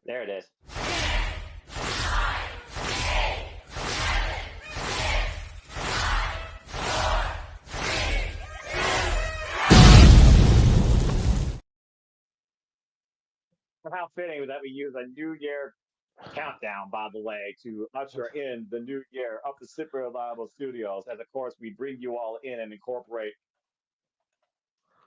There it is. How fitting that we use a New Year countdown, by the way, to usher in the new year of the Super Reliable Studios. As of course, we bring you all in and incorporate.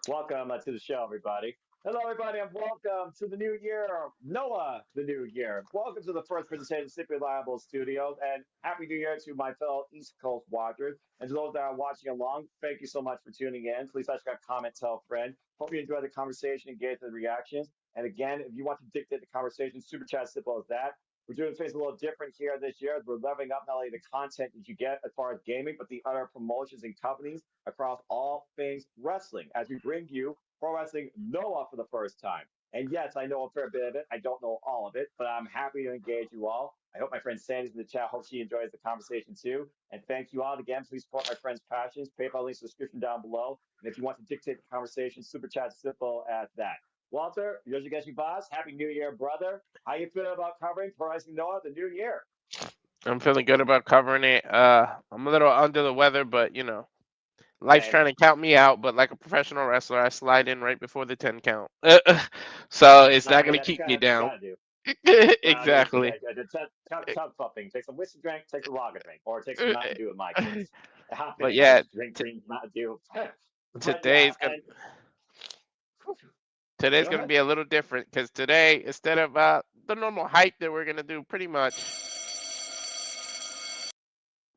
Welcome to the show, everybody. Hello, everybody, and welcome to the new year, Noah, the new year. Welcome to the first presentation of Super Reliable Studios, and Happy New Year to my fellow East Coast watchers. And to those that are watching along, thank you so much for tuning in. Please like, comment, tell a friend. Hope you enjoy the conversation, engage in the reactions. And again, if you want to dictate the conversation, super chat simple as that. We're doing things a little different here this year. We're leveling up not only the content that you get as far as gaming, but the other promotions and companies across all things wrestling as we bring you Pro Wrestling Noah for the first time. And yes, I know a fair bit of it. I don't know all of it, but I'm happy to engage you all. I hope my friend Sandy's in the chat. Hope she enjoys the conversation too. And thank you all again. Please support my friend's passions. PayPal links in the description down below. And if you want to dictate the conversation, super chat simple as that. Walter, Yoshigeki Boss, Happy New Year, brother. How you feeling about covering Pro Wrestling Noah the new year? I'm feeling good about covering it. I'm a little under the weather, but life's Same. trying to count me out. But like a professional wrestler, I slide in right before the 10 count. So it's not I mean, gonna keep me that's what you down. got to do. Well, I mean, yeah, Exactly. tub something. Take some whiskey drink, take some lager drink, or take some Mountain Dew in my case. How But fitting. I yeah, just drink green Mountain Dew. But yeah, today's gonna and today's go gonna ahead. be a little different because today, instead of the normal hype that we're gonna do, pretty much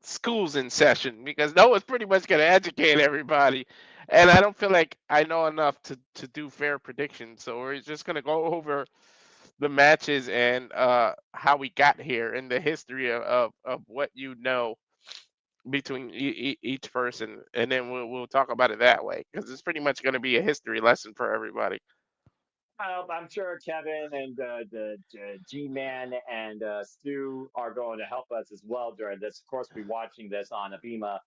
school's in session because no one's pretty much gonna educate everybody, and I don't feel like I know enough to do fair predictions. So we're just gonna go over the matches and how we got here in the history of what between each person, and then we'll talk about it that way because it's pretty much going to be a history lesson for everybody. I'm sure Kevin and the G-Man and Stu are going to help us as well during this. Of course, we'll be watching this on a Bima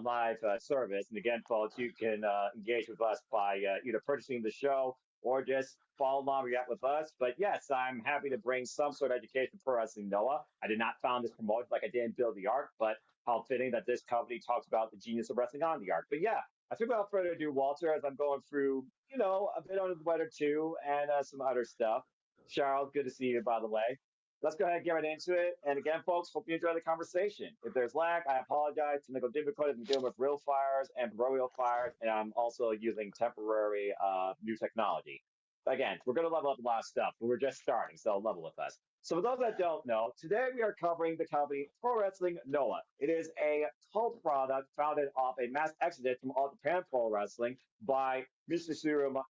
live service. And again, folks, you can engage with us by either purchasing the show or just follow along react with us. But yes, I'm happy to bring some sort of education for us in Noah. I did not found this promotion like I didn't build the art, but how fitting that this company talks about the genius of wrestling on the art. But yeah, I think without further ado, Walter, as I'm going through, a bit under the weather too, and some other stuff. Charles, good to see you, by the way. Let's go ahead and get right into it. And again, folks, hope you enjoy the conversation. If there's lag, I apologize. Technical difficulties. I'm dealing with real fires and proverbial fires, and I'm also using temporary new technology. Again, we're going to level up a lot of stuff, but we're just starting, so level with us. So, for those that don't know, today we are covering the company Pro Wrestling Noah. It is a cult product founded off a mass exodus from All Japan Pro Wrestling by Mitsuharu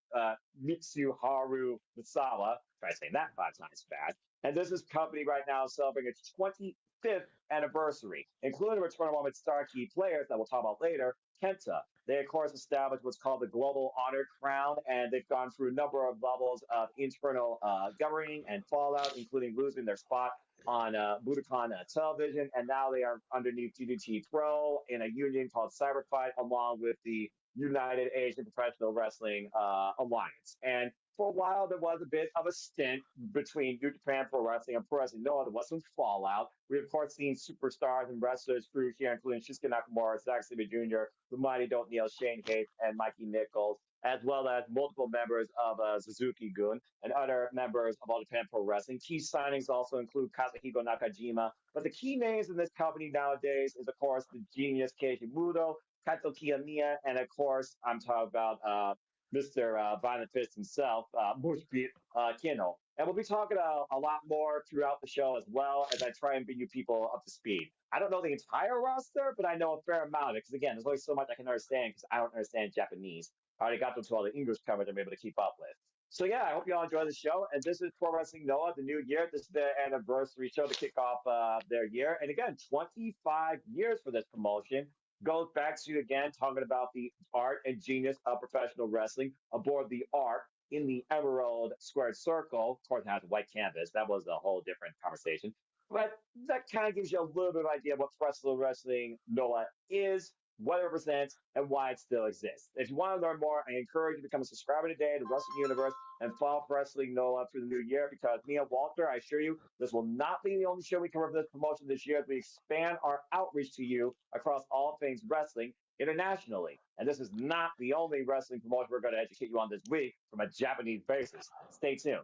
Misawa. Try saying that 5 times fast. And this is company right now celebrating its 25th anniversary, including a return of one of its star key players that we'll talk about later, Kenta. They, of course, established what's called the Global Honor Crown, and they've gone through a number of levels of internal governing and fallout, including losing their spot on Budokan television, and now they are underneath DDT Pro in a union called Cyberfight, along with the United Asian Professional Wrestling Alliance. And for a while, there was a bit of a stint between New Japan Pro Wrestling and Pro Wrestling Noah. There was some fallout. We, of course, seen superstars and wrestlers through here, including Shinsuke Nakamura, Zack Sabre Jr., the Mighty Don't Kneel, Shane Haste, and Mikey Nichols, as well as multiple members of Suzuki Gun and other members of All Japan Pro Wrestling. Key signings also include Kazuhiko Nakajima. But the key names in this company nowadays is, of course, the genius Keiji Muto, Kaito Kiyomiya, and of course, I'm talking about Mr. Violent Fist himself, Mushbeat Kenoh. And we'll be talking a lot more throughout the show as well as I try and bring you people up to speed. I don't know the entire roster, but I know a fair amount of it because, again, there's only so much I can understand because I don't understand Japanese. I already got them to all the English coverage I'm able to keep up with. So, yeah, I hope you all enjoy the show. And this is Pro Wrestling Noah, the new year. This is the anniversary show to kick off their year. And again, 25 years for this promotion goes back to again talking about the art and genius of professional wrestling aboard the Ark in the Emerald Squared Circle. Of course, it has a white canvas. That was a whole different conversation. But that kind of gives you a little bit of idea of what professional wrestling Noah is. what it represents, and why it still exists. If you want to learn more, I encourage you to become a subscriber today to Wrestling Universe and follow Wrestling Noah through the new year because me and Walter, I assure you, this will not be the only show we cover for this promotion this year as we expand our outreach to you across all things wrestling internationally. And this is not the only wrestling promotion we're going to educate you on this week from a Japanese basis. Stay tuned.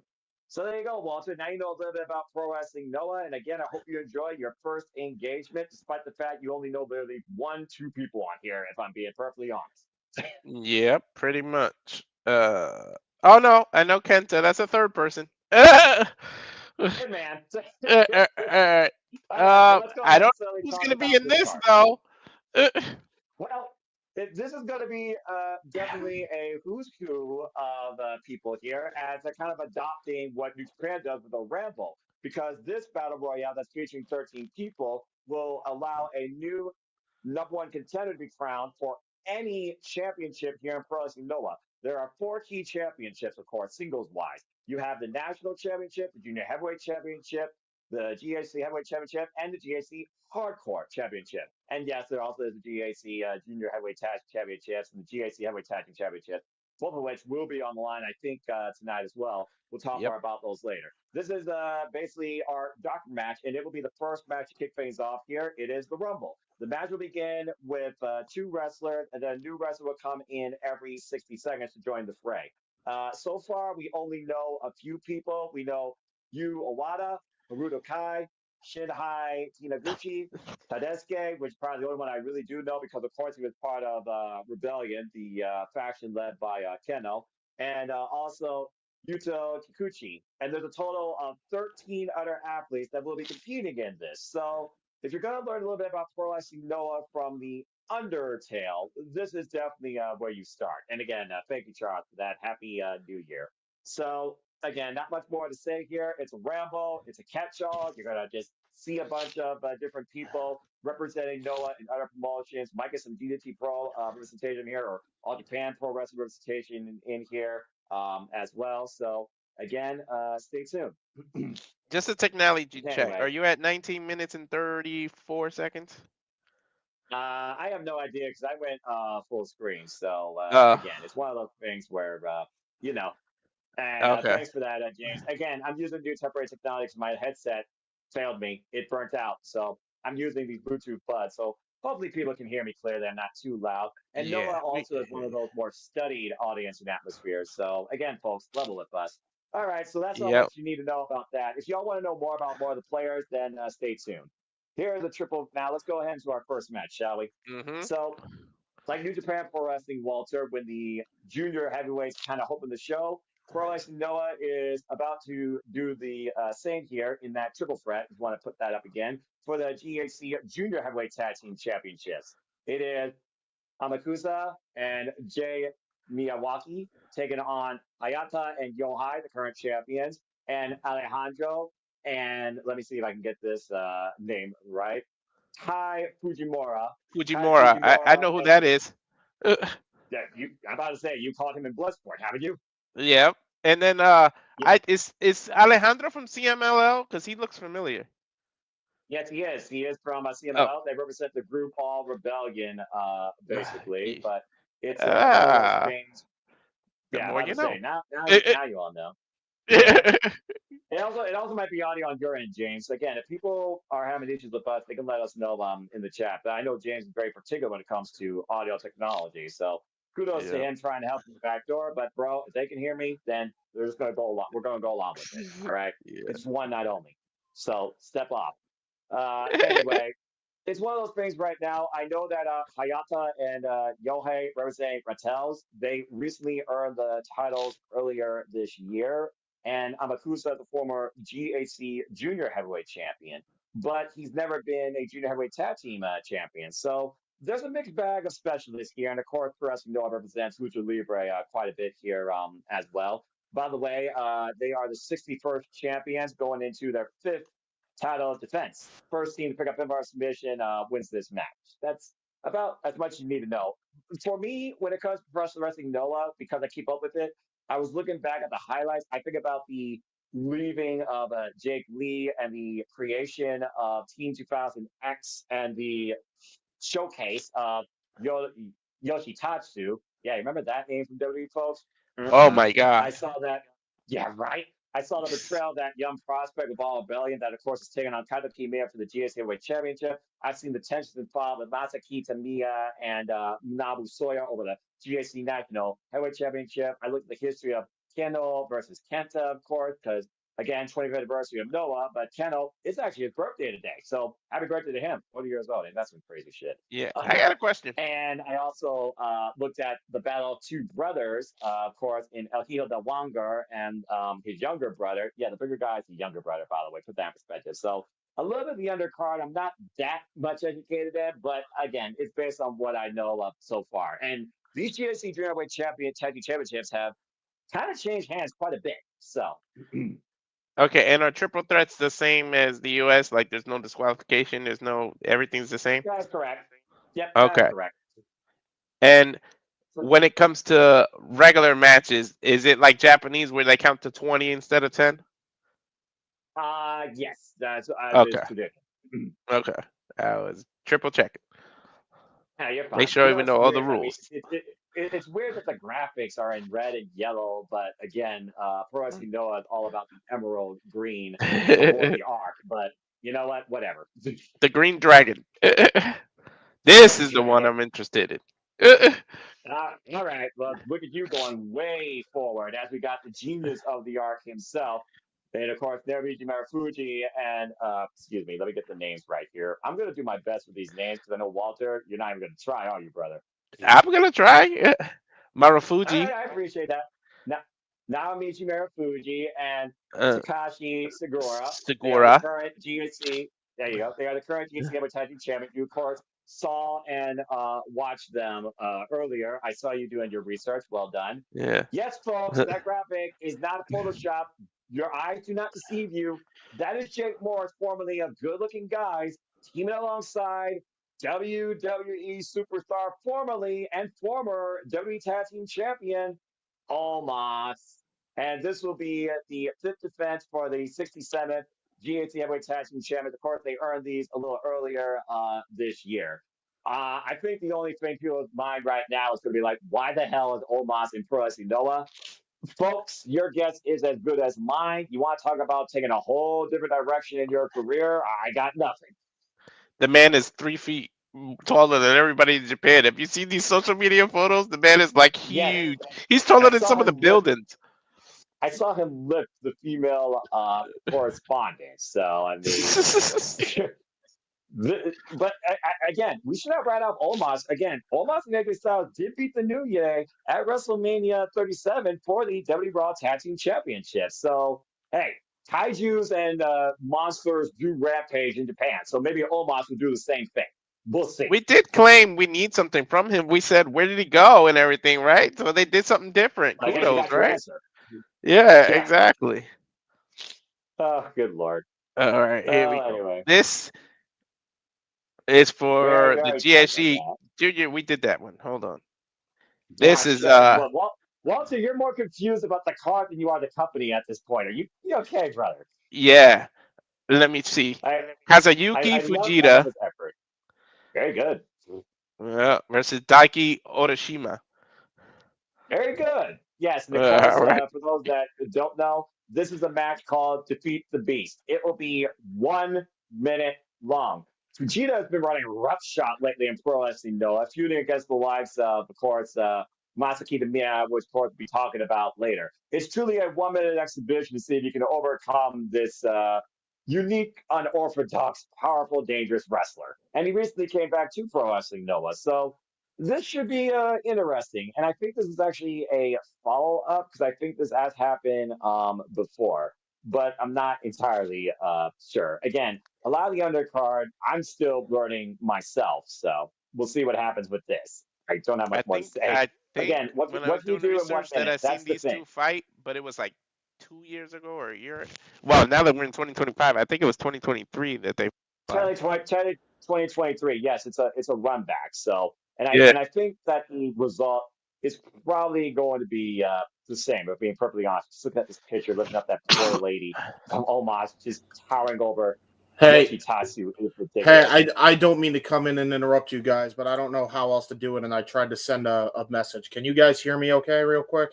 So there you go, Walter. Now you know a little bit about pro wrestling Noah. And again, I hope you enjoy your first engagement, despite the fact you only know literally one, two people on here, if I'm being perfectly honest. Yep, pretty much. Oh no, I know Kenta. That's a third person. All Hey, man. right. All right, well, let's go I ahead don't and know slowly who's talk gonna be about in this this card. though. Well, this is going to be definitely a who's who of people here as they're kind of adopting what New Japan does with a Ramble. Because this battle royale that's featuring 13 people will allow a new number one contender to be crowned for any championship here in Pro Wrestling Noah. There are four key championships, of course, singles wise. You have the national championship, the junior heavyweight championship, the GAC Heavyweight Championship, and the GAC Hardcore Championship. And yes, there also is the GAC Junior Heavyweight Tag Championships and the GAC Heavyweight Tag Team Championship, both of which will be on the line, I think, tonight as well. We'll talk Yep. more about those later. This is basically our doctor match, and it will be the first match to kick things off here. It is the Rumble. The match will begin with two wrestlers, and then a new wrestler will come in every 60 seconds to join the fray. So far, we only know a few people. We know Yu Owada, Haruto Kai, Shinhai Tinaguchi, Tadesque, which is probably the only one I really do know because, of course, he was part of Rebellion, the faction led by Kenoh, and also Yuto Kikuchi. And there's a total of 13 other athletes that will be competing in this. So if you're going to learn a little bit about pro wrestling Noah from the Undertale, this is definitely where you start. And again, thank you, Charles, for that. Happy New Year. So again, not much more to say here. It's a ramble. It's a catch-all. You're gonna just see a bunch of different people representing Noah and other promotions. Might get some DDT Pro representation here, or All Japan Pro Wrestling representation in here as well. So again, stay tuned. Just a technology check. Are Anyway, you at 19 minutes and 34 seconds? I have no idea because I went full screen. So Uh, again, it's one of those things where you know. And okay. thanks for that, James. Again, I'm using new temporary technology because my headset failed me. It burnt out. So I'm using these Bluetooth buds. So hopefully people can hear me clearly. I'm not too loud. And Yeah, Noah we also can is one hear of you. those more studied audience and atmospheres. So again, folks, level with us. All right. So that's all Yep. what you need to know about that. If y'all want to know more about more of the players, then stay tuned. Here's a triple. Now let's go ahead into our first match, shall we? Mhm. So like New Japan Pro Wrestling, Walter, when the junior heavyweights kind of open the show, Pro Wrestling Noah is about to do the same here in that triple threat. If you want to put that up again for the GHC Junior Heavyweight Tag Team Championships. It is Amakusa and Jay Miyawaki taking on Hayata and Yohai, the current champions, and Alejandro. And let me see if I can get this name right. Kai Fujimura. Kai Fujimura. I Fujimura know who and that is. yeah, I'm about to say you called him in Bloodsport, haven't you? Yep. And then Yeah. I is Alejandro from CMLL because he looks familiar. Yes, he is. He is from Oh. CMLL. They represent the group All Rebellion, basically. Ye- But it's one of those Ah, things. the Yeah, I'm more about you to know. say now you all know. Yeah. It also might be audio on your end, James. Again, if people are having issues with us, they can let us know in the chat. But I know James is very particular when it comes to audio technology. So kudos to Yep. him trying to help in the back door. But bro, if they can hear me, then they're just gonna go along. We're gonna go along with it. All right. Yeah. It's one night only. So step up. Anyway, it's one of those things right now. I know that Hayata and Yohei representing Rattels, they recently earned the titles earlier this year. And Amakusa, the former GAC junior heavyweight champion, but he's never been a junior heavyweight tag team champion. So there's a mixed bag of specialists here. And of course, for us, we know it represents Lucha Libre quite a bit here as well. By the way, they are the 61st champions going into their fifth title defense. First team to pick up Pinbar submission wins this match. That's about as much as you need to know. For me, when it comes to professional wrestling, Noah, because I keep up with it, I was looking back at the highlights. I think about the leaving of Jake Lee and the creation of Team 2000X and the showcase of Yo, Yoshitatsu. Yeah, you remember that name from WWE, folks? Oh Mm-mm. my God. I saw that. Yeah, right. I saw the betrayal of that young prospect with Ball Bellion that, of course, is taking on Kitamiya for the GSC Heavyweight Championship. I've seen the tensions involved with Masa Kitamiya and Manabu Soya over the GSC National Heavyweight Championship. I looked at the history of Kenoh versus Kenta, of course, because again, 25th anniversary of Noah, but Kenoh, it's actually his birthday today. So happy birthday to him. 40 years old. And that's some crazy shit. Yeah, I got a question. And I also looked at the battle of two brothers, of course, in El Hijo de Wagner and his younger brother. Yeah, the bigger guy is the younger brother, by the way, put that in perspective. So a little bit of the undercard, I'm not that much educated at, but again, it's based on what I know of so far. And these GSC Junior Tag Team Championships have kind of changed hands quite a bit. So Okay, and are triple threats the same as the US? Like, there's no disqualification. There's no everything's the same. that is correct. Yep, that is Okay, correct. and when it comes to regular matches, is it like Japanese where they count to 20 instead of 10? Yes, that's as is Okay, tradition. okay. I was triple checking. Yeah, you're Make fine. sure I even It's know all the weird. I mean, rules. it's weird that the graphics are in red and yellow, but again, Pro Wrestling Noah is all about the emerald green before The the arc. But you know what? Whatever. Green Dragon. This Green is the one Dragon. I'm interested in. All right. Well, look at you going way forward as we got the genius of the arc himself. And of course, Naomichi Marufuji and excuse me, let me get the names right here. I'm gonna do my best with these names because I know Walter, you're not even gonna try, are you, brother? I'm gonna try. All right, Marufuji, I appreciate that. Now, Naomichi Marufuji and uh, Takashi Sugiura, they are the Sugiura. current GHC. There you go. They are the current GHC Advertising Champion. You, of course, saw and watched them earlier. I saw you doing your research. Well done. Yeah. Yes, folks, that graphic is not a Photoshop. Your eyes do not deceive you. That is Jake Morris, formerly of Good Looking Guys, teaming alongside WWE superstar, formerly and former WWE Tag Team Champion, Omos. And this will be the fifth defense for the 67th GHC Heavyweight Tag Team Champions. Of course, they earned these a little earlier this year. I think the only thing people's mind right now is going to be like, why the hell is Omos in Pro Wrestling Noah? Folks, your guess is as good as mine. You want to talk about taking a whole different direction in your career? I got nothing. The man is 3 feet taller than everybody in Japan. If you see these social media photos, the man is like Yes, huge. He's taller I than saw some of the him lift. buildings. I saw him lift the female correspondent. So I mean, again, we should have right off Omos. Again, Omos and AJ Styles did beat the New Year at WrestleMania 37 for the WWE Raw Tag Team Championship. So, hey, kaijus and monsters do rampage in Japan. So maybe Omos will do the same thing. We'll see. We did claim we need something from him. We said, where did he go and everything, right? So they did something different. I guess you Kudos, got your right? answer. Yeah, Yeah. exactly. Oh, good lord. All right, here we Well, go. anyway, This is very, for the very excited about GSC that. Junior. We did that one. Hold on. This is Gotcha. Well, Walter, you're more confused about the card than you are the company at this point. Are you okay, brother? yeah. Let me see. I Kazuyuki I love Fujita his effort. Very good. versus Daiki Orishima. Very good. Yes, and of course, All right. for those that don't know, this is a match called Defeat the Beast. It will be 1 minute long. Fujita has been running roughshod lately in pro wrestling, Noah, feuding against the likes of course, Masa Kitamiya, which of course we'll be talking about later. It's truly a 1 minute exhibition to see if you can overcome this unique, unorthodox, powerful, dangerous wrestler. And he recently came back to pro wrestling, Noah. So this should be interesting, and I think this is actually a follow up because I think this has happened before, but I'm not entirely sure. Again, a lot of the undercard I'm still learning myself, so we'll see what happens with this. I don't have much I more to think say. I think Again, when I what was can you doing the do in one research that minute? I That's seen the these thing. two fight, but it was like 2 years ago or a year. Well, now that we're in 2025, I think it was 2023 that they fought. 2023. Yes, it's a run back. So, Yeah, and I think that the result is probably going to be the same. But being perfectly honest, just looking at this picture, looking at that poor lady from Omos, just towering over. Hey, Yoshitatsu is hey, ridiculous. I don't mean to come in and interrupt you guys, but I don't know how else to do it, and I tried to send a message. Can you guys hear me okay, real quick?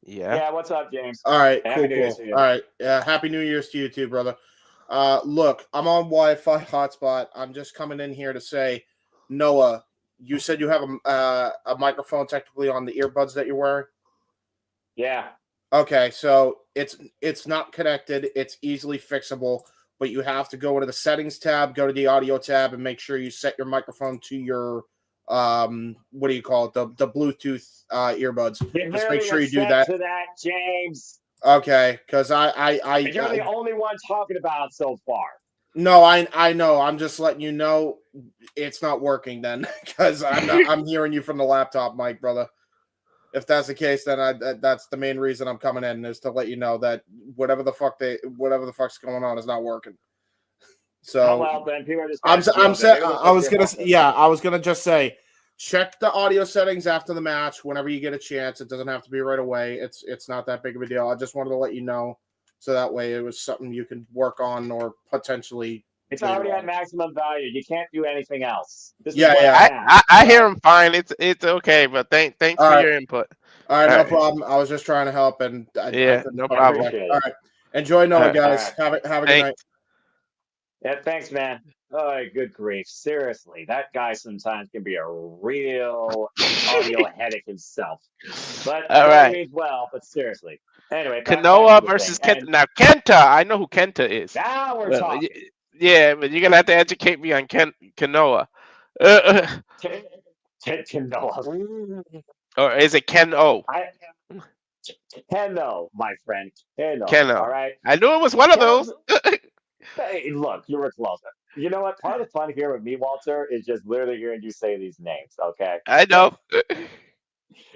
Yeah. Yeah, what's up, James? All right, Happy cool, New Year's cool. to All you. right, Happy New Year's to you too, brother. Look, I'm on Wi-Fi hotspot. I'm just coming in here to say, Noah, you said you have a microphone technically on the earbuds that you're wearing. Yeah. Okay, so it's not connected. It's easily fixable, but you have to go into the settings tab, go to the audio tab, and make sure you set your microphone to your what do you call it, the Bluetooth earbuds. You Just make literally sure was you do set that. to that, James. Okay, because And you're the only one talking about it so far. no, I know. I'm just letting you know it's not working then because I'm hearing you from the laptop mic, brother. If that's the case, then that's the main reason I'm coming in is to let you know that whatever the fuck's going on is not working. Oh, So well, then people are just catching I'm feels, and maybe they'll I fix was your gonna headset. yeah I was gonna just say check the audio settings after the match whenever you get a chance. It doesn't have to be right away. It's not that big of a deal. I just wanted to let you know so that way it was something you could work on or potentially It's later already at on. maximum value. You can't do anything else. This is Yeah, what I yeah. have. I hear him fine. It's okay, but thanks All for right. your input. All right, All no right. problem. I was just trying to help, and I Yeah, couldn't no I find the problem. mic. appreciate All it. right, enjoy All Noah, right. All guys. right. Have a good night. Thanks. Yeah, thanks, man. Oh, good grief. Seriously, that guy sometimes can be a real audio headache himself. But All he only right. means well, but seriously. Anyway, back to Kenoh the thing. versus Kenta. And Now Kenta, I know who Kenta is. now we're Well, talking. yeah, but you're gonna have to educate me on Kenoh. Uh, Ken, Kenoh. or is it Kenoh? I Kenoh, my friend. Kenoh. All Kenoh. right. I knew it was one of Kenoh's those. hey, look, you were closer. You know what? Part of the fun here with me, Walter, is just literally hearing you say these names, okay? I So know.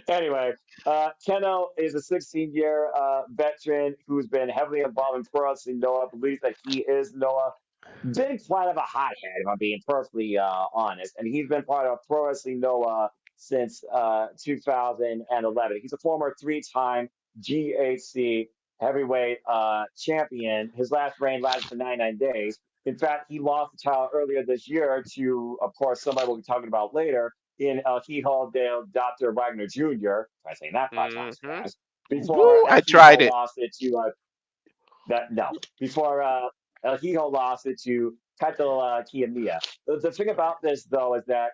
anyway, Kenoh is a 16-year veteran who's been heavily involved in pro wrestling. Noah believes that he is Noah. Been quite of a hothead, if I'm being perfectly honest. And he's been part of Pro Wrestling Noah since 2011. He's a former three-time GHC heavyweight champion. His last reign lasted for 99 days. In fact, he lost the title earlier this year to, of course, somebody we'll be talking about later in Hijo del Dr. Wagner Jr. Try saying that 5 times Hmm. fast. Before Woo! I Hijo tried it. lost it to that no. Before Hijo lost it to Kaito Kiyomiya. The thing about this, though, is that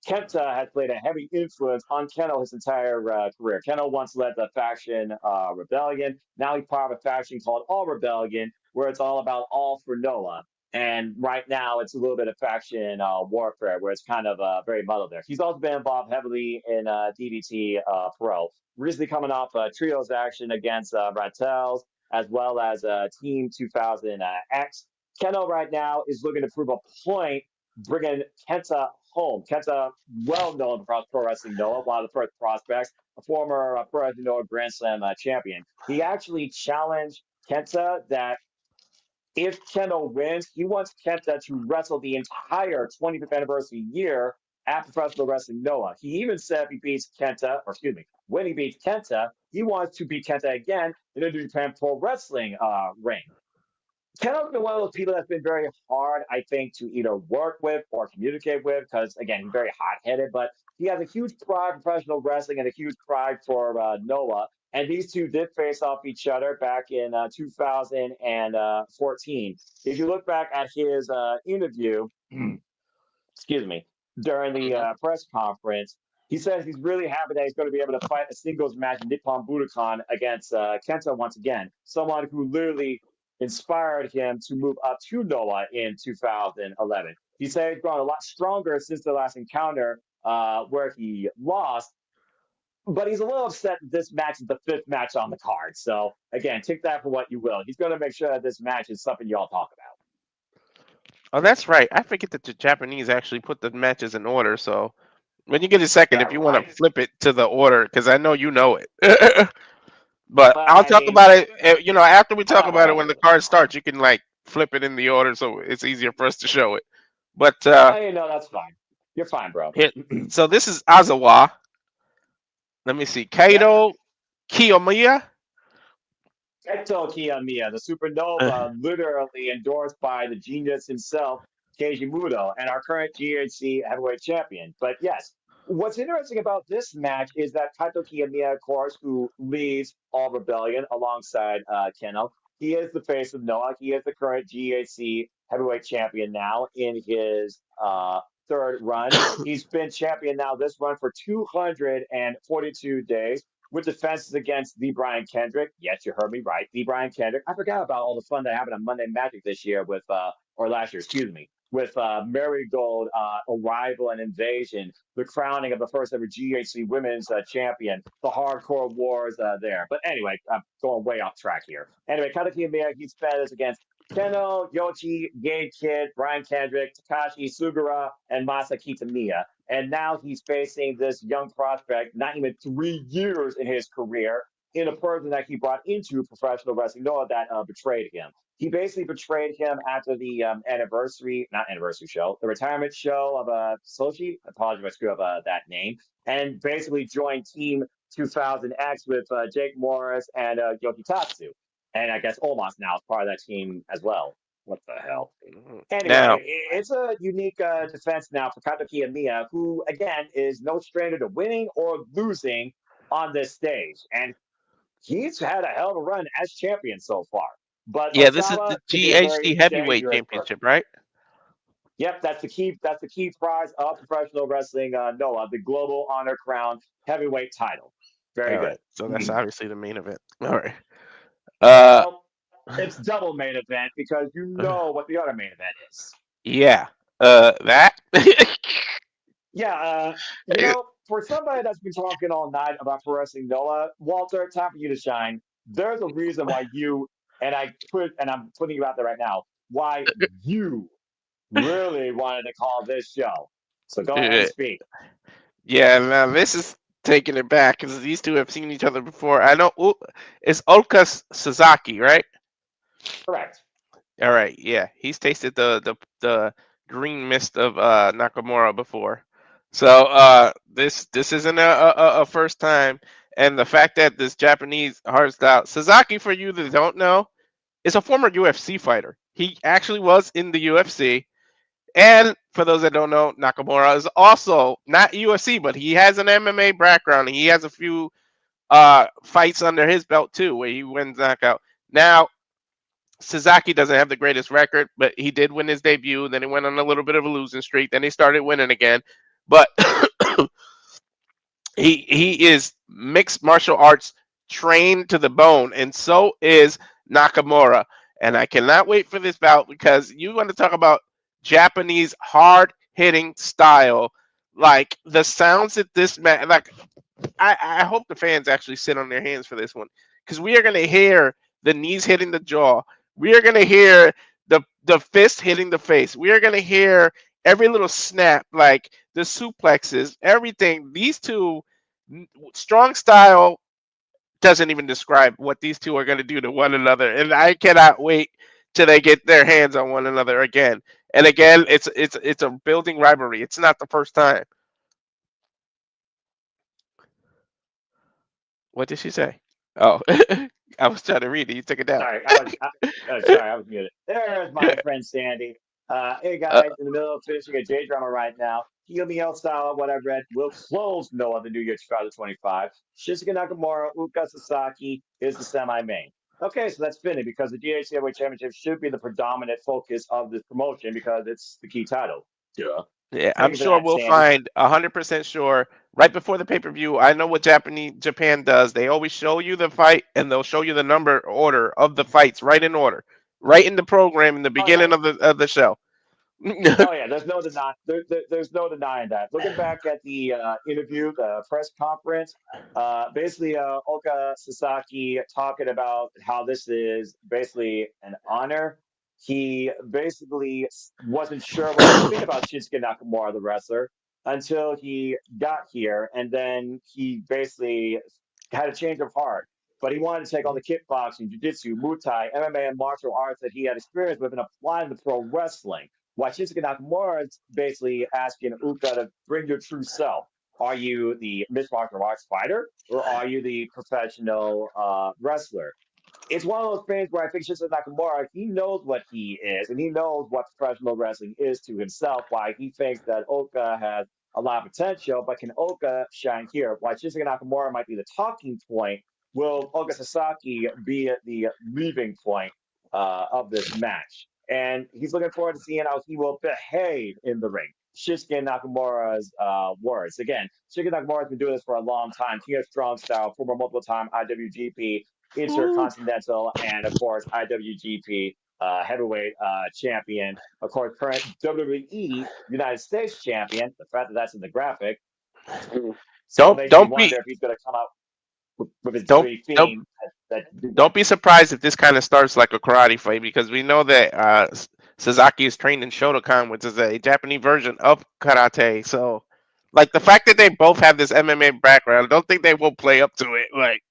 Kenta has played a heavy influence on Kenoh his entire career. Kenoh once led the faction Rebellion. Now he's part of a faction called All Rebellion, where it's all about all for Noah. And right now, it's a little bit of faction warfare, where it's kind of very muddled there. He's also been involved heavily in DDT Pro. Recently coming off trios action against Rattels, as well as Team 2000 X. Kenoh right now is looking to prove a point bringing Kenta home. Kenta, well known across pro wrestling Noah, one of the first prospects, a former pro wrestling Noah Grand Slam champion. He actually challenged Kenta that if Kenta wins, he wants Kenta to wrestle the entire 25th anniversary year at Professional Wrestling Noah. He even said if he beats Kenta, or excuse me, when he beats Kenta, he wants to beat Kenta again in the New Japan Pro Wrestling ring. Keno's been one of those people that's been very hard, I think, to either work with or communicate with because, again, he's very hot headed, but he has a huge pride for professional wrestling and a huge pride for Noah. And these two did face off each other back in 2014. If you look back at his interview, excuse me, during the Hmm. press conference, he says he's really happy that he's going to be able to fight a singles match in Nippon Budokan against Kenta once again, someone who literally inspired him to move up to Noah in 2011. He said he's grown a lot stronger since the last encounter where he lost, but he's a little upset that this match is the fifth match on the card. So, again, take that for what you will. He's going to make sure that this match is something you all talk about. Oh, that's right. I forget that the Japanese actually put the matches in order. So when you get a second, Yeah, if you want to right. flip it to the order, because I know you know it. But Well, I'll I talk mean, about it. After we talk I'll work about it, on when it. the card starts, you can like flip it in the order, so it's easier for us to show it. But Hey, no, that's fine. You're fine, bro. here, so this is Azawa. Let me see, Yep. Kato Kiyomiya Eto Kiyomiya, the supernova, literally endorsed by the genius himself, Keiji Muto, and our current GHC heavyweight champion. But yes, what's interesting about this match is that Kaito Kiyomiya, of course, who leads All Rebellion alongside Kenoh, he is the face of Noah. He is the current GHC heavyweight champion now in his third run. He's been champion now this run for 242 days with defenses against the Brian Kendrick. Yes, you heard me right. The Brian Kendrick. I forgot about all the fun that happened on Monday Magic this year with, or last year, excuse me, with Marigold, Arrival and Invasion, the crowning of the first ever GHC Women's Champion, the Hardcore Wars there. But anyway, I'm going way off track here. Anyway, Kaneki Miyagi, he's fed us against Kenoh, Yoshi, Gate Kid, Brian Kendrick, Takashi, Sugiura, and Masa Kitamiya. And now he's facing this young prospect, not even 3 years in his career, in a person that he brought into professional wrestling, Noah, that betrayed him. He basically betrayed him after the not anniversary show, the retirement show of Sochi. I apologize if I screw up that name. And basically joined Team 2000X with Jake Morris and Yokitatsu. And I guess Omos now is part of that team as well. What the hell? Now, Anyway, it's a unique defense now for Kato Kiyomiya, who, again, is no stranger to winning or losing on this stage. And he's had a hell of a run as champion so far. But yeah, this is Osawa the could be a very GHC Heavyweight dangerous person. Championship, right? Yep, that's the key. That's the key prize of professional wrestling. Noah, the Global Honor Crown Heavyweight title. Very All good. right, so that's obviously the main event. All right. Well, it's double main event because you know what the other main event is. Yeah. That. Yeah, for somebody that's been talking all night about pro wrestling, Noah, Walter, time for you to shine. There's a reason why you and I'm putting you out there right now, why you really wanted to call this show. So go ahead and speak. Yeah. Now this is taking it back because these two have seen each other before. I know it's Ulka Sasaki, right? Correct. All right. Yeah, he's tasted the green mist of Nakamura before. So this isn't a first time, and the fact that this Japanese hard style Sasaki, for you that don't know, is a former UFC fighter. He actually was in the UFC. And for those that don't know, Nakamura is also not UFC, but he has an MMA background. He has a few fights under his belt too, where he wins knockout. Now, Sasaki doesn't have the greatest record, but he did win his debut. Then he went on a little bit of a losing streak. Then he started winning again. But he is mixed martial arts trained to the bone, and so is Nakamura. And I cannot wait for this bout because you want to talk about Japanese hard hitting style. Like the sounds that this man, like I hope the fans actually sit on their hands for this one because we are going to hear the knees hitting the jaw. We are going to hear the fist hitting the face. We are going to hear every little snap, like the suplexes, everything. These two, strong style doesn't even describe what these two are going to do to one another, and I cannot wait till they get their hands on one another again. And again, it's a building rivalry. It's not the first time. What did she say? Oh, I was trying to read it. You took it down. Sorry, I was muted. There's my friend Sandy. Hey Uh, guys, in the middle of finishing a J drama right now. Kiyomi style, what I read, will close Noah the New Year 2025. Shinsuke Nakamura, Uka Sasaki is the semi-main. Okay, so that's fitting because the GHC Heavyweight Championship should be the predominant focus of this promotion because it's the key title. Yeah. yeah, Thank I'm you for sure that, we'll Sandy. find 100% sure right before the pay per view. I know what Japan does. They always show you the fight and they'll show you the number order of the fights right in order, right in the program in the Oh yeah. beginning of the show. Oh yeah, there's no denying that. Looking back at the interview, the press conference, basically Oka Sasaki talking about how this is basically an honor. He basically wasn't sure what to think about Shinsuke Nakamura, the wrestler, until he got here, and then he basically had a change of heart. But he wanted to take all the kickboxing, jiu-jitsu, Muay Thai, MMA, and martial arts that he had experience with and apply them to pro wrestling. Why Shinsuke Nakamura is basically asking Uka to bring your true self. Are you the mixed martial arts fighter or are you the professional wrestler? it's one of those things where I think Shinsuke Nakamura, he knows what he is, and he knows what professional wrestling is to himself. Why he thinks that Oka has a lot of potential, but can Oka shine here? Why Shinsuke Nakamura might be the talking point, will Oka Sasaki be the leaving point of this match? And he's looking forward to seeing how he will behave in the ring. Shinsuke Nakamura's words. Again, Shinsuke Nakamura has been doing this for a long time. He has strong style, former multiple-time IWGP Ooh. Intercontinental, and of course IWGP Heavyweight Champion. Of course, current WWE United States Champion. The fact that that's in the graphic still Don't makes me don't be wonder if he's going to come out with his don't dirty don't theme. That don't be surprised if this kind of starts like a karate fight because we know that Sasaki is trained in Shotokan, which is a Japanese version of karate. So, like the fact that they both have this MMA background, I don't think they will play up to it. Like,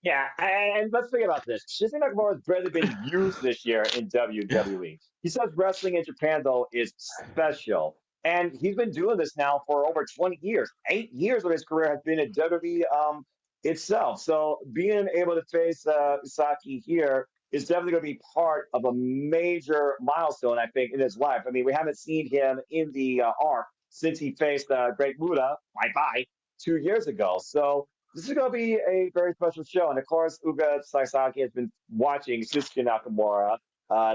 Yeah, and let's think about this. Shinsuke Nakamura has barely been used this year in WWE. He says wrestling in Japan, though, is special. And he's been doing this now for over 20 years. 8 years of his career has been in WWE itself. So being able to face Saki here is definitely going to be part of a major milestone, I think, in his life. I mean, we haven't seen him in the arc since he faced Great Muta, bye-bye, 2 years ago. So this is going to be a very special show. And of course, Uga Sasaki has been watching Shinsuke Nakamura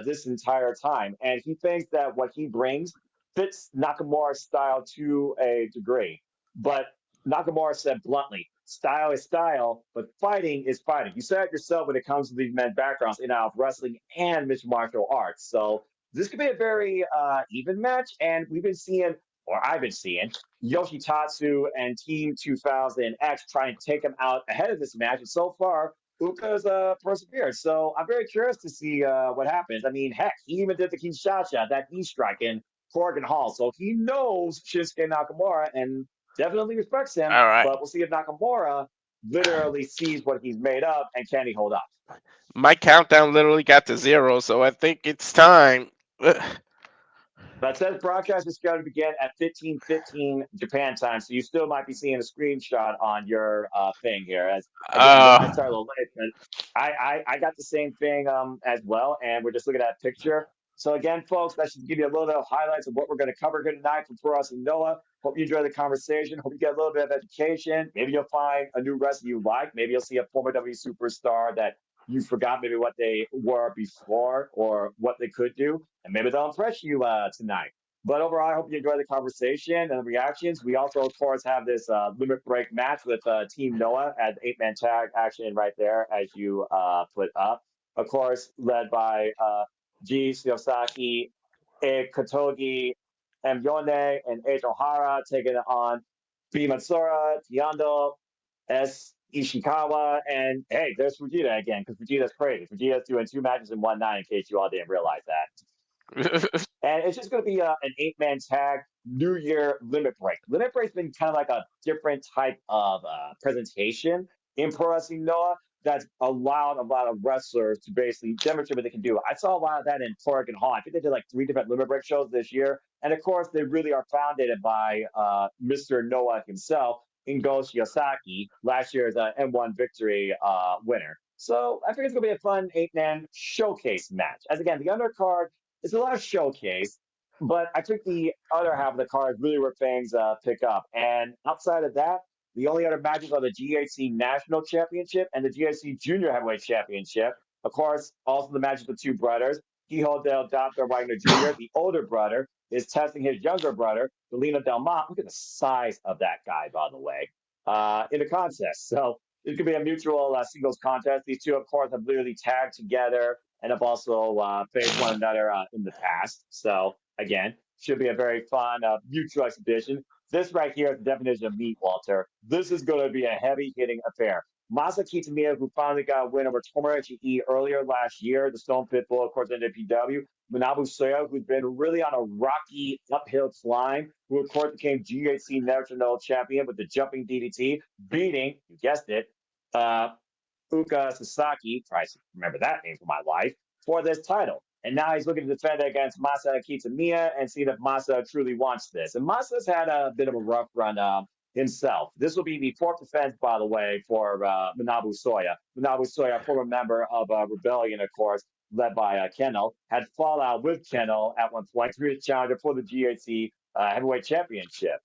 this entire time. And he thinks that what he brings fits Nakamura's style to a degree. But Nakamura said bluntly, style is style, but fighting is fighting. You said it yourself when it comes to these men's backgrounds in out wrestling and mixed martial arts. So this could be a very even match. And we've been seeing, or I've been seeing, Yoshitatsu and Team 2000X trying to take him out ahead of this match. And so far, Uka's persevered. So I'm very curious to see what happens. I mean, heck, he even did the Kinshasa, that knee strike in Corgan Hall. So he knows Shinsuke Nakamura and definitely respects him. all right, But we'll see if Nakamura literally sees what he's made up and can he hold up. my countdown literally got to 0, so I think it's time. But says broadcast is scheduled to begin at 15:15 Japan time, so you still might be seeing a screenshot on your thing here. As again, we might Uh, start a little late, but I got the same thing as well, and we're just looking at a picture. So again, folks, that should give you a little bit of highlights of what we're going to cover here tonight from Pro and Noah. Hope you enjoy the conversation. Hope you get a little bit of education. Maybe you'll find a new wrestler you like. Maybe you'll see a former W superstar that you forgot maybe what they were before or what they could do, and maybe they'll impress you tonight. But overall, I hope you enjoy the conversation and the reactions. We also, of course, have this limit break match with Team Noah as 8-man tag action right there, as you put up. Of course, led by G. Shiozaki, Kotoge, M. Yone, and H. Ohara, taking on B. Matsura, Tiando, S. Ishikawa, and hey, there's Fujita again, because Fujita's crazy. Fujita's doing 2 matches in one night, in case you all didn't realize that. And it's just going to be an 8-man tag New Year limit break. Limit break's been kind of like a different type of presentation in Pro Wrestling Noah that's allowed a lot of wrestlers to basically demonstrate what they can do. I saw a lot of that in Torrigan Hall. I think they did like 3 different limit break shows this year. And of course, they really are founded by Mr. Noah himself, Ingo Shiozaki, last year's M1 victory winner. So I think it's going to be a fun 8-man showcase match. As again, the undercard, it's a lot of showcase, but I think the other half of the card really where things pick up. And outside of that, the only other matches are the GHC National Championship and the GHC Junior Heavyweight Championship. Of course, also the matches of the two brothers. Hijo del Dr. Wagner Jr., the older brother, is testing his younger brother, Galeno Del Mar. Look at the size of that guy, by the way, in the contest. So it could be a mutual singles contest. These two, of course, have literally tagged together and have also faced one another in the past. So again, should be a very fun mutual exhibition. This right here is the definition of meat, Walter. This is going to be a heavy hitting affair. Masa Kitamiya, who finally got a win over Tomodachi E earlier last year, the Stone Pitbull, of course, NJPW. Manabu Soya, who's been really on a rocky uphill climb, who, of course, became GHC National Champion with the jumping DDT, beating, you guessed it, uh, Uka Sasaki, try to remember that name for my life, for this title. And now he's looking to defend it against Masa Kitamiya and see if Masa truly wants this. And Masa's had a bit of a rough run himself. This will be the fourth defense, by the way, for Manabu Soya. Manabu Soya, former member of Rebellion, of course, led by Kenoh, had fallout with Kenoh at one point. He was challenger for the GHC heavyweight championship.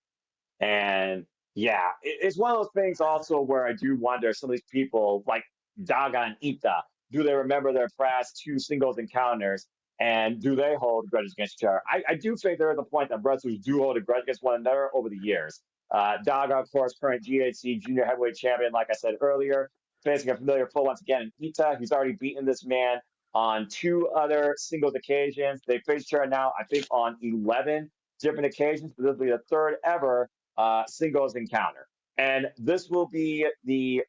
And yeah, it's one of those things also where I do wonder some of these people like Daga and Ita, do they remember their past two singles encounters and do they hold grudges against each other? I do think there is a point that wrestlers do hold a grudge against one another over the years. Daga, of course, current GHC junior heavyweight champion, like I said earlier, facing a familiar foe once again in Ita. He's already beaten this man on two other singles occasions. They faced each other now, I think, on 11 different occasions, but this will be the third ever singles encounter. And this will be the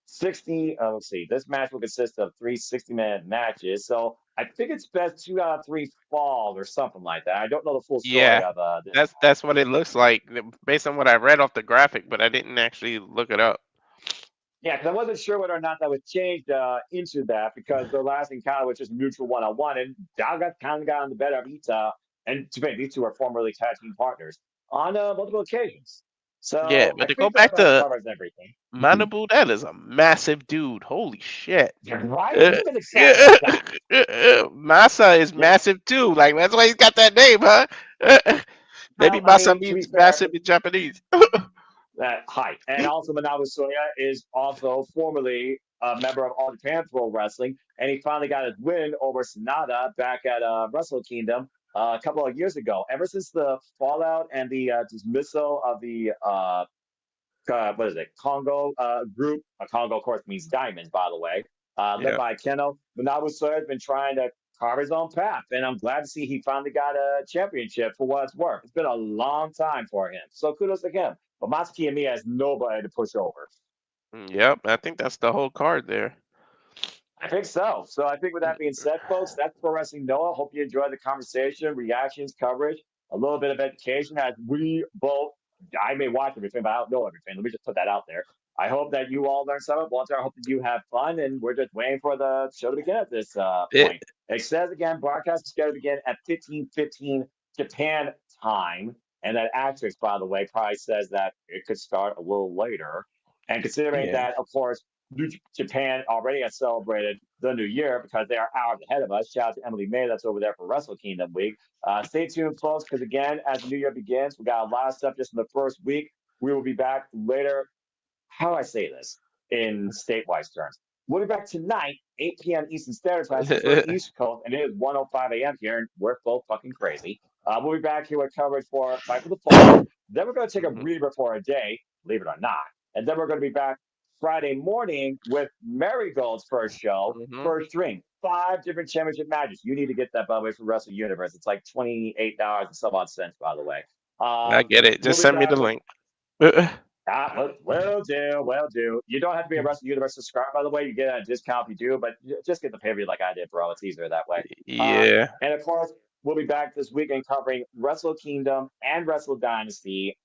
60. Let's see. This match will consist of three 60-minute matches. So I think it's best 2 out of 3 falls or something like that. I don't know the full story Yeah, of this. that's what it looks like based on what I read off the graphic, but I didn't actually look it up. Yeah, because I wasn't sure whether or not that was changed into that because the last encounter was just mutual one-on-one, and Daga kind of got on the better of Ita, and to me, these two are formerly tag team partners on multiple occasions. Yeah, So I but to go think that back to covers everything. Manabu, that is a massive dude. Holy shit. You're right. Uh, You was excited about that. Masa is Yeah. massive too. Like that's why he's got that name, huh? Maybe Well, I Masa mean, to be means fair, massive in Japanese. height. And also, Manabu Soya is also formerly a member of All Japan Pro Wrestling, and he finally got his win over Sanada back at Wrestle Kingdom a couple of years ago. Ever since the fallout and the dismissal of the what is it, Congo group. Congo, of course, means diamond, by the way. Led Yeah. by Kenoh. Manabu Soya has been trying to carve his own path, and I'm glad to see he finally got a championship for what it's worth. It's been a long time for him, so kudos to him. But Masaki Kitamiya has nobody to push over. Yep, I think that's the whole card there. I think so. So I think with that being said, folks, that's Pro Wrestling Noah. Hope you enjoyed the conversation, reactions, coverage, a little bit of education as we both, I may watch everything, but I don't know everything. Let me just put that out there. I hope that you all learned something. Walter, I hope that you have fun, and we're just waiting for the show to begin at this point. It says again, broadcast is scheduled to begin at 15:15 Japan time. And that asterisk, by the way, probably says that it could start a little later. And considering that, of course, Japan already has celebrated the new year because they are hours ahead of us. Shout out to Emily May, that's over there for Wrestle Kingdom Week. Stay tuned, folks, because again, as the new year begins, we got a lot of stuff just in the first week. We will be back later. How do I say this in statewide terms? We'll be back tonight, 8 p.m. Eastern Standard Time, for the East Coast, and it is 1:05 a.m. here, and we're both fucking crazy. We'll be back here with coverage for Fight for the Fall. Then we're going to take a breather for a day, believe it or not. And then we're going to be back Friday morning with Marigold's first show, first ring. 5 different championship matches. You need to get that, by the way, from Wrestle Universe. It's like $28 and some odd cents, by the way. I get it. Just send me the link. Will do. You don't have to be a Wrestle Universe subscriber, by the way. You get a discount if you do, but just get the pay-per-view like I did, bro. It's easier that way. Yeah. And of course, we'll be back this weekend covering Wrestle Kingdom and Wrestle Dynasty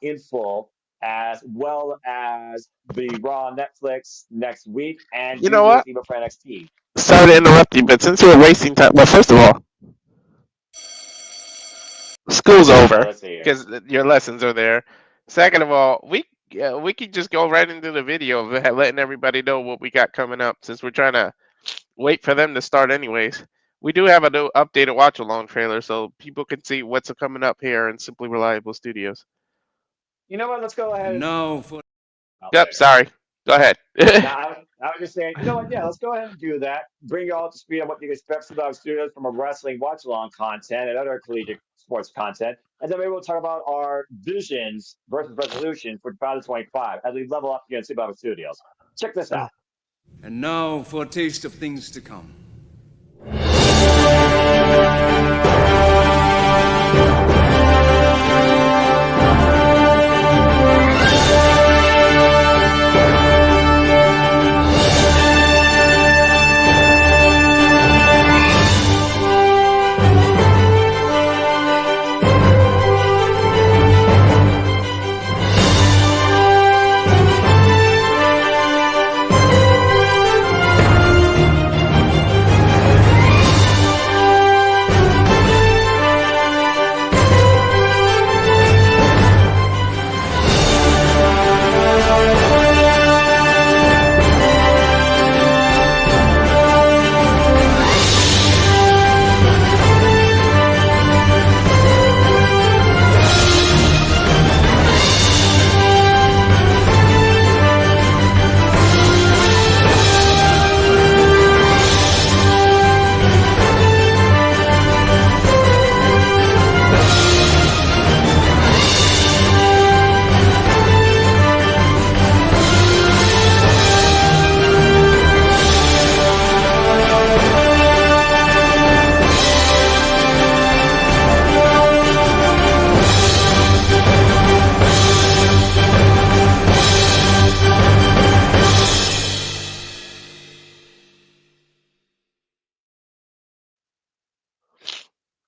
in full, as well as the Raw Netflix next week and you know what? Even for NXT. Sorry to interrupt you, but since we're wasting time, well, first of all, school's over because your lessons are there. Second of all, we could just go right into the video of letting everybody know what we got coming up since we're trying to wait for them to start anyways. We do have a new updated watch-along trailer so people can see what's coming up here in Simply Reliable Studios. You know what? Let's go ahead. Yep, sorry. Go ahead. I was just saying, you know what? Yeah, let's go ahead and do that. Bring you all up to speed on what you can expect from our studios from a wrestling watch-along content and other collegiate sports content. And then maybe we'll talk about our visions versus resolution for 2025 as we level up against Super Studios. Check this out. And now for a taste of things to come.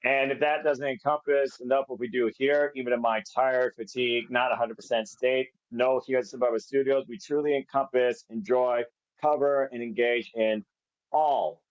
And if that doesn't encompass enough what we do here, even in my tired, fatigue, not 100% state, no, here at Survivor Studios, we truly encompass, enjoy, cover, and engage in all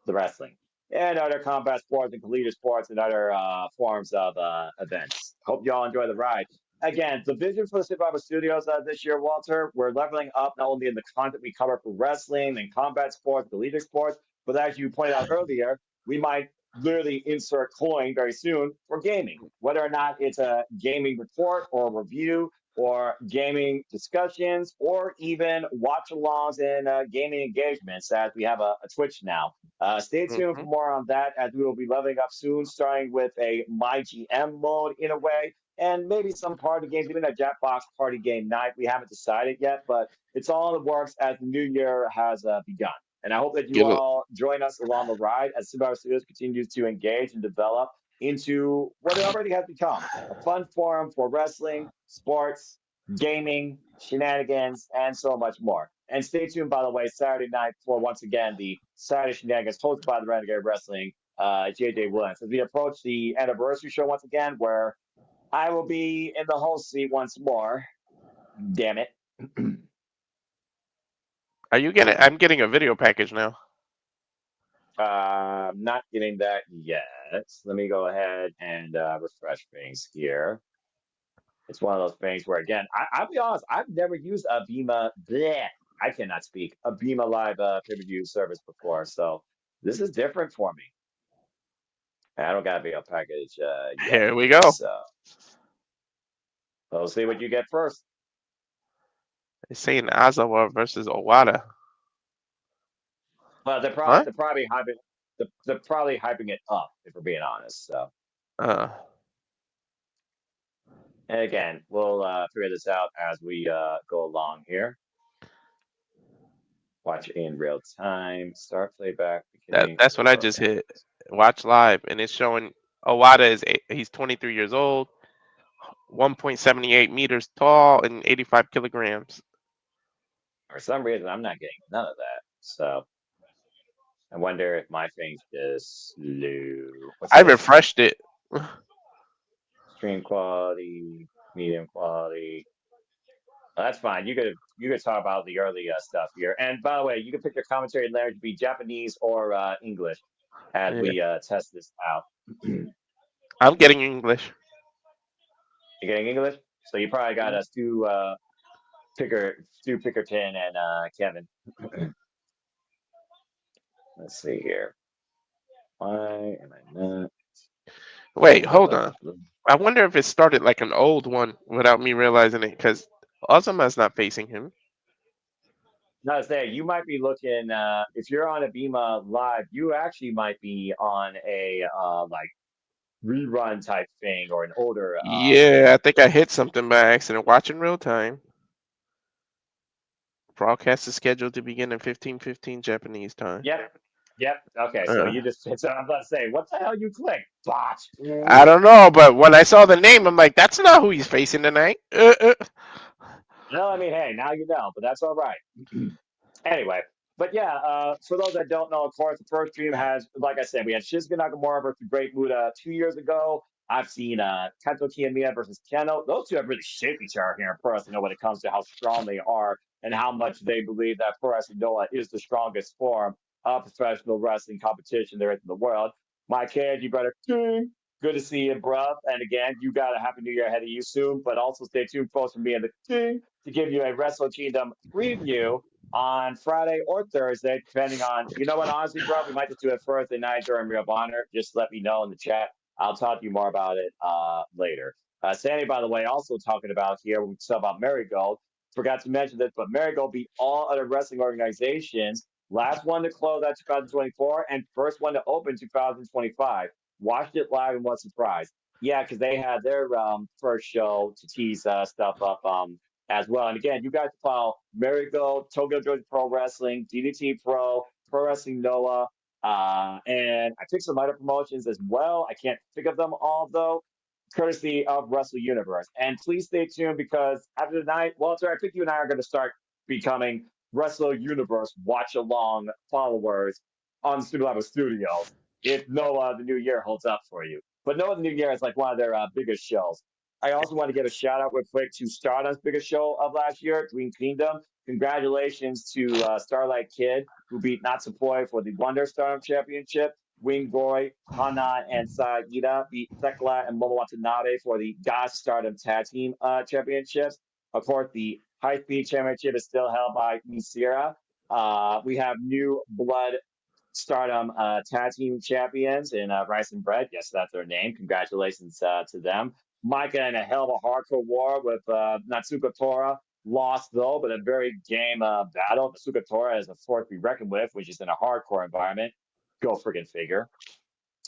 the wrestling and other combat sports and collegiate sports and other forms of events. Hope y'all enjoy the ride. Again, the vision for the Survivor Studios this year, Walter, we're leveling up not only in the content we cover for wrestling and combat sports, collegiate sports, but as you pointed out earlier, we might literally insert coin very soon for gaming, whether or not it's a gaming report or a review or gaming discussions or even watch alongs and gaming engagements as we have a Twitch now. Stay tuned for Mhm. more on that as we will be leveling up soon, starting with a My GM mode in a way, and maybe some party games, even a Jackbox party game night. We haven't decided yet, but it's all in the works as the new year has begun. And I hope that you Give it. all join us along the ride as Survivor Studios continues to engage and develop into what it already has become a fun forum for wrestling, sports, gaming, shenanigans, and so much more. And stay tuned, by the way, Saturday night for once again the Saturday Shenanigans hosted by the Renegade Wrestling, JJ Williams. As we approach the anniversary show once again, where I will be in the host seat once more. Damn it. Are you getting? I'm getting a video package now. Not getting that yet. Let me go ahead and refresh things here. It's one of those things where, again, I'll be honest, I've never used a Bima. Bleh, I cannot speak a Bima Live pay-per-view service before, so this is different for me. I don't got a video package yet, Here we go. so we'll see what you get first. It's saying Azawa versus Owada. But What? they're probably hyping it up if we're being honest. So, Uh, and again, we'll figure this out as we go along here. Watch in real time. Start playback. Beginning. that's what I just hit. Watch live, and it's showing Owada he's 23 years old, 1.78 meters tall, and 85 kilograms. For some reason, I'm not getting none of that. So I wonder if my thing's just slow. What's I this? refreshed it. Stream quality, medium quality. That's fine. You could talk about the early stuff here. And by the way, you can pick your commentary language to be Japanese or English as Yeah. we test this out. I'm getting English. You're getting English, so you probably got a Stu Pickerton, and Kevin. Let's see here. Why am I not? Wait, hold on. I wonder if it started like an old one without me realizing it, because Ozuma's not facing him. No, say you might be looking. If you're on a Bima Live, you actually might be on a like rerun type thing or an older Yeah, thing. I think I hit something by accident. Watch in real time. Broadcast is scheduled to begin at 15:15 Japanese time. Yep. Yep. Okay. So you just. So I'm about to say, what the hell you click? Botch. I don't know, but when I saw the name, I'm like, that's not who he's facing tonight. No, I mean, hey, now you know, but that's all right. Anyway, but yeah, for those that don't know, of course, the first stream has, like I said, we had Shinsuke Nakamura versus Great Muta 2 years ago. I've seen Kento Kiyomiya versus Kenoh. Those two have really shaped each other here in pro wrestling, when it comes to how strong they are and how much they believe that pro wrestling Noah is the strongest form of professional wrestling competition there is in the world. My kid, you better good to see you, bruv. And again, you got a happy new year ahead of you soon, but also stay tuned, folks, for me and the team to give you a Wrestle Kingdom preview on Friday or Thursday, depending on, you know what, honestly, bro, we might just do it Thursday night during Ring of Honor. Just let me know in the chat. I'll talk to you more about it later. Sandy, by the way, also talking about here, we talk about Marigold. Forgot to mention this, but Marigold beat all other wrestling organizations. Last one to close out 2024 and first one to open 2025. Watched it live and was surprised. Yeah, because they had their first show to tease stuff up as well. And again, you guys follow Marigold, Tokyo Georgia Pro Wrestling, DDT Pro, Pro Wrestling Noah, and I picked some other promotions as well. I can't think of them all though, courtesy of Wrestle Universe. And please stay tuned because after tonight, Walter, I think you and I are going to start becoming Wrestle Universe watch along followers on Studio Level Studios. if Noah the New Year holds up for you. But Noah the New Year is like one of their biggest shows. I also want to give a shout out real quick to Stardom's biggest show of last year, Green Kingdom. Congratulations to Starlight Kid, who beat Natsupoi for the Wonder Stardom Championship. Wing Boy, Hana, and Saida beat Thekla and Momo Watanabe for the God Stardom Tag Team Championships. Of course, the High Speed Championship is still held by Misira. We have New Blood Stardom Tag Team Champions in Rice and Bread. Yes, that's their name. Congratulations to them. Micah in a hell of a hardcore war with Natsuko Tora. Lost though, but a very game battle. Natsuko Tora is a force to be reckoned with, which is in a hardcore environment. Go friggin' figure.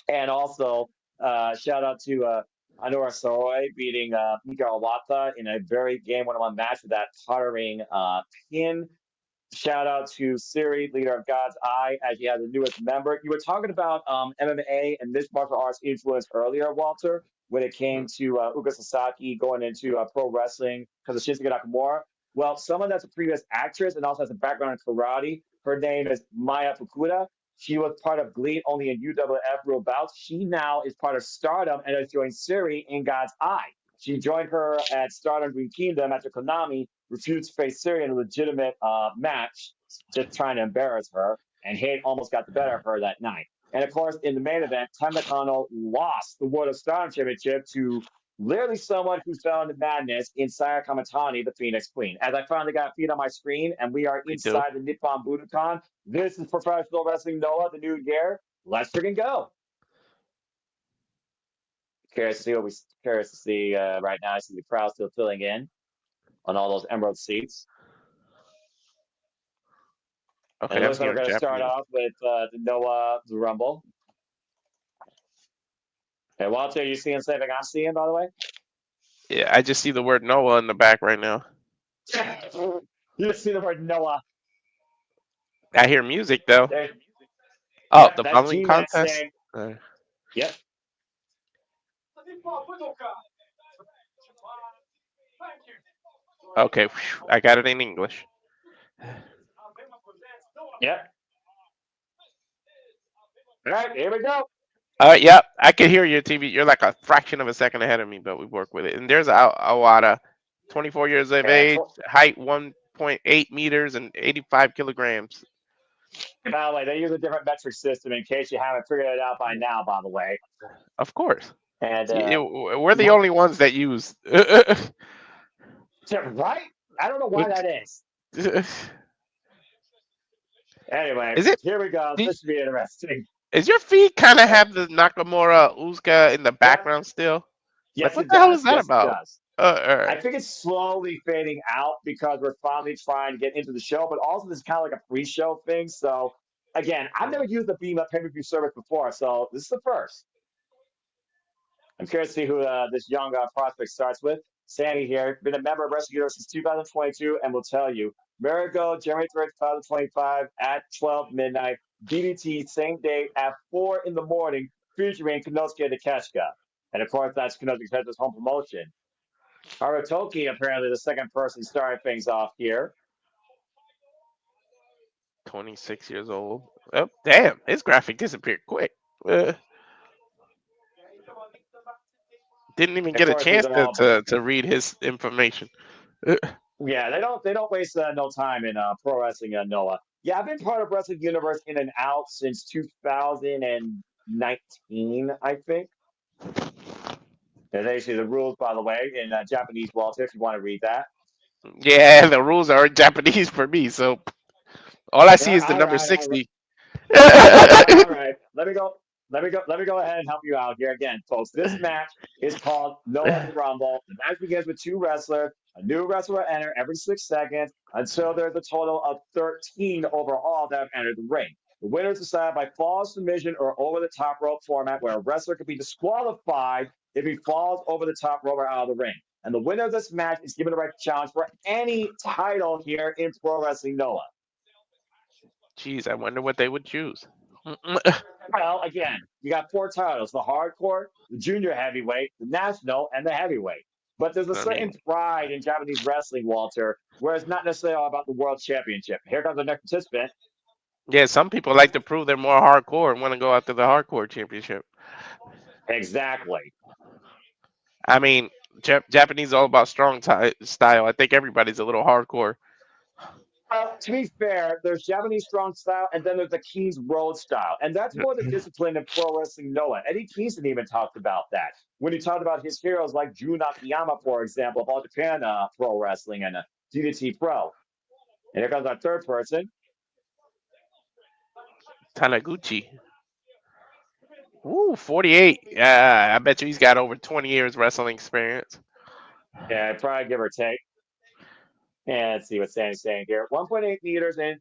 And also, shout out to Anura Soy beating Mika Awata in a very game one-on-one match with that puttering pin. Shout out to Siri, leader of God's Eye, as you have the newest member. You were talking about MMA and mixed martial arts influence earlier, Walter, when it came to Uka Sasaki going into pro wrestling because of Shinsuke Nakamura. Well, someone that's a previous actress and also has a background in karate, her name is Maya Fukuda. She was part of Glee only in UWF Real Bouts. She now is part of Stardom and has joined Siri in God's Eye. She joined her at Stardom Green Kingdom after Konami refused to face Siri in a legitimate match, just trying to embarrass her, and hate almost got the better of her that night. And of course, in the main event, Tam Nakano lost the World of Stardom Championship to literally someone who fell into madness in Saya Kamatani, the Phoenix Queen. As I finally got feet on my screen, and we are We do. inside the Nippon Budokan. This is Professional Wrestling Noah, the new year. Let's freaking go. Curious to see what we curious to see right now. I see the crowd still filling in on all those emerald seats. Okay, And it I'm looks like we're hearing going to start Japanese. off with the Noah the Rumble. Hey, Walter, are you seeing something I'm seeing, by the way? Yeah, I just see the word Noah in the back right now. You just see the word Noah. I hear music though. There. Oh, Yep, the that's bowling G-Man contest. saying, yep. Okay, I got it in English. Yep. All right, here we go. Yep, I can hear your TV. You're like a fraction of a second ahead of me, but we work with it. And there's Awada, 24 years of Yeah, age, height 1.8 meters, and 85 kilograms. by the way, they use a different metric system in case you haven't figured it out by now, by the way. Of course. And, See, we're the what? only ones that use. Right? I don't know why that is. Anyway, Is it? here we go. This should be interesting. Is your feed kind of have the Nakamura Uzuka in the Yep. background still? Like, Yes, what it the hell is does. that Yes, it about? does. Uh, I think it's slowly fading out because we're finally trying to get into the show, but also this is kind of like a pre-show thing. So again, I've never used the Beam Up pay-per-view service before, so this is the first. I'm curious to see who this young prospect starts with. Sammy here, been a member of Wrestling Hero since 2022, and will tell you, Marigo, January 3rd, 2025 at 12 midnight, DDT, same date at 4 in the morning, featuring Konosuke Takeshita. And of course, that's Konosuke Takeshita's home promotion. Harutoki, apparently the second person starting things off here. 26 years old. Oh, damn, his graphic disappeared quick. Didn't even Of get a course, these chance are all. to read his information. Yeah, they don't waste no time in pro wrestling. Noah. Yeah, I've been part of Wrestling Universe in and out since 2019, I think. There's actually the rules, by the way, in Japanese, Walter, if you want to read that. Yeah, the rules are in Japanese for me, so all I see is the All number right, all right. 60. All right. Let me go. Let me go ahead and help you out here again, folks. This match is called Noah the Rumble. The match begins with two wrestlers. A new wrestler will enter every 6 seconds until there's a total of 13 overall that have entered the ring. The winner is decided by fall, submission, or over the top rope format, where a wrestler can be disqualified if he falls over the top rope or out of the ring. And the winner of this match is given the right to challenge for any title here in Pro Wrestling Noah. Jeez, I wonder what they would choose. Well, again, you got four titles: the hardcore, the junior heavyweight, the national, and the heavyweight. But there's a I certain mean, pride in Japanese wrestling, Walter, where it's not necessarily all about the world championship. Here comes the next participant. Yeah, some people like to prove they're more hardcore and want to go after the hardcore championship. Exactly. I mean, Japanese is all about strong style. I think everybody's a little hardcore. To be fair, there's Japanese strong style, and then there's the King's Road style, and that's more the discipline of pro wrestling. Noah Eddie Kingston even talked about that when he talked about his heroes like Jun Akiyama, for example, of All Japan Pro Wrestling and DDT Pro. And here comes our third person. Tanaguchi. Ooh, 48. Yeah, I bet you he's got over 20 years wrestling experience. Yeah, probably give or take. And let's see what Sandy's saying here. 1.8 meters in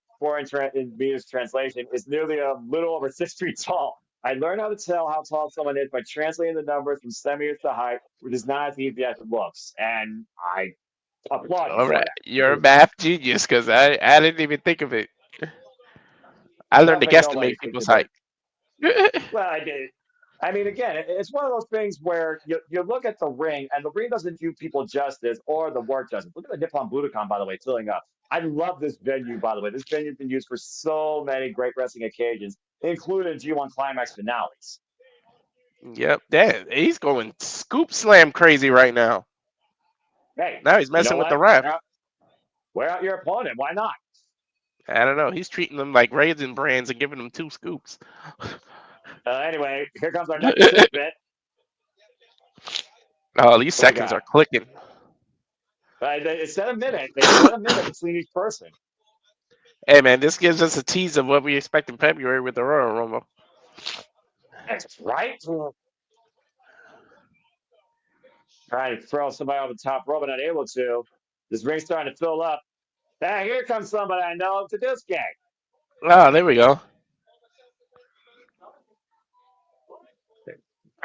in meters translation is nearly a little over 6 feet tall. I learned how to tell how tall someone is by translating the numbers from centimeters to height, which is not as easy as it looks. And I applaud you All for right, you're a that. math genius because I didn't even think of it. I learned to Definitely nobody guesstimate thinks people's of it. height. Well, I did. I mean, again, it's one of those things where you look at the ring, and the ring doesn't do people justice, or the work doesn't. Look at the Nippon Budokan, by the way, filling up. I love this venue, by the way. This venue's been used for so many great wrestling occasions, including G1 Climax finales. Yep, that he's going scoop slam crazy right now. Hey, Now he's you know messing with the what? ref. Wear out your opponent. Why not? I don't know. He's treating them like raisin brands and giving them 2 scoops. Anyway, here comes our next participant. Oh, these What we seconds got? are clicking. They said a minute. They said a minute between each person. Hey man, this gives us a tease of what we expect in February with the Royal Rumble. That's right. Trying to throw somebody over the top rope, but not able to. This ring's starting to fill up. Ah, here comes somebody I know. To this guy. Oh, there we go.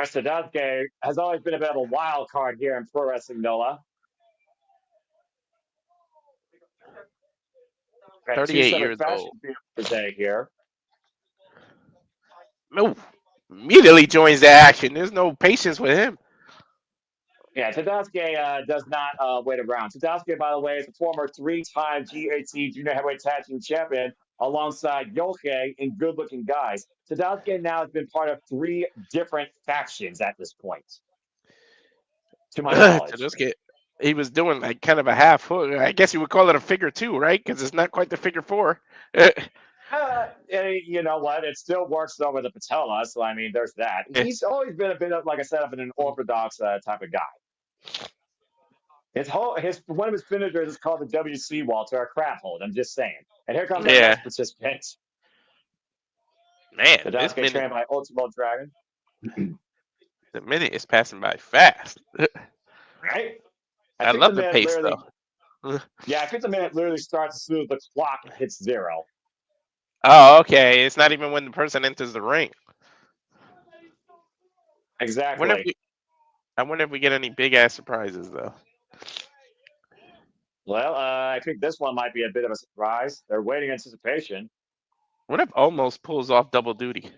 Sadowski has always been a bit of a wild card here in pro wrestling, Noah. Got two 38 separate years old. factions being presented here. No, immediately joins the action. There's no patience with him. Yeah, Tadasuke does not wait around. Tadasuke, by the way, is a former three-time GHC Junior Heavyweight Tag Team Champion alongside Yohei and good-looking guys. Tadasuke now has been part of 3 different factions at this point, to my To knowledge. just get, he was doing like kind of a half hook. I guess you would call it a figure 2, right? Because it's not quite the figure 4. You know what? It still works over the patella, so I mean, there's that. He's always been a bit of, like I said, of an orthodox type of guy. His one of his finishers is called the WC Walter, a crap hold. I'm just saying. And here comes our Yeah, next participant. man, The this Dasuke minute, trained by Ultimo Dragon. the minute is passing by fast. Right? I I think the love the minute pace literally, though. yeah, I think the minute literally starts as soon as the clock hits 0. Oh, okay. It's not even when the person enters the ring. Wonder if Exactly. we, I wonder if we get any big ass surprises though. Well, I think this one might be a bit of a surprise. They're waiting anticipation. What if Omos pulls off double duty?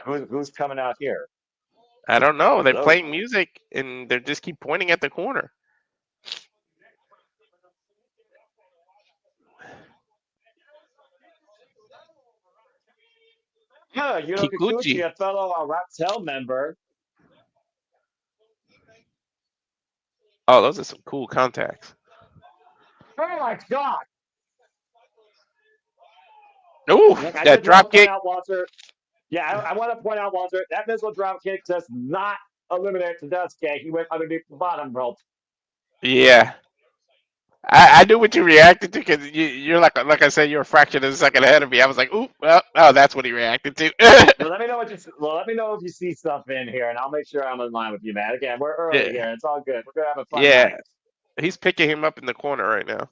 Who's coming out here? I don't know. They're Hello. playing music and they just keep pointing at the corner. Yeah, Yuno Kikuchi, Kikuchi. a fellow Raptel member. Oh, those are some cool contacts. Oh my God! Ooh, I that just want to drop point kick. out, Walter. Yeah, I want to point out, Walter, that missile drop kick does not eliminate Tedeschi. He went underneath the bottom rope. Yeah. I knew what you reacted to because you're like I said, you're a fraction of a second ahead of me. I was like, ooh, well, oh, that's what he reacted to. Well, let me know let me know if you see stuff in here, and I'll make sure I'm in line with you, man. Again, we're early Yeah, here. It's all good. We're gonna have a fun yeah. night. He's picking him up in the corner right now.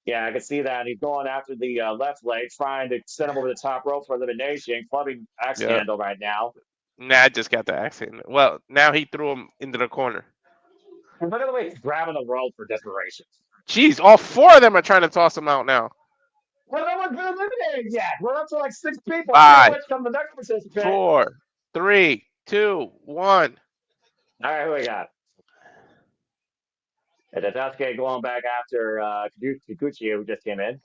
Yeah, I can see that. He's going after the left leg, trying to send him over the top rope for elimination. Clubbing axe Yeah. handle right now. Nah, I just got the accent. Well, now he threw him into the corner. And look at the way he's grabbing the rope for desperation. Jeez, all 4 of them are trying to toss him out now. Well, no one's been eliminated yet. We're up to like 6 people. Speaking of 5, which, come the next participant. 4, 3, 2, 1. All right, who we got? And Tatsuki going back after Kikuchi, who just came in.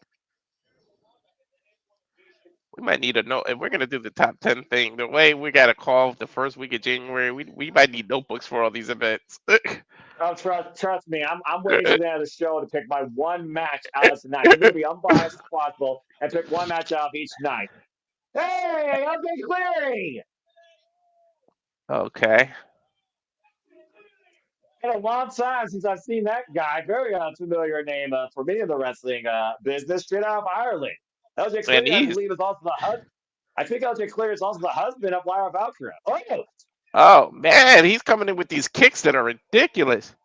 We might need a note if we're gonna do the top 10 thing. The way we got a call the first week of January, we might need notebooks for all these events. Oh, trust me, I'm waiting to the end of the show to pick my one match out of tonight. I'm going to be unbiased as possible and pick one match out of each night. Hey, okay, Cleary! Okay. Been a long time since I've seen that guy. Very unfamiliar name for me in the wrestling business. Straight out of Ireland. LJ And Cleary, I he's believe, is also the husband. I think LJ Cleary is also the husband of Lyra Valkyrie. oh man, he's coming in with these kicks that are ridiculous.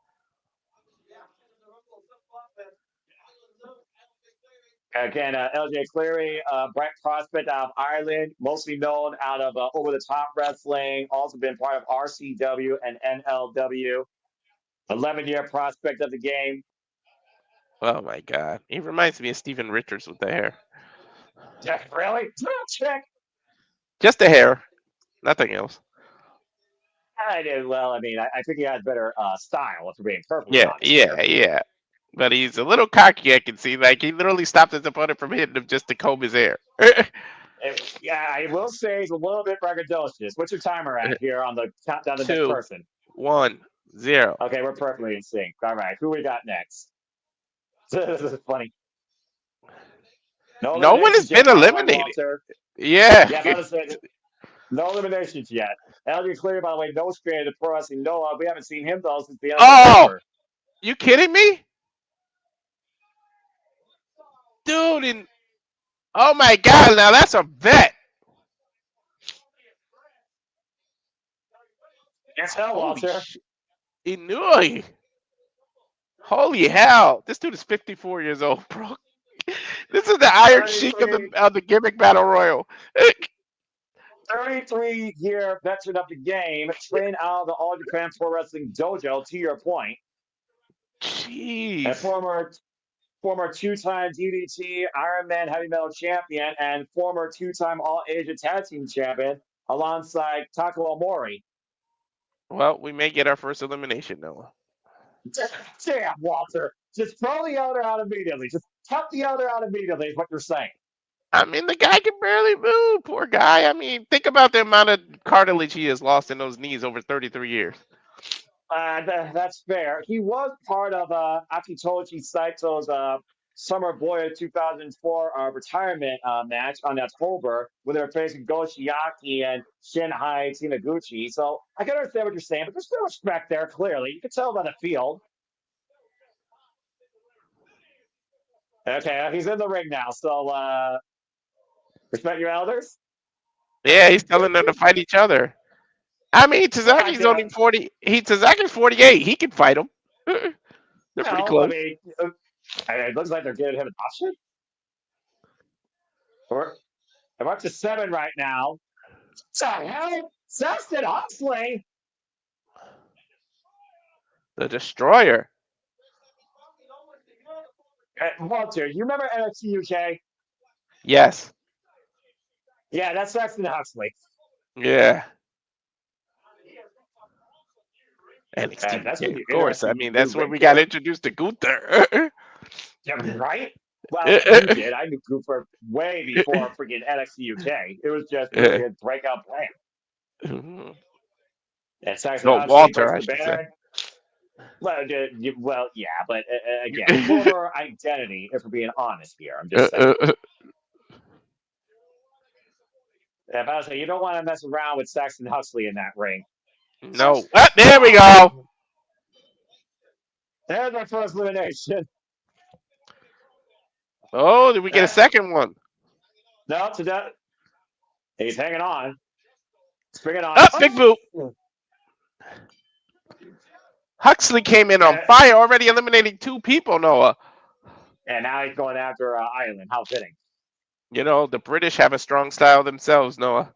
Again, LJ Cleary, bright prospect out of Ireland, mostly known out of Over the Top Wrestling, also been part of RCW and NLW. 11-year prospect of the game. Oh my god. He reminds me of Steven Richards with the hair. Really? Check. Just the hair. Nothing else. I did well. I mean, I think he has better style, if we're being perfectly Yeah, honest yeah, here. yeah. But he's a little cocky, I can see. Like he literally stopped his opponent from hitting him just to comb his hair. Yeah, I will say he's a little bit braggadocious. What's your timer at here on the countdown to the next 2, person? 1, 0. Okay, we're perfectly in sync. All right, who we got next? This is funny. No No one has eliminations yet, been by the way, eliminated. Walter. Yeah. Yeah, about to say no eliminations yet. Elgin Clear, by the way, no straight to Pro Wrestling Noah. We haven't seen him though since the end of Oh, November. you kidding me? Dude, oh my god, now that's a vet. Yes, hell, Holy Walter. shit. Inouye. Holy hell. This dude is 54 years old, bro. This is the Iron Sheik of the gimmick battle royal. 33-year veteran of the game, trained out of the All Japan Pro Wrestling Dojo, to your point. Jeez. And former two-time DDT Ironman Heavy Metal champion and former two-time All Asia Tag Team champion alongside Tako Omori. Well, we may get our first elimination, Noah. Damn, Walter. Just throw the other out immediately. Just cut the other out immediately is what you're saying. I mean, the guy can barely move. Poor guy. I mean, think about the amount of cartilage he has lost in those knees over 33 years. That's fair. He was part of Akitoshi Saito's Summer Boy 2004 retirement match on October when they were facing Go Shiozaki and Shinhei Tinaguchi. So I can understand what you're saying, but there's no respect there, clearly. You can tell by the field. Okay, he's in the ring now, so respect your elders. Yeah, he's telling them to fight each other. I mean, Tazaki's only 40. Tazaki's 48. He can fight him. They're pretty close. I mean, it looks like they're giving him an option. I'm up to 7 right now. What the hell? Sexton Huxley? The Destroyer. Walter, you remember NXT UK? Yes. Yeah, that's Sexton Huxley. Yeah. NXT, That's of course. I mean, that's when we got got introduced to Gunther. Yeah, right? Well, you did. I knew Cooper way before freaking NXT UK. It was just a breakout plan. And Saxon Huxley, Walter, I should say. Well, yeah, but again, former identity, if we're being honest here. I'm just saying. If I was saying, you don't want to mess around with Saxon Huxley in that ring. No. There we go. There's our first elimination. Oh, did we get a second one? No, he's hanging on. Springing on. Big boot. Huxley came in on fire, already eliminating 2 people, Noah. And now he's going after Ireland. How fitting. You know, the British have a strong style themselves, Noah.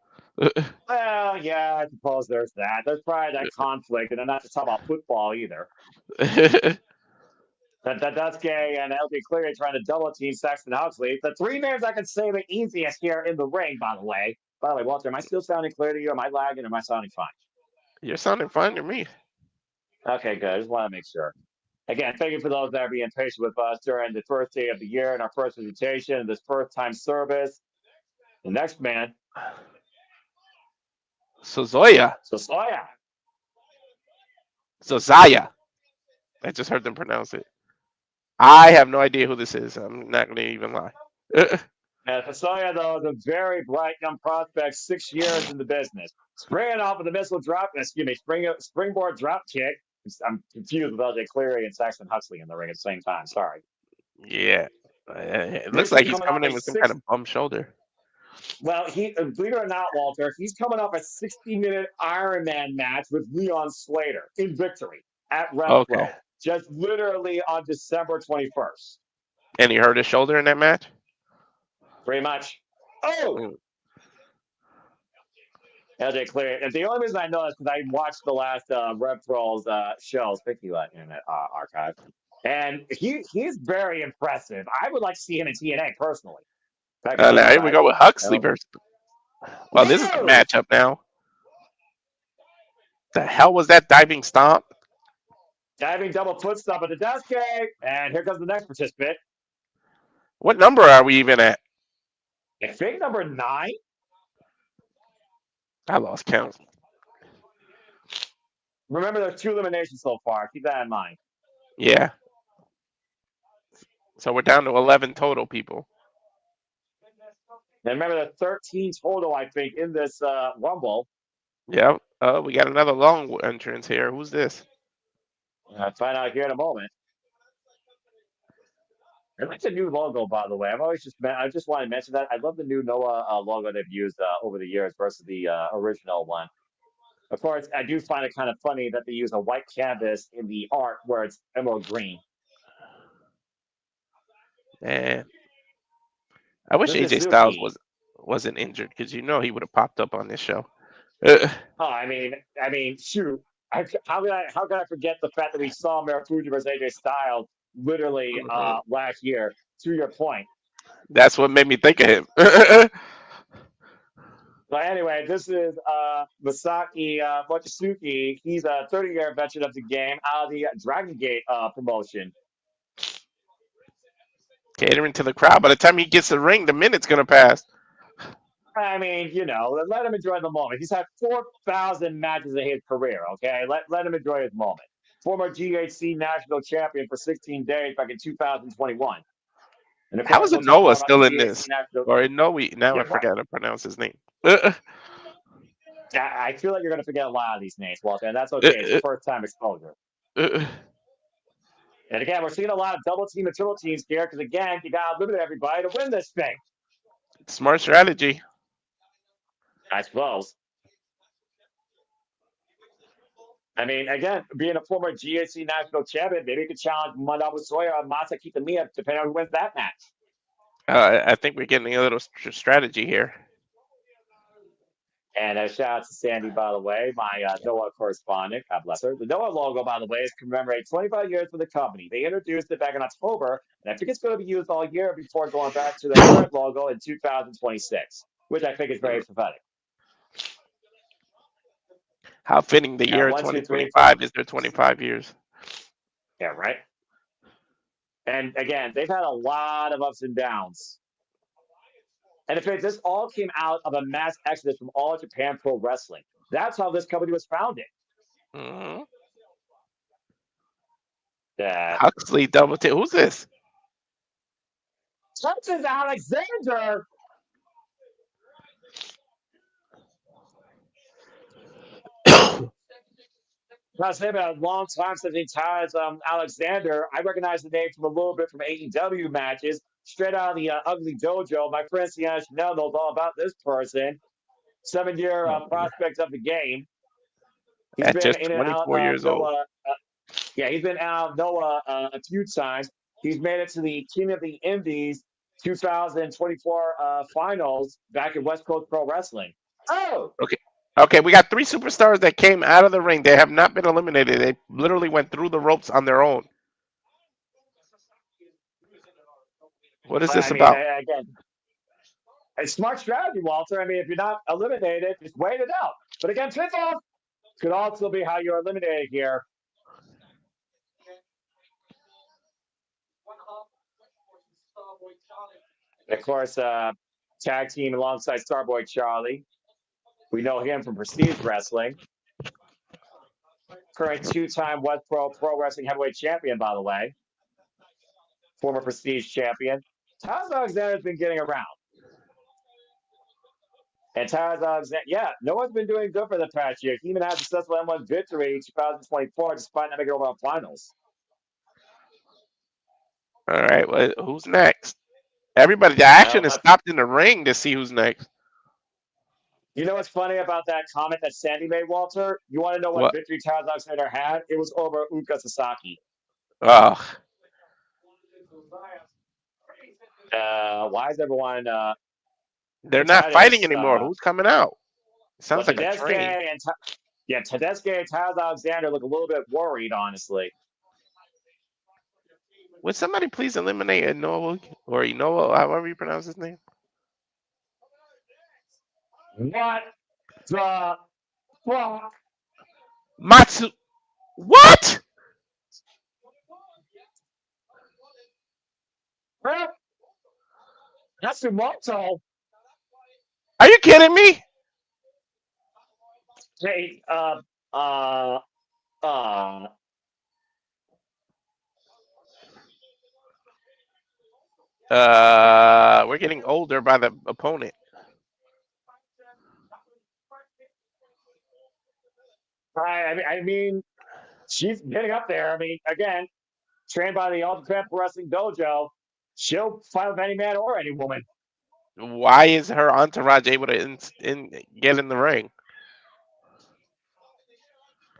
Well, yeah, I suppose there's that. There's probably that conflict, and I'm not just talking about football either. That's gay, and LJ Cleary trying to double team Saxton Huxley. The 3 names I can say the easiest here in the ring, by the way. By the way, Walter, am I still sounding clear to you? Am I lagging or am I sounding fine? You're sounding fine to me. Okay, good. I just want to make sure. Again, thank you for those that are being patient with us during the first day of the year and our first presentation, this first time service. The next man, Soya. Soya. Zaya. I just heard them pronounce it. I have no idea who this is. I'm not going to even lie. Soya, though, is a very bright young prospect, 6 years in the business. Springing off with a missile drop, springboard drop kick. I'm confused with LJ Cleary and Saxon Huxley in the ring at the same time. Sorry. Yeah. It looks This like is he's coming off coming a in with some kind of bum shoulder. Well, believe it or not, Walter, he's coming off a 60-minute Iron Man match with Leon Slater in victory at RevPro, Okay. just literally on December 21st. And he hurt his shoulder in that match? Pretty much. Oh! LJ Clear. And the only reason I know is because I watched the last RevPro's shows, thank you, Internet Archive. And he's very impressive. I would like to see him in TNA personally. Now here we go with Huxley versus. Well, this is the matchup now. The hell was that diving stomp? Diving double foot stomp at the desk kick. And here comes the next participant. What number are we even at? I think number 9. I lost count. Remember, there's 2 eliminations so far. Keep that in mind. Yeah. So we're down to 11 total people. And remember, there's 13 total, I think, in this Rumble. Yep. We got another long entrance here. Who's this? I'll find out here in a moment. I like the new logo, by the way. I just want to mention that. I love the new Noah logo they've used over the years versus the original one. Of course, I do find it kind of funny that they use a white canvas in the art where it's emerald green. Man. I wish AJ Styles wasn't injured because he would have popped up on this show. I mean, shoot. How could I forget the fact that we saw Marufuji versus AJ Styles literally last year? To your point. That's what made me think of him. But anyway, this is Masaki Mochizuki. He's a 30-year veteran of the game out of the Dragon Gate promotion. Catering to the crowd. By the time he gets the ring, the minute's going to pass. I mean, let him enjoy the moment. He's had 4,000 matches in his career, okay? Let him enjoy his moment. Former GHC national champion for 16 days back in 2021. And of How course, is Noah still in this? Or Noe? Now I forgot to pronounce his name. I feel like you're going to forget a lot of these names, Walter, and that's okay. It's your first time exposure. And again, we're seeing a lot of double team and triple teams here because, again, you got to limit everybody to win this thing. Smart strategy. I suppose. I mean, again, being a former GHC national champion, maybe you could challenge Manabu, Soya, or Masa Kitamiya, depending on who wins that match. I think we're getting a little strategy here. And a shout out to Sandy, by the way, my Noah correspondent. God bless her. The Noah logo, by the way, is commemorate 25 years for the company. They introduced it back in October, and I think it's going to be used all year before going back to the current logo in 2026, which I think is very prophetic. How fitting the year 2025 is their 25 years. Yeah, right. And again, they've had a lot of ups and downs. And in fact, this all came out of a mass exodus from All Japan Pro Wrestling. That's how this company was founded. Mm-hmm. Huxley double T. Who's this? This is Alexander. It's been a long time since he ties Alexander. I recognize the name from a little bit from AEW matches, straight out of the Ugly Dojo. My friend Sienna Chanel knows all about this person. 7-year prospect of the game. He's been in and out 24 years old. He's been out of Noah a few times. He's made it to the King of the Indies 2024 finals back in West Coast Pro Wrestling. Oh! Okay, we got 3 superstars that came out of the ring. They have not been eliminated. They literally went through the ropes on their own. What is this about? Again, it's smart strategy, Walter. I mean, if you're not eliminated, just wait it out. But again, tip-off could also be how you're eliminated here. And of course, tag team alongside Starboy Charlie. We know him from Prestige Wrestling. Current two-time West Pro Wrestling Heavyweight Champion, by the way. Former Prestige Champion. Taz Alexander's been getting around. And Taz Alexander, yeah, no one's been doing good for the past year. He even had a successful M1 victory in 2024 despite not making it over on finals. All right, well, who's next? Everybody, the action is stopped in the ring to see who's next. You know what's funny about that comment that Sandy made, Walter? You want to know what victory Taz Alexander had? It was over Uka Sasaki. Ugh. Why is everyone... They're not fighting anymore. Who's coming out? Sounds like a train. Tedeschi and Taz Alexander look a little bit worried, honestly. Would somebody please eliminate Endo or Inoue, however you pronounce his name? What the fuck? Matsu. What? Natsumoto? Are you kidding me? Hey, we're getting older by the opponent. I mean, she's getting up there. I mean, again, trained by the Ultimate Japan Pro Wrestling Dojo, she'll fight with any man or any woman. Why is her entourage able to get in the ring?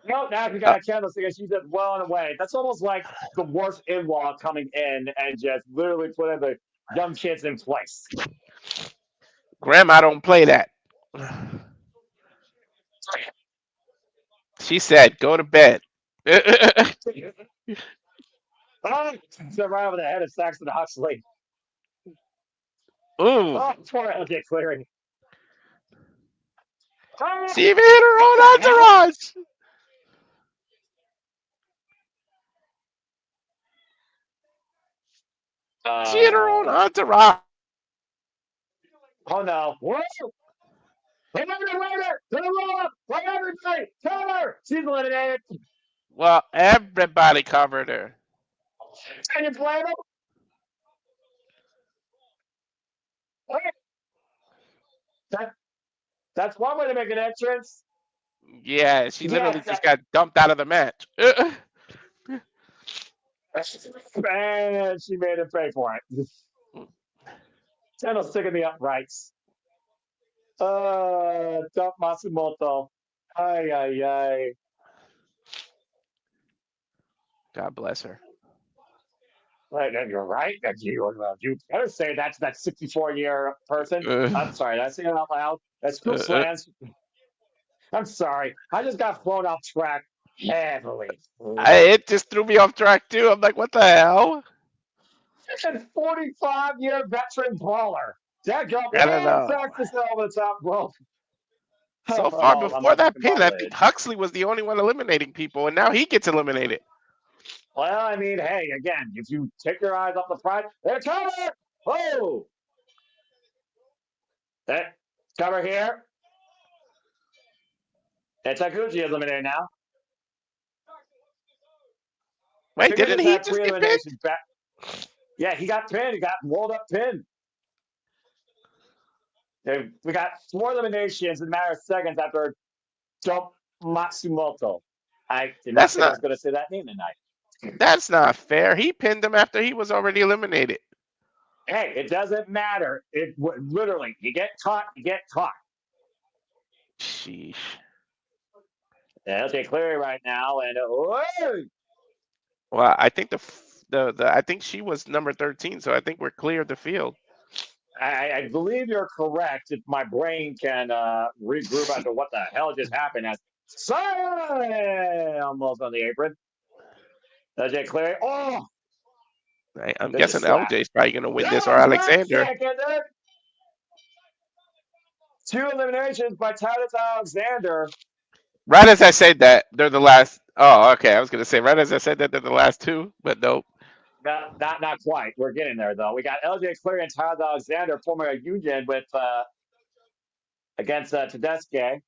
No, now she got a candlestick and she's just well on the way. That's almost like the worst in-law coming in and just literally putting the young kids in place. Grandma don't play that. She said, go to bed. So right over the head of Saxon Huxley. Ooh. Oh, poor LJ Clearing. She even hit her own entourage. She hit her own entourage. Oh no. Whoa! Wait a minute! Roll up! Wait, everybody! Cover! She's eliminated! Well, everybody covered her. Can you blame him? That's one way to make an entrance. Yeah, she literally just got dumped out of the match. And she made him pay for it. Tenno's sticking the uprights. Dump Matsumoto. Ay, ay, ay. God bless her. You're right. You better say that's that 64-year person. I'm sorry. Did I say it out loud? That's Scoop Slans. I'm sorry. I just got thrown off track heavily. It just threw me off track, too. I'm like, what the hell? It's a 45-year veteran brawler. That girl I don't know. over the top rope. So far before that pin, I think Huxley was the only one eliminating people, and now he gets eliminated. Well, I mean, hey, again, if you take your eyes off the prize, they're cover! Oh! That cover here. And Taguchi is eliminated now. Wait, didn't he just get pinned? Yeah, he got pinned. He got rolled up pinned. We got 4 eliminations in a matter of seconds after Dump Matsumoto. I did not think I was going to say that name tonight. That's not fair. He pinned him after he was already eliminated. Hey, it doesn't matter. It literally, you get caught, you get caught. Sheesh. Yeah, okay, clear right now, and well, I think I think she was number 13, so I think we're clear of the field. I believe you're correct. If my brain can regroup after what the hell just happened, as Soya almost on the apron. LJ Cleary. Oh, I'm guessing LJ's probably going to win this, or Alexander. 2 eliminations by Titus Alexander. Right as I said that, they're the last. Oh, okay. I was going to say, right as I said that, they're the last 2, but nope. Not quite. We're getting there though. We got LJ Cleary and Tyler Alexander forming a union with against Tedeschi.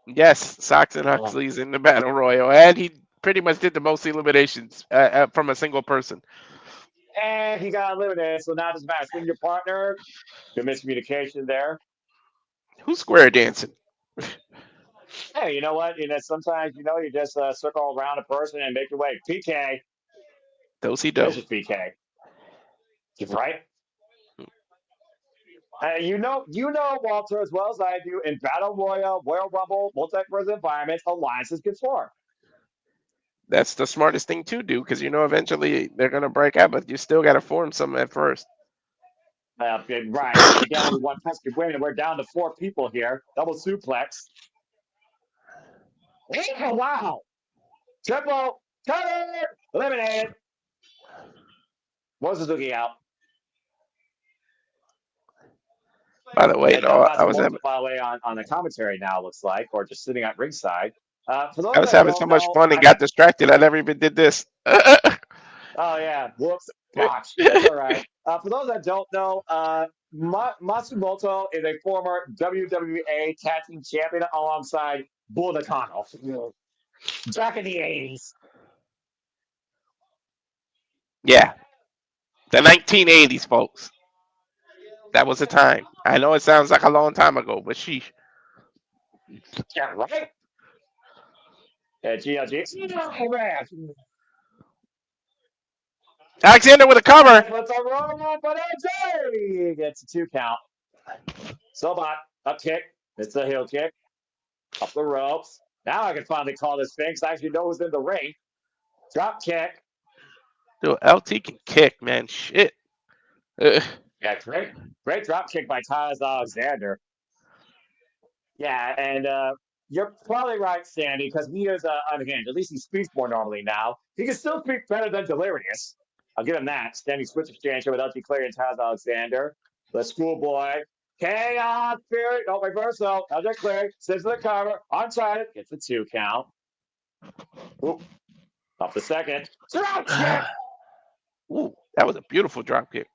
Yes, Saxon Huxley's in the battle royal, and he pretty much did the most eliminations from a single person. And he got eliminated, so now it doesn't matter. Swing your partner. Good miscommunication there. Who's square dancing? Hey, you know what? Sometimes you just circle around a person and make your way. PK. Dosey This do. is PK. Right? Walter, as well as I do, in Battle Royale, Royal Rumble, multiverse environments, alliances can form. That's the smartest thing to do because eventually they're gonna break out, but you still got to form some at first. Right. And again, only one pesky win, and we're down to 4 people here. Double suplex. Oh, wow. Triple. Cutter. Eliminated. Suzuki out. By the way, And no, I was Matsumoto, by the way, on the commentary now, looks like, or just sitting at ringside. For those I was that having so don't much know, fun and got distracted. I never even did this. oh, yeah. Whoops. Botch. That's all right. For those that don't know, Matsumoto is a former WWE Tag Team Champion alongside Bull Nakano back in the 80s. Yeah, the 1980s, folks. That was the time. I know it sounds like a long time ago, but sheesh. Yeah, right? Yeah, GLG. Alexander with a cover. What's a roll, but AJ gets a 2 count. Sobot, up kick. It's a heel kick. Up the ropes. Now I can finally call this thing because I actually know who's in the ring. Drop kick. Dude, LT can kick, man. Shit. Yeah, great drop kick by Tyler Alexander. Yeah, and you're probably right, Sandy, because he is unhinged. At least he speaks more normally now. He can still speak better than Delirious. I'll give him that. Standing switch exchange here with LT Clary and Tyler Alexander. The schoolboy. Chaos Spirit. Oh, reversal. LT Clary sits the cover. Uncharted. Gets a 2 count. Oop. Up the second. Drop kick. Ooh, that was a beautiful drop kick.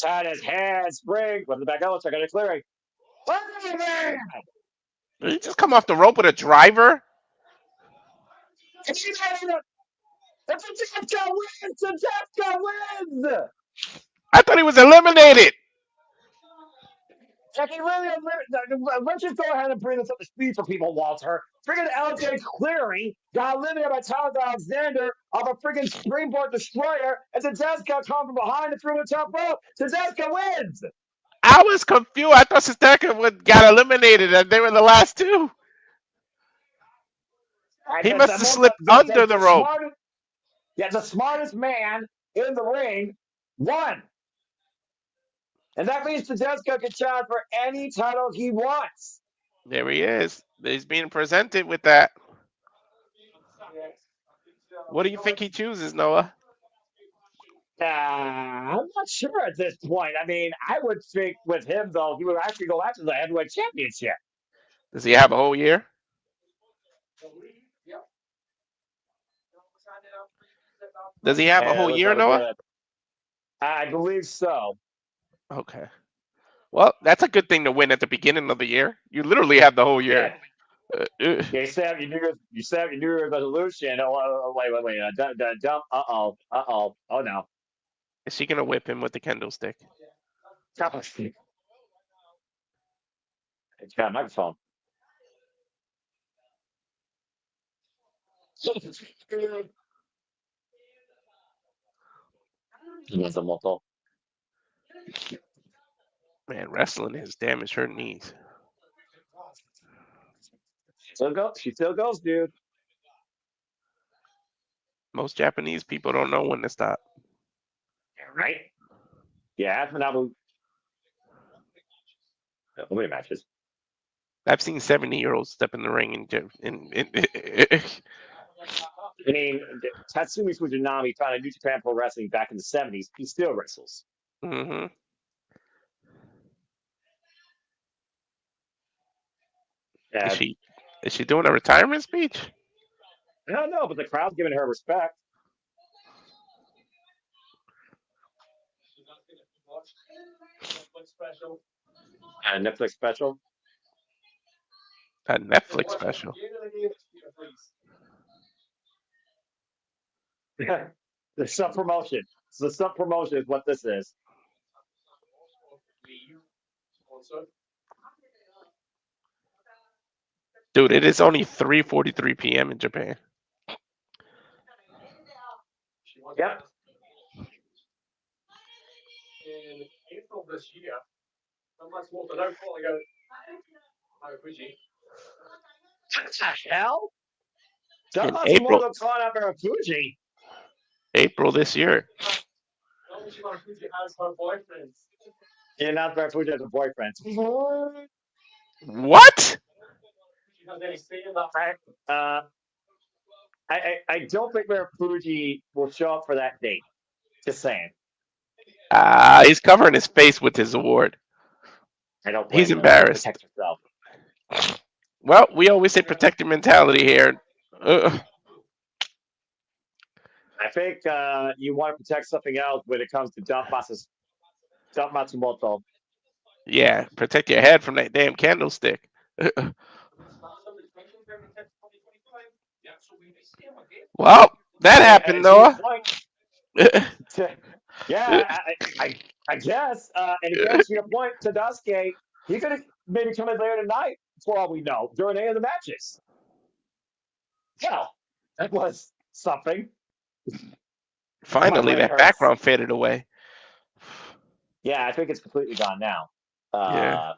Tied his hand spring. With the back elbow. Check out it clearing. Did he just come off the rope with a driver? Tedeschi wins! Tedeschi wins! I thought he was eliminated. Jackie, really, let's just go ahead and bring this up to speed for people, Walter. Freaking LJ Cleary got eliminated by Tyler Alexander of a freaking springboard destroyer, and Tedeschi come from behind and through the top rope. Tedeschi wins! I was confused. I thought Sesteka got eliminated and they were the last 2. He must have slipped under the rope. The smartest man in the ring won. And that means Tedeschi can challenge for any title he wants. There he is. He's being presented with that. What do you think he chooses, Noah? I'm not sure at this point. I mean, I would think with him, though, he would actually go after the heavyweight championship. Does he have a whole year? Does he have a whole year, Noah? I believe so. Okay. Well, that's a good thing to win at the beginning of the year. You literally have the whole year. Yeah, you set up your New Year's resolution. Wait. Dump. Oh no. Is she gonna whip him with the kendo stick? It's got a microphone. Man, wrestling has damaged her knees. She still goes, dude. Most Japanese people don't know when to stop. Right? Yeah, that's Manabu. Nobody matches. I've seen 70-year-olds step in the ring I mean, Tatsumi Fujinami found a New Japan Pro Wrestling back in the 70s. He still wrestles. Mm-hmm. Yeah. Is she doing a retirement speech? I don't know, but the crowd's giving her respect. A Netflix special. A Netflix special. The sub promotion. So the sub promotion is what this is. Dude, it is only 3:43 p.m. in Japan. Yep. What the hell? In Don't April, calling out Marufuji. April this year. He announced Marufuji as a boyfriend. What? I don't think Marufuji will show up for that date. Just saying. He's covering his face with his award. I don't blame He's him. embarrassed. Protect yourself. Well, we always say protect your mentality here. I think you want to protect something else when it comes to Dump Matsumoto. Yeah, protect your head from that damn candlestick. Well, that happened, Noah. Yeah, I guess. And again, to your point, Tadasuke, he could have maybe come in later tonight, for all we know, during any of the matches. Well, that was something. Finally, that background faded away. Yeah, I think it's completely gone now. Yeah.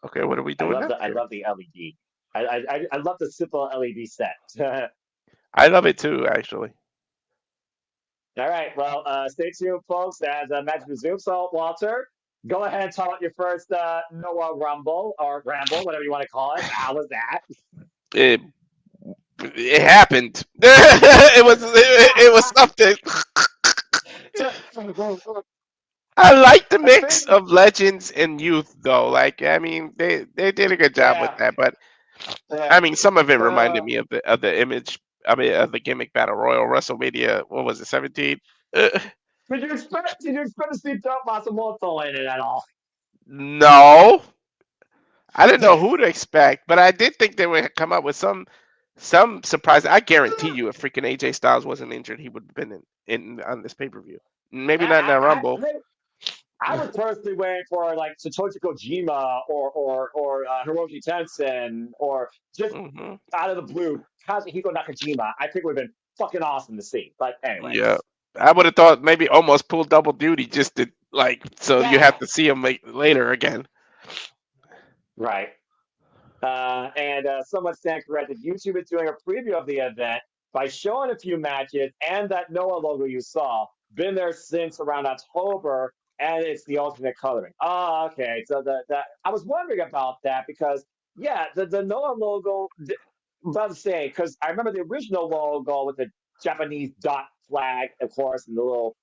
Okay, what are we doing now? I love the LED. I love the simple LED set. I love it too, actually. All right, well, stay tuned, folks, as match resumes. So, Walter, go ahead and talk about your first Noah Rumble or Ramble, whatever you want to call it. How was that? It happened. it was something. I like the mix of legends and youth, though. Like, I mean, they did a good job with that. But I mean, some of it reminded me of the image. I mean, of the gimmick battle royal WrestleMania. What was it, 17? Did you expect to see Dump Matsumoto in it at all? No, I didn't know who to expect, but I did think they would come up with some surprise. I guarantee you, if freaking AJ Styles wasn't injured, he would have been in on this pay per view. Maybe not in that Rumble. I was personally waiting for like Satoshi Kojima or Hiroshi Tenshin or just out of the blue Kazuhiko Nakajima. I think would have been fucking awesome to see. But anyway. Yeah, I would have thought maybe almost pulled double duty just to you have to see him later again. Right. And someone stand corrected. YouTube is doing a preview of the event by showing a few matches and that Noah logo you saw. Been there since around October, and it's the alternate coloring. Oh, okay. So I was wondering about that because the Noah logo. I'm about to say because I remember the original logo with the Japanese dot flag, of course, and the little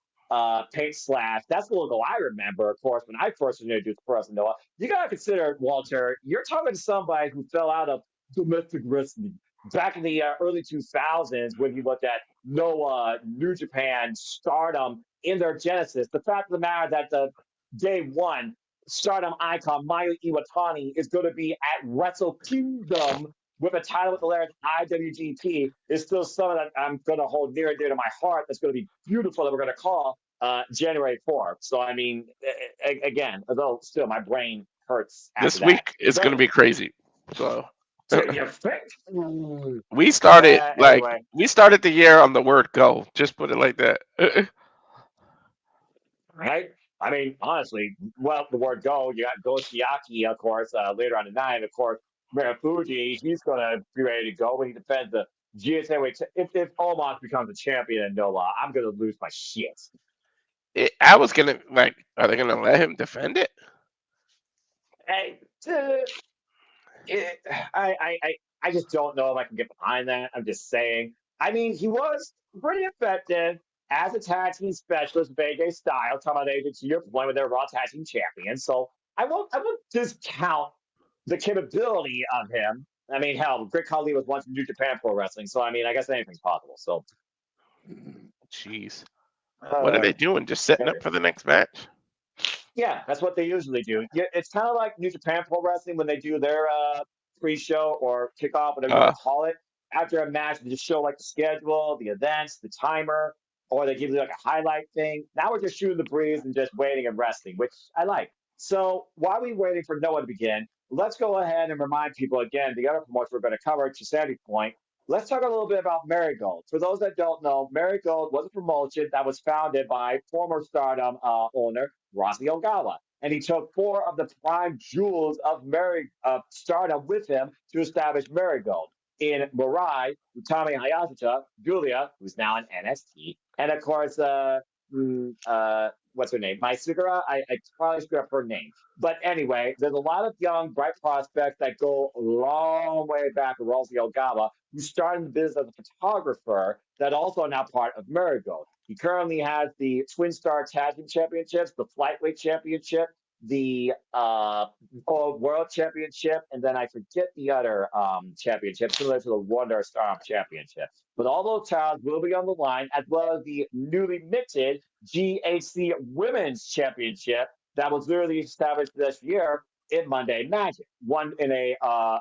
paint slash. That's the logo I remember, of course, when I first introduced Person Noah. You gotta consider, Walter, you're talking to somebody who fell out of domestic wrestling back in the early 2000s when you looked at Noah, New Japan, Stardom in their genesis. The fact of the matter that the day one Stardom icon Mayu Iwatani is going to be at Wrestle Kingdom with a title with the letters IWGP is still something that I'm going to hold near and dear to my heart. That's going to be beautiful that we're going to call January 4th. So, I mean, again, although still my brain hurts after this week is going to be crazy. So we started anyway. we started the year on the word go. Just put it like that. Right? I mean, honestly, well, the word go, you got Shiozaki, of course, later on tonight. Of course, Marufuji, he's going to be ready to go when he defends the GSA weight. If Omos becomes a champion in Noah, I'm going to lose my shit. I was going to, are they going to let him defend it? I just don't know if I can get behind that. I'm just saying. I mean, he was pretty effective as a tag team specialist, AJ Styles, talking about AJ to your point with their Raw Tag Team Champion. So I won't discount the capability of him. I mean, hell, Great Khali was once in New Japan Pro Wrestling, so I mean, I guess anything's possible. So, jeez, what are they doing? Just setting up for the next match? Yeah, that's what they usually do. Yeah, it's kind of like New Japan Pro Wrestling when they do their pre-show or kickoff, whatever you want Uh, to call it. After a match, they just show like the schedule, the events, the timer, or they give you like a highlight thing. Now we're just shooting the breeze and just waiting and resting, which I like. So while we're waiting for Noah to begin, let's go ahead and remind people again the other promotion we're going to cover to Sandy's point. Let's talk a little bit about Marigold. For those that don't know, Marigold was a promotion that was founded by former Stardom owner Rossy Ogawa. And he took four of the prime jewels of Stardom with him to establish Marigold. In Mirai, Utami Hayata, Julia, who's now in NXT, and of course, what's her name? My Sugiura. I probably screwed up her name. But anyway, there's a lot of young, bright prospects that go a long way back to Rossy Ogawa, who started in the business as a photographer that also are now part of Marigold. He currently has the Twin Star Tag Team Championships, the Flyweight Championship, the World Championship, and then I forget the other championship, similar to the Wonder Star Championship. But all those titles will be on the line, as well as the newly minted GHC Women's Championship that was literally established this year in Monday Magic, one in a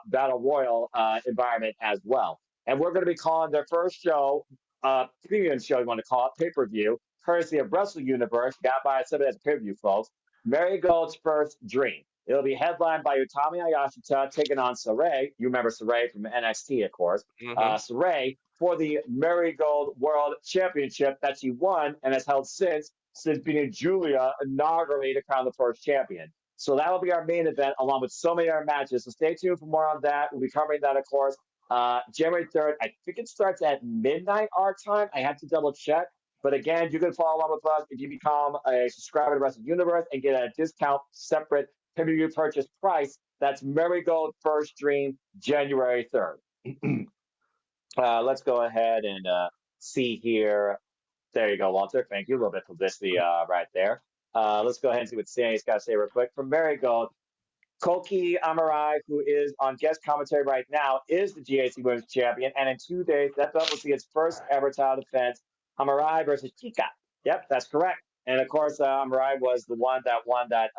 Battle Royal environment as well. And we're going to be calling their first show premium show, you want to call it, pay-per-view, courtesy of Wrestle Universe, got by some of that pay-per-view, folks. Marigold's First Dream. It'll be headlined by Utami Hayashita taking on Saray. You remember Saray from NXT, of course. mm-hmm. Saray for the Marigold World Championship that she won and has held since beating Julia inaugurally to crown the first champion. So that will be our main event, along with so many other matches. So stay tuned for more on that. We'll be covering that, of course, January 3rd. I think it starts at midnight our time. I have to double check. But again, you can follow along with us if you become a subscriber to Wrestle Universe and get a discount separate pay-per-view purchase price. That's Marigold First Dream, January 3rd. Let's go ahead and see here. There you go, Walter. Thank you. A little bit of publicity right there. Let's go ahead and see what Sandy's got to say real quick. From Marigold, Koki Amarai, who is on guest commentary right now, is the GAC Women's Champion. And in 2 days, that belt will see its first ever title defense, Amarai versus Chika. Yep, that's correct. And of course, Amarai was the one that won that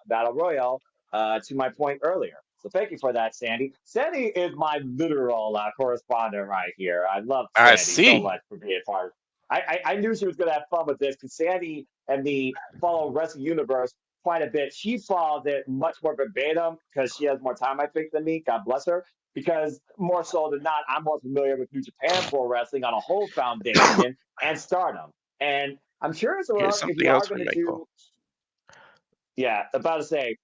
Battle Royal, to my point earlier. So thank you for that, Sandy. Sandy is my literal correspondent right here. I love I Sandy so see. much for being part. I knew she was going to have fun with this because Sandy and me follow Wrestle Universe quite a bit. She follows it much more verbatim because she has more time, I think, than me. God bless her. Because more so than not, I'm more familiar with New Japan Pro Wrestling on a whole foundation and Stardom. And I'm curious Here's if you something are else going from to Michael. do, about to say,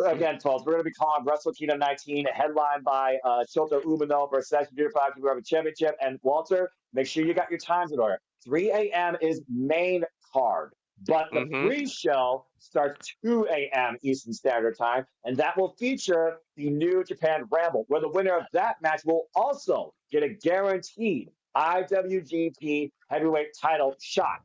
again, folks, we're going to be calling Wrestle Kingdom 19, headlined by Shota Umino versus Session Junior 5 Championship. And Walter, make sure you got your times in order. 3 a.m. is main card, but the Mm-hmm. pre-show starts 2 a.m. Eastern Standard Time, and that will feature the New Japan Ramble, where the winner of that match will also get a guaranteed IWGP Heavyweight title shot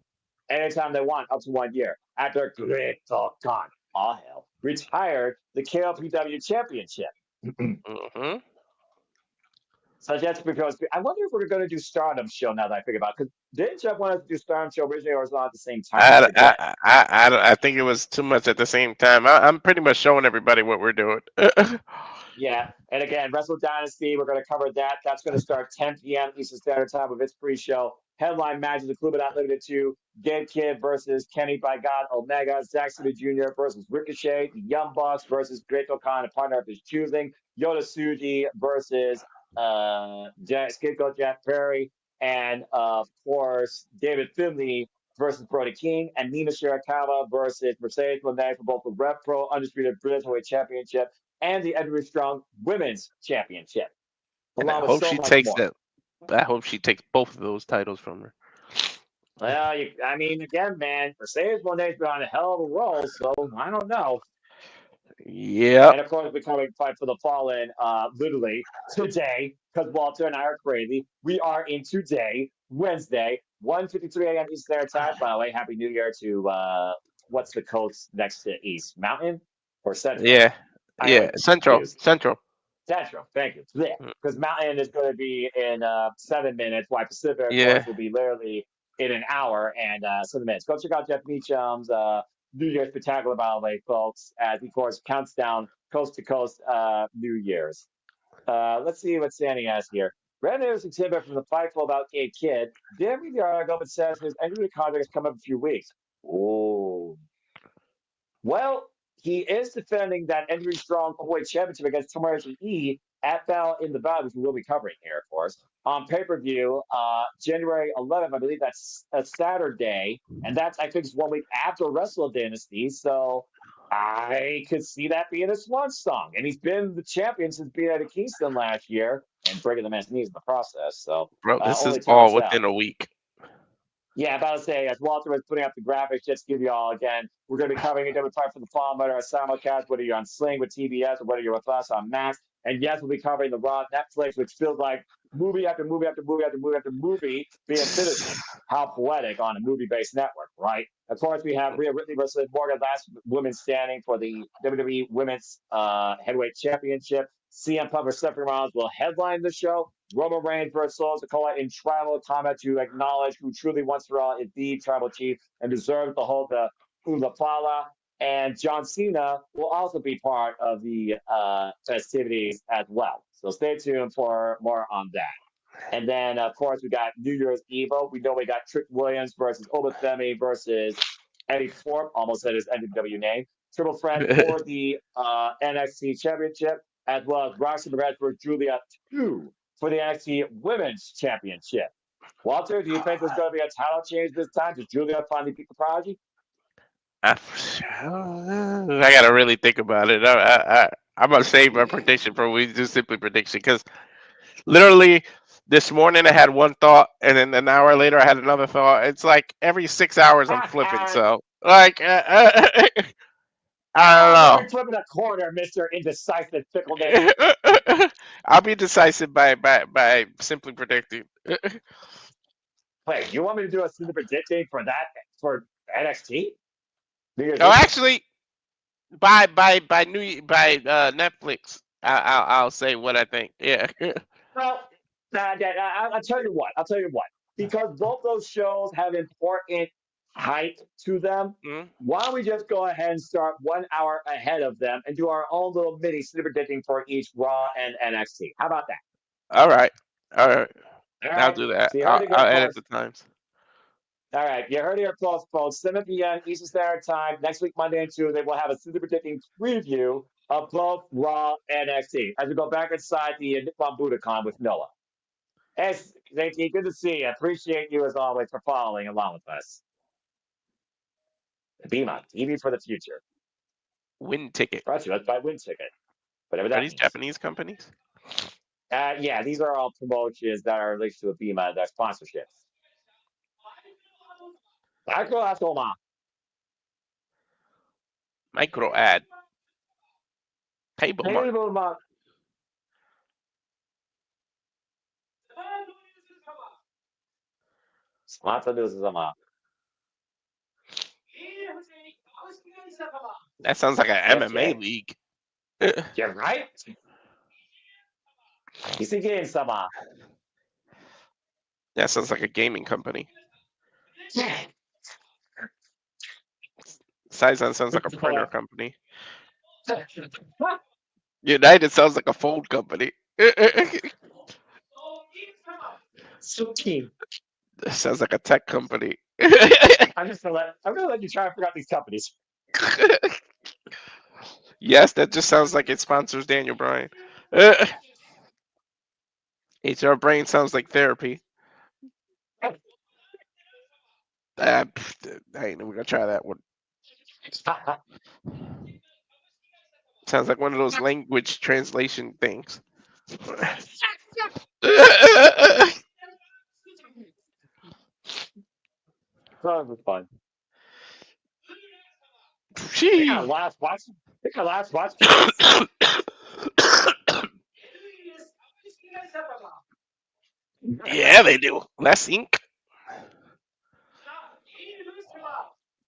anytime they want, up to 1 year. After Great Khan, all hell, retired the KLPW Championship. Mm-hmm. So that's because I wonder if we're going to do Stardom show now that I think about it. Because didn't Jeff want us to do Stardom show originally, or was it not at the same time? I forget. I think it was too much at the same time. I'm pretty much showing everybody what we're doing. Yeah, and again, Wrestle Dynasty, we're going to cover that. That's going to start 10 p.m. Eastern Standard Time with its pre-show. Headline matches include but not limited to Gabe Kidd versus Kenny by God Omega, Zack Sabre Jr. versus Ricochet, the Young Bucks versus Great Khan, a partner of his choosing, Yoda Tsuji versus Scapegoat Jack Perry, and of course, David Finley versus Brody King, and Nina Shirakawa versus Mercedes Monet for both the Rev Pro Undisputed British Heavyweight Championship and the Edward Strong Women's Championship, And I along with hope so she much takes more. that. I hope she takes both of those titles from her. Well, I mean, again, man, Mercedes Monet's been on a hell of a roll, so I don't know. Yep. And of course, we're coming Fight for the Fallen literally today, because Walter and I are crazy. We are in today, Wednesday, 1:53 a.m. Eastern Standard Time. By the way, Happy New Year to what's the coast next to East? Mountain or Central? Yeah. I Yeah. always Central. confused. Central. Central, thank you. Because Mountain is going to be in 7 minutes, while Pacific, of Yeah. course, will be literally in an hour and 7 minutes. Go check out Jeff Meacham's New Year's Spectacular Ballet, folks, as of course counts down coast to coast New Year's. Let's see what Sandy has here. Brand news exhibit from the Fightful about Gay Kid. Didn't read the article, but says his end of the contract is coming up in a few weeks. Oh. Well, he is defending that Entry Strong Cruiserweight Championship against Tomoyasu E at Battle in the Valley, which we will be covering here, of course, on pay-per-view, January 11th. I believe that's a Saturday, and that's, I think, is 1 week after Wrestle Dynasty, so I could see that being a swan song. And he's been the champion since being at Kingston last year and breaking the man's knees in the process, so Bro, this is only time will all tell. within a week. Yeah, about to say, as Walter was putting up the graphics, just to give you all again, we're going to be covering it every time for the fall, whether it's simulcast, whether you're on Sling with TBS, or whether you're with us on Max. And yes, we'll be covering the Raw Netflix, which feels like movie after movie after movie after movie after movie being citizen. How poetic on a movie-based network, right? Of course, we have Rhea Ripley versus Morgan, last woman standing for the WWE Women's Heavyweight Championship. CM Punk versus Stephanie Rollins will headline the show. Roman Reigns versus Solo Sikoa in tribal combat to acknowledge who truly once for all is the tribal chief and deserves to hold the Ulafala. And John Cena will also be part of the festivities as well. So stay tuned for more on that. And then, of course, we got New Year's Evo. We know we got Trick Williams versus Obafemi versus Eddie Thorpe, almost said his NW name. Triple threat for the NXT Championship, as well as Roxy Perez versus Julia 2 for the NXT Women's Championship. Walter, do you think there's going to be a title change this time? Does Julia finally beat the Prodigy? I gotta really think about it. I'm gonna save my prediction for we do simply prediction because literally this morning I had one thought and then an hour later I had another thought. It's like every 6 hours I'm flipping. So like I You're flipping a corner, Mr. Indecisive Fickleness. don't know. I'll be decisive by simply predicting. Wait, you want me to do a super predicting for that for NXT? Oh, actually, by Netflix, I'll say what I think. Yeah. Well, I'll tell you what. I'll tell you what. Because both those shows have important hype to them, Mhm. why don't we just go ahead and start 1 hour ahead of them and do our own little mini super predicting for each Raw and NXT? How about that? All right. All right. All I'll right. do that. So you heard it I'll here edit first. the times. All right, you heard it here first, folks. 7 p.m. Eastern Standard Time next week, Monday and Tuesday. We'll have a super predicting preview of both Raw and NXT as we go back inside the Nippon Budokan with Noah. Hey, thank you. Good to see you. Appreciate you as always for following along with us. Bima, TV for the future. Win ticket. Brought to you by Win Ticket. Whatever Are that these means. Japanese companies? Yeah, these are all promotions that are related to a Bima, their sponsorships. Micro ad. Table mark. Table mark. Sponsor news is That sounds like an MMA league. You're right. Isigen sama. That sounds like a gaming company. Saizan sounds like a printer company. United sounds like a phone company. Suki. Sounds like a tech company. I'm gonna let you try to figure out these companies. Yes, that just sounds like it sponsors Daniel Bryan. HR Brain sounds like therapy. I ain't even gonna try that one. Sounds like one of those language translation things. That was fun. They got last watch. They got last watch. Yeah, they do. Less ink.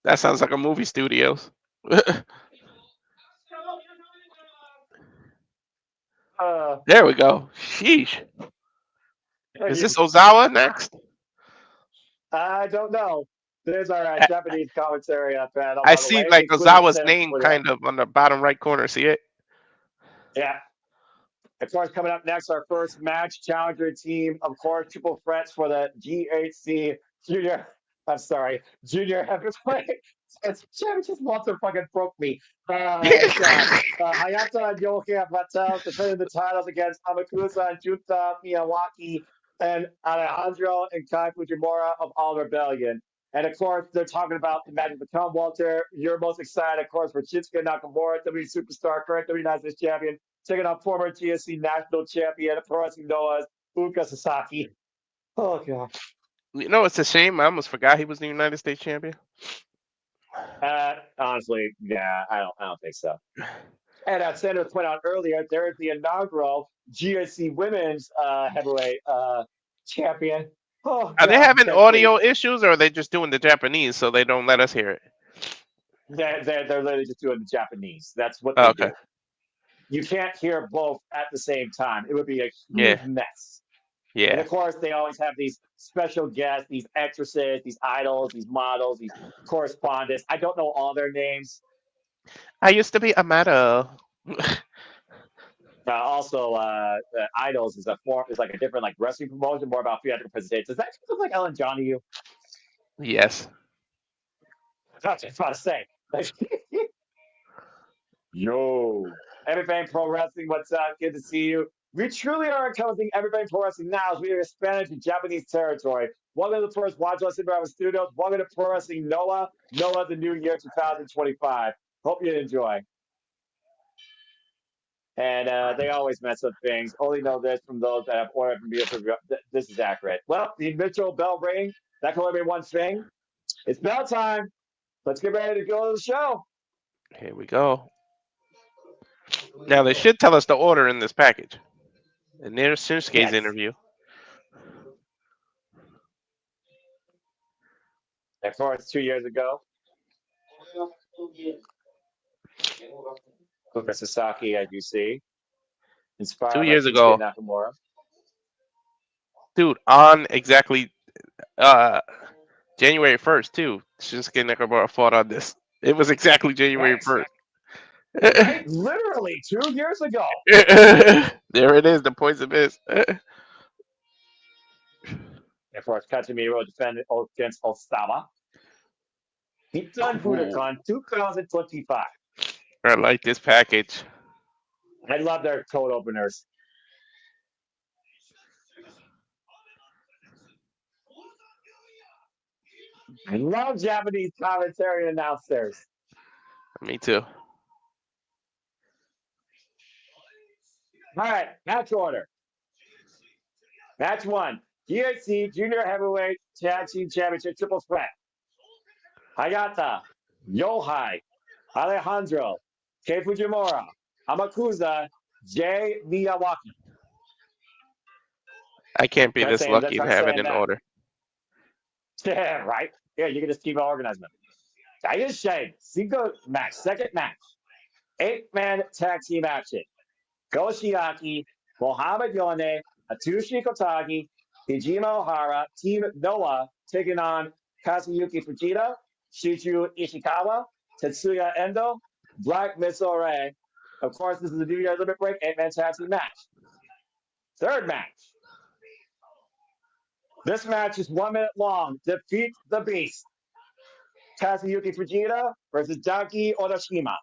That sounds like a movie studios. There we go. Sheesh. Is this Ozawa next? I don't know. There's our Japanese commentary panel, I by the see way, like including Ozawa's Sen name Fuda. kind of on the bottom right corner. See it? Yeah. Of course, coming up next, our first match challenger team, of course, triple threats for the GHC Junior. I'm sorry, Junior Heavyweight. Jimmy just wants to fucking broke me. Hayata and Yohei Patel defending the titles against Amakusa and Junta, Miyawaki, and Alejandro and Kai Fujimura of All Rebellion. And of course, they're talking about the match with Tom Walter. You're most excited, of course, for Shinsuke Nakamura, WWE Superstar, current WWE United States Champion, taking on former GSC National Champion, Pro Wrestling Noah's Uka Sasaki. Oh, God. You know, it's a shame. I almost forgot he was the United States champion. Honestly, yeah, I don't think so. And as Sanders pointed out earlier, there is the inaugural GSC Women's Heavyweight Champion. Oh Are they God, having Ted Lee. audio issues, or are they just doing the Japanese so they don't let us hear it? They're literally just doing the Japanese. That's what Oh, they okay. do. You can't hear both at the same time. It would be a huge Yeah. mess. And Yeah. of course, they always have these special guests, these actresses, these idols, these models, these correspondents. I don't know all their names. I used to be a model. Also, Idols is like a different like wrestling promotion, more about theatrical presentations. Does that look like Ellen John to you? Yes. That's what I was about to say. Yo, Everything Pro Wrestling, what's up? Good to see you. We truly are encompassing Everything Pro Wrestling now as we expand into Japanese territory. Welcome to the first Watch Wrestling Bravo Studios. Welcome to Pro Wrestling Noah. Noah, the new year 2025. Hope you enjoy. And they always mess up things. Only know this from those that have ordered from me. This is accurate. Well, the Mitchell bell ring. That can only be one thing. It's bell time. Let's get ready to go to the show. Here we go. Now they should tell us the order in this package. And there's Shinsuke's Yes. interview. Of course, 2 years ago. Uka Sasaki, as you see. Inspired 2 by years Shinsuke ago, Nakamura. dude, on exactly January 1st too. Shinsuke Nakamura fought on this. It was exactly January Right? 1st. Right? Literally 2 years ago. There it is, the poison is. Of course, Katsuhiro defended against Osawa. Hitan Budokan 2025. I like this package. I love their code openers. I love Japanese commentary announcers. Me too. All right, match order. Match one. GHC Junior Heavyweight Tag Team Championship Triple Threat. Hayata, Yohei, Alejandro, Kei Fujimura, Amakusa, Jay Miyawaki. I can't be That's this lucky to have it in that. order. Yeah, right? Yeah, you can just keep organizing them. Diane Shane, single match, second match. 8-man tag team action. Goshiaki, Mohamed Yone, Atsushi Kotoge, Hajime Ohara, Team Noah taking on Kazuyuki Fujita, Shuji Ishikawa, Tetsuya Endo, Black Menso-re. Of course, this is a New Year limit break, 8-man tag team match. Third match. This match is 1 minute long. Defeat the Beast. Kazuyuki Fujita versus Daki Odashima.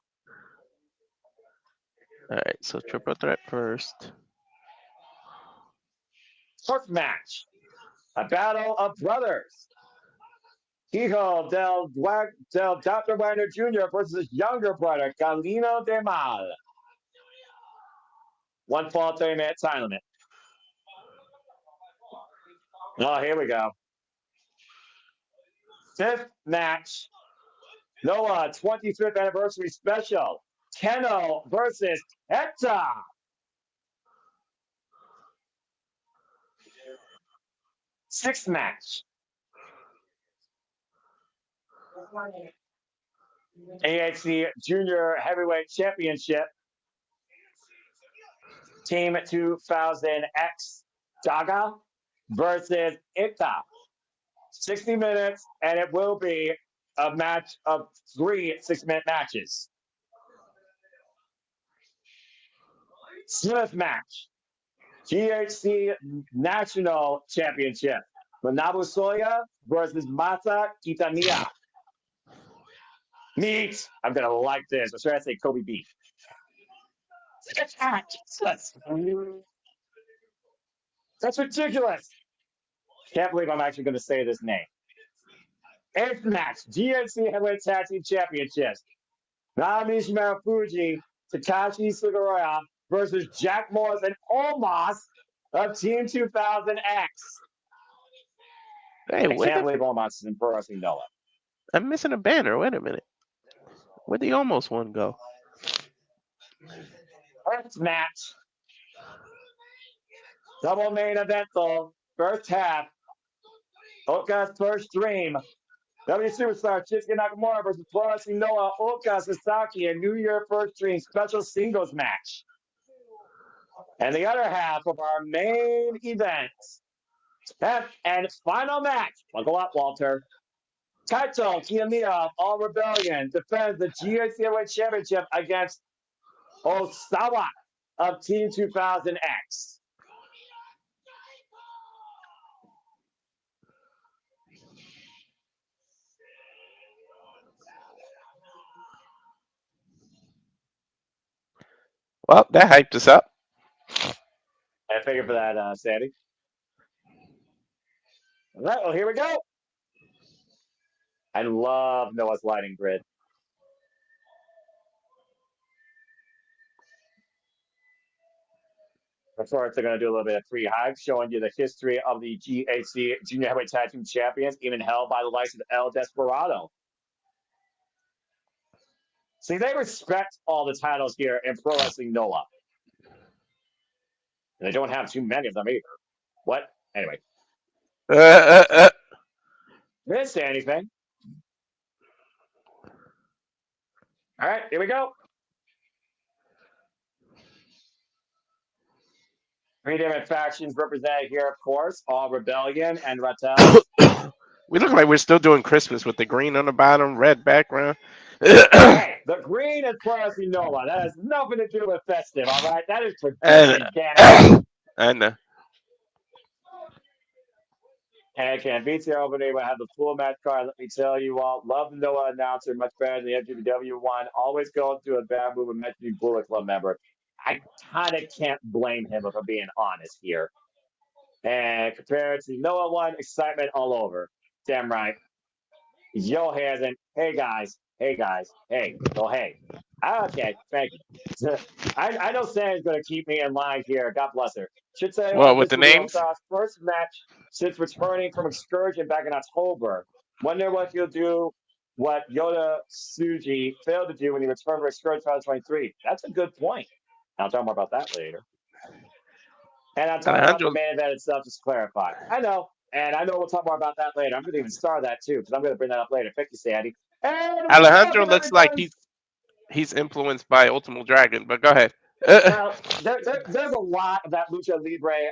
All right, so triple threat first. Fourth match. A battle of brothers. Hijo del Dr. Wagner Jr. versus his younger brother, Galeno de Mal. 1 fall, 30-minute time limit. Oh, here we go. Fifth match. Noah 25th anniversary special. Kenoh versus Hector. Sixth match. AHC Junior Heavyweight Championship. Team 2000X Daga versus Ita. 60 minutes, and it will be a match of 3 6-minute matches. Smith match. GHC National Championship. Manabu Soya versus Masa Kitamiya. Meat. I'm going to like this. Or should I say Kobe beef? That's ridiculous. Can't believe I'm actually going to say this name. 8th match. GHC Heavyweight Tag Team Championships. Naomichi Marufuji, Takashi Sugiura versus Jack Morris and Omos of Team 2000X. Hey, I can't believe Omos is in Pro Wrestling Noah. I'm missing a banner. Wait a minute. Where'd the almost one go? First match. Double main event though. First half. Oka's first dream. W Superstar Shinsuke Nakamura versus Pro Wrestling Noah Oka Sasaki a New Year First Dream special singles match. And the other half of our main event. And final match. Buckle up, Walter. Kaito Kitamiya of All Rebellion defends the GHC Heavyweight Championship against Osawa of Team 2000X. Well, that hyped us up. I figured for that, Sandy. All right, well, here we go. I love Noah's lighting grid. First, they're going to do a little bit of free hype, showing you the history of the GHC Junior Heavyweight Tag Team Champions, even held by the likes of El Desperado. See, they respect all the titles here in Pro Wrestling Noah. And they don't have too many of them either. What? Anyway. Didn't say anything. All right, here we go. 3 different factions represented here, of course. All Rebellion and Rattel. We look like we're still doing Christmas with the green on the bottom, red background. Hey, the green is Pro Wrestling Noah. That has nothing to do with festive, all right? That is tradition, damn it. I know. And can VTR opening will have the full match card. Let me tell you all, love the Noah announcer much better than the MGW one. Always going through a bad move and mentioning Bullet Club member. I kind of can't blame him if I'm being honest here. And compared to Noah one, excitement all over. Damn right. Yo hasn't. Hey guys. Hey guys. Hey. Oh hey. Okay. Thank you. I know Sam's going to keep me in line here. God bless her. Should say Well, with this the will be names? Osa's first match since returning from excursion back in October. Wonder what he'll do. What Yoda Shuji failed to do when he returned from excursion 2023. That's a good point. I'll talk more about that later. And I'm talking about the Alejandro, main event itself, just to clarify. I know. And I know we'll talk more about that later. I'm going to even star that too, because I'm going to bring that up later. Thank you, Sandy. And Alejandro welcome, looks like everybody. he's influenced by Ultimate Dragon, but go ahead. Well, there's a lot of that Lucha Libre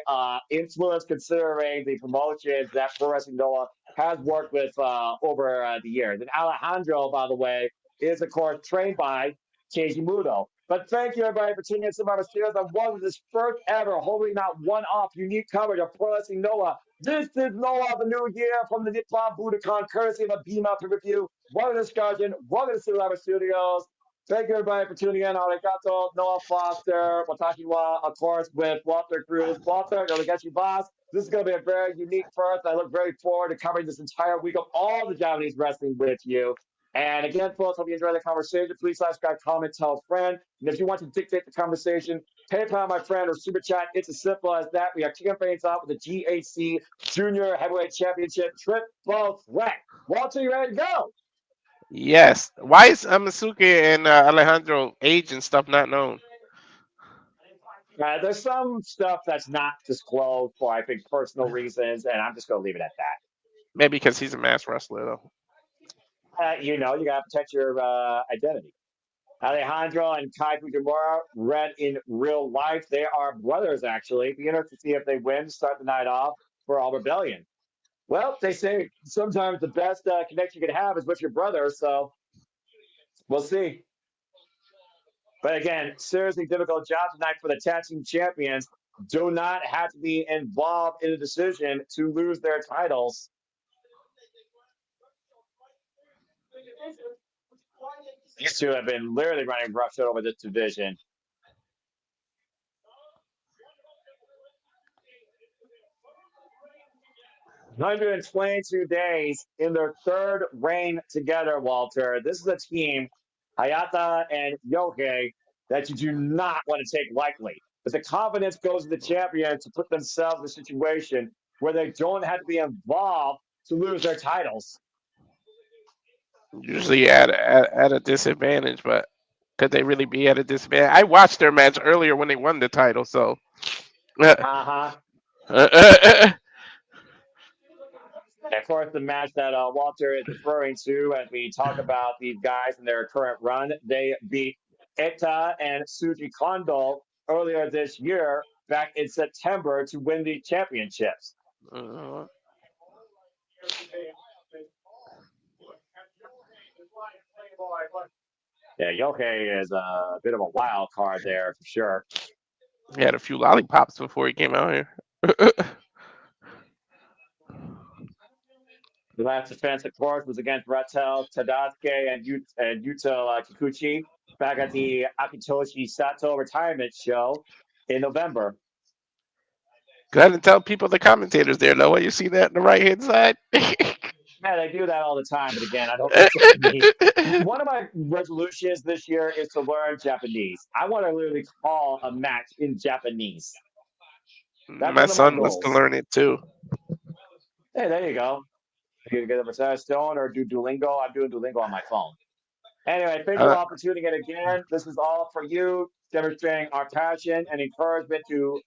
influence, considering the promotions that Pro Wrestling Noah has worked with over the years. And Alejandro, by the way, is, of course, trained by Keiji Muto. But thank you, everybody, for tuning in to my series on one of this first ever, holding not one-off, unique coverage of Pro Wrestling Noah. This is Noah the New Year from the Nippon Budokan, courtesy of a Beam-Up pay-per-view. What a discussion. Welcome to Silver Studios. Thank you, everybody, for tuning in. Arigato, Noah Foster, Watakiwa, of course, with Walter Cruz. Walter, you're the you boss. This is going to be a very unique first. I look very forward to covering this entire week of all the Japanese wrestling with you. And again, folks, hope you enjoy the conversation. Please subscribe, comment, tell a friend. And if you want to dictate the conversation, PayPal, my friend, or Super Chat. It's as simple as that. We are kicking things off with the GHC Junior Heavyweight Championship Triple Threat. Walter, you ready to go? Yes. Why is Amasuke and Alejandro age and stuff not known? There's some stuff that's not disclosed for, I think, personal reasons, and I'm just going to leave it at that. Maybe because he's a mass wrestler, though. You got to protect your identity. Alejandro and Kai Fujimura read in real life. They are brothers, actually. Be interested to see if they win, start the night off for All Rebellion. Well, they say sometimes the best connection you can have is with your brother, so we'll see. But again, seriously difficult job tonight for the tag team champions. Do not have to be involved in a decision to lose their titles. These two have been literally running roughshod over this division. 122 days in their third reign together, Walter. This is a team, Hayata and Yohei, that you do not want to take lightly. But the confidence goes to the champions to put themselves in a situation where they don't have to be involved to lose their titles. Usually at a disadvantage, but could they really be at a disadvantage? I watched their match earlier when they won the title, so. Uh-huh. And of course, the match that Walter is referring to as we talk about these guys in their current run, they beat Eta and Shuji Kondo earlier this year, back in September, to win the championships. Yeah, Yohei is a bit of a wild card there for sure. He had a few lollipops before he came out here. The last defense, of course, was against Rattel, Tadasuke, and Yuta Kikuchi back at the Akitoshi Sato retirement show in November. Go ahead and tell people the commentators there, Noah. You see that on the right hand side? Yeah, they do that all the time, but again, I don't think Japanese. One of my resolutions this year is to learn Japanese. I want to literally call a match in Japanese. That's My one of my son wants to goals. learn it too. Hey, there you go. You can get a Rosetta Stone or do Duolingo. I'm doing Duolingo on my phone. Anyway, thank you all for tuning in again. This is all for you, demonstrating our passion and encouragement to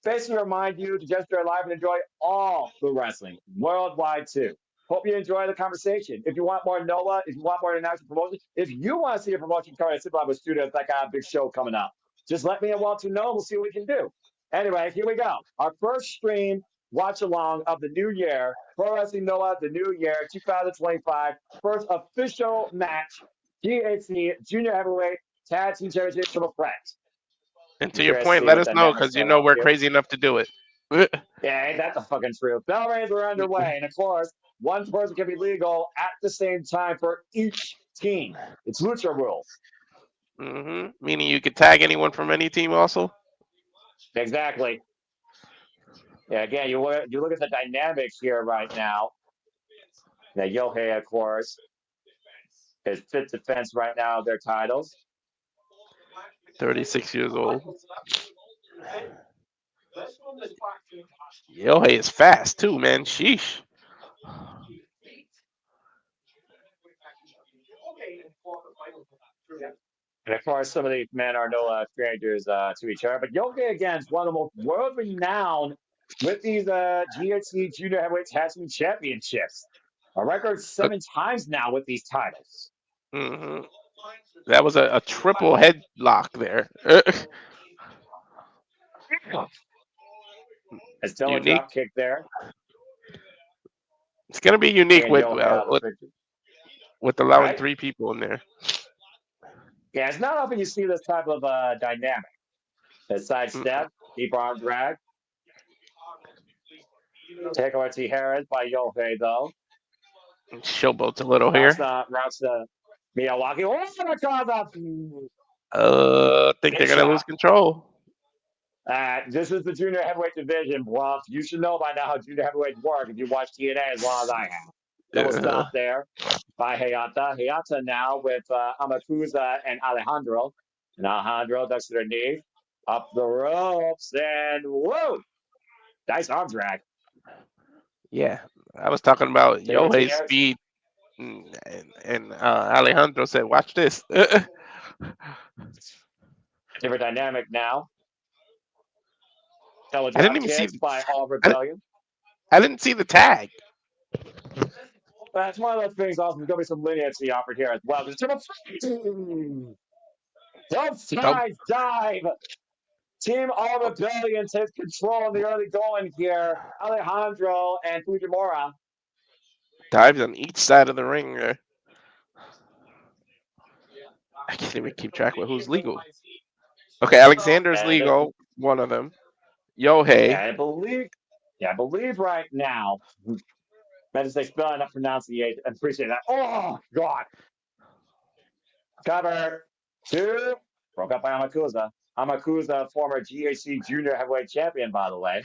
basically remind you to just stay alive and enjoy all the wrestling worldwide too. Hope you enjoy the conversation. If you want more Noah, if you want more international promotion, if you want to see a promotion card at Simple Studios, that got a big show coming up, just let me and Walter know. We'll see what we can do. Anyway, here we go. Our first stream watch along of the new year, Pro Wrestling Noah, the new year, 2025. First official match, GHC Junior Heavyweight Tag Team Championship Triple Threat. And to your point, let us know because you know we're crazy enough to do it. Yeah, ain't that the fucking truth? Bell rings are underway, and of course, one person can be legal at the same time for each team. It's Lucha rules. Meaning you could tag anyone from any team also? Exactly. Yeah, again, you look at the dynamics here right now. Yeah, Yohei, of course, is fifth defense right now of their titles. 36 years old. Yohei is fast too, man. Sheesh. And of course, some of these men are no strangers to each other. But Yohei, again, is one of the most world-renowned with these GHC Junior Heavyweight Tag Team Championships. A record 7 times now with these titles. That was a triple headlock there. It's still a drop kick there. It's gonna be unique with allowing 3 people in there. Yeah, it's not often you see this type of dynamic. The side step, deep arm drag. Take over to Harris by Yohei, though. Showboat's a little here. Routes to Miyawaki. Think they're gonna lose control. This is the junior heavyweight division, Bluff. You should know by now how junior heavyweights work if you watch TNA as long as I have. Double stop there by Hayata. Hayata now with Amakusa and Alejandro. And Alejandro ducks to their knee. Up the ropes and whoa! Nice arm drag. Yeah, I was talking about Yohei's speed, and Alejandro said, "Watch this." Different dynamic now. I didn't even see by All Rebellion. I didn't see the tag. That's one of those things. Also, there's gonna be some leniency offered here as well. Both sides dive. Team All Rebellion takes control in the early going here. Alejandro and Fujimura. Dives on each side of the ring. I can't even keep track of who's legal. Okay, Alexander's And legal. One of them. Yohei. I believe right now. I just say spelling up pronunciation. I appreciate that. Oh God. Cover 2. Broke up by Amakusa. Amakusa, former GHC Junior Heavyweight Champion, by the way.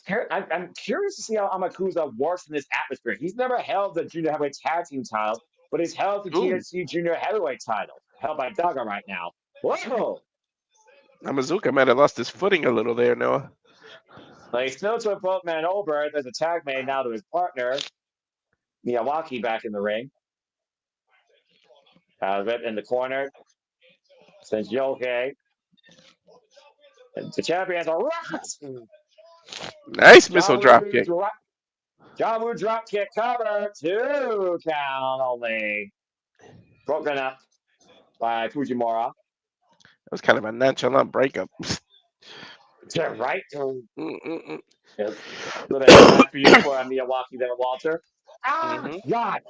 I'm curious to see how Amakusa works in this atmosphere. He's never held the Junior Heavyweight Tag Team titles, but he's held the Ooh. GHC Junior Heavyweight title, held by Daga right now. Whoa! Amazuka might have lost his footing a little there, Noah. But he's still to a both man over. There's a tag made now to his partner, Miyawaki, back in the ring. Rip in the corner. Since Yohei. The champions are rocks. Nice missile drop kick. John Woo drop kick cover. 2 count only. Broken up by Fujimura. That was kind of a nonchalant breakup. Yeah, right. Mm-mm-mm. A little bit of time for you for Miyawaki there, Walter. God.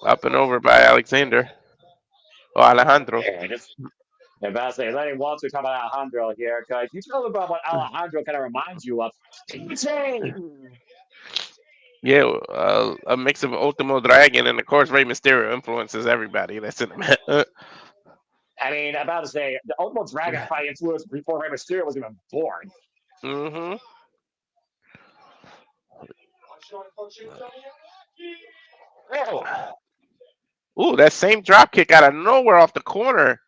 Up and over by Alexander. Oh, Alejandro. I'm about to say, letting Walter talk about Alejandro here, because you tell them about what Alejandro kind of reminds you of. Yeah, a mix of Ultimo Dragon and, of course, Rey Mysterio influences everybody that's in the I mean, I'm about to say, the Ultimate Dragon probably influenced before Rey Mysterio was even born. Mm-hmm. Ooh, that same drop kick out of nowhere off the corner.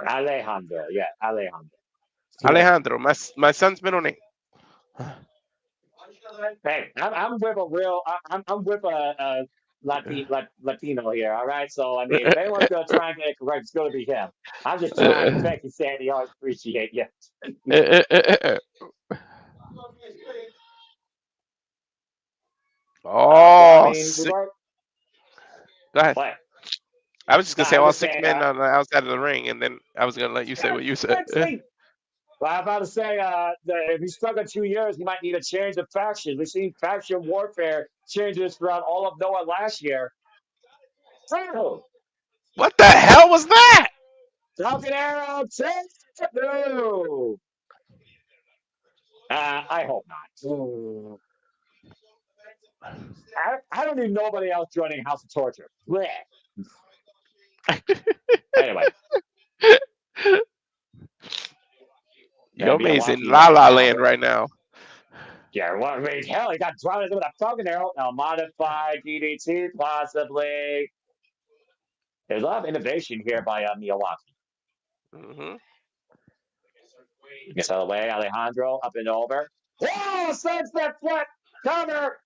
Alejandro, yeah, Alejandro. Alejandro, my son's middle name. Hey, I'm with a real, I'm with a Latino here, all right? So, I mean, if anyone's going to try and get it correct, it's going to be him. I'm just trying. Thank you, Sandy. I always appreciate you. Oh, go ahead. What? I was just going to say all 6 saying, men on the outside of the ring, and then I was going to let you say what you said. Well, I'm about to say, if he's stuck in 2 years, he might need a change of faction. We've seen faction warfare changes throughout all of Noah last year. Oh. What the hell was that? Falcon Arrow, no. I hope not. I don't need nobody else joining House of Torture. Anyway. Yome's in La La Land right now. Yeah, well, I mean, hell, he got drowned with a Falcon Arrow. Now, modified DDT, possibly. There's a lot of innovation here by Miyawaki. Mm-hmm. Gets out of the way, Alejandro, up and over. Oh, sunset flip! Cover!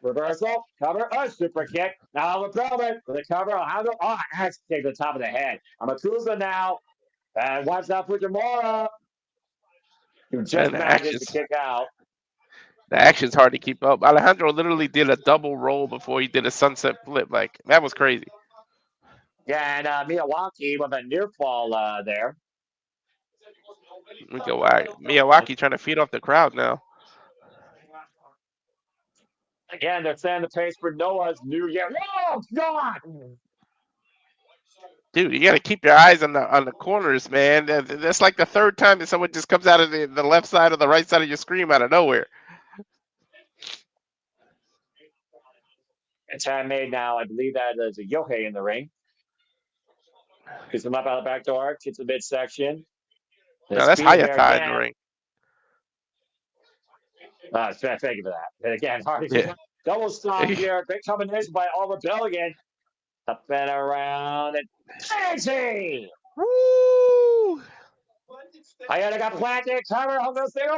Reversal, cover, super kick. Now Rebellion with a cover. Alejandro, axe kick to the top of the head. Amakusa now. And watch out for Fujimura. Who just manages to kick out. The action's hard to keep up. Alejandro literally did a double roll before he did a sunset flip. Like, that was crazy. Yeah, and Miyawaki with a near fall there. Miyawaki trying to feed off the crowd now. Again, they're setting the pace for Noah's New Year. Oh, God! Dude, you got to keep your eyes on the corners, man. That's like the 3rd time that someone just comes out of the left side or the right side of your screen out of nowhere. It's handmade now. I believe that is a Yohei in the ring. Gets him up out of the back door. Gets the midsection. No, that's Hayata in the ring. Thank you for that. And again, Hardy double stop here. Great combination by All Rebellion. Up and around and crazy. Woo! Hayata got planted. Cover. I'm gonna say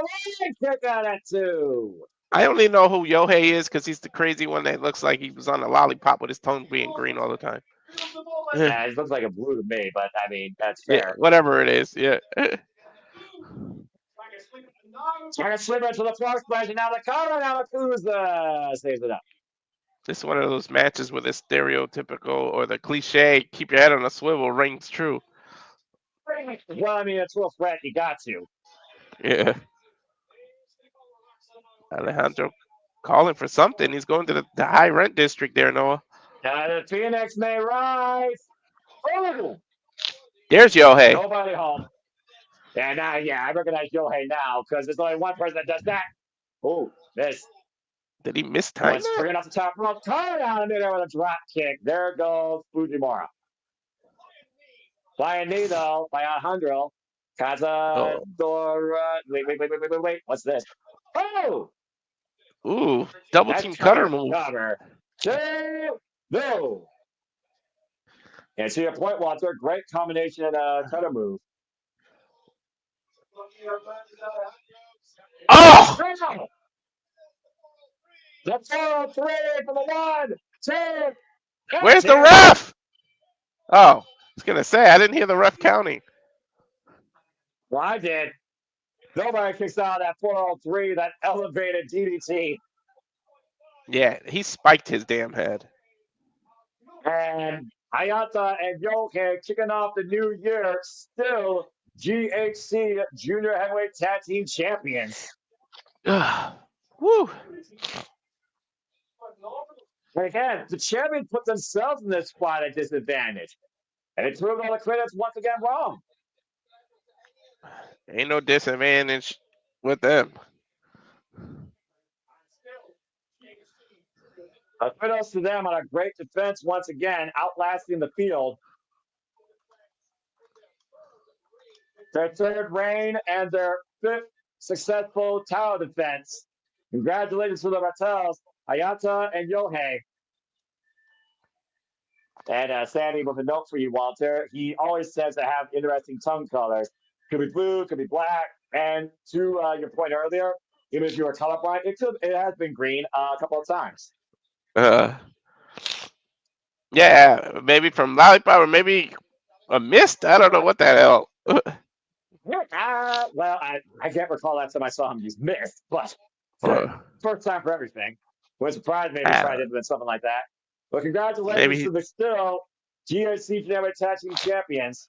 kick out at 2. I only know who Yohei is because he's the crazy one that looks like he was on a lollipop with his tongue being green all the time. Yeah, it looks like a blue to me, but I mean that's fair. Yeah, whatever it is. Yeah. Trying to slip into the frog splash, and now the cover, and Amakusa saves it up. This is one of those matches where the stereotypical or the cliche "keep your head on a swivel" rings true. Well, I mean, it's real threat. You got to. Yeah. Alejandro calling for something. He's going to the high rent district there, Noah. The Phoenix may rise. Oh! There's Yohei. Nobody home. And yeah, I recognize Yohei now because there's only one person that does that. Oh, this. Did he miss time? Once bringing off the top rope, coming down into there with a drop kick. There goes Fujimura. By a knee, though, by Alejandro. Cazadora. Wait. What's this? Oh! Ooh, double team cutter move. Cover. No. And to your point, Walter, great combination cutter move. Oh! The 403 for the 1, 2. Where's the ref? Oh, I was gonna say I didn't hear the ref counting. Well, I did. Nobody kicks out of that 403, that elevated DDT. Yeah, he spiked his damn head. And Hayata and Yone kicking off the new year, still GHC Junior Heavyweight Tag Team Champions. Woo! And again, the champions put themselves in this spot at disadvantage. And it proved all the critics once again wrong. Ain't no disadvantage with them. Kudos to them on a great defense once again, outlasting the field. Their third reign and their fifth successful tower defense. Congratulations to the Rattels, Hayata and Yohei. And Sandy, with a note for you, Walter, he always says to have interesting tongue colors. Could be blue, could be black. And to your point earlier, even if you were colorblind, it has been green a couple of times. Yeah, maybe from Lollipop or maybe a mist. I don't know what the hell. Well, I can't recall last time I saw him use mist, but first time for everything. Wouldn't surprise me if he tried to implement something like that. But congratulations to the still GHC Generic Tag Team Champions.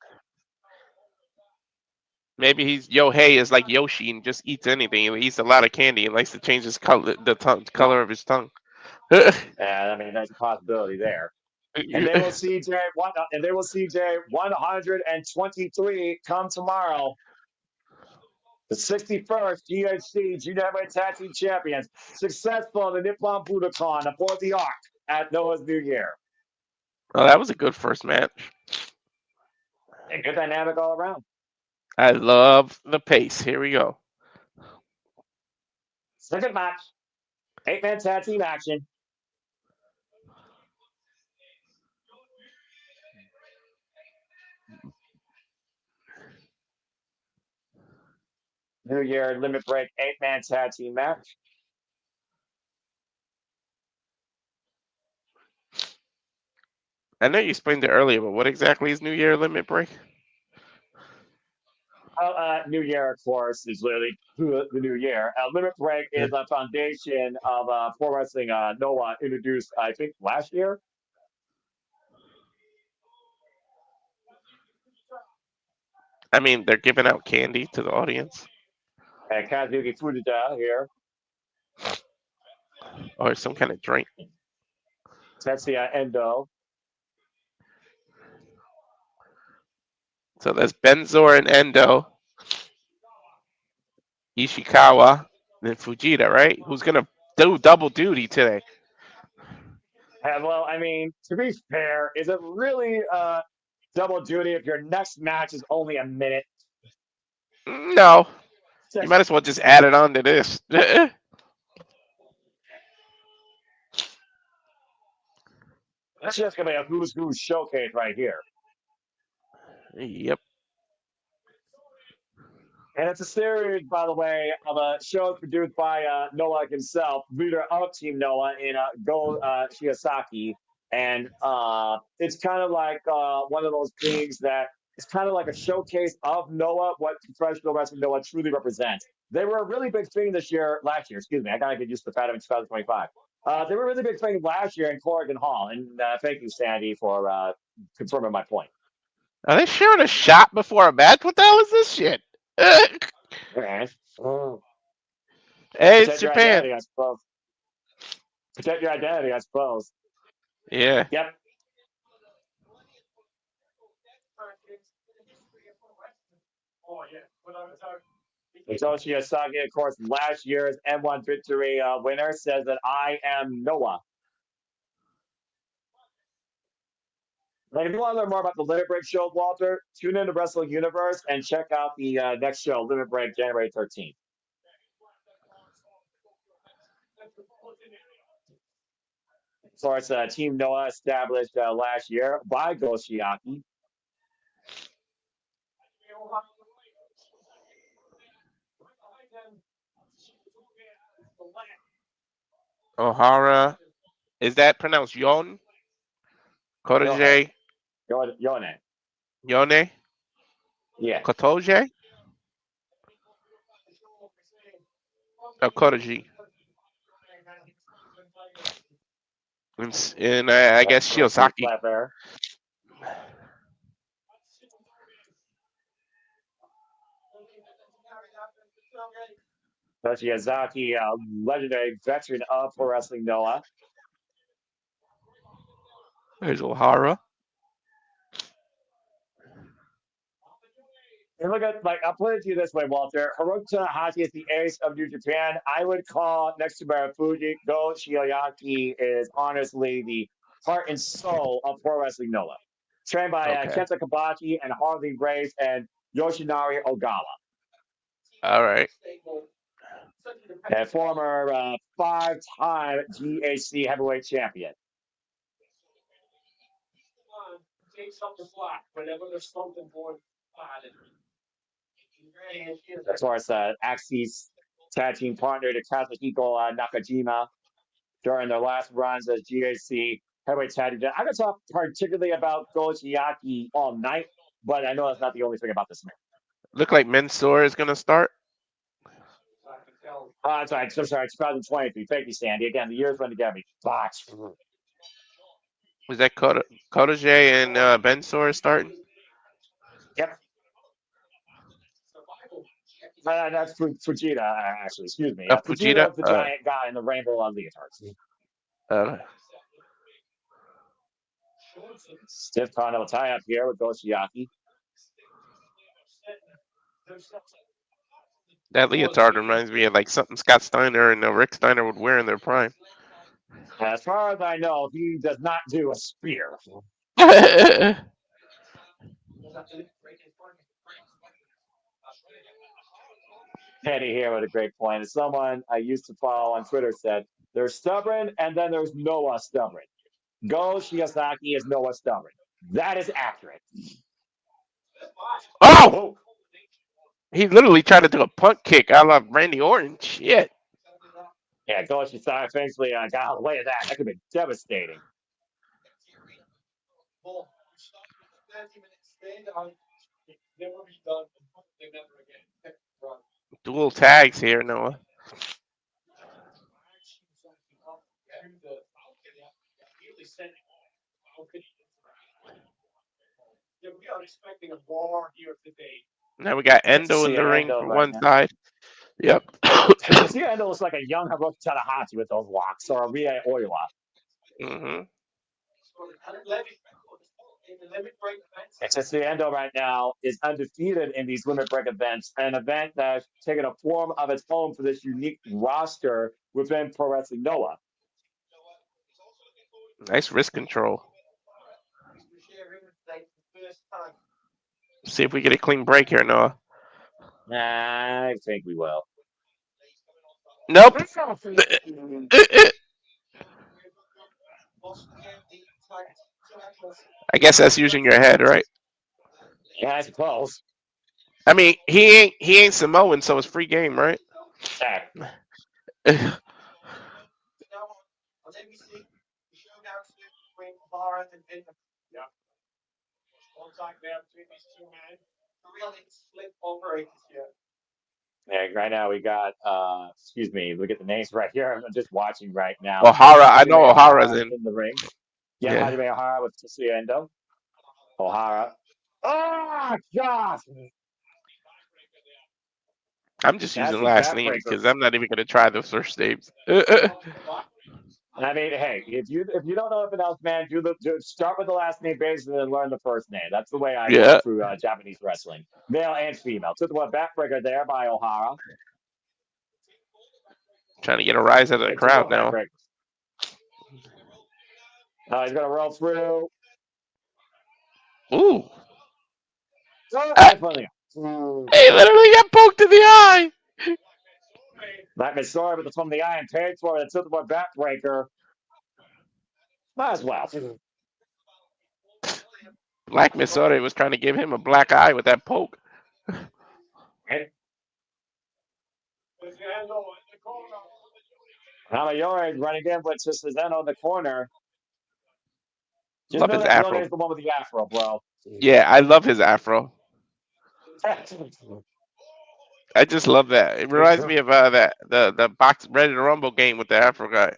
Maybe Yohei is like Yoshi and just eats anything. He eats a lot of candy and likes to change his color, color of his tongue. I mean, there's a possibility there. And they will CJ 123 come tomorrow. The 61st GHC Junior Heavyweight Tag Team Champions, successful in the Nippon Budokan aboard the Ark at Noah's New Year. Oh, that was a good first match. And good dynamic all around. I love the pace. Here we go. Second match, 8-man tag team action. New Year limit break 8-man tag team match. I know you explained it earlier, but what exactly is New Year limit break? New Year, of course, is literally the new year. Limit break is a foundation of pro wrestling Noah introduced, I think, last year. I mean, they're giving out candy to the audience. And Kazuyuki Fujita here. Or some kind of drink. Tetsuya Endo. So there's Benzor and Endo. Ishikawa. And Fujita, right? Who's going to do double duty today? Well, I mean, to be fair, is it really double duty if your next match is only a minute? No. You might as well just add it on to this. That's just going to be a who's who showcase right here. Yep. And it's a series, by the way, of shows produced by Noah himself, leader of Team Noah in Go Shiozaki. And it's kind of like one of those things that It's kind of like a showcase of Noah, what professional wrestling Noah truly represents. They were a really big thing last year. Excuse me, I gotta get used to the fact in 2025. They were a really big thing last year in Corrigan Hall, and thank you, Sandy, for confirming my point. Are they sharing a shot before a match? What the hell is this shit? Hey, Okay. it's Protect your Japan. identity, I suppose. Protect your identity, I suppose. Yeah. Yep. Hitoshi Shiozaki, of course, last year's M1 victory winner, says that I am Noah. Like, if you want to learn more about the Limit Break show, Walter, tune into Wrestling Universe and check out the next show, Limit Break, January 13th. Of course, Team Noah established last year by Goshiaki. Ohara. Is that pronounced Yon? Yohei. Kotoge? Yone. Yone? Yeah. Kotoge? Kotoge. And I guess Pretty Shiozaki. clever. Shiozaki, legendary veteran of Pro Wrestling Noah. There's Ohara. And look at, like, I'll put it to you this way, Walter. Hiroki Tanahashi is the ace of New Japan. I would call, next to Marufuji, Go Shiozaki is honestly the heart and soul of Pro Wrestling Noah. Trained by Okay. Kenta Kobashi and Harley Grace and Yoshinari Ogawa. All right. A former five-time GHC heavyweight champion. Of course, Axis tag team partner to Kazuhiko Nakajima during their last runs as GHC heavyweight tag team. I'm going to talk particularly about Goshiaki all night, but I know that's not the only thing about this man. Look like Menso-re is gonna start. I'm sorry, 2023. Thank you, Sandy. Again, the years run together. Botch. Is that Kotoge and Menso-re starting? Yep. That's Fujita, actually. Excuse me. Fujita. Fujita is the giant guy in the rainbow leotards. Stiff Continental tie-up here with Goshiaki. That leotard reminds me of like something Scott Steiner and Rick Steiner would wear in their prime. As far as I know, he does not do a spear. Penny here with a great point. As someone I used to follow on Twitter said, there's stubborn and then there's Noah stubborn. Go Shiozaki is Noah stubborn. That is accurate. Oh! Oh, He literally tried to do a punt kick. I love Randy Orton. Shit. yeah, Go Shiozaki eventually got out of the way of that. That could be devastating. Dual tags here, Noah. Now we got Endo in the ring for Right one now. side. Yep. Tetsuya Endo looks like a young Hiroki Tanahashi with those locks, or a Rie Oiwa. Mm-hmm. Tetsuya Endo right now is undefeated in these limit break events, an event that's taken a form of its own for this unique roster within Pro Wrestling Noah. Nice wrist control. See if we get a clean break here, Noah. I think we will. Nope. I guess that's using your head, right? Yeah, I suppose. I mean, he ain't Samoan, so it's free game, right? Yeah, right now we got excuse me, look at the names right here. I'm just watching right now. Ohara, I know Hajime Ohara's Ohara in. in the ring. Yeah, Yeah, Hajime Ohara with Tetsuya Endo. Ohara. Oh gosh! I'm just using Nasty last names backbreaker. because I'm not even gonna try the first names. I mean, hey, if you don't know anything else, man, start with the last name basis and then learn the first name. That's the way I go Yeah, through Japanese wrestling, male and female. Took the one backbreaker there by Ohara. trying to get a rise out of the It took crowd one now. backbreaker. He's gonna roll through. Ooh, Eye for the he literally got poked in the eye. That Menso-re with the from the eye and paid for it. It took the one backbreaker. Might as well. Black Menso-re was trying to give him a black eye with that poke. Yone running in, but just Endo in the corner. Just Love know his that Yone afro. is the one with the afro, bro. Yeah, I love his afro. I just love that. It reminds me of that the box Ready to Rumble game with the afro guy.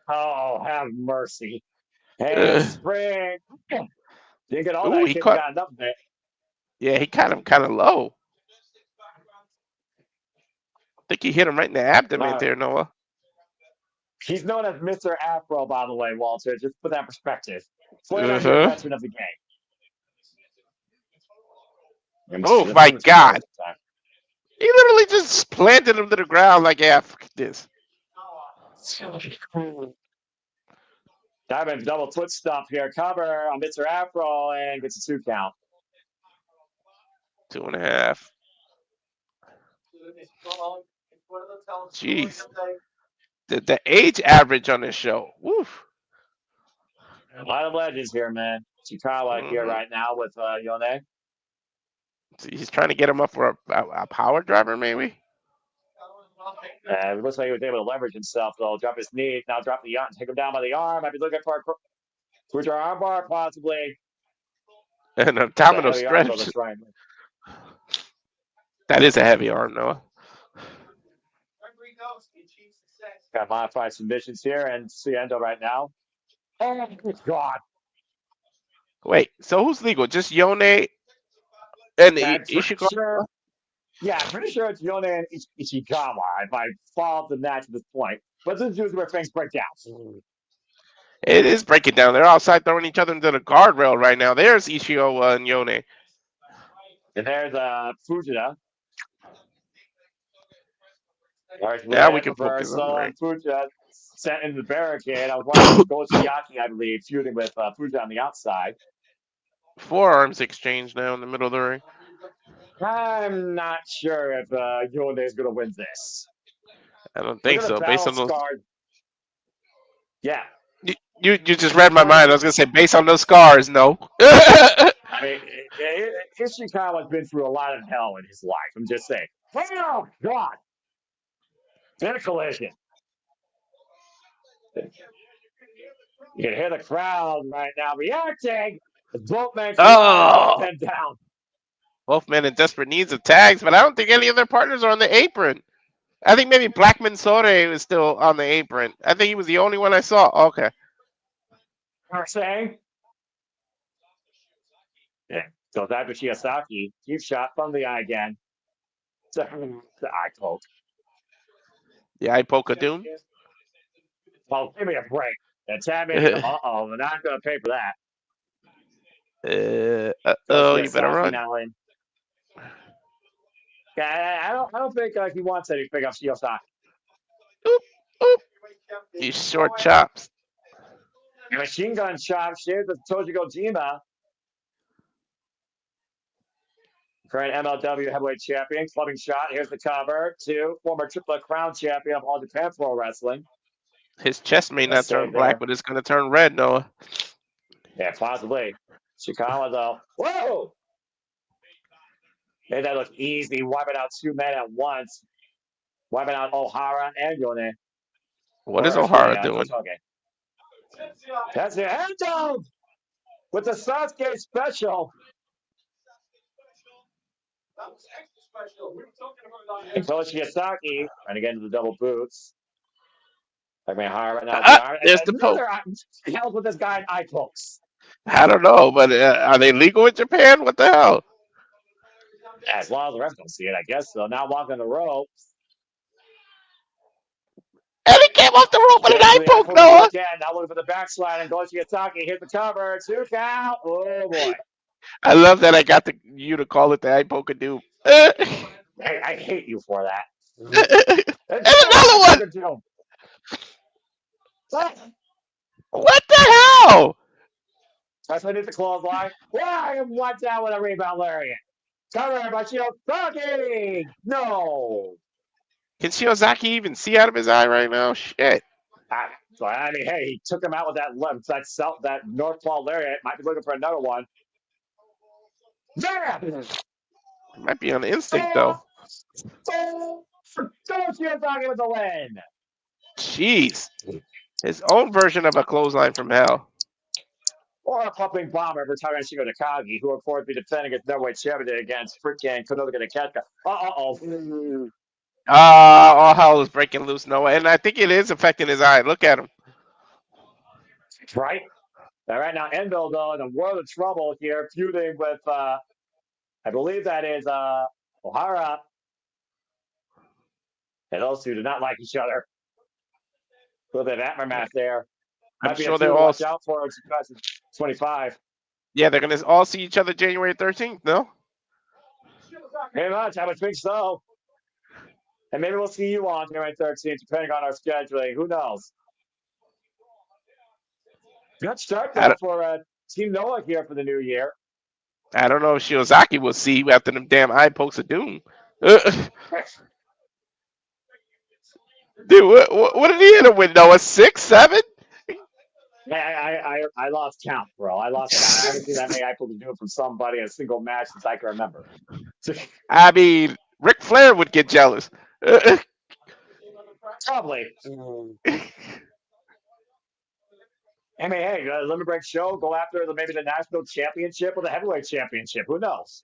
Oh, have mercy. And spring. Didn't get all Ooh, that he shit, but caught. got enough of it. Yeah, he caught him kind of low. I think he hit him right in the abdomen there, Noah. He's known as Mr. Afro, by the way, Walter. Just put that in perspective. 49-year Uh-huh. veteran of the game. Oh my God! He literally just planted him to the ground like, yeah, fuck this. Diamond double foot stomp here. Cover on Mr. Afro and gets a 2 count. 2.5. Jeez. The age average on this show. Woof. A lot of legends here, man. Ishikawa here right now with Yone. He's trying to get him up for a power driver, maybe? It looks like he was able to leverage himself, though. Drop his knee, now drop the arm, take him down by the arm. Might be looking for a switch arm bar, possibly. An It's a abdominal heavy arm, though, stretch. the triangle. That is a heavy arm, Noah. Got modified submissions here, and see Endo right now. Oh, good God. Wait, so who's legal? Just Yone and I'm pretty Ishikawa? sure. Yeah, I'm pretty sure it's Yone and Ishikawa if I followed the match at this point. But this is where things break down. It is breaking down. They're outside throwing each other into the guardrail right now. There's Ishikawa and Yone. And there's Fujita. There's Now we red can focus on the reversal, ring. and Fujita sent into the barricade. I was wondering if it was Yaki, I believe, feuding with Fujita on the outside. Forearms exchange now in the middle of the ring. I'm not sure if Yone is going to win this. I don't think Look at so. the Based battle on those, scars. Yeah. you just read my mind. I was gonna say based on those scars, no. I mean, Ishikawa's been through a lot of hell in his life. I'm just saying. Oh, God. In a collision. You can hear the crowd right now reacting. Both men collide, both Oh, men down. both men in desperate needs of tags, but I don't think any of their partners are on the apron. I think maybe Black Menso-re was still on the apron. I think he was the only one I saw. Okay. You're saying? Yeah. So that's with Shiozaki. Deep shot from the eye again. The eye poke. The Ipoka Doom. Oh, give me a break. And tap in. Uh-oh. We're not going to pay for that. Oh, you better Shiozaki run. now in. Yeah, I don't think he wants anything of Shiozaki. Oop, oop. These short chops. Machine gun chop. Shares with Toji Gojima. Current MLW heavyweight champion. Clubbing shot. Here's the cover. 2. Former Triple Crown champion of All Japan Pro Wrestling. His chest may not turn black, there. but it's going to turn red, Noah. Yeah, possibly. Ishikawa, though. Whoa! Made that look easy. Wiping out 2 men at once. Wiping out Ohara and Yone. What is Ohara doing? Kotoge. That's the Endo! with the Sasuke special. And Shiozaki trying to get into the double boots. Like my heart right now. The arm. There's the poke. Another hell with this guy in eye pokes. I don't know, but are they legal in Japan? What the hell? As long as the rest don't see it, I guess so. Now walking the rope. And he came off the rope with an eye poke, Noah. Again, now looking for the backslide, and Shiozaki hit the cover. 2 count. Oh boy. I love that I got you to call it the eye poke of doom. I hate you for that. And another one. What the hell? That's when hit the clothesline. Why am one down with a rebound lariat? Covered by Shiozaki. No. Can Shiozaki even see out of his eye right now? Shit. I mean, hey, he took him out with that North Claw lariat. Might be looking for another one. There. Might be on instinct though. Shiozaki with the win. Jeez. His own version of a clothesline from hell. Or a pumping bomber every time Shigo Takagi, who of course be defending his middleweight champion against freaking Kenoh Takeshita. All hell is breaking loose, Noah. And I think it is affecting his eye. Look at him. Right? Now, right now, Endo, though, in a world of trouble here, feuding with, I believe that is Ohara. And those two do not like each other. A little bit of aftermath there. I'm sure they're all. Watch out for in 2025. Yeah, they're going to all see each other January 13th, no? Pretty much, I would think so. And maybe we'll see you on January 13th, depending on our scheduling. Who knows? Good start, though, for Team Noah here for the new year. I don't know if Shiozaki will see after them damn eye pokes of doom. Dude, what did he hit him with, Noah? 6, 7? I lost count, bro. I lost count. I haven't seen that many eye pokes do it from somebody in a single match since I can remember. I mean, Ric Flair would get jealous. Probably. I mean, hey, limit break show, go after maybe the national championship or the heavyweight championship. Who knows?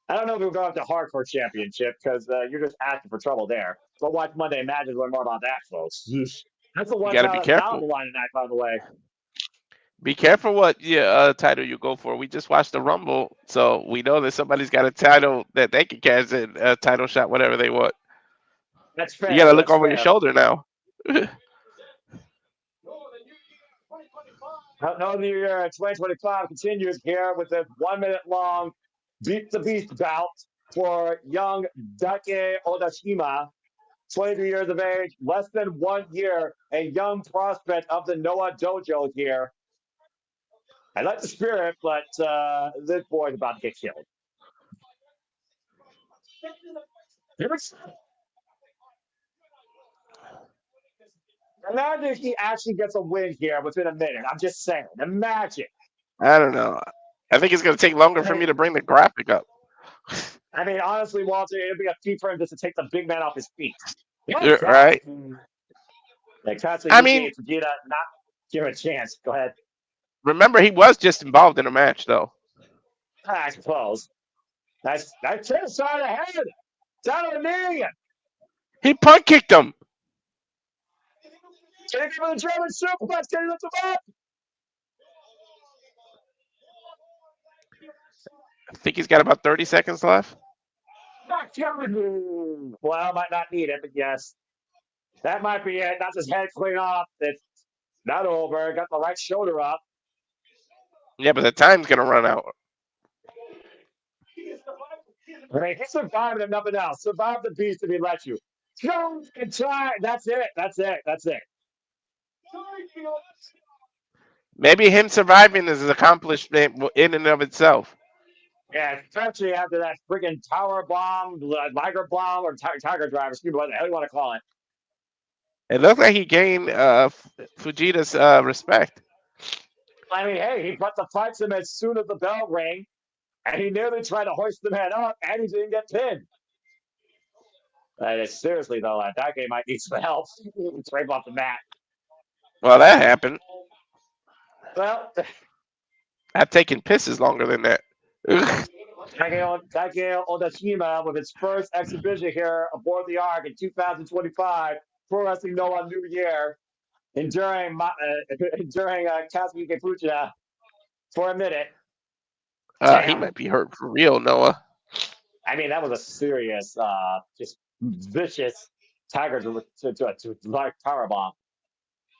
I don't know if we'll go after hardcore championship because you're just asking for trouble there. But watch Monday Matches learn more about that, folks. That's the one you gotta be careful. Down the line tonight, by the way. Be careful what title you go for. We just watched the Rumble, so we know that somebody's got a title that they can cash in, a title shot, whatever they want. That's fair. You gotta look over your shoulder now. No, the year 2025 continues here with a 1 minute long Beat the Beast bout for young Dake Odashima, 23 years of age, less than 1 year, a young prospect of the Noah Dojo here. I like the spirit, but this boy's about to get killed. Imagine if he actually gets a win here within a minute. I'm just saying. Imagine. I don't know. I think it's going to take longer for me to bring the graphic up. I mean, honestly, Walter, it'd be a feat for him just to take the big man off his feet. Right? Like, Kazuyuki, I mean, Fujita, not give him a chance. Go ahead. Remember, he was just involved in a match, though. I suppose. Nice turn side of the head. Down to the knee. He punt kicked him. Can he give him the German suplex? Can he lift him up? I think he's got about 30 seconds left. Well, might not need it, but yes. That might be it. That's his head clean off. It's not over. Got the right shoulder up. Yeah, but the time's going to run out. I mean, he survived and nothing else. Survive the beast if he lets you. Go and try. That's it. That's it. That's it. Maybe him surviving is an accomplishment in and of itself. Yeah, especially after that freaking tower bomb, Liger bomb, or Tiger drive, excuse me, what the hell you want to call it. It looked like he gained Fujita's respect. I mean, hey, he put the fights him as soon as the bell rang, and he nearly tried to hoist the man up, and he didn't get pinned. Seriously, though, that game might need some help. Scrape off the mat. Well, that happened. Well, I've taken pisses longer than that. Takeo Odashima with its first exhibition here aboard the Ark in 2025, Pro Wrestling Noah New Year, enduring Kazuyuki Fujita for a minute. He Damn. might be hurt for real, Noah. I mean, that was a serious, just vicious tiger to like powerbomb.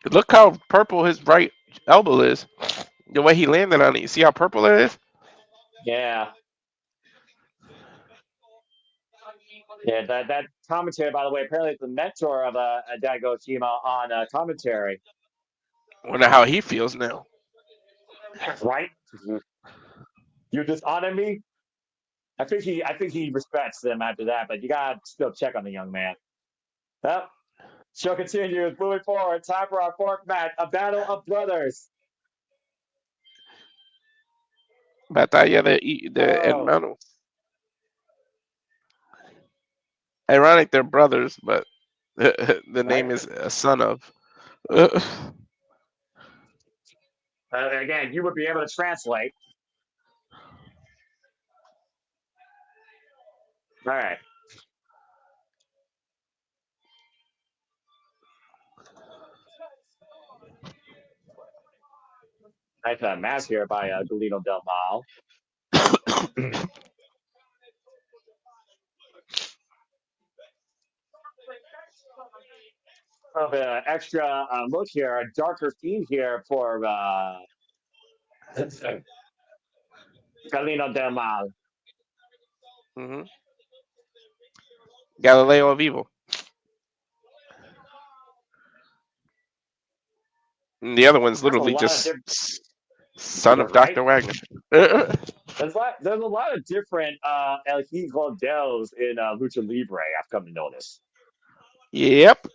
Look how purple his right elbow is. The way he landed on it. You see how purple it is? Yeah. Yeah, that commentary, by the way, apparently is the mentor of Daigo Shima on commentary. Wonder how he feels now. Right? You dishonor me? I think he respects them after that, but you gotta still check on the young man. Well, show continues. Moving forward, time for our fourth match, a battle of brothers. Batalla de Oh, hermanos. Ironic, they're brothers, but the name right. is a son of. Again, you would be able to translate. All right. Nice match here by Galeno Del Mal. Of an extra look here, a darker theme here for Galeno Del Mal. hmm Galileo Vivo. And the other one's That's a literally lot of just different, son of right? Dr. Wagner. There's a lot of different El Hijo Dels in Lucha Libre. I've come to notice. Yep.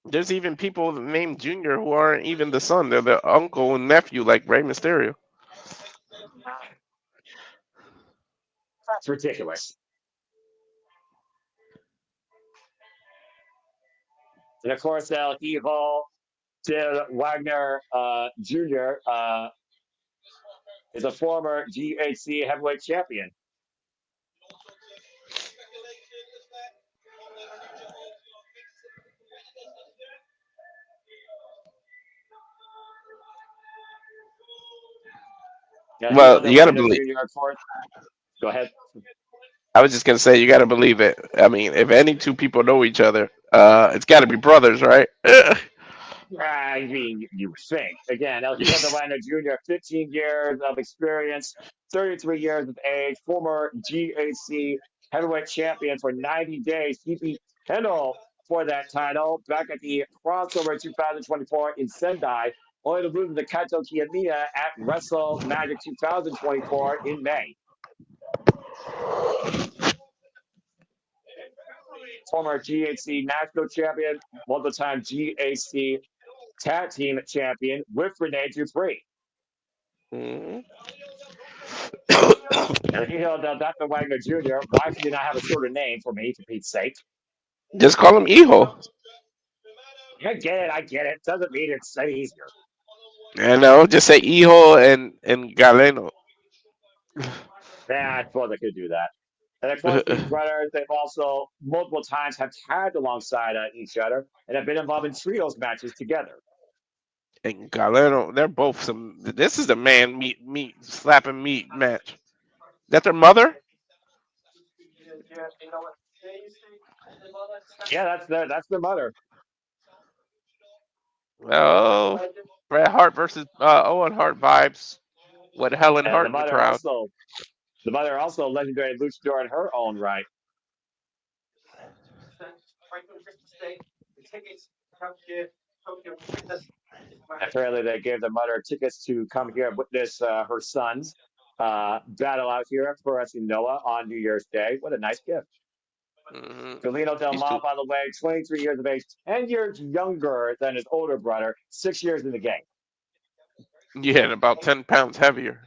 There's even people named Junior who aren't even the son. They're the uncle and nephew, like Rey Mysterio. That's ridiculous. And of course, El Hijo del Wagner Jr. Is a former GHC heavyweight champion. El Hijo Well, del you gotta Wagner believe. Jr., of course. Go ahead. I was just gonna say you gotta believe it. I mean, if any two people know each other, it's gotta be brothers, right? I mean, you think. Again, El Hijo de Wagner Jr., 15 years of experience, 33 years of age, former GHC heavyweight champion for 90 days. He beat Kenoh for that title back at the crossover 2024 in Sendai, only to lose to Kaito Kiyomiya at Wrestle Magic 2024 in May. Former GHC national champion, multiple-time GHC tag team champion with Rene Dupree. Mhm. And he held Dr. Wagner Jr. Why can you not have a shorter name for me, for Pete's sake? Just call him Hijo. I get it. Doesn't mean it's any easier. I know. Just say Hijo and Galeno. I thought they could do that. And of course, these brothers, they've also multiple times have tagged alongside each other and have been involved in trios matches together. And Galeno, they're both some. This is the man meat slapping meat match. That their mother? Yeah, that's their mother. Oh, Bret Hart versus Owen Hart vibes with Helen And Hart in the crowd. the mother also a legendary luchador in her own right. Apparently, they gave the mother tickets to come here and witness her sons battle out here for us in Noah on New Year's Day. What a nice gift. Galeno Del He's Mal, too. by the way, 23 years of age, 10 years younger than his older brother, 6 years in the game. Yeah, and about 10 pounds heavier.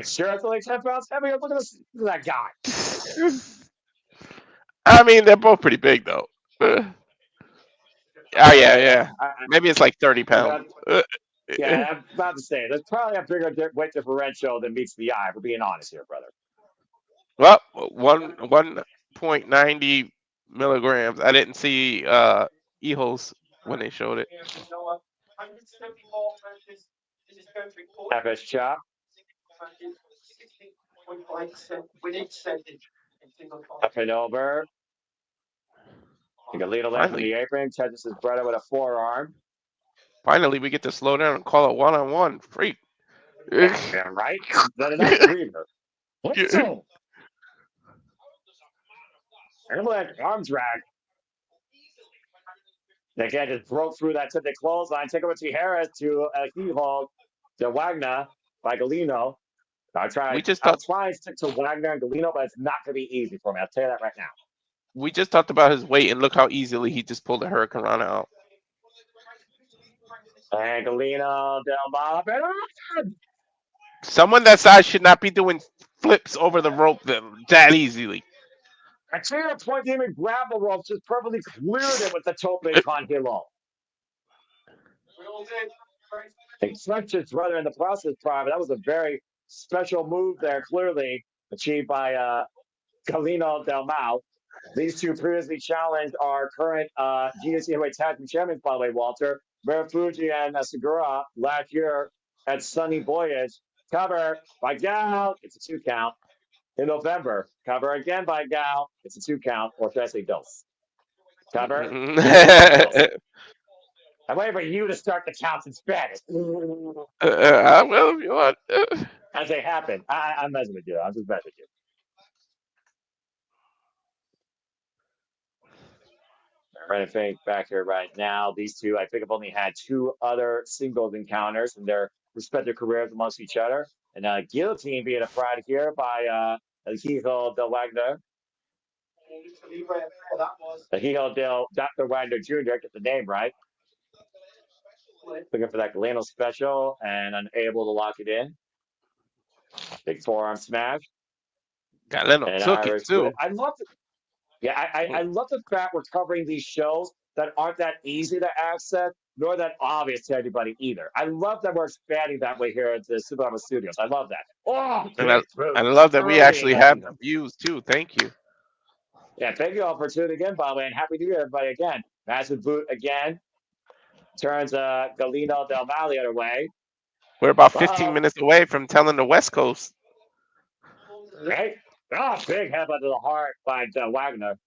Sure, it's only 10 pounds heavier. Look at that guy. I mean, they're both pretty big though. Oh yeah. Maybe it's like 30 pounds. Yeah, I'm about to say, there's probably a bigger weight differential than meets the eye. We're being honest here, brother. Well, 1.90 milligrams. I didn't see Hijo's when they showed it. FS chop. Up and over. Take a lead away from Finally, the apron. Touches his brother with a forearm. finally, we get to slow down and call it one-on-one. Freak. Yeah, right? Is that a nice breather? Whistle! Like arm drag. That guy just broke through that tipped clothesline. Take over to Harris to Hijo to Wagner by Galeno. I'll we try. just I'll talked. try and stick to Wagner and Galeno, but it's not going to be easy for me. I'll tell you that right now. We just talked about his weight, and look how easily he just pulled a Hurricane Rana out. And Galeno Del Mar. Someone that size should not be doing flips over the rope that easily. I tell you, point Demon grabbed the rope, just perfectly cleared it with the tope con hilo. He flexed his brother in the process prior, but that was a very special move there, clearly achieved by Galeno Del Mal. These two previously challenged our current GSC Heavyweight Tag Team Champions, by the way, Walter. Marufuji and Sugiura last year at Sunny Voyage. Cover by Gal. It's a 2 count. In November, cover again by Gal. It's a 2 count, or should I say dose? Cover. I'm waiting for you to start the counts in Spanish. I will if you want. As they happen. I'm messing with you. I'm just messing with you. I'm running things back here right now. These two, I think, have only had 2 other singles encounters in their respective careers amongst each other. And Guillotine being a pride here by Hijo del Wagner. Hijo del Dr. Wagner Jr., get the name right. Looking for that Galeno special and unable to lock it in. Big forearm smash. Galeno And took Irish it too. whip. I love it. Yeah, I love the fact we're covering these shows that aren't that easy to access, nor that obvious to anybody either. I love that we're expanding that way here at the Supermarket Studios. I love that. Oh, And I, big boot. and I love that we Early in actually the have season. views too. Thank you. Yeah, thank you all for tuning in, by the way, and Happy New Year, everybody, again. Massive boot again. Turns Galeno Del Valle the other way. We're about 15 minutes away from telling the West Coast. Right? Oh, big headbutt to the heart by Wagner.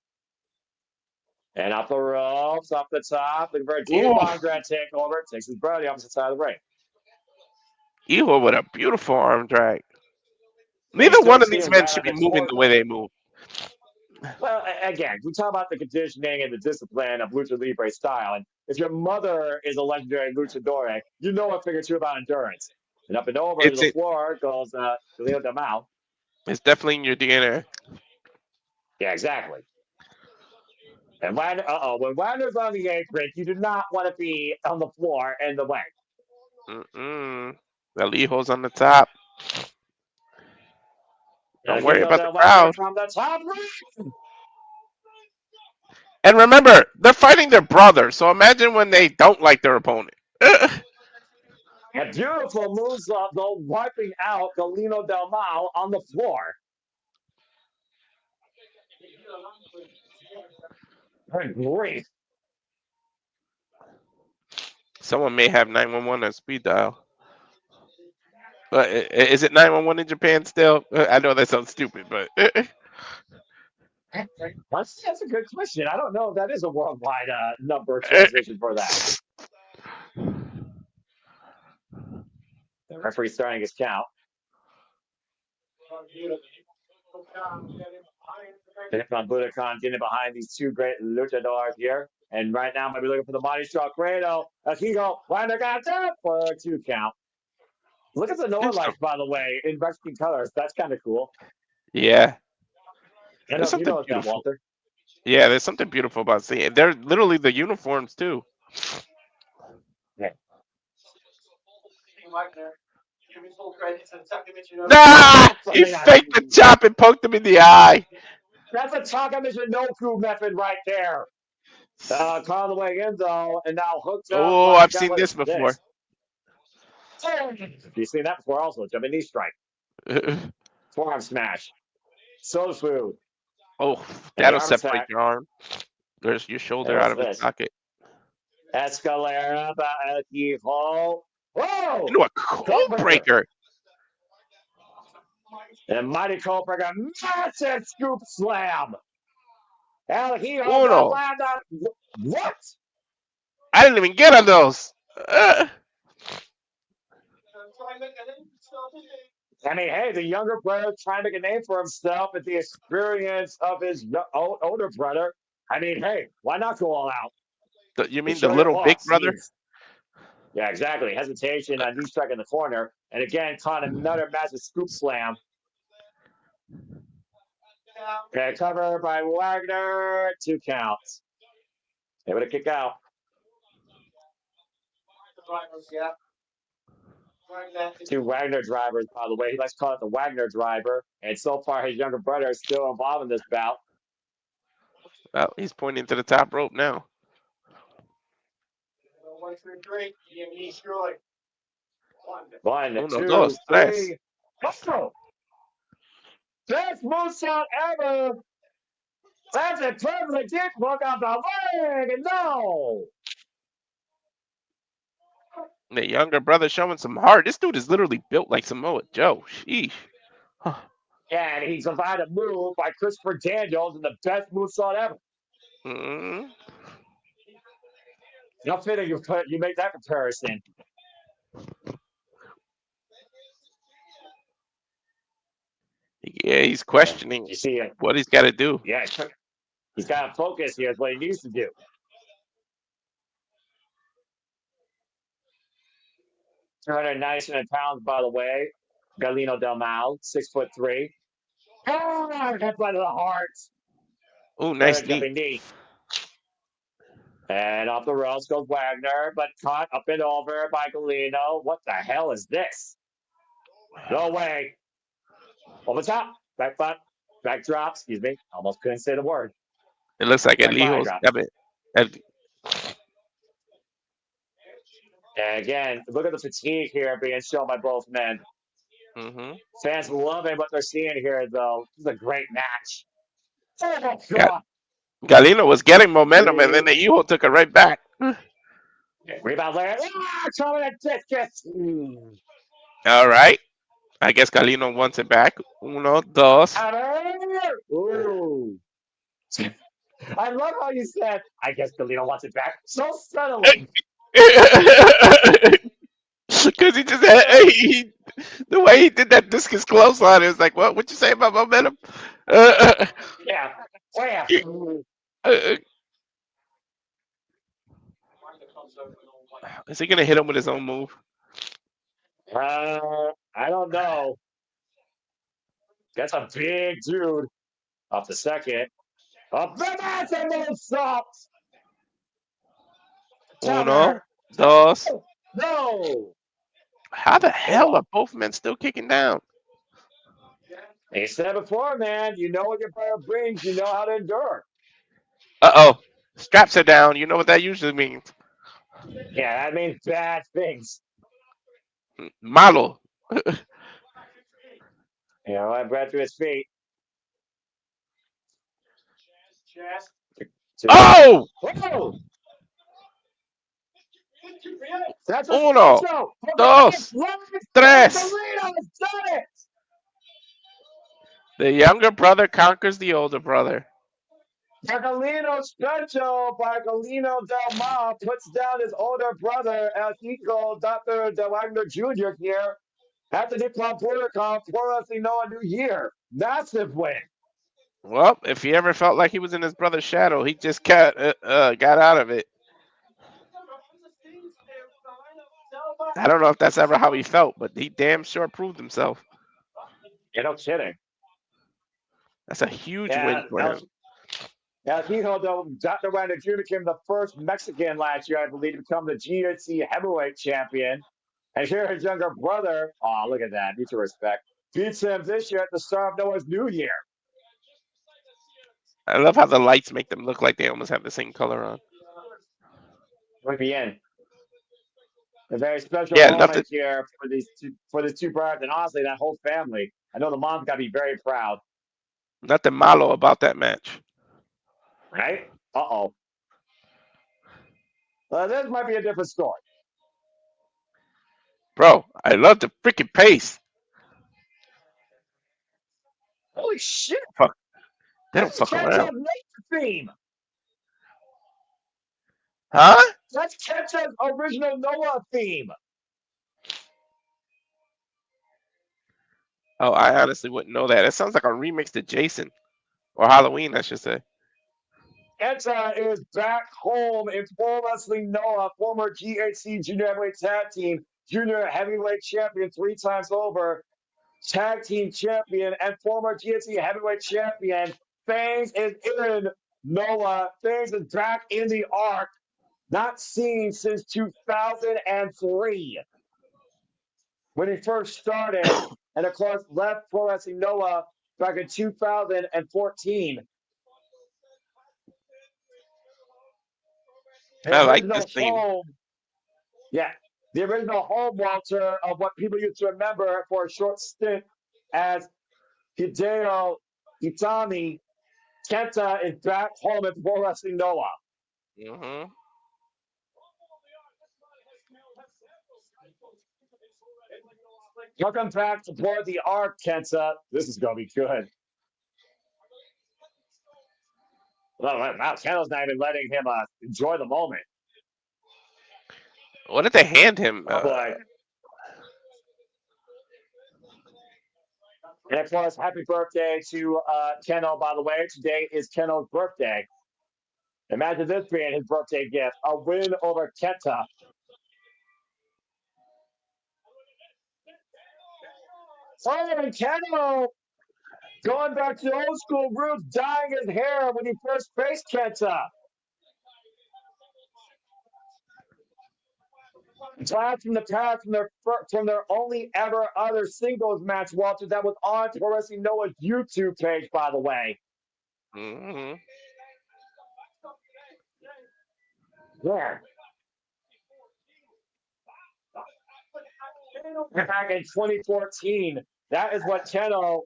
And up the ropes, up the top. Looking for a deep arm drag takeover. Takes his brother the opposite side of the ring. Hijo with a beautiful arm drag. Neither one of these men should be moving the way they move. Well, again, we talk about the conditioning and the discipline of lucha libre style. And if your mother is a legendary luchadora, you know a thing or two about endurance. And up and over to the floor goes Galeno Del Mal. It's definitely in your DNA. Yeah, exactly. And when Wagner's on the apron, you do not want to be on the floor in the way. El Hijo's on the top. Don't worry about the crowd. From the top ring. And remember, they're fighting their brother, so imagine when they don't like their opponent. A beautiful moonsault, though, wiping out Galeno Del Mal on the floor. Good grief. Someone may have 911 on speed dial. Is it 911 in Japan still? I know that sounds stupid, but that's a good question. I don't know if that is a worldwide number transition for that. The referee starting his count. From Budokan getting behind these two great luchadors here. And right now, might be looking for the body stroke. Grado, Hijo, Wagner got that for a 2 count. Look at the Noah lights, by the way, in Mexican colors. That's kind of cool. Yeah. There's something beautiful. That, Walter. Yeah, there's something beautiful about seeing it. They're literally the uniforms, too. Yeah. Nah! He faked the chop and poked him in the eye. That's a Takamichinoku method right there. Caught the way in, though, and now hooked up. Oh, I've seen this before. You've seen that before also. Jumping knee strike. Forearm smash. Soul food. Oh, And the that'll arm separate attack. your arm. There's your And shoulder what's out of his this? socket. Escalera by Hijo. Whoa! Into a cold Codebreaker. breaker. And mighty Codebreaker. Massive scoop slam. Hijo Uno. don't land on. What? I didn't even get on those. I mean, hey, the younger brother trying to make a name for himself at the experience of his older brother. I mean, hey, why not go all out? You mean the Show your little big boss. brother? Yeah, exactly. Hesitation on knee strike in the corner. And again, caught another massive scoop slam. Okay, cover by Wagner. 2 counts. Able to kick out. Two Wagner drivers, by the way. He likes to call it the Wagner driver. And so far, his younger brother is still involved in this bout. Well, he's pointing to the top rope now. 1, 2, 3. Uno, dos, tres. Oh! Best moonshot ever! That's a perfect dick hook on the leg! And no! The younger brother showing some heart. This dude is literally built like Samoa Joe. Sheesh. Huh. And he's about a move by Christopher Daniels and the best moonsault ever. Mm-hmm. No fitting you make that comparison. Yeah, he's questioning You see it? what he's got to do. Yeah, he's got to focus here is what he needs to do. 297 pounds, by the way. Galeno Del Mal, 6'3". Oh, headbutt to the heart. Oh, nice knee. Jumping knee. And off the ropes goes Wagner, but caught up and over by Galeno. What the hell is this? No way. Over top. Back butt. Back drop. Excuse me. Almost couldn't say the word. It looks like Back Elijo's drop. and again, look at the fatigue here being shown by both men. mm-hmm. Fans loving what they're seeing here, though. This is a great match. Oh, God. Galeno was getting momentum, and then the Hijo took it right back. Rebound there. Coming at discus. All right. I guess Galeno wants it back. Uno, dos. Ooh. I love how you said, I guess Galeno wants it back. So subtly. Because he just had, the way he did that discus clothesline, it was like, what you say about momentum? Yeah. Where? Is he going to hit him with his own move? I don't know. That's a big dude. Off the second. A massive moonsault. Uno, dos. No. How the hell are both men still kicking down? He said before, man, you know what your brother brings, you know how to endure. Uh-oh. Straps are down. You know what that usually means. Yeah, that means bad things. Malo. You know, I brought to his feet. Oh! Whoa! That's Uno, dos, tres. The younger brother conquers the older brother. Galeno Stretcho by Galeno Del Mar puts down his older brother, El Hijo, Dr. De Wagner Jr. here at the Nippon Budokan for us to know a new year. Massive win. Well, if he ever felt like he was in his brother's shadow, he just got out of it. I don't know if that's ever how he felt, but he damn sure proved himself. Yeah, no kidding. That's a huge win for him. Now, Hijo, Dr. Wagner Jr. became the first Mexican last year, I believe, to become the GHC heavyweight champion. And here his younger brother, oh, look at that, mutual respect, beats him this year at the start of Noah's New Year. I love how the lights make them look like they almost have the same color on. Muy bien. A very special Yeah, moment here for these two brothers, and honestly, that whole family. I know the mom's got to be very proud, nothing malo about that match. right? Uh-oh. This might be a different story. Bro, I love the freaking pace. Holy shit! Fuck, they don't That's fuck Kenta's around. main theme. Huh? That's Kenta's original Noah theme. Oh, I honestly wouldn't know that. It sounds like a remix to Jason. Or Halloween, I should say. Kenta is back home in Pro Wrestling Noah, former GHC Junior Heavyweight Tag Team, Junior Heavyweight Champion 3 times over, Tag Team Champion, and former GHC Heavyweight Champion. Things is in Noah. Things is back in the arc. Not seen since 2003 when he first started, and of course left Pro Wrestling Noah back in 2014. I The like this original theme. home, yeah, the original home, Walter, of what people used to remember for a short stint as Hideo Itami. Kenta is back home at Pro Wrestling Noah. Mm-hmm. Welcome back to board the arc, Kenta. This is going to be good. Well, wow, Kenta's not even letting him enjoy the moment. What did they hand him? Oh, boy. And of course, happy birthday to Kenoh, by the way. Today is Kenoh's birthday. Imagine this being his birthday gift, a win over Kenta. Oh, and Kenoh going back to the old school roots, dyeing his hair when he first faced Kenta. Blast from the past from their only ever other singles match, Walter, that was on Pro Wrestling Noah's YouTube page, by the way. Mm-hmm. Yeah. Back in 2014, that is what Kenoh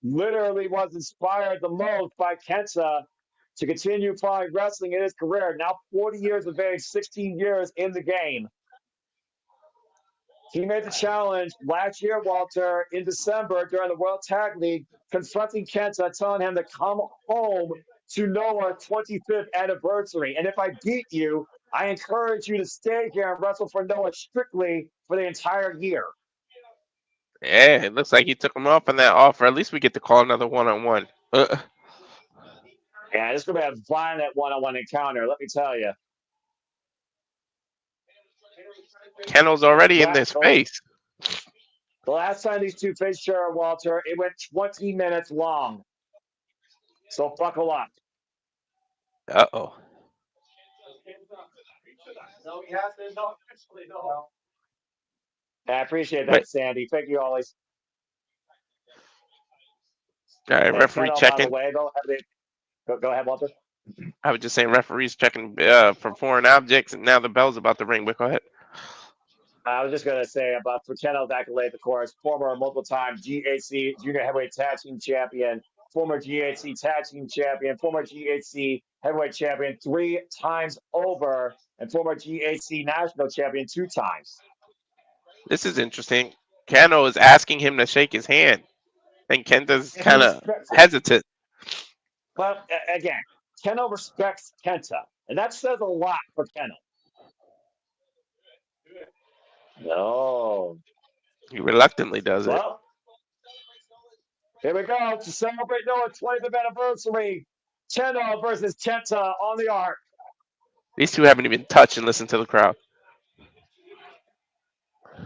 literally was inspired the most by Kenta to continue following wrestling in his career. Now 40 years of age, 16 years in the game. He made the challenge last year, Walter, in December during the World Tag League, confronting Kenta, telling him to come home to Noah's 25th anniversary. And if I beat you, I encourage you to stay here and wrestle for Noah strictly for the entire year. Yeah, it looks like he took him off on that offer. At least we get to call another one-on-one. Yeah, this is going to be a violent one-on-one encounter, let me tell you. Kenoh's already in this space. The last time these two faced each other, Walter, it went 20 minutes long. So buckle up. Uh-oh. I appreciate that, Wait. Sandy. Thank you, always. All right, referee Kenoh, checking. by the way, go ahead, Walter. I was just saying referees checking for foreign objects, and now the bell's about to ring. But go ahead. I was just going to say about for Kenoh's accolade, of course, former multiple-time GHC Junior Heavyweight Tag Team Champion, former GHC Tag Team Champion, former GHC Heavyweight Champion 3 times over, and former GHC National Champion 2 times. This is interesting. Kenoh is asking him to shake his hand, and Kenta's kind of hesitant. But again, Kenoh respects Kenta, and that says a lot for Kenoh. No. He reluctantly does it. Well, here we go to celebrate Noah's 25th anniversary. Kenoh versus Kenta on the arc. These two haven't even touched and listened to the crowd.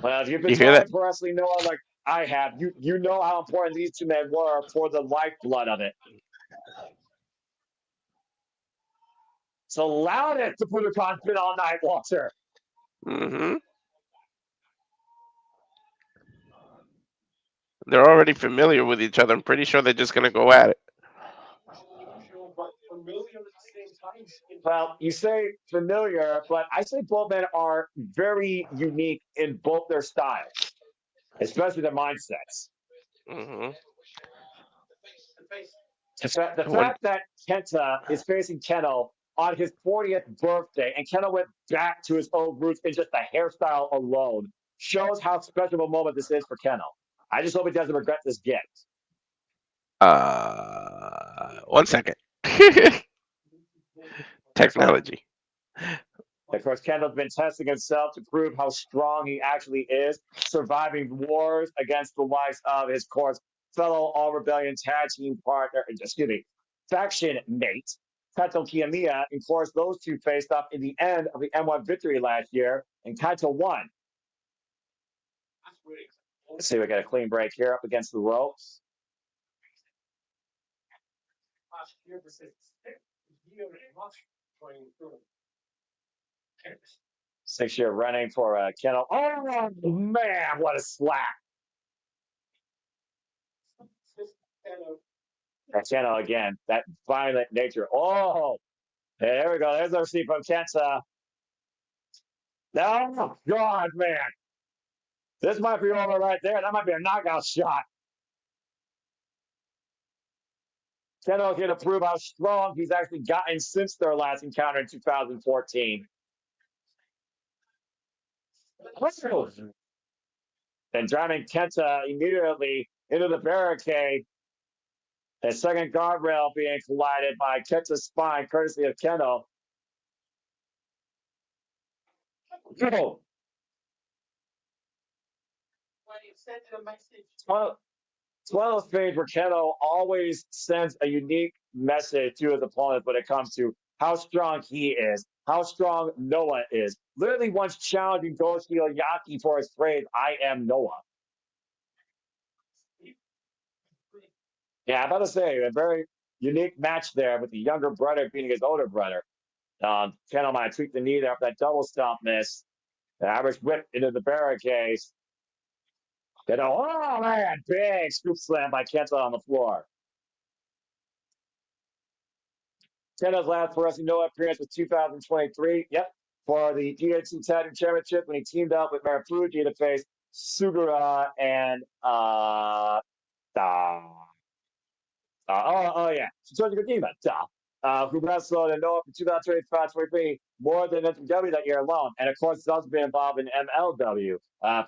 Well, if you've been You hear following that? Pro Wrestling Noah like I have, you know how important these two men were for the lifeblood of it. It's the loudest the Budokan's been all night, Walter. Mm-hmm. They're already familiar with each other. I'm pretty sure they're just going to go at it. Well, you say familiar, but I say both men are very unique in both their styles, especially their mindsets. Hmm. The One. fact that Kenta is facing Kenoh on his 40th birthday, and Kenoh went back to his old roots in just the hairstyle alone, shows how special of a moment this is for Kenoh. I just hope he doesn't regret this gift. 1 second. That's fine. Technology. Of course, Kendall's been testing himself to prove how strong he actually is, surviving wars against the likes of his course fellow All Rebellion tag team partner, excuse me, faction mate, Kaito Kiyomiya. Of course, those two faced up in the end of the M1 victory last year, and Kaito won. Let's see, we got a clean break here up against the ropes. 6 year running for Kennel. Oh, man, what a slap. That Kennel again, that violent nature. Oh, there we go. There's our see from Kenta. Oh, God, man. This might be over right there. That might be a knockout shot. Kennel here to prove how strong he's actually gotten since their last encounter in 2014. And driving Kenta immediately into the barricade. A second guardrail being collided by Kenta's spine, courtesy of Kenoh. Oh. It's one of those things where Kenoh always sends a unique message to his opponents when it comes to how strong he is, how strong Noah is. Literally once challenging Shiozaki for his phrase, I am Noah. Yeah, I'm about to say, a very unique match there with the younger brother beating his older brother. Kenoh might tweak the knee there after that double stomp miss. The average whip into the barricade. Oh, man, big scoop slam by Kenta on the floor. Kenoh's last for us, Noah appearance was 2023. Yep, for the DHC Tag Team Championship when he teamed up with Marufuji to face Sugiura and yeah, Shoji Kojima, who wrestled in Noah from 2023 more than FMW that year alone, and of course, he's also been involved in MLW.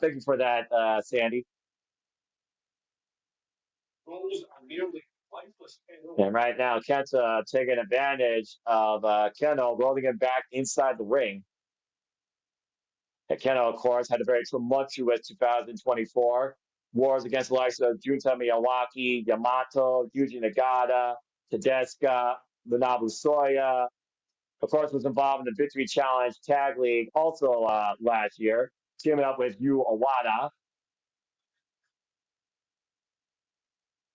Thank you for that, Sandy. And right now, Kenta taking advantage of Kenoh, rolling him back inside the ring. And Kenoh, of course, had a very tumultuous 2024. Wars against the likes of Junta, Miyawaki, Yamato, Yuji Nagata, Tedesca, Manabu Soya. Of course, was involved in the Victory Challenge Tag League also last year, teaming up with Yu Awada.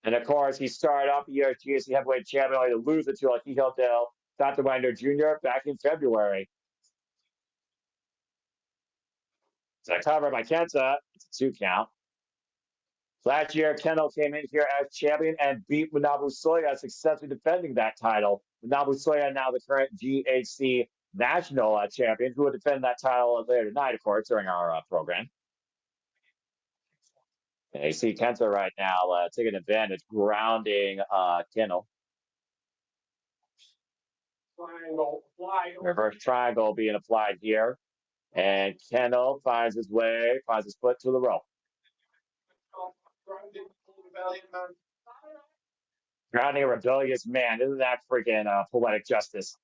And of course, he started off the year as GSC Heavyweight Champion, only to lose it to Hijo del Dr. Wagner Jr. back in February. So covered by Kenta. It's a 2 count. Last year, Kenoh came in here as champion and beat Manabu Soya, successfully defending that title. Manabu Soya, now the current GHC national champion, who will defend that title later tonight, of course, during our program. And you see Kenta right now taking advantage, grounding Kenoh. Reverse triangle being applied here. And Kenoh finds his foot to the rope. Grounding a rebellious man. Isn't that freaking poetic justice?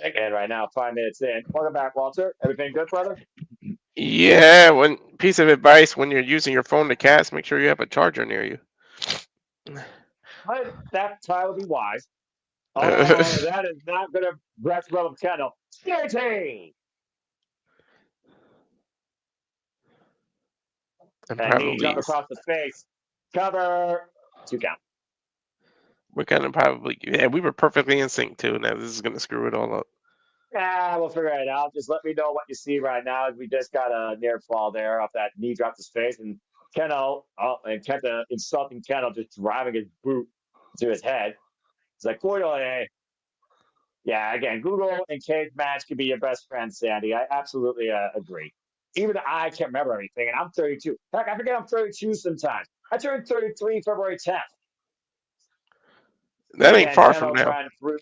Again, right now, 5 minutes in. Welcome back, Walter. Everything good, brother? Yeah, one piece of advice when you're using your phone to cast, make sure you have a charger near you. That tie would be wise. Oh, that is not going to rest well with Kenoh. Scary! And knee jump across the face. Cover. 2 count. We're gonna probably, yeah, we were perfectly in sync too. Now this is gonna screw it all up. We'll figure it out. Just let me know what you see right now. We just got a near fall there off that knee drop to space, and Kenoh, and Kenta insulting Kenoh, just driving his boot to his head. It's like, Koyoe. Yeah, again, Google and cage match could be your best friend, Sandy. I absolutely agree. Even I can't remember everything, and I'm 32. Heck, I forget I'm 32 sometimes. I turned 33 February 10th. That ain't Again, far from Kenoh now. trying to prove,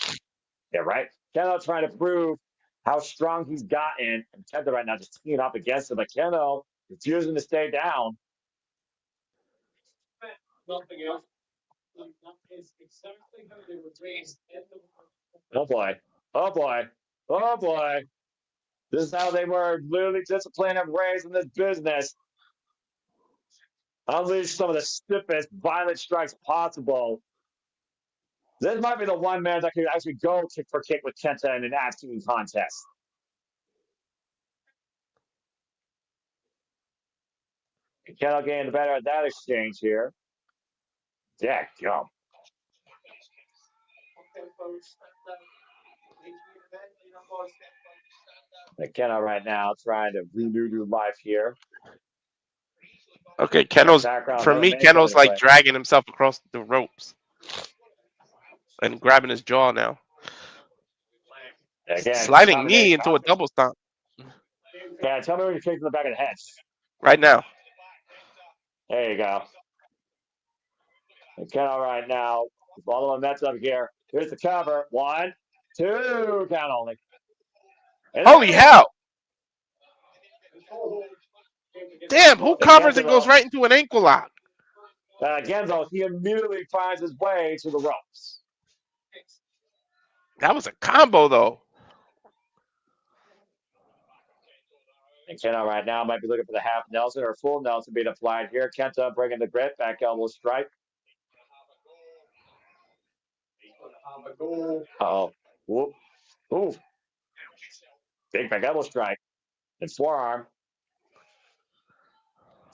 yeah, right. Kenoh trying to prove how strong he's gotten, and Kenta right now just teeing up against him. But Kenoh refusing to stay down. Oh boy. Oh boy. Oh boy. This is how they were literally disciplined and raised in this business. Unleash some of the stiffest, violent strikes possible. This might be the one man that could actually go kick for kick with Kenta in an ass-kicking contest. And Kenta getting the better at that exchange here. Yeah, go. Kenta right now trying to renew new life here. Okay, Kenoh's Background, for another me. main Kenoh's going to like play. dragging himself across the ropes and grabbing his jaw now. Again, Sliding combination. knee into a double stomp Yeah, tell me when you kick in the back of the head. right now. There you go. And Kenta right now. All the momentum here. Here's the cover. 1, 2, count only. And Holy there hell! Damn, who and covers Kenta, and goes though, right into an ankle lock? again, though, he immediately finds his way to the ropes. That was a combo though. And Kenta right now might be looking for the half Nelson or full Nelson being applied here. Kenta bringing the grip, back elbow strike. Uh-oh. Whoop. Ooh. Big back elbow strike. And forearm.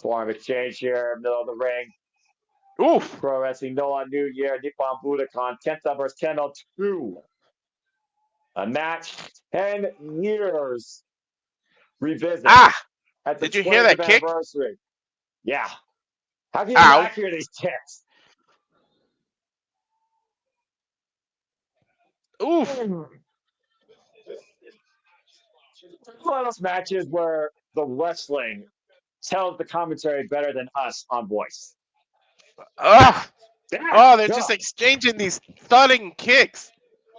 Forearm exchange here, middle of the ring. Oof. Pro Wrestling Noah New Year, Nippon Budokan, Kenta versus Kenoh 2. A match 10 years revisited Ah! at the Did you hear 20th that kick? anniversary. Yeah. How can you Ow. not hear these kicks? Oof. One of those matches where the wrestling tells the commentary better than us on voice. Ugh. Damn, Oh, they're just God. exchanging these thudding kicks.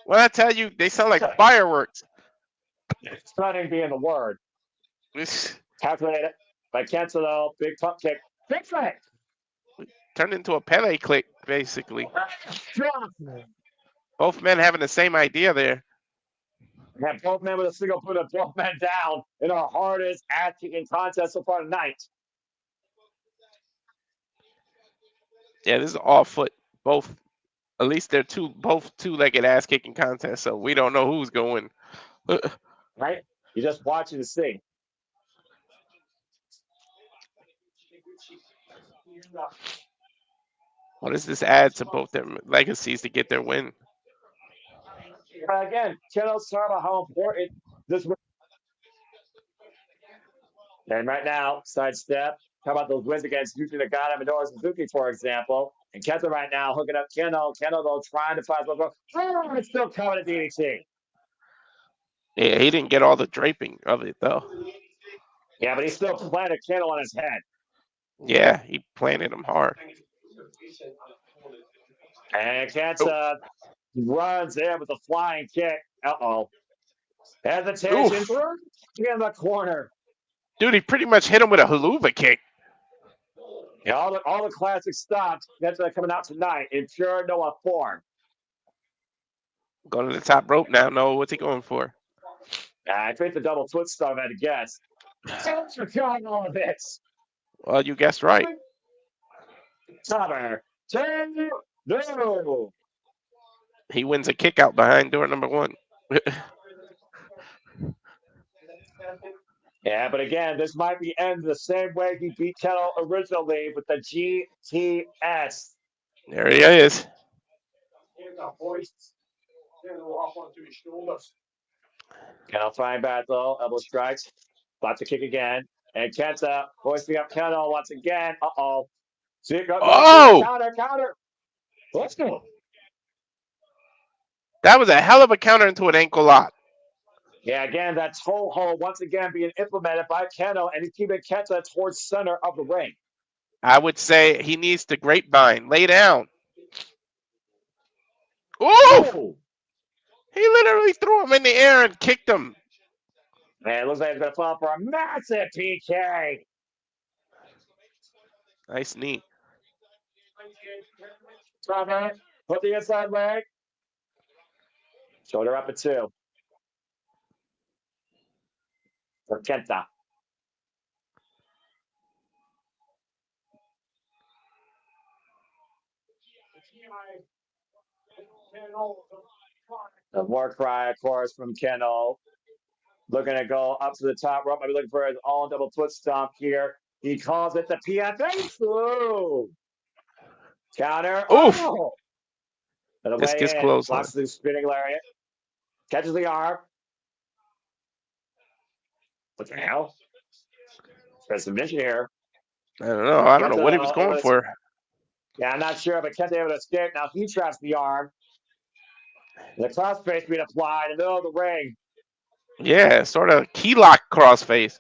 When I tell you, they sound like fireworks. Stunning being the word. Calculated by Kenta, though. Big pump kick. Big fight. Turned into a Pele click, basically. Both men having the same idea there. Have both men with a single put of both men down in our hardest ass-kicking contest so far tonight. Yeah, this is all foot. Both, at least they're both two-legged ass-kicking contests, so we don't know who's going. Right? You're just watching to see. What does this add to both their legacies to get their win? Again, Kenoh's talking about how important this win. And right now, sidestep. How about those wins against Yuki Nagata and Minoru Suzuki, for example? And Kenta right now hooking up Kenoh. Kenoh, though, trying to find what's wrong. It's still coming at DDT. Yeah, he didn't get all the draping of it, though. Yeah, but he still planted Kenoh on his head. Yeah, he planted him hard. And Kenta runs in with a flying kick. Uh-oh. Hesitation. In the corner. Dude, he pretty much hit him with a haluva kick. Yeah, all the classic stops that's coming out tonight in pure Noah form. Going to the top rope now. No, what's he going for? I think the double foot stomp, I'd guess. Thanks for killing all of this. Well, you guessed right. Cover. 2, no. He wins a kick out behind door number 1. Yeah, but again, this might be end the same way he beat Kenoh originally with the GTS. There he is. Kenoh flying back though. Elbow strikes. About to kick again. And Kenta hoisting up Kenoh once again. Uh-oh. See, go for the Oh, counter. Let's go. that was a hell of a counter into an ankle lock. Yeah, again, that toe hold once again being implemented by Kenoh, and he's keeping Kenta towards center of the ring. I would say he needs the grapevine. Lay down. Oof! Oh! He literally threw him in the air and kicked him. Man, it looks like he's going to fall for a massive PK. Nice knee. Put the inside leg. Shoulder up at 2. For Kenta. The war cry, of course, from Kenoh. Looking to go up to the top rope. Maybe looking for his own double foot stomp here. He calls it the PFA. Ooh. Counter. Oof! Oh! And the This way gets in. close. Blocks the spinning lariat. Catches the arm. What the hell? There's submission here. I don't know. I don't know what he was going for. Yeah, I'm not sure, but Kenta able to escape. Now he traps the arm. The crossface being applied in the middle of the ring. Yeah, sort of key lock crossface.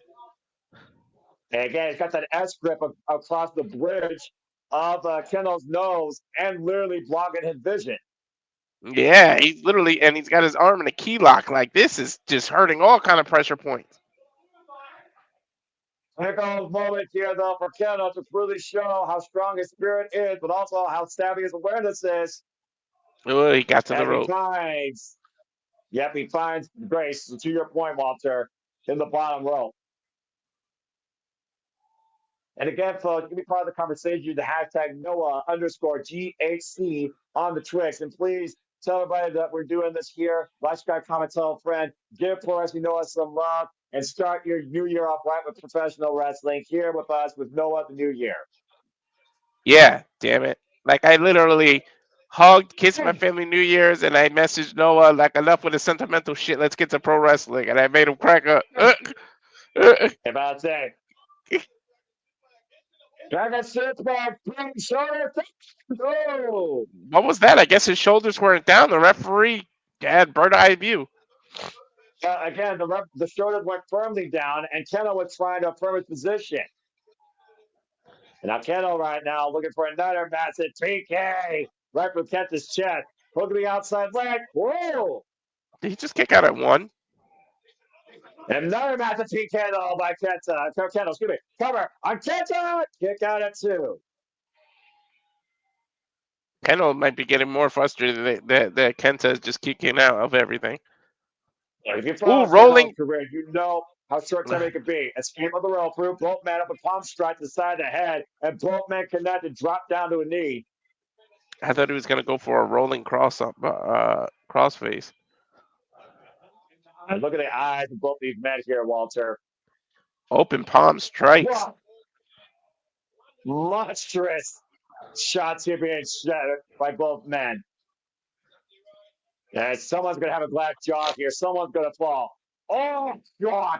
And again, he's got that S grip across the bridge of Kenoh's nose and literally blocking his vision. Yeah, he's literally, and he's got his arm in a key lock. Like, this is just hurting all kind of pressure points. Here comes a moment here, though, for Kenoh to really show how strong his spirit is, but also how savvy his awareness is. Oh, he got to the rope. He finds Grace, to your point, Walter, in the bottom rope. And again, folks, you can be part of the conversation. The hashtag Noah_GHC on the Twix. And please tell everybody that we're doing this here. Like, subscribe, comment, tell a friend. Give Pro Wrestling Noah some love. And start your new year off right with professional wrestling here with us with Noah the New Year. Yeah, damn it. Like, I literally hugged, kissed my family New Year's, and I messaged Noah, like, enough with the sentimental shit. Let's get to pro wrestling. And I made him crack up. About that. Dragon sits back, shoulder. Oh! What was that? I guess his shoulders weren't down. The referee had bird eye view. Again, the shoulders went firmly down, and Kenoh was trying to affirm his position. And now Kenoh right now looking for another massive PK right from Kenta's chest. Hook the outside leg. Whoa! Did he just kick out at 1? Another massive PK though by Kenta. Kenoh, excuse me. Cover on Kenta. Kick out at 2. Kenoh might be getting more frustrated that Kenta is just kicking out of everything. If you follow rolling. Kenoh's career, you know how short time it could be. Escape of the rope through, both men up a palm strike to the side of the head, and both men connect and drop down to a knee. I thought he was gonna go for a rolling crossface. And look at the eyes of both these men here, Walter. Open palm strikes. Wow. Monstrous shots here being shattered by both men. And someone's going to have a black jaw here. Someone's going to fall. Oh, God.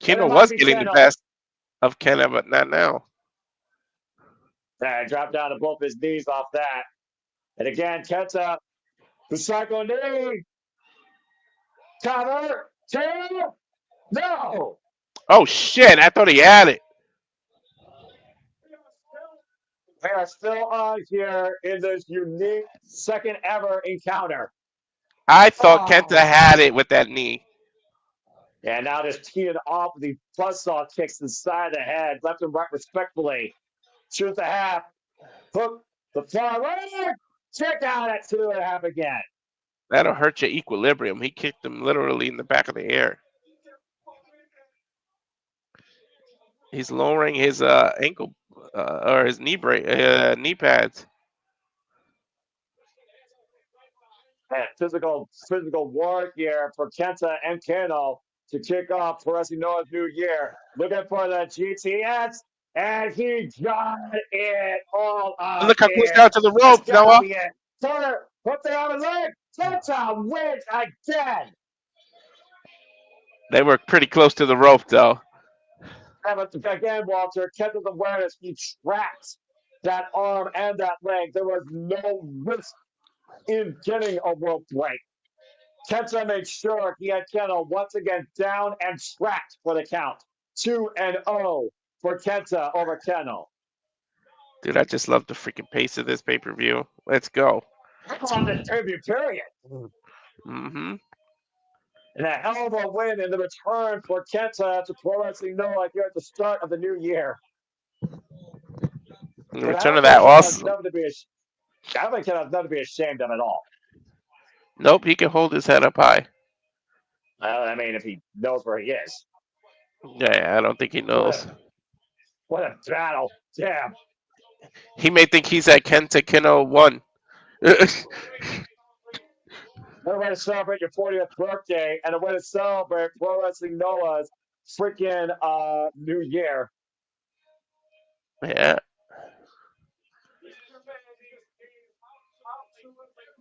Kenoh was getting the best of Kenoh, but not now. Drop down to both his knees off that. And again, Kenta, the cycle knee. Cover. 2. No. Oh, shit. I thought he had it. We are still on here in this unique second ever encounter. I thought Kenta had it with that knee. And now just teeing off with the buzzsaw kicks to the side of the head, left and right respectfully. Shoot the half. Hook the far leg. Check out at 2.5 again. That'll hurt your equilibrium. He kicked him literally in the back of the air. He's lowering his ankle or his knee knee pads. And physical work here for Kenta and Kenoh to kick off Pro Wrestling Noah's New Year. Looking for the GTS, and he got it all up. Look how close down to the rope, Noah. Turner, put the arm and leg. Kenta wins again. They were pretty close to the rope, though. But again, Walter, Kenta's awareness, he trapped that arm and that leg. There was no risk in getting a rope break. Kenta made sure he had Kenoh once again down and trapped for the count. 2-0 for Kenta over Kenoh. Dude, I just love the freaking pace of this pay-per-view. Let's go. On this debut period. Mm-hmm. And a hell of a win in the return for Kenta to Pro Wrestling Noah here at the start of the new year. In But return I of don't think that, Kenta's also. never to be I don't think Kenta's never to be ashamed of at all. Nope, he can hold his head up high. I mean, if he knows where he is. Yeah, I don't think he knows. What a battle. Damn. He may think he's at Kenta Kenoh 1. What a way to celebrate your 40th birthday and a way to celebrate Pro Wrestling Noah's freaking new year. Yeah.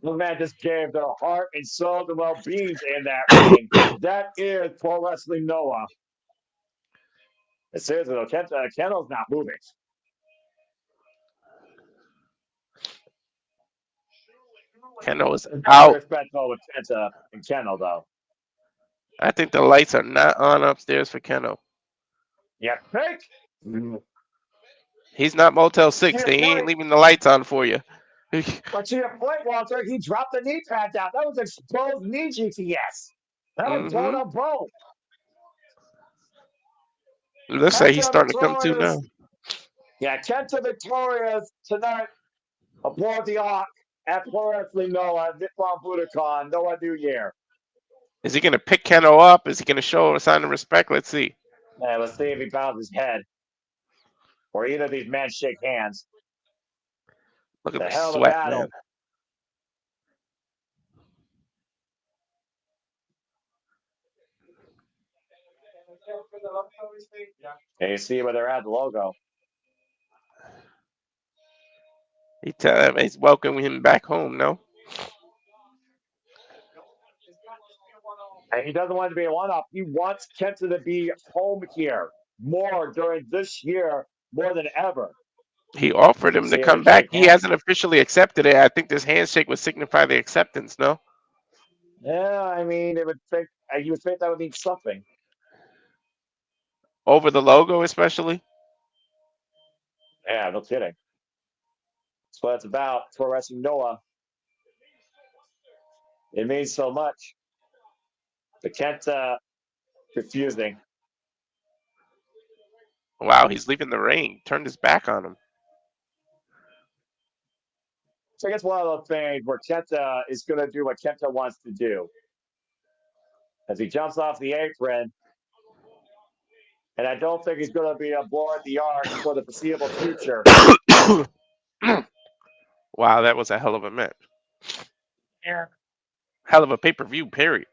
The man just gave their heart and soul and well-beings in that ring. That is Pro Wrestling Noah. Seriously though, Keno's not moving. Kenoh is Very out. respectful with Kenta and Keno though. I think the lights are not on upstairs for Kenoh. Yeah, think. He's not Motel 6. They ain't leaving the lights on for you. But to your point, Walter, he dropped the knee pad down. That was exposed knee GTS. That was bone on bone. It looks like he's starting to come to now. Yeah, Kenta victorious tonight aboard the Ark at Pro Wrestling Noah, Nippon Budokan, Noah New Year. Is he going to pick Kenoh up? Is he going to show a sign of respect? Let's see. Yeah, let's see if he bows his head. Or either of these men shake hands. Look at The the hell of a sweat, battle. man. And you see where they're at, the logo. He's welcoming him back home, no? And he doesn't want it to be a one-off. He wants Kenta to be home here more during this year, more than ever. He offered him to come back. He hasn't officially accepted it. I think this handshake would signify the acceptance, no? Yeah, I mean, you would think that would mean something. Over the logo, especially? Yeah, no kidding. That's what it's about. Pro Wrestling Noah. It means so much. But Kenta refusing. Wow, he's leaving the ring. Turned his back on him. So I guess one of those things where Kenta is going to do what Kenta wants to do. As he jumps off the apron. And I don't think he's going to be aboard the Ark for the foreseeable future. Wow, that was a hell of a match. Yeah. Hell of a pay-per-view, period.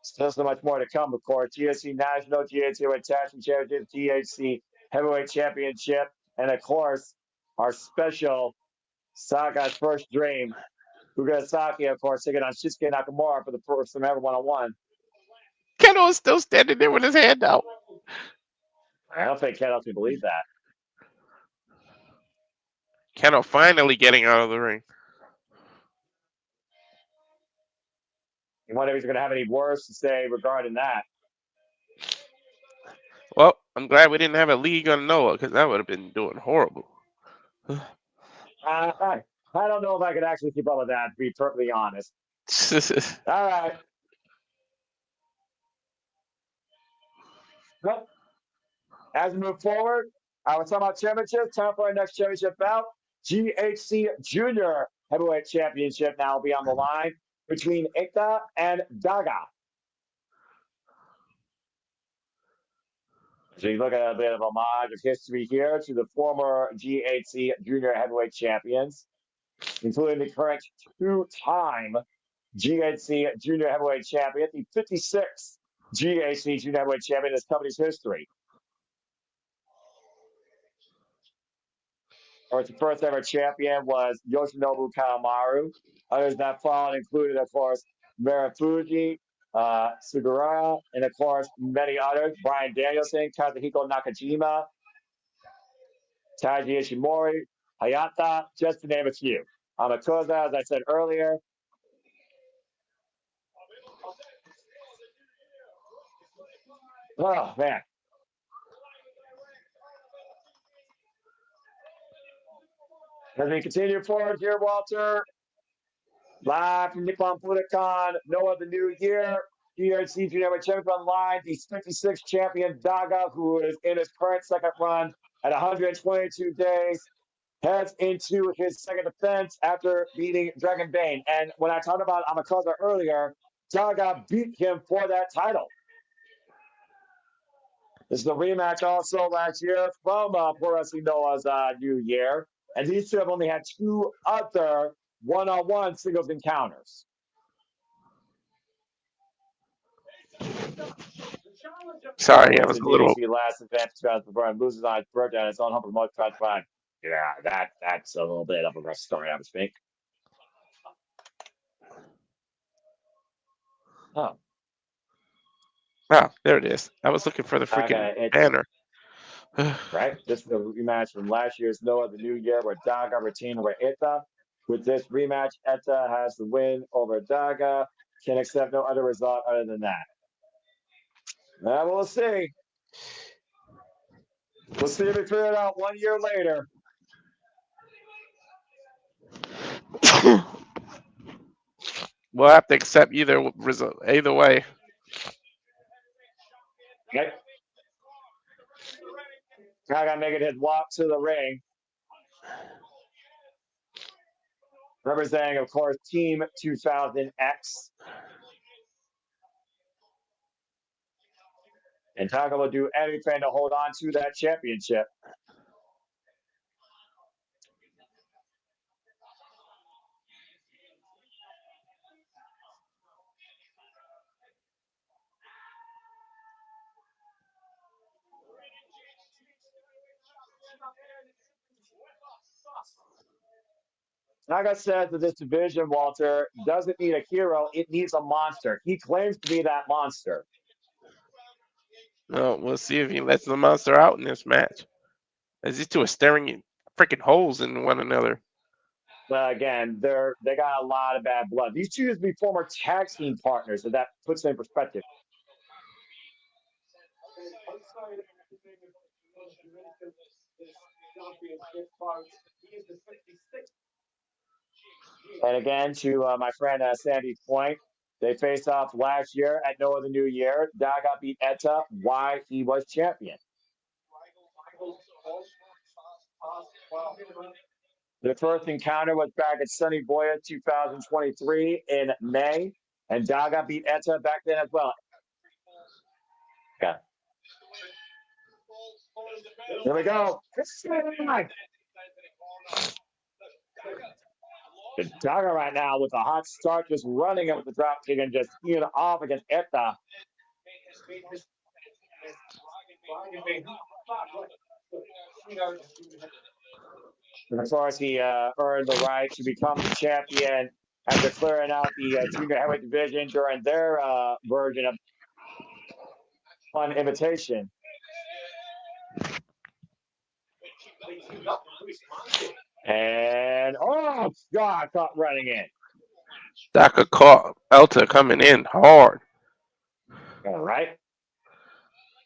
Still so much more to come, of course. GHC National, GHC Attachment Championship, GHC Heavyweight Championship, and of course, our special Saga's First Dream. Fugasaki, of course, taking on Shinsuke Nakamura for the first time ever one-on-one. Kenoh is still standing there with his hand out. I don't think Kenoh can believe that. Kenoh finally getting out of the ring. You wonder if he's going to have any words to say regarding that. Well, I'm glad we didn't have a league on Noah because that would have been doing horrible. I don't know if I could actually keep up with that, to be perfectly honest. All right. Well, as we move forward, we're talking about championships. Time for our next championship bout. GHC Junior Heavyweight Championship now will be on the line between Ika and Daga. So you look at a bit of homage of history here to the former GHC Junior Heavyweight Champions, including the current two-time GHC Junior Heavyweight Champion, the 56th GHC Junior Heavyweight Champion in this company's history. Of course, the first ever champion was Yoshinobu Kawamaru. Others that followed included, of course, Marufuji, Sugiura, and of course, many others. Brian Danielson, Kazuhiko Nakajima, Taiji Ishimori, Hayata, just to name a few. Amakusa, as I said earlier. Oh, man. As we continue forward here, Walter, live from Nippon Budokan, Noah the New Year, GRC Junior Championship Online, the 56th champion Daga, who is in his current second run at 122 days, heads into his second defense after beating Dragon Bane. And when I talked about Amakusa earlier, Daga beat him for that title. This is the rematch also last year from Pro Wrestling Noah's New Year. And these two have only had two other one-on-one singles encounters. Sorry, I was a little. The last event before loses on his birthday on his own home promote fine. Yeah, that's a little bit of a rough story, I would think. Oh. Oh, there it is. I was looking for the freaking banner. Right? This is a rematch from last year's Noah the New Year where Daga retained over Eta. With this rematch, Eta has the win over Daga. Can accept no other result other than that. Now we'll see. We'll see if we figure it out 1 year later. We'll have to accept either result, either way. Okay. Daga making his walk to the ring. Representing, of course, Team 2000X. And Daga will do anything to hold on to that championship. Daga says that this division, Walter, doesn't need a hero. It needs a monster. He claims to be that monster. No, we'll see if he lets the monster out in this match. As these two are staring freaking holes in one another. But again, they got a lot of bad blood. These two used to be former tag team partners, so that puts it in perspective. And again, to my friend Sandy's point, they faced off last year at No Other New Year. Daga beat Eta. Why he was champion. The first encounter was back at Sunny Boya 2023 in May, and Daga beat Eta back then as well. Yeah. Here we go. The Daga right now with a hot start, just running it with the drop kick and just skiing off against Eta. And of course, he earned the right to become the champion after clearing out the junior heavyweight division during their version of Fun Invitation. And oh God, caught running in. Daga caught Elta coming in hard. All right.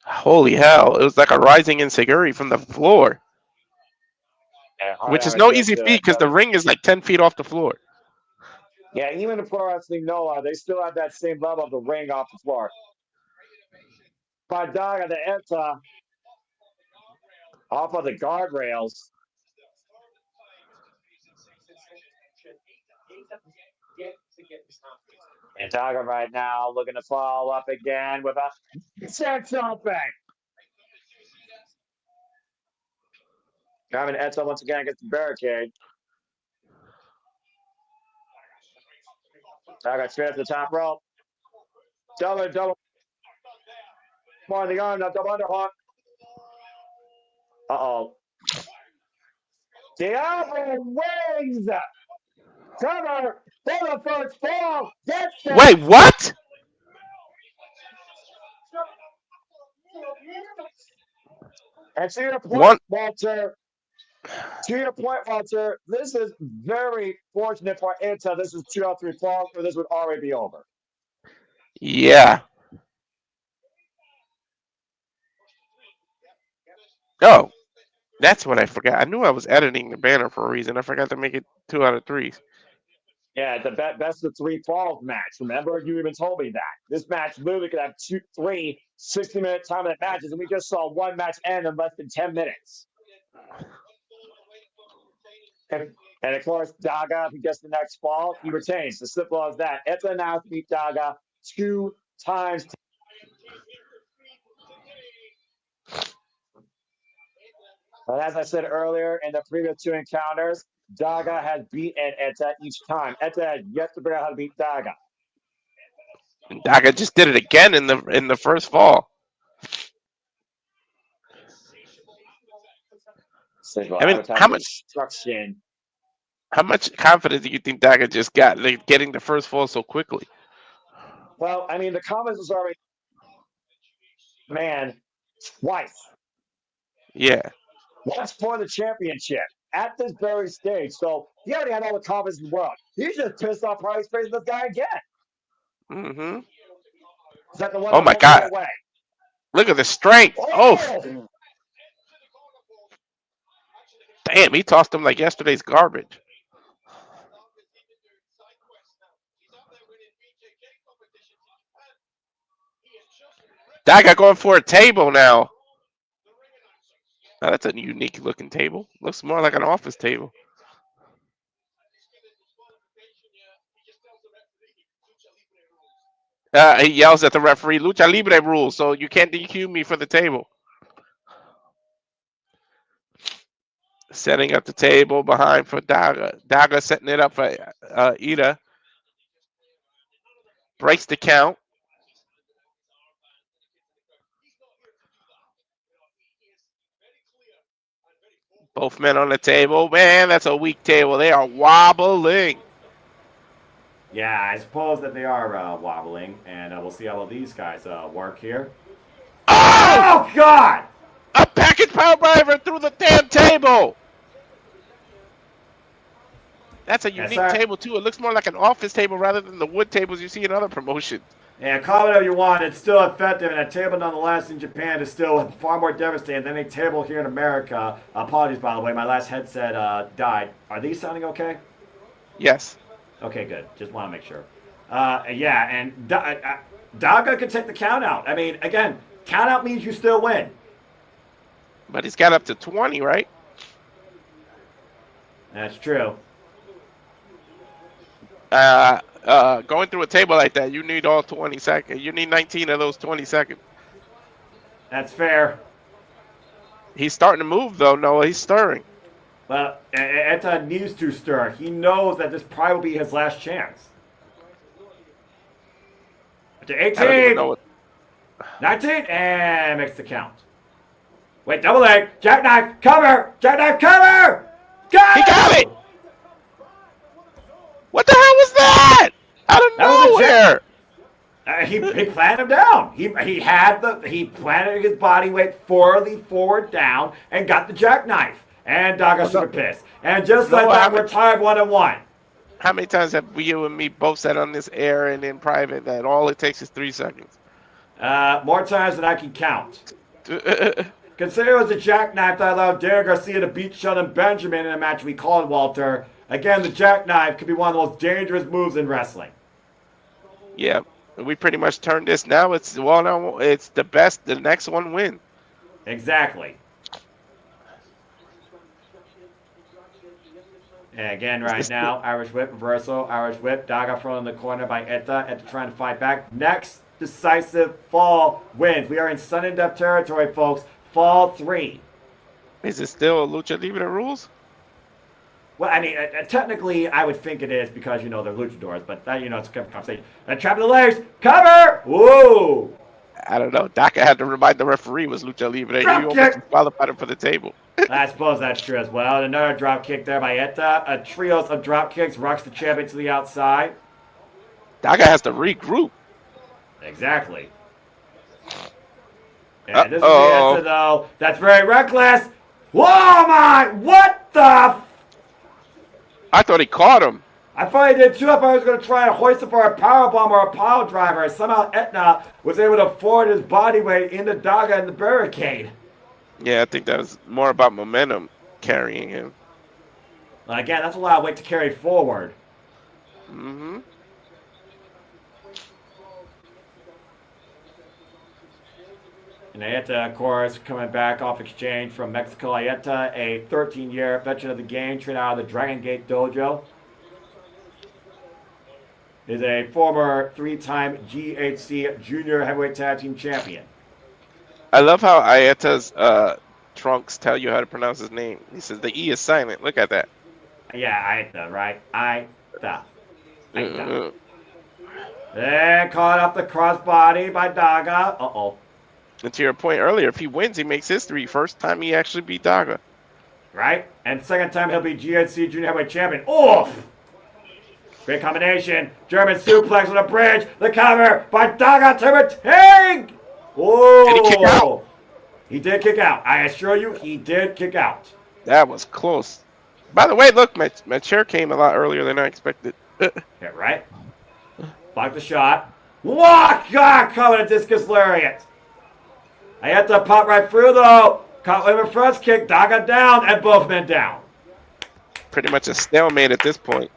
Holy hell! It was like a rising enziguri from the floor, which is no easy feat because the ring is like 10 feet off the floor. Yeah, even the Pro Wrestling Noah, they still have that same level of the ring off the floor. By Daga the Eta off of the guardrails. And Daga right now looking to follow up again with a set open. Driving Eta once again against the barricade. Daga straight up the top rope. Double. More on the arm, now double underhook. Uh-oh. Diablo wings! Cover for the first fall. Wait, what? And to your point, One, Walter, this is very fortunate for Intel. This is 2 out of 3 falls, or this would already be over. yeah. Oh, that's what I forgot. I knew I was editing the banner for a reason. I forgot to make it 2 out of 3. Yeah, the best of 3 falls match. Remember, you even told me that. This match literally could have 3 60-minute time limit matches, and we just saw one match end in less than 10 minutes. And of course, Daga, if he gets the next fall, he retains. As simple as that. Etta now to beat Daga 2 times. But as I said earlier in the previous 2 encounters, Daga has beaten Etta each time. Etta has yet to figure out how to beat Daga. And Daga just did it again in the first fall. Simple I mean, advertising instruction. how much confidence do you think Daga just got, like, getting the first fall so quickly? Well, I mean, the comments was already man twice. Yeah. Once for the championship at this very stage. So he already had all the confidence in the world. He's just pissed off how he's facing this guy again. Mm-hmm. Is that the one Oh that my won't God. go away? Look at the strength. Oh, damn, he tossed him like yesterday's garbage. Daga going for a table now. Oh, that's a unique looking table. Looks more like an office table. He yells at the referee, Lucha Libre rules, so you can't DQ me for the table. Setting up the table behind for Daga. Daga setting it up for Ida. Breaks the count. Both men on the table. Man, that's a weak table. They are wobbling. Yeah, I suppose that they are wobbling, and we'll see how these guys work here. Oh! Oh, God! A package power driver through the damn table. That's a unique table, too. It looks more like an office table rather than the wood tables you see in other promotions. Yeah, call it whatever you want. It's still effective, and a table nonetheless in Japan is still far more devastating than a table here in America. Apologies, by the way. My last headset died. Are these sounding okay? Yes. Okay, good. Just want to make sure. Yeah, and Daga can take the count out. I mean, again, count out means you still win. But he's got up to 20, right? That's true. Going through a table like that, you need all 20 seconds. You need 19 of those 20 seconds. That's fair. He's starting to move, though. No, he's stirring. Well, Etta needs to stir. He knows that this probably will be his last chance. To 18, 19, and makes the count. Wait, double leg, jackknife, cover, jackknife, cover! He got it! What the hell was that? Out of nowhere! He planted him down. He planted his body weight forward down and got the jackknife. And Daga super pissed. And just like that, we're tied 1-1. How many times have you and me both said on this air and in private that all it takes is 3 seconds? More times than I can count. Consider it was a jackknife that allowed Darren Garcia to beat Sheldon Benjamin in a match we called, Walter. Again, the jackknife could be one of the most dangerous moves in wrestling. Yeah, we pretty much turned this now. It's the best. The next one win. Exactly. And again, right now, Irish Whip reversal. Irish Whip. Daga thrown in the corner by Etta. Etta trying to fight back. Next decisive fall wins. We are in sudden death territory, folks. Fall 3. Is it still Lucha Libre rules? Well, I mean, technically, I would think it is because, they're luchadors, but that, it's a conversation. Trap the legs, cover! Whoa! I don't know. Daga had to remind the referee it was Lucha Libre. He almost qualified him for the table. I suppose that's true as well. Another drop kick there by Etta. A trio of drop kicks rocks the champion to the outside. Daga has to regroup. Exactly. And this is Hayata, though. That's very reckless. Whoa, my! What the? I thought he caught him. I thought he did too. I thought he was going to try and hoist him for a powerbomb or a pile driver. Somehow Etna was able to forward his body weight into Daga and the barricade. Yeah, I think that was more about momentum carrying him. Again, that's a lot of weight to carry forward. Mm-hmm. And Hayata, of course, coming back off exchange from Mexico. Hayata, a 13-year veteran of the game, trained out of the Dragon Gate Dojo. Is a former 3-time GHC Junior Heavyweight Tag Team Champion. I love how Ayata's trunks tell you how to pronounce his name. He says the E is silent. Look at that. Yeah, Ayata, right? Ayata. And caught off the crossbody by Daga. Uh-oh. And to your point earlier, if he wins, he makes history. First time he actually beat Daga. Right? And second time he'll be GHC Junior Heavyweight Champion. Oof! Great combination. German suplex on the bridge. The cover by Daga to retain! Oh! Did he kick out? He did kick out. I assure you, he did kick out. That was close. By the way, look, my chair came a lot earlier than I expected. Yeah, right? Block the shot. Walk! God, coming a discus lariat. I had to pop right through, though. Caught with a front kick. Daga down, and both men down. Pretty much a stalemate at this point.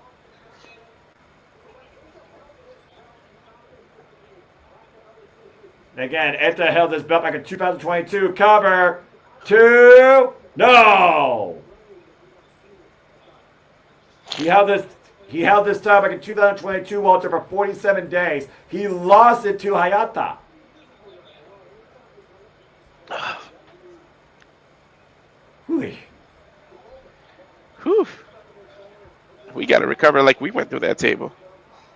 Again, Enta held his belt back in 2022. Cover. 2. No! He held this title back in 2022, Walter, for 47 days. He lost it to Hayata. Whew. We got to recover like we went through that table.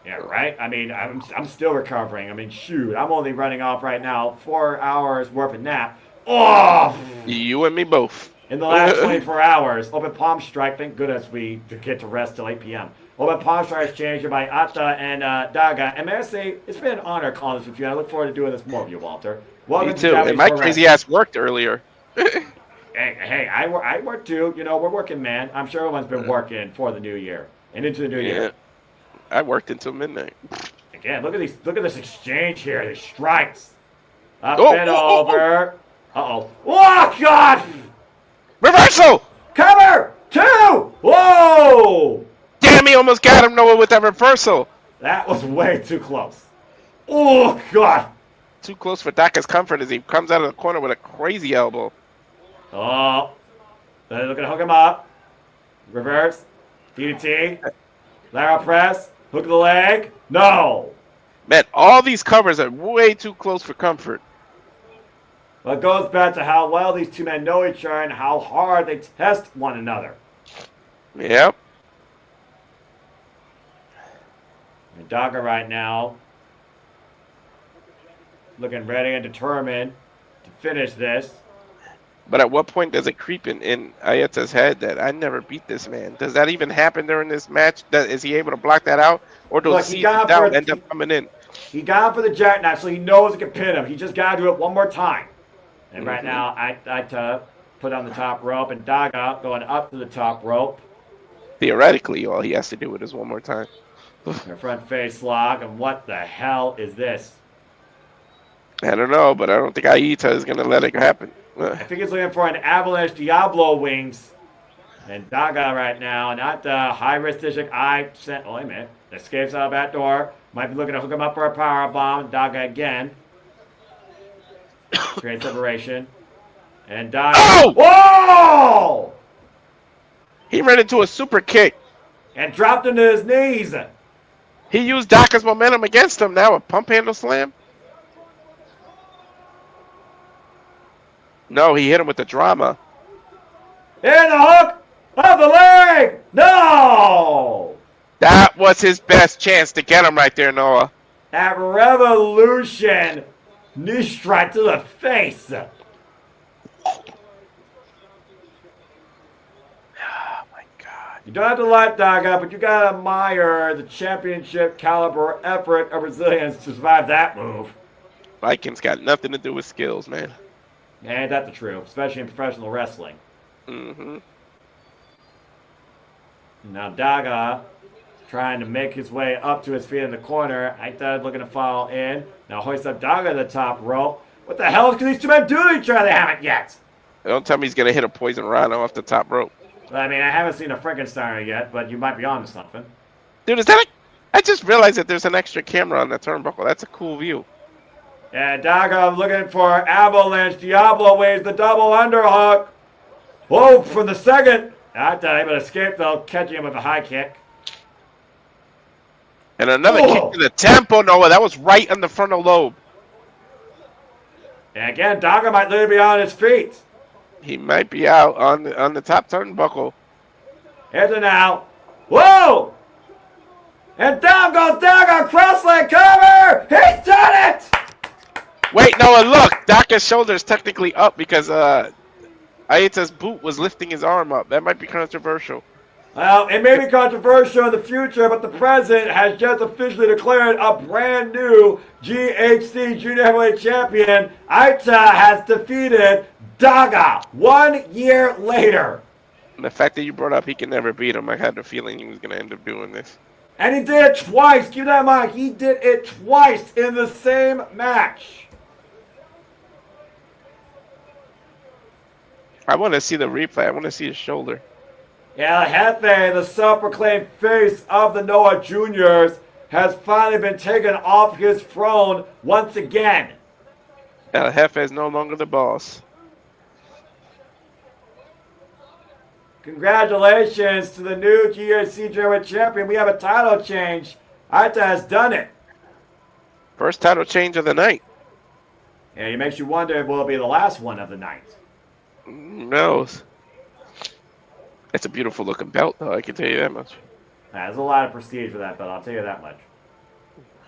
Yeah, right? I mean, I'm still recovering. I mean, shoot, I'm only running off right now 4 hours worth of nap. Oh! You and me both. In the last 24 hours, open palm strike. Thank goodness we get to rest till 8 p.m. Open palm strike exchange by Atta and Daga. And may I say, it's been an honor calling this with you. I look forward to doing this more with you, Walter. Welcome Me too. And my crazy ass worked earlier. Hey, I work too. You know, we're working, man. I'm sure everyone's been working for the new year and into the new year. I worked until midnight. Again, look at this exchange here. These strikes. Up and over. Uh-oh. Oh, God! Reversal! Cover! 2! Whoa! Damn, he almost got him, Noah, with that reversal. That was way too close. Oh, God! Too close for Daka's comfort as he comes out of the corner with a crazy elbow. Oh. They're looking to hook him up. Reverse. DDT. Lateral press. Hook of the leg. No! Man, all these covers are way too close for comfort. Well, it goes back to how well these two men know each other and how hard they test one another. Yep. And Daga right now looking ready and determined to finish this. But at what point does it creep in Ayata's head that I never beat this man? Does that even happen during this match? Is he able to block that out? Or does he end up coming in? He got him for the jackknife, so he knows he can pin him. He just got to do it one more time. And right now, I put on the top rope, and Daga going up to the top rope. Theoretically, all he has to do it is one more time. Their front face lock, and what the hell is this? I don't know, but I don't think Ayata is going to let it happen. I think he's looking for an avalanche Diablo wings. And Daga right now, not the high-risk decision. Oh, wait a minute. Escapes out of that door. Might be looking to hook him up for a power bomb. Daga again. Great separation. And Daga. Oh! Whoa! He ran into a super kick. And dropped into his knees. He used Daka's momentum against him. Now a pump handle slam. No, he hit him with the drama. And the hook of the leg. No! That was his best chance to get him right there, Noah. That revolution knee strike to the face. Oh my God. You don't have to like Daga, but you gotta admire the championship caliber effort of Brazilians to survive that move. Vikings got nothing to do with skills, man. Ain't that the truth, especially in professional wrestling. Mm-hmm. Now Daga trying to make his way up to his feet in the corner. Hayata looking to fall in. Now hoist up Daga to the top rope. What the hell can these two men do to each other? They haven't yet. Don't tell me he's going to hit a poison rhino off the top rope. I mean, I haven't seen a Frankensteiner yet, but you might be onto something. Dude, is that I just realized that there's an extra camera on the turnbuckle. That's a cool view. Yeah, Daga looking for avalanche. Diablo waves the double underhook. Whoa, from the second. Hayata able to escape, though, catching him with a high kick. And another kick to the temple. No, that was right on the frontal lobe. And again, Daga might literally be on his feet. He might be out on the top turnbuckle. Here's it now. Whoa! And down goes Daga, cross-leg cover! He's done it! Wait, no, and look, Daka's shoulder is technically up because Hayata's boot was lifting his arm up. That might be controversial. Well, it may be controversial in the future, but the president has just officially declared a brand new GHC Junior Heavyweight Champion. Hayata has defeated Daga 1 year later. And the fact that you brought up he can never beat him, I had the feeling he was going to end up doing this. And he did it twice. Keep that in mind. He did it twice in the same match. I want to see the replay. I want to see his shoulder. El Jefe, the self-proclaimed face of the Noah Juniors, has finally been taken off his throne once again. El Jefe is no longer the boss. Congratulations to the new GHC Junior Champion. We have a title change. Hayata has done it. First title change of the night. Yeah, it makes you wonder if it will be the last one of the night. Who knows? It's a beautiful looking belt, though, I can tell you that much. There's a lot of prestige for that belt, I'll tell you that much.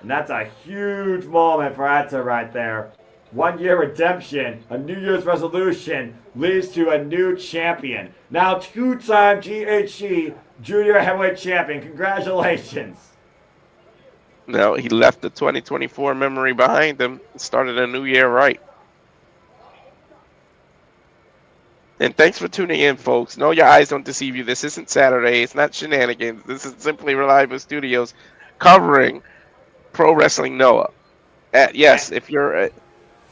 And that's a huge moment for Hayata right there. 1 year redemption, a New Year's resolution leads to a new champion. Now two-time GHC Junior Heavyweight Champion. Congratulations. Now, he left the 2024 memory behind him and started a new year right. And thanks for tuning in, folks. No, your eyes don't deceive you. This isn't Saturday. It's not shenanigans. This is simply Reliable Studios covering Pro Wrestling Noah. Yes, if you're at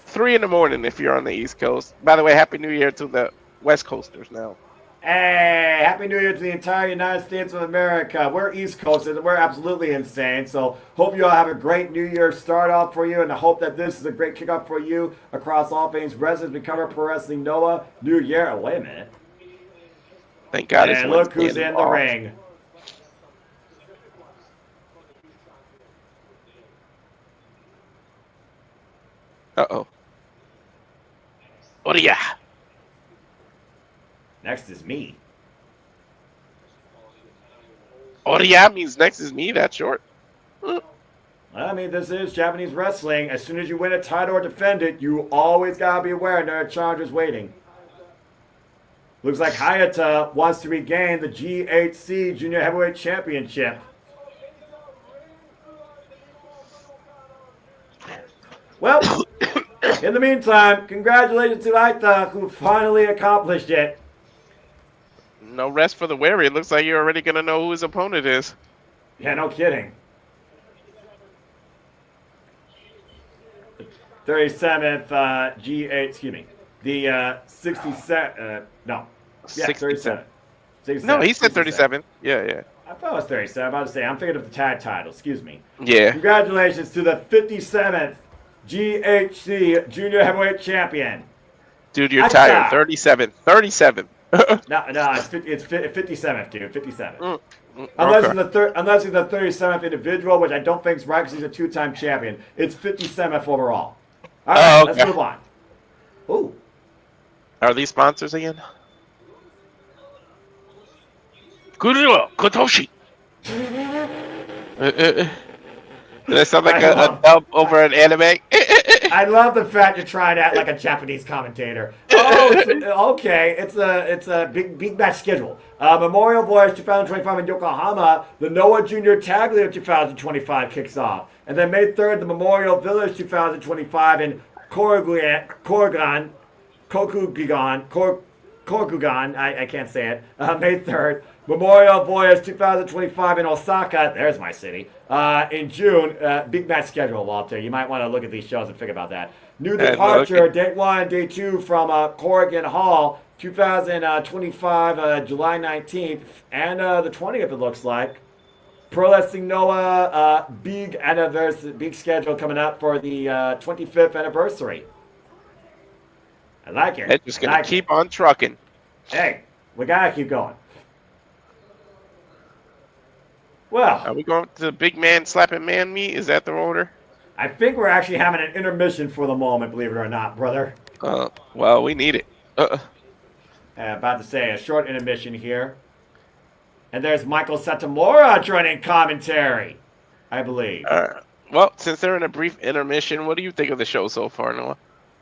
3 in the morning if you're on the East Coast. By the way, Happy New Year to the West Coasters now. Hey, Happy New Year to the entire United States of America. We're East Coasters, and we're absolutely insane. So hope you all have a great New Year start off for you, and I hope that this is a great kickoff for you across all things wrestling. We cover Pro Wrestling Noah, New Year. Oh, wait a minute. Thank God and look who's in the ring. Uh-oh. What do ya? Next is me. Oh, yeah, means next is me? That's short. I mean, this is Japanese wrestling. As soon as you win a title or defend it, you always gotta be aware there are challengers waiting. Looks like Hayata wants to regain the GHC Junior Heavyweight Championship. Well, in the meantime, congratulations to Hayata, who finally accomplished it. No rest for the weary. It looks like you're already going to know who his opponent is. Yeah, no kidding. 37th excuse me. The 67, no. Yeah, 37. 67. No, he said 37. Yeah. I thought it was 37. I'm about to say, I'm thinking of the tag title. Excuse me. Yeah. Congratulations to the 57th GHC Junior Heavyweight Champion. Dude, you're tired. 37. 37. No, it's 57th, dude. 57th. Unless he's the 37th individual, which I don't think is right because he's a two-time champion. It's 57th overall. All right, okay. Let's move on. Ooh. Are these sponsors again? Kotoshi. Does that sound like a dub over an anime? I love the fact you're trying to act like a Japanese commentator. Oh, okay. It's a big match schedule. Memorial Voyage 2025 in Yokohama. The Noah Junior Tag League 2025 kicks off. And then May 3rd, the Memorial Village 2025 in Koregan, Kokugan, I can't say it, May 3rd. Memorial Voyage 2025 in Osaka, there's my city, in June. Big match schedule, Walter. You might want to look at these shows and think about that. New Departure, Date 1, Day 2 from Corrigan Hall, 2025, July 19th, and the 20th, it looks like. Pro Wrestling Noah, big schedule coming up for the 25th anniversary. I like it. It's just going to keep on trucking. Hey, we got to keep going. Well, are we going to the big man slapping man meet? Is that the order? I think we're actually having an intermission for the moment, believe it or not, brother. Well, we need it. About to say a short intermission here. And there's Michael Satomura joining commentary, I believe. Well, since they're in a brief intermission, what do you think of the show so far, Noah?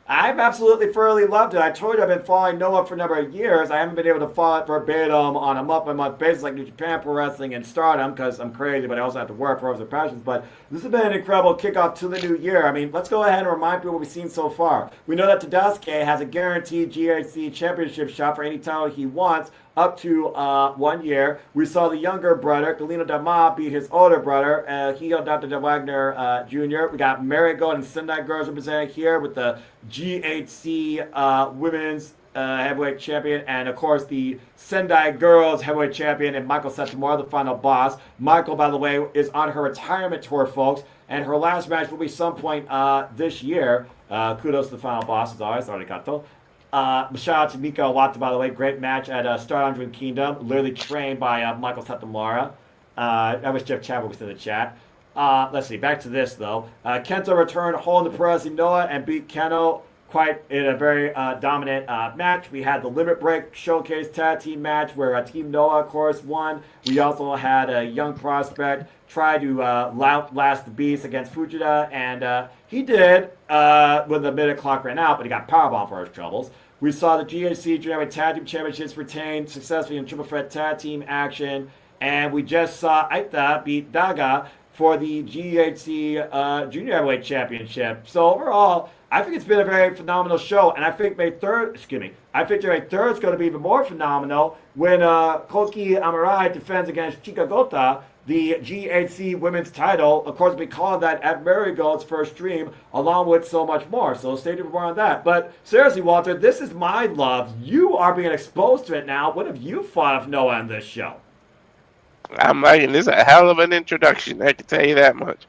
I've absolutely thoroughly loved it. I told you I've been following Noah for a number of years. I haven't been able to follow it verbatim on a month-by-month basis like New Japan Pro Wrestling and Stardom because I'm crazy, but I also have to work for other passions. But this has been an incredible kickoff to the new year. I mean, let's go ahead and remind people what we've seen so far. We know that Tadasuke has a guaranteed GHC championship shot for any title he wants up to 1 year. We saw the younger brother, Galeno Dama, beat his older brother, Hijo Dr. Wagner Jr. We got Marigold and Sendai Girls represented here with the GHC Women's Heavyweight Champion, and of course the Sendai Girls Heavyweight Champion and Michael Satomura, the final boss. Michael, by the way, is on her retirement tour, folks, and her last match will be some point this year. Kudos to the final boss, as always, arigato. Shout out to Mika Iwata, by the way. Great match at Stardom Dream Kingdom. Literally trained by Michael Satomura. I wish Jeff Chadwick was in the chat. Let's see. Back to this, though. Kento returned home to Pro Wrestling Noah and beat Kenoh quite in a very dominant match. We had the Limit Break Showcase Tag Team match where Team Noah, of course, won. We also had a young prospect try to last the beast against Fujita, and he did when the minute clock ran out, but he got powerbombed for his troubles. We saw the GHC Junior Tag Team Championships retained successfully in Triple Threat Tag Team action, and we just saw Aita beat Daga for the GHC Junior Heavyweight Championship. So overall, I think it's been a very phenomenal show, and I think May 3rd is going to be even more phenomenal when Koki Amarai defends against Chikagota, the GHC Women's title. Of course, we call that at Marigold's first stream, along with so much more. So stay tuned for more on that. But seriously, Walter, this is my love. You are being exposed to it now. What have you thought of Noah on this show? I'm liking this. A hell of an introduction. I can tell you that much.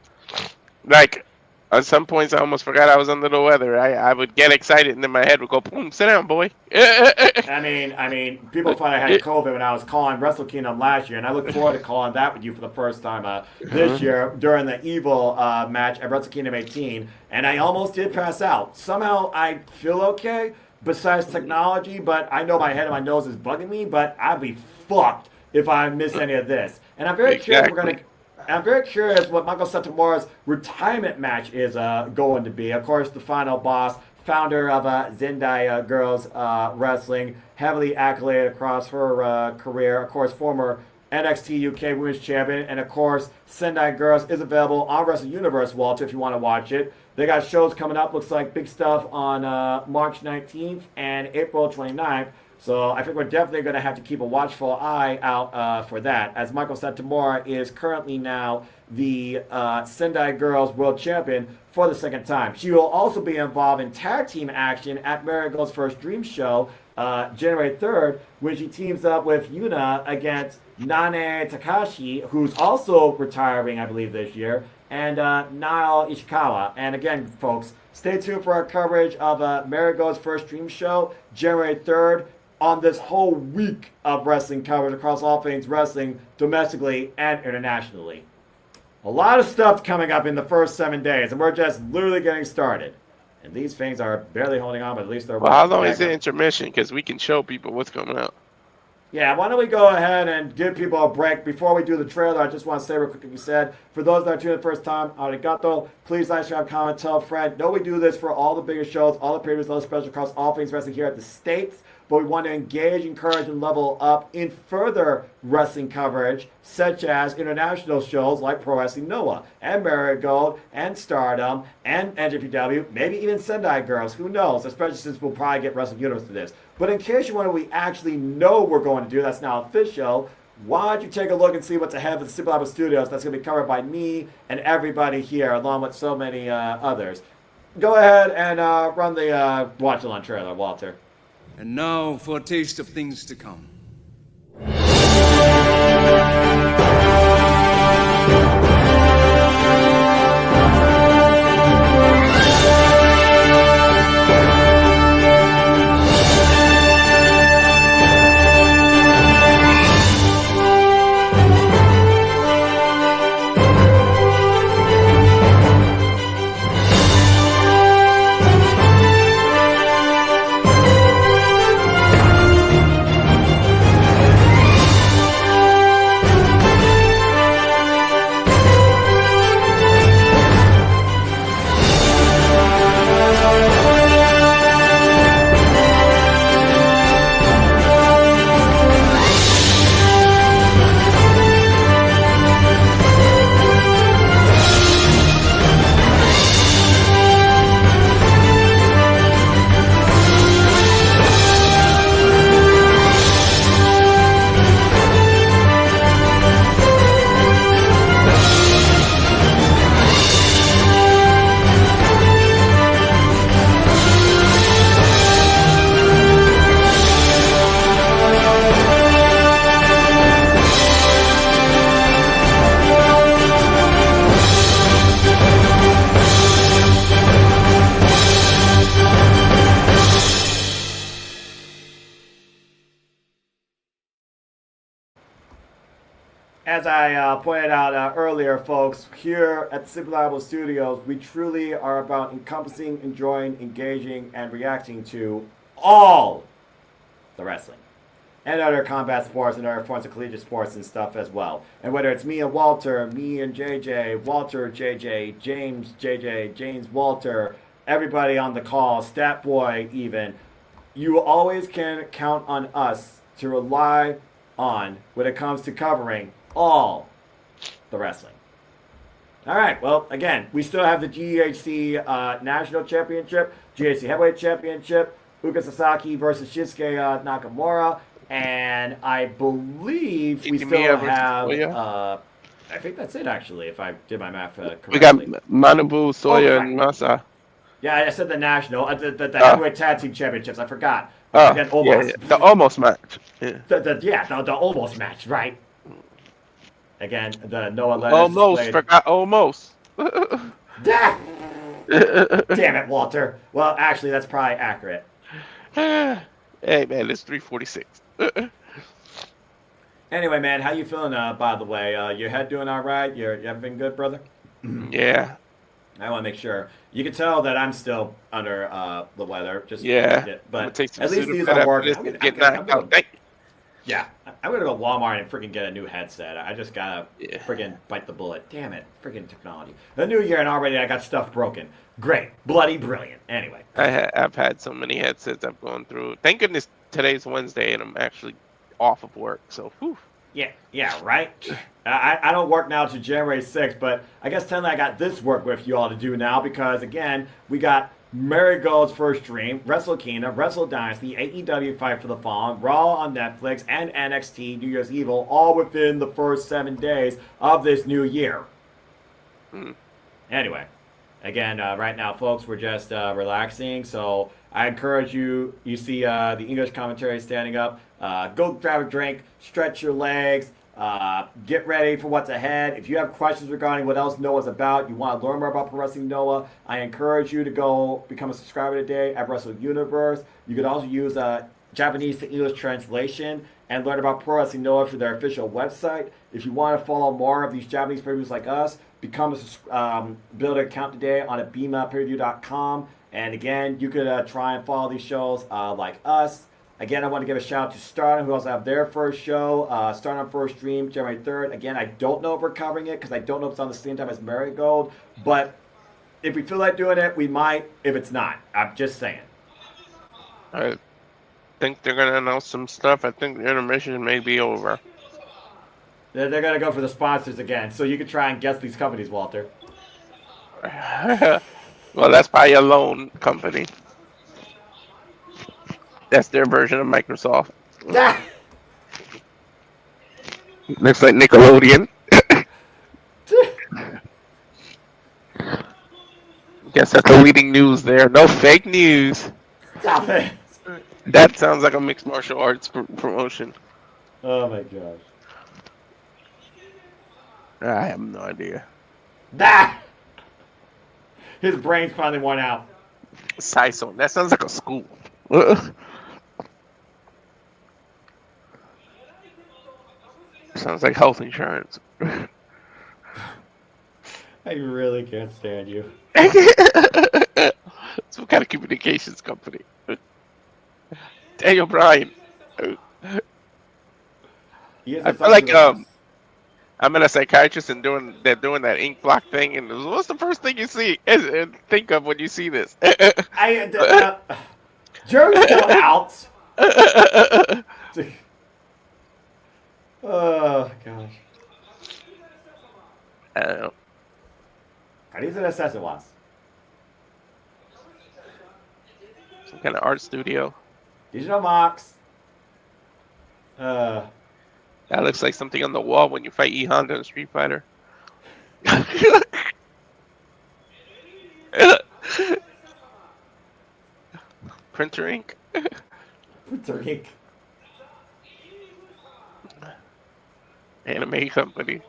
Like, at some points, I almost forgot I was under the weather. I would get excited, and then my head would go, boom, sit down, boy. I mean, people thought I had COVID when I was calling Wrestle Kingdom last year, and I look forward to calling that with you for the first time this year during the Evil match at Wrestle Kingdom 18, and I almost did pass out. Somehow I feel okay, besides technology, but I know my head and my nose is bugging me, but I'd be fucked if I miss any of this. And I'm very curious what Michael Satomura's retirement match is going to be. Of course, the final boss, founder of Zendai Girls Wrestling, heavily accoladed across her career. Of course, former NXT UK Women's Champion. And of course, Sendai Girls is available on Wrestle Universe, Walter, if you want to watch it. They got shows coming up. Looks like big stuff on March 19th and April 29th. So I think we're definitely going to have to keep a watchful eye out for that, as Michael Satomura is currently now the Sendai Girls World Champion for the second time. She will also be involved in tag team action at Marigold's first Dream Show, January 3rd, when she teams up with Yuna against Nane Takashi, who's also retiring, I believe, this year, and Naomichi Ishikawa. And again, folks, stay tuned for our coverage of Marigold's first Dream Show, January 3rd. On this whole week of wrestling coverage across all things wrestling, domestically and internationally. A lot of stuff coming up in the first 7 days, and we're just literally getting started. And these things are barely holding on, but at least they're... Well, how long is the intermission? Because we can show people what's coming out. Yeah, why don't we go ahead and give people a break. Before we do the trailer, I just want to say real quick, like you said, for those that are tuning in the first time, arigato. Please like, subscribe, comment, tell a friend. Know we do this for all the biggest shows, all the previews, all the specials across all things wrestling here at the States. but we want to engage, encourage, and level up in further wrestling coverage, such as international shows like Pro Wrestling Noah, and Marigold, and Stardom, and NJPW, maybe even Sendai Girls, who knows, especially since we'll probably get Wrestling Universe to this. But in case you wonder what we actually know we're going to do, that's now official, why don't you take a look and see what's ahead of the Super Labo Studios that's going to be covered by me and everybody here, along with so many others. Go ahead and run the watch-along trailer, Walter. And now for a taste of things to come. As I pointed out earlier, folks, here at the Super Labo Studios, we truly are about encompassing, enjoying, engaging, and reacting to all the wrestling and other combat sports and other forms of collegiate sports and stuff as well. And whether it's me and Walter, me and JJ, Walter, JJ, James, JJ, James, Walter, everybody on the call, Stat Boy even, you always can count on us to rely on when it comes to covering all the wrestling. All right, well, again, we still have the GHC National Championship, GHC Heavyweight Championship, Uka Sasaki versus Shinsuke Nakamura, and I believe we still have, I think that's it, actually, if I did my math correctly. We got Manabu, Soya, and Masa. Yeah, I said the National, the Heavyweight Tag Team Championships, I forgot. Again, Omos. Yeah. The Omos match. Yeah. The almost match, right? Again, the Noah Leonard. Almost forgot almost. Damn it, Walter. Well, actually, that's probably accurate. Hey, man, it's 3:46. Anyway, man, how you feeling? By the way, your head doing all right? You everything good, brother? Yeah. I want to make sure. You can tell that I'm still under the weather. Just but at least these are working. Yeah, I'm gonna go to Walmart and freaking get a new headset. I just gotta freaking bite the bullet. Damn it, freaking technology. The new year and already I got stuff broken. Great, bloody brilliant. Anyway, I've had so many headsets I've gone through. Thank goodness today's Wednesday and I'm actually off of work. So, whew. Yeah, right. I don't work now till January 6th, but I guess technically I got this work with you all to do now because again we got Marigold's first stream, Wrestle Kingdom, Wrestle Dynasty, AEW Fight for the Fallen, Raw on Netflix, and NXT New Year's Evil, all within the first 7 days of this new year. Anyway, again, right now, folks, we're just relaxing, so I encourage you, you see the English commentary standing up, go grab a drink, stretch your legs, get ready for what's ahead. If you have questions regarding what else Noah's about, you want to learn more about Pro Wrestling Noah, I encourage you to go become a subscriber today at Wrestle Universe. You can also use Japanese to English translation and learn about Pro Wrestling Noah through their official website. If you want to follow more of these Japanese pay-per-views like us, build an account today on abima-payreview.com. And again, you could try and follow these shows like us. Again, I want to give a shout out to Stardom, who also have their first show, Stardom First Stream, January 3rd. Again, I don't know if we're covering it because I don't know if it's on the same time as Marigold. But if we feel like doing it, we might. If it's not, I'm just saying. All right. think they're gonna announce some stuff. I think the intermission may be over. They're going to go for the sponsors again, so you can try and guess these companies, Walter. Well, that's probably a loan company. That's their version of Microsoft. Looks like Nickelodeon. Guess that's the leading news there. No fake news. Stop it. That sounds like a mixed martial arts promotion. Oh my gosh. I have no idea. His brain's finally worn out. Saison. That sounds like a school. Sounds like health insurance. I really can't stand you. Some kind of communications company. Daniel Bryan. I feel like I'm in a psychiatrist and they're doing that ink block thing, and what's the first thing you see and think of when you see this? Jerry's still out. Oh gosh. I don't know. Carissa says it was. Some kind of art studio. Digital Mox. That looks like something on the wall when you fight E Honda in Street Fighter. Printer ink. Printer ink. Anime company.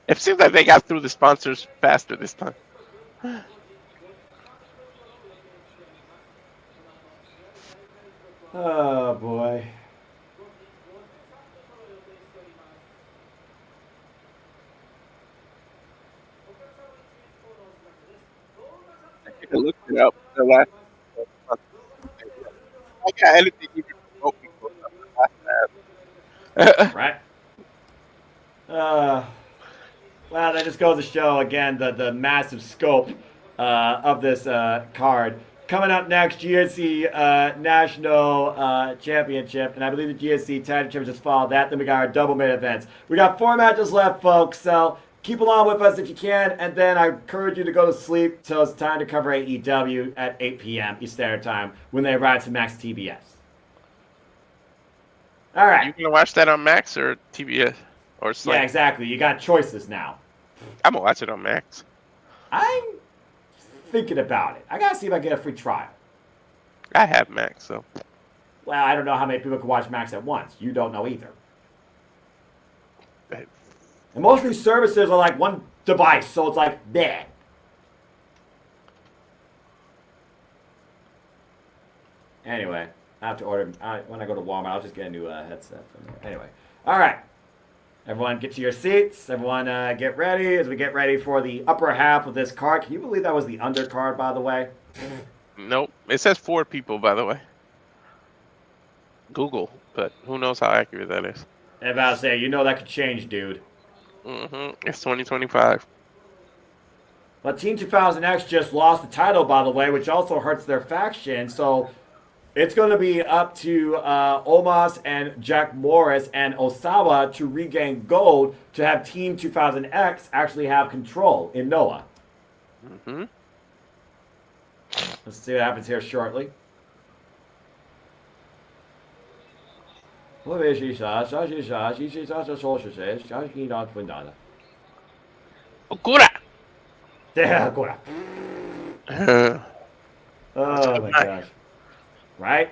It seems like they got through the sponsors faster this time. Oh boy. I looked it up. The last. I got anything you can promote people. Right. Well, that just goes to show again the massive scope of this card. Coming up next, GSC National Championship, and I believe the GSC Tag Championship just followed that. Then we got our double main events. We got 4 matches left, folks, so keep along with us if you can, and then I encourage you to go to sleep till it's time to cover AEW at 8 p.m. Eastern Standard Time when they arrive to Max TBS. All right. You gonna watch that on Max or TBS or Sling? Yeah, exactly. You got choices now. I'm gonna watch it on Max. I'm thinking about it. I gotta see if I get a free trial. I have Max, so. Well, I don't know how many people can watch Max at once. You don't know either. And most of these services are like one device, so it's like, bleh. Anyway, I have to order. When I go to Walmart, I'll just get a new headset from there. Anyway, all right. Everyone get to your seats. Everyone get ready as we get ready for the upper half of this card. Can you believe that was the undercard, by the way? Nope. It says 4 people, by the way. Google, but who knows how accurate that is. I'm about to say, you know that could change, dude. It's 2025. But Team 2000X just lost the title, by the way, which also hurts their faction. So it's going to be up to Omos and Jack Morris and Osawa to regain gold to have Team 2000X actually have control in Noah. Let's see what happens here shortly. Okura! Oh my gosh. Right?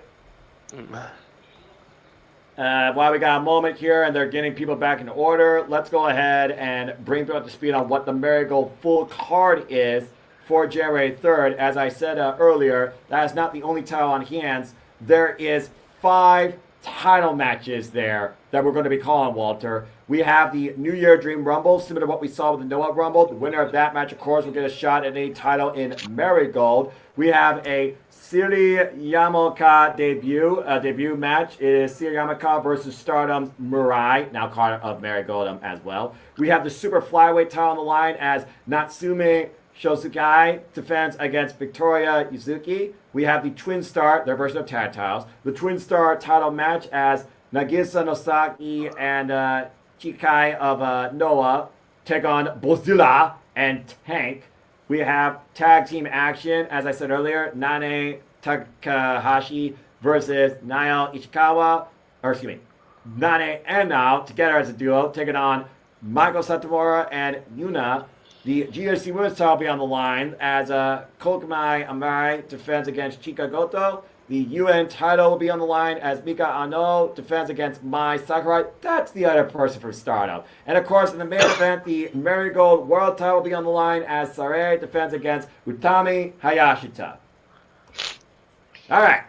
While we got a moment here and they're getting people back in order, let's go ahead and bring people up to speed on what the Marigold full card is for January 3rd. As I said earlier, that is not the only title on hands. There is 5 title matches there that we're going to be calling, Walter. We have the New Year Dream Rumble, similar to what we saw with the Noah Rumble. The winner of that match, of course, will get a shot at any title in Marigold. We have a Siri Yamaka debut match. It is Siri Yamaka versus Stardom Murai, now card of Marigold as well. We have the Super Flyweight title on the line as Natsume Shiozaki defends against Victoria Yuzuki. We have the Twin Star, their version of tag titles. The Twin Star title match as Nagisa Nosaki and Chikai of Noah take on Bozilla and Tank. We have tag team action, as I said earlier, Nane Takahashi versus Naomichi Ishikawa, Nane and Nao together as a duo, taking on Michael Satomura and Yuna. The GHC Women's title will be on the line as Kokumai Amari defends against Chika Goto. The UN title will be on the line as Mika Ano defends against Mai Sakurai. That's the other person from Startup. And of course, in the main event, the Marigold World title will be on the line as Sarai defends against Utami Hayashita. All right.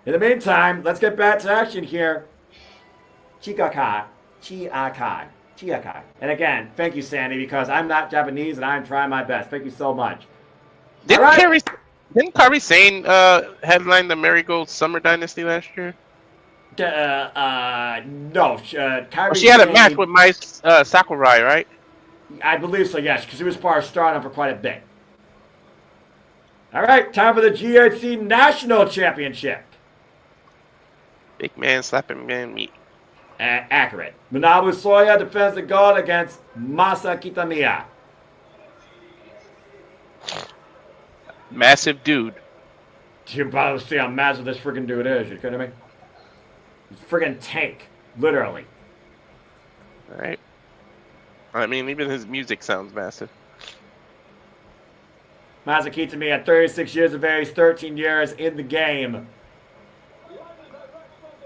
In the meantime, let's get back to action here. Chiakai. And again, thank you, Sandy, because I'm not Japanese and I'm trying my best. Thank you so much. Didn't Kairi Sane headline the Marigold Summer Dynasty last year? No. Kairi she had a match with Mai Sakurai, right? I believe so, yes, because he was part of Stardom for quite a bit. All right, time for the GHC National Championship. Big man slapping man meat. Accurate. Manabu Soya defends the gold against Masa Kitamiya. Massive dude. You can probably see how massive this freaking dude is. You kidding me? He's a freaking tank, literally. All right. I mean, even his music sounds massive. Masa Kitamiya, 36 years of age, 13 years in the game.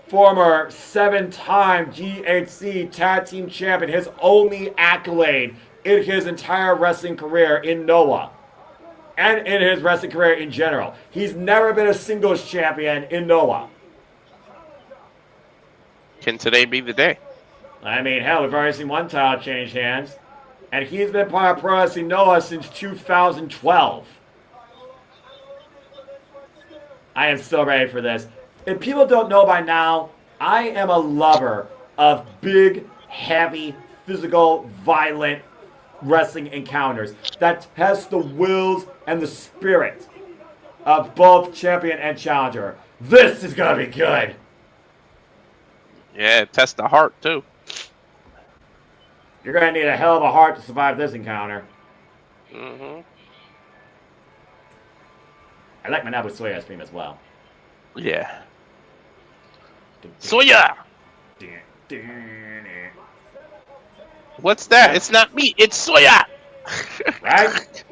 Former 7-time GHC Tag Team Champion, his only accolade in his entire wrestling career in Noah. And in his wrestling career in general. He's never been a singles champion in Noah. Can today be the day? I mean, hell, we've already seen one title change hands. And he's been part of Pro Wrestling Noah since 2012. I am still ready for this. If people don't know by now, I am a lover of big, heavy, physical, violent wrestling encounters that test the wills and the spirit of both champion and challenger. This is going to be good. Yeah, test the heart, too. You're going to need a hell of a heart to survive this encounter. Mm-hmm. I like Manabu Soya's theme as well. Yeah. Soya! What's that? It's not me. It's Soya! Right?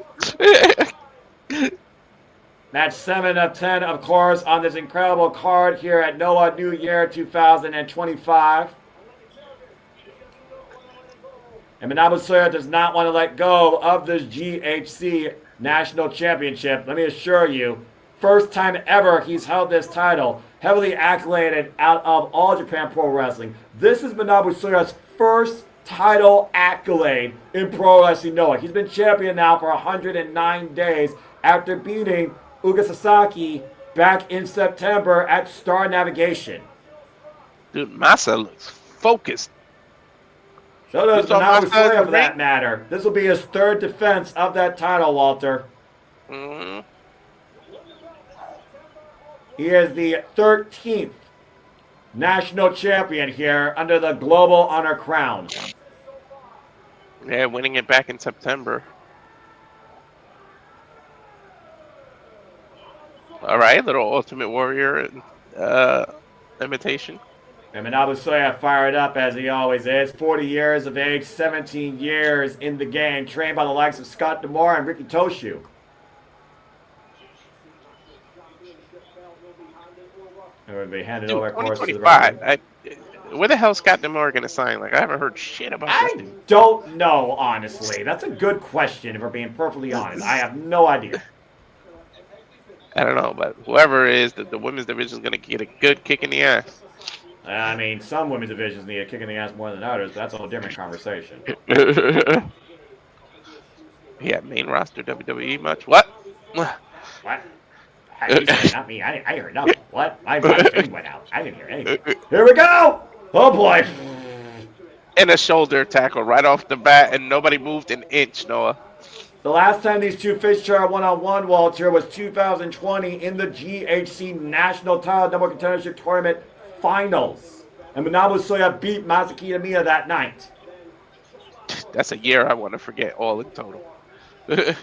Match 7 of 10, of course, on this incredible card here at Noah New Year 2025. And Manabu Soya does not want to let go of this GHC National Championship. Let me assure you, first time ever he's held this title, heavily accoladed out of All Japan Pro Wrestling. This is Manabu Soya's first title accolade in Pro Wrestling Noah. He's been champion now for 109 days after beating Uga Sasaki back in September at Star Navigation. Dude, Masa looks focused. So does Manabu Soya, for that matter. This will be his third defense of that title, Walter. Mm-hmm. He is the 13th national champion here under the Global Honor Crown. Yeah, winning it back in September. All right, little Ultimate Warrior imitation. And Manabu Soya fired up as he always is. 40 years of age, 17 years in the game, trained by the likes of Scott D'Amore and Ricky Toshu. And we'll be handed over, of course, to the 2025. Where the hell is Scott D'Amore going to sign? Like, I haven't heard shit about this I dude. don't know, honestly. That's a good question, if we're being perfectly honest. I have no idea. I don't know, but whoever it is, the women's division is going to get a good kick in the ass. I mean, some women's divisions need a kick in the ass more than others, but that's a whole different conversation. Yeah, main roster WWE much? What? What? You said, not me. I heard nothing. What? My thing went out. I didn't hear anything. Here we go! Oh boy! And a shoulder tackle right off the bat, and nobody moved an inch, Noah. The last time these two faced each other one-on-one, Walter, was 2020 in the GHC National Title Number Contendership Tournament Finals. And Manabu Soya beat Masa Kitamiya that night. That's a year I want to forget all in total. And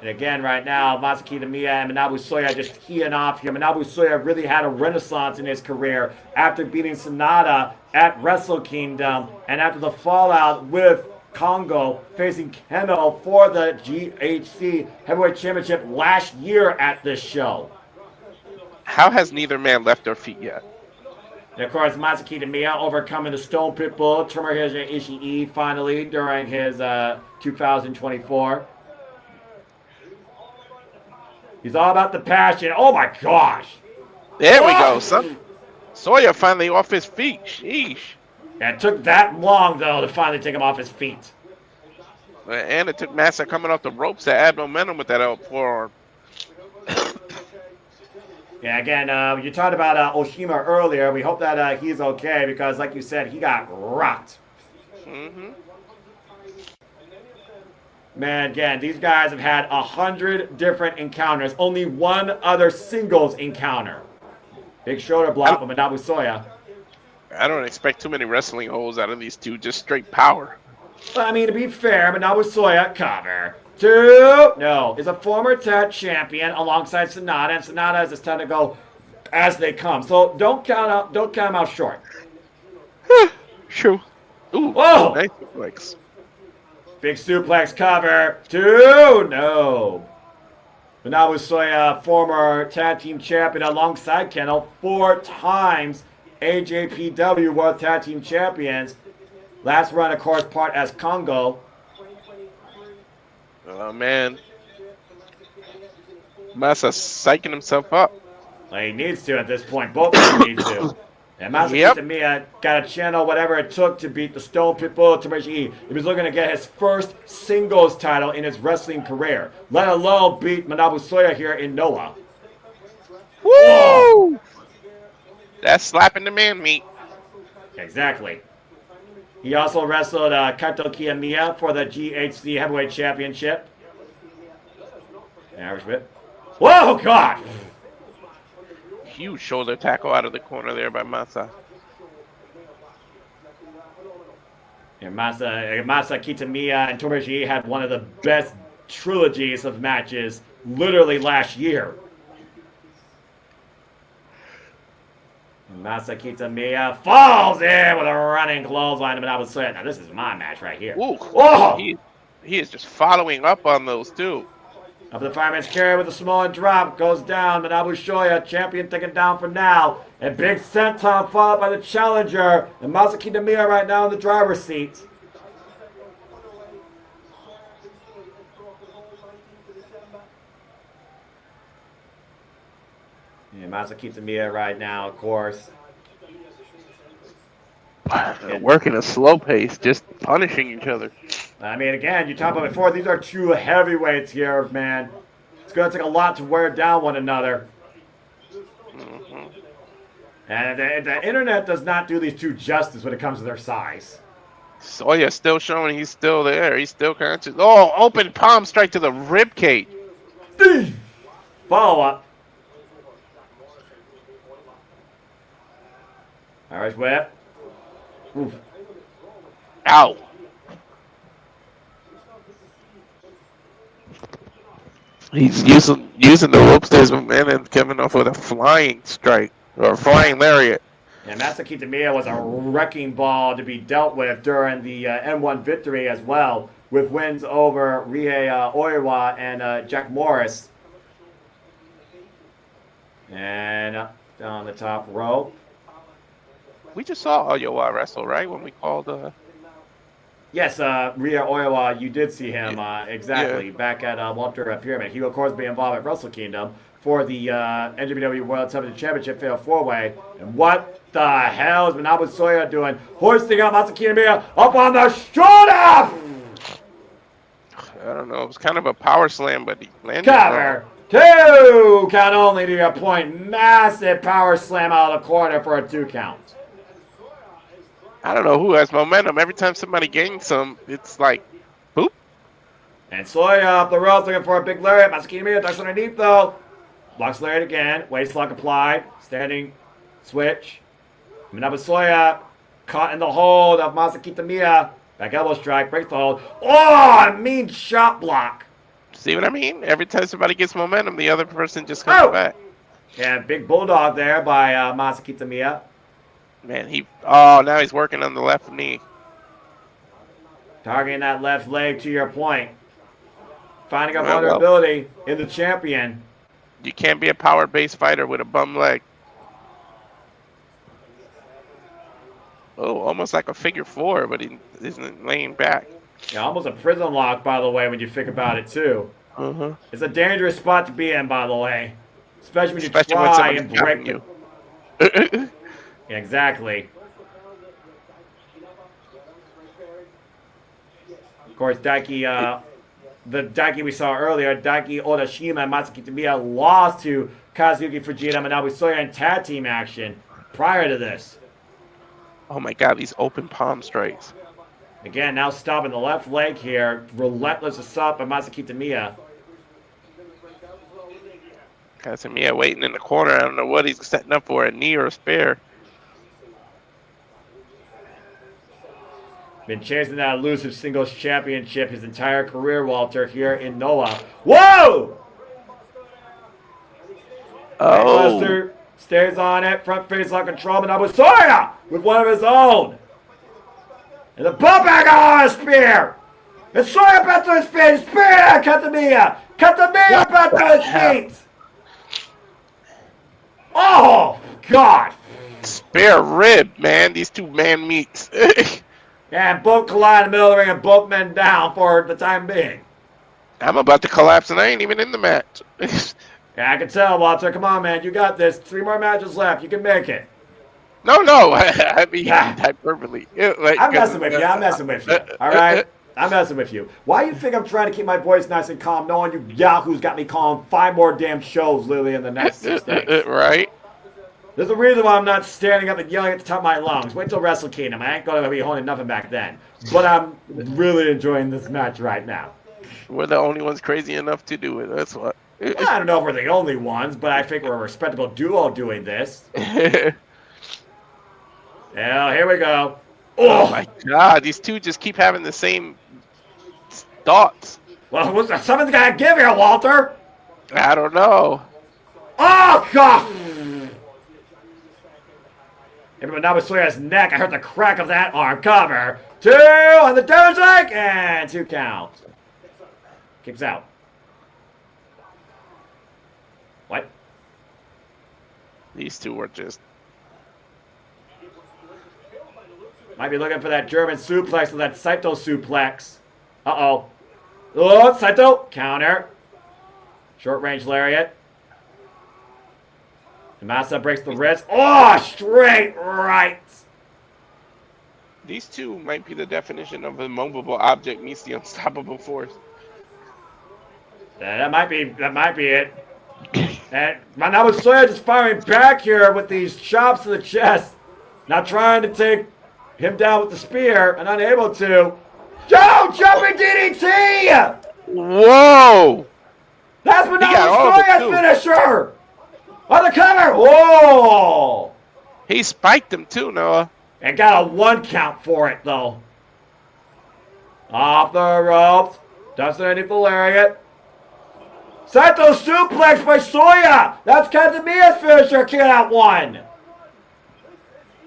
again, right now, Masa Kitamiya and Manabu Soya just keying off here. Manabu Soya really had a renaissance in his career after beating Sanada at Wrestle Kingdom and after the fallout with Kongo facing Kenoh for the GHC Heavyweight Championship last year at this show. How has neither man left their feet yet? And of course, Masa Kitamiya overcoming the Stone Pitbull, Tomohiro Ishii, finally during his 2024. He's all about the passion. Oh my gosh. There we go, son. Soya finally off his feet. Sheesh. Yeah, it took that long, though, to finally take him off his feet. And it took Masa coming off the ropes to add momentum with that out forearm. Yeah, again, you talked about Oshima earlier. We hope that he's okay because, like you said, he got rocked. Mm-hmm. Man, again, these guys have had 100 different encounters. Only one other singles encounter. Big shoulder block from Manabu Soya. I don't expect too many wrestling holds out of these two. Just straight power. Well, I mean, to be fair, Manabu Soya, cover. 2. No, is a former tag champion alongside Sanada, and Sanada has this time to go as they come. So don't count him out short. Sure. Ooh, whoa! Nice suplex. Big suplex cover. 2. No. Manabu Soya, former tag team champion alongside Kenoh, 4 times AJPW World Tag Team Champions. Last run, of course, part as Kongo. Oh, man. Masa psyching himself up. Well, he needs to at this point. Both of them need to. And Masa Kitamiya got to channel whatever it took to beat the Stone Pitbull Tomohiro. He was looking to get his first singles title in his wrestling career, let alone beat Manabu Soya here in Noah. Woo! Whoa. That's slapping the man meat. Exactly. He also wrestled Kato Kiyomiya for the GHC Heavyweight Championship. Average whip. Whoa, God! Huge shoulder tackle out of the corner there by Masa. And Masa Kitamiya and Tomohiro had one of the best trilogies of matches literally last year. Masa Kitamiya falls in with a running clothesline. And I was saying, now this is my match right here. Ooh, whoa! He is just following up on those two. Up the fireman's carry with a small drop. Goes down. Manabu Soya, champion, taken down for now. And big senton followed by the challenger. And Masa Kitamiya right now in the driver's seat. Yeah, Masa Kitamiya right now, of course. Working a slow pace, just punishing each other. I mean, again, you talked about before, these are two heavyweights here, man. It's going to take a lot to wear down one another. Mm-hmm. And the internet does not do these two justice when it comes to their size. Soya still showing he's still there. He's still conscious. Oh, open palm strike to the rib cage. Follow up. Irish whip. Oof. Ow. He's using the ropes to his momentum and coming off with a flying strike or a flying lariat. And Masa Kitamiya was a wrecking ball to be dealt with during the M1 victory as well, with wins over Rihei Oiwa and Jack Morris. And up down the top rope. We just saw Oiwa wrestle, right? When we called. Yes, Rihei Oiwa, you did see him exactly back at Walter Pyramid. He will, of course, be involved at Wrestle Kingdom for the NJPW World Television Championship Fatal 4-Way. And what the hell is Manabu Soya doing? Hoisting up Masa Kitamiya up on the shoulder! I don't know. It was kind of a power slam, but he landed. Cover. 2 count only to your point. Massive power slam out of the corner for a 2 count. I don't know who has momentum. Every time somebody gains some, it's like And Soya up the ropes looking for a big lariat. Masa Kitamiya ducks underneath though. Blocks lariat again. Waist lock applied. Standing switch. Manabu Soya caught in the hold of Masa Kitamiya. Back elbow strike. Breaks the hold. Oh, a mean shot block. See what I mean? Every time somebody gets momentum, the other person just comes back. Yeah, big bulldog there by Masa Kitamiya. Man, now he's working on the left knee. Targeting that left leg to your point. Finding a vulnerability in the champion. You can't be a power-based fighter with a bum leg. Oh, almost like a figure four, but he isn't laying back. Yeah, almost a prison lock, by the way, when you think about it, too. Uh-huh. It's a dangerous spot to be in, by the way. Especially when you try and break you. Yeah, exactly. Of course, Daiki, the Daiki we saw earlier, Daiki Odashima and Masa Kitamiya lost to Kazuyuki Fujita, Manabu Soya in tag team action prior to this. Oh my god, these open palm strikes. Again, now stopping the left leg here. Relentless assault by Masa Kitamiya. Kitamiya waiting in the corner. I don't know what he's setting up for, a knee or a spear. Been chasing that elusive singles championship his entire career, Walter, here in Noah. Whoa! Oh! Buster stays on it. Front face lock control. Manabu Soya with one of his own. And the bump back on a spear. And Soya back to his feet. Spear! Kitamiya! Kitamiya back to his feet! Oh, God! Spare rib, man. These two man meets. Yeah, and both collide in the middle of the ring and both men down for the time being. I'm about to collapse and I ain't even in the match. Yeah, I can tell, Walter. Come on, man. You got this. 3 more matches left. You can make it. No. I mean, hyperbole. I'm messing with you. I'm messing with you. All right? I'm messing with you. Why do you think I'm trying to keep my voice nice and calm, knowing you yahoos got me calling 5 more damn shows literally in the next 6 days? Right? There's a reason why I'm not standing up and yelling at the top of my lungs. Wait till Wrestle Kingdom. I ain't going to be holding nothing back then. But I'm really enjoying this match right now. We're the only ones crazy enough to do it. That's what. Well, I don't know if we're the only ones, but I think we're a respectable duo doing this. Well, here we go. Oh my god, these two just keep having the same thoughts. Well, something's got to give here, Walter. I don't know. Oh, God. Manabu Soya's neck. I heard the crack of that arm. Cover. 2 on the down strike and 2 count. Kicks out. What? These two were just... Might be looking for that German suplex or that Saito suplex. Uh-oh. Oh, Saito. Counter. Short range lariat. And Masa breaks the wrist. Oh, straight right. These two might be the definition of a movable object meets the unstoppable force. That might be it. And Manabu Soya just firing back here with these chops to the chest. Now trying to take him down with the spear and unable to. Joe, jumping DDT! Whoa! That's Manabu Soya's finisher! On the cover! Whoa! He spiked him too, Noah. And got a 1 count for it, though. Off the ropes. Dumps it underneath the lariat. Saito suplex by Soya! That's Kitamiya's finisher. Kick out 1.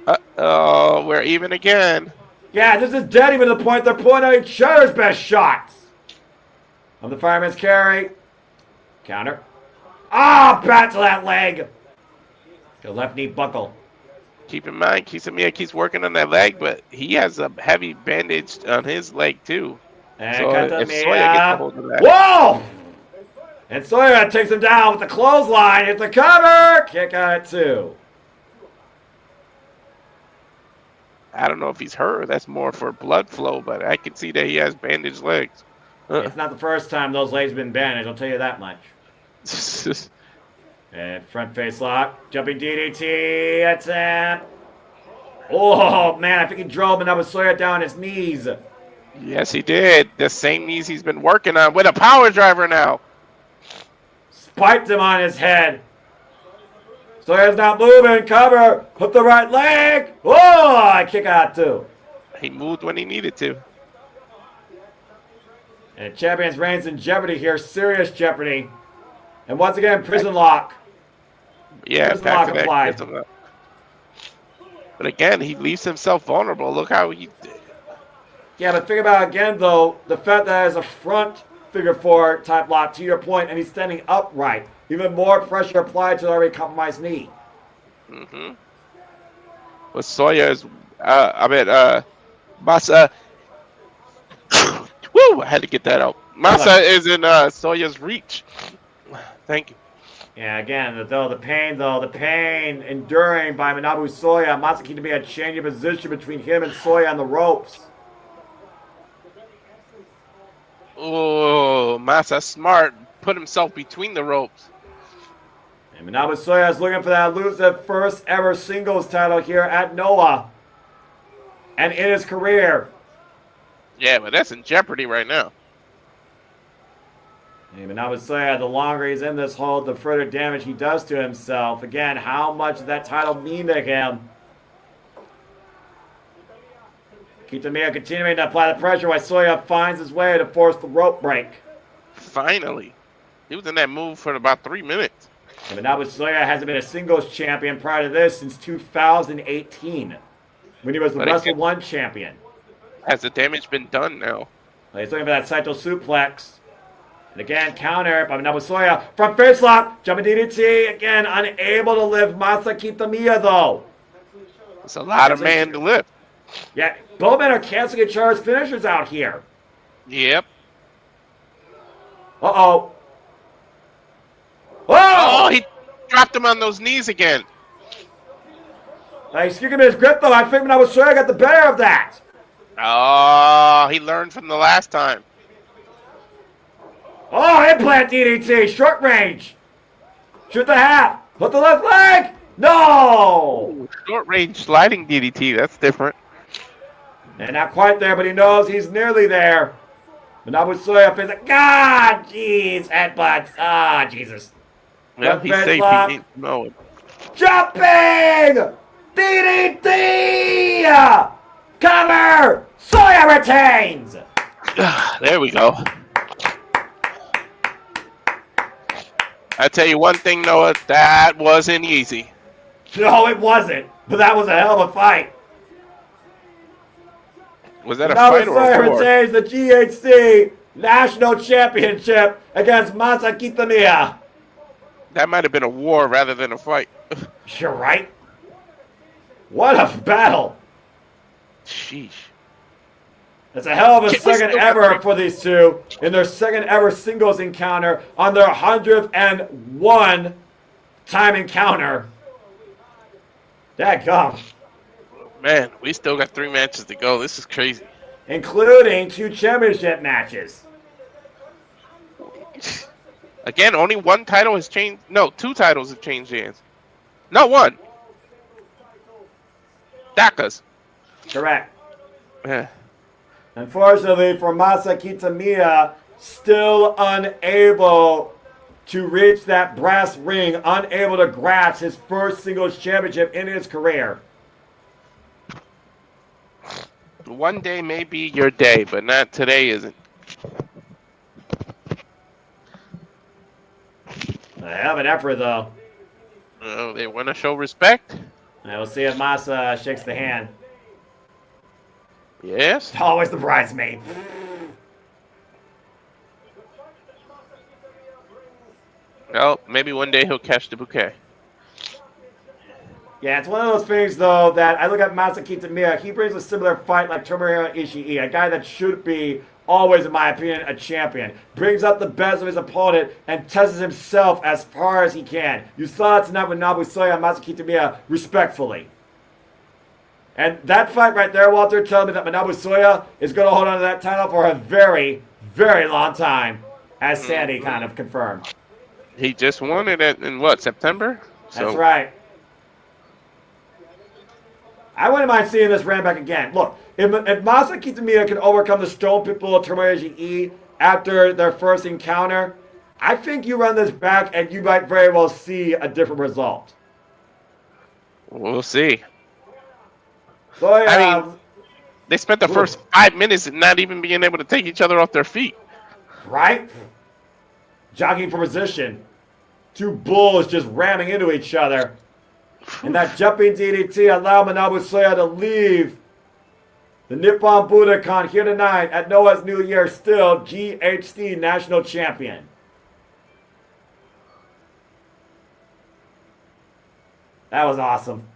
Uh-oh, we're even again. Yeah, this is dead even to the point they're pulling out each other's best shots. Of the fireman's carry. Counter. Ah, back to that leg. The left knee buckle. Keep in mind, Kitamiya keeps working on that leg, but he has a heavy bandage on his leg too. And so if Soya gets a hold of that. Whoa! And Soya takes him down with the clothesline. Hits the cover. Kick out at 2. I don't know if he's hurt. That's more for blood flow, but I can see that he has bandaged legs. It's not the first time those legs have been bandaged, I'll tell you that much. And front face lock. Jumping DDT. That's it. Oh, man, I think he drove Manabu Soya down his knees. Yes, he did. The same knees he's been working on with a power driver now. Spiked him on his head. Soya's not moving. Cover. Hook the right leg. Oh, I kick out too. He moved when he needed to. And champion's reigns in jeopardy here. Serious jeopardy. And once again, prison lock. Yeah, prison back lock to back applied. prison lock. But again, he leaves himself vulnerable. Look how he... Yeah, but think about it again, though. The fact that it's a front figure 4 type lock, to your point, and he's standing upright. Even more pressure applied to the already compromised knee. Mm-hmm. But Soya is... Masa... Woo! I had to get that out. Masa is in Soya's reach. Thank you. Yeah, again, the pain enduring by Manabu Soya. Masa Kitamiya changing position between him and Soya on the ropes. Oh, Masa smart. Put himself between the ropes. And Manabu Soya is looking for that elusive first ever singles title here at Noah. And in his career. Yeah, but that's in jeopardy right now. And Manabu Soya, the longer he's in this hold, the further damage he does to himself. Again, how much does that title mean to him? Kitamiya continuing to apply the pressure while Soya finds his way to force the rope break. Finally. He was in that move for about 3 minutes. And Manabu Soya hasn't been a singles champion prior to this since 2018, when he was the Wrestle 1 champion. Has the damage been done now? He's looking for that Saito suplex. And again, counter by Manabu Soya. Front face lock. Jumping DDT. Again, unable to lift Masa Kitamiya, though. It's a lot of man to lift. Yeah, both men are canceling each other's finishers out here. Yep. Uh-oh. Oh, he dropped him on those knees again. He's kicking his grip, though. I think Manabu Soya got the better of that. Oh, he learned from the last time. Oh, implant DDT, short range. Shoot the half. Put the left leg. No. Ooh, short range sliding DDT. That's different. And not quite there, but he knows he's nearly there. Manabu Soya feels like, God, jeez, headbutts. Ah, Jesus. Well, he's safe. He needs to know it. Jumping DDT. Cover. Soya retains. There we go. I tell you one thing, Noah, that wasn't easy. No, it wasn't. But that was a hell of a fight. Was that a fight or a war? Retains the GHC National Championship against Masa Kitamiya. That might have been a war rather than a fight. You're right. What a battle. Sheesh. It's a hell of a second ever for these two in their second ever singles encounter on their 101 time encounter. Dadgum. Man, we still got 3 matches to go. This is crazy. Including 2 championship matches. Again, only 1 title has changed. No, 2 titles have changed hands. No, 1. Daka's. Correct. Yeah. Unfortunately for Masa Kitamiya, still unable to reach that brass ring, unable to grasp his first singles championship in his career. One day may be your day, but not today isn't. A hell of an effort, though. Oh, they want to show respect? And we'll see if Masa shakes the hand. Yes. Always the bridesmaid. Well, maybe one day he'll catch the bouquet. Yeah, it's one of those things, though, that I look at Masa Kitamiya. He brings a similar fight like Tomohiro Ishii, a guy that should be always, in my opinion, a champion. Brings out the best of his opponent and tests himself as far as he can. You saw it tonight with Manabu Soya and Masa Kitamiya respectfully. And that fight right there, Walter, tells me that Manabu Soya is going to hold on to that title for a very, very long time, as Sandy kind of confirmed. He just won it in what, September? So. That's right. I wouldn't mind seeing this ran back again. Look, if Masa Kitamiya can overcome the Stone Pitbull of Tomoyashi E after their first encounter, I think you run this back and you might very well see a different result. We'll see. So yeah, I mean, they spent the first 5 minutes not even being able to take each other off their feet. right? Jogging for position. Two bulls just ramming into each other. And that jumping DDT allowed Manabu Soya to leave the Nippon Budokan here tonight at Noah's New Year, still GHC National Champion. That was awesome.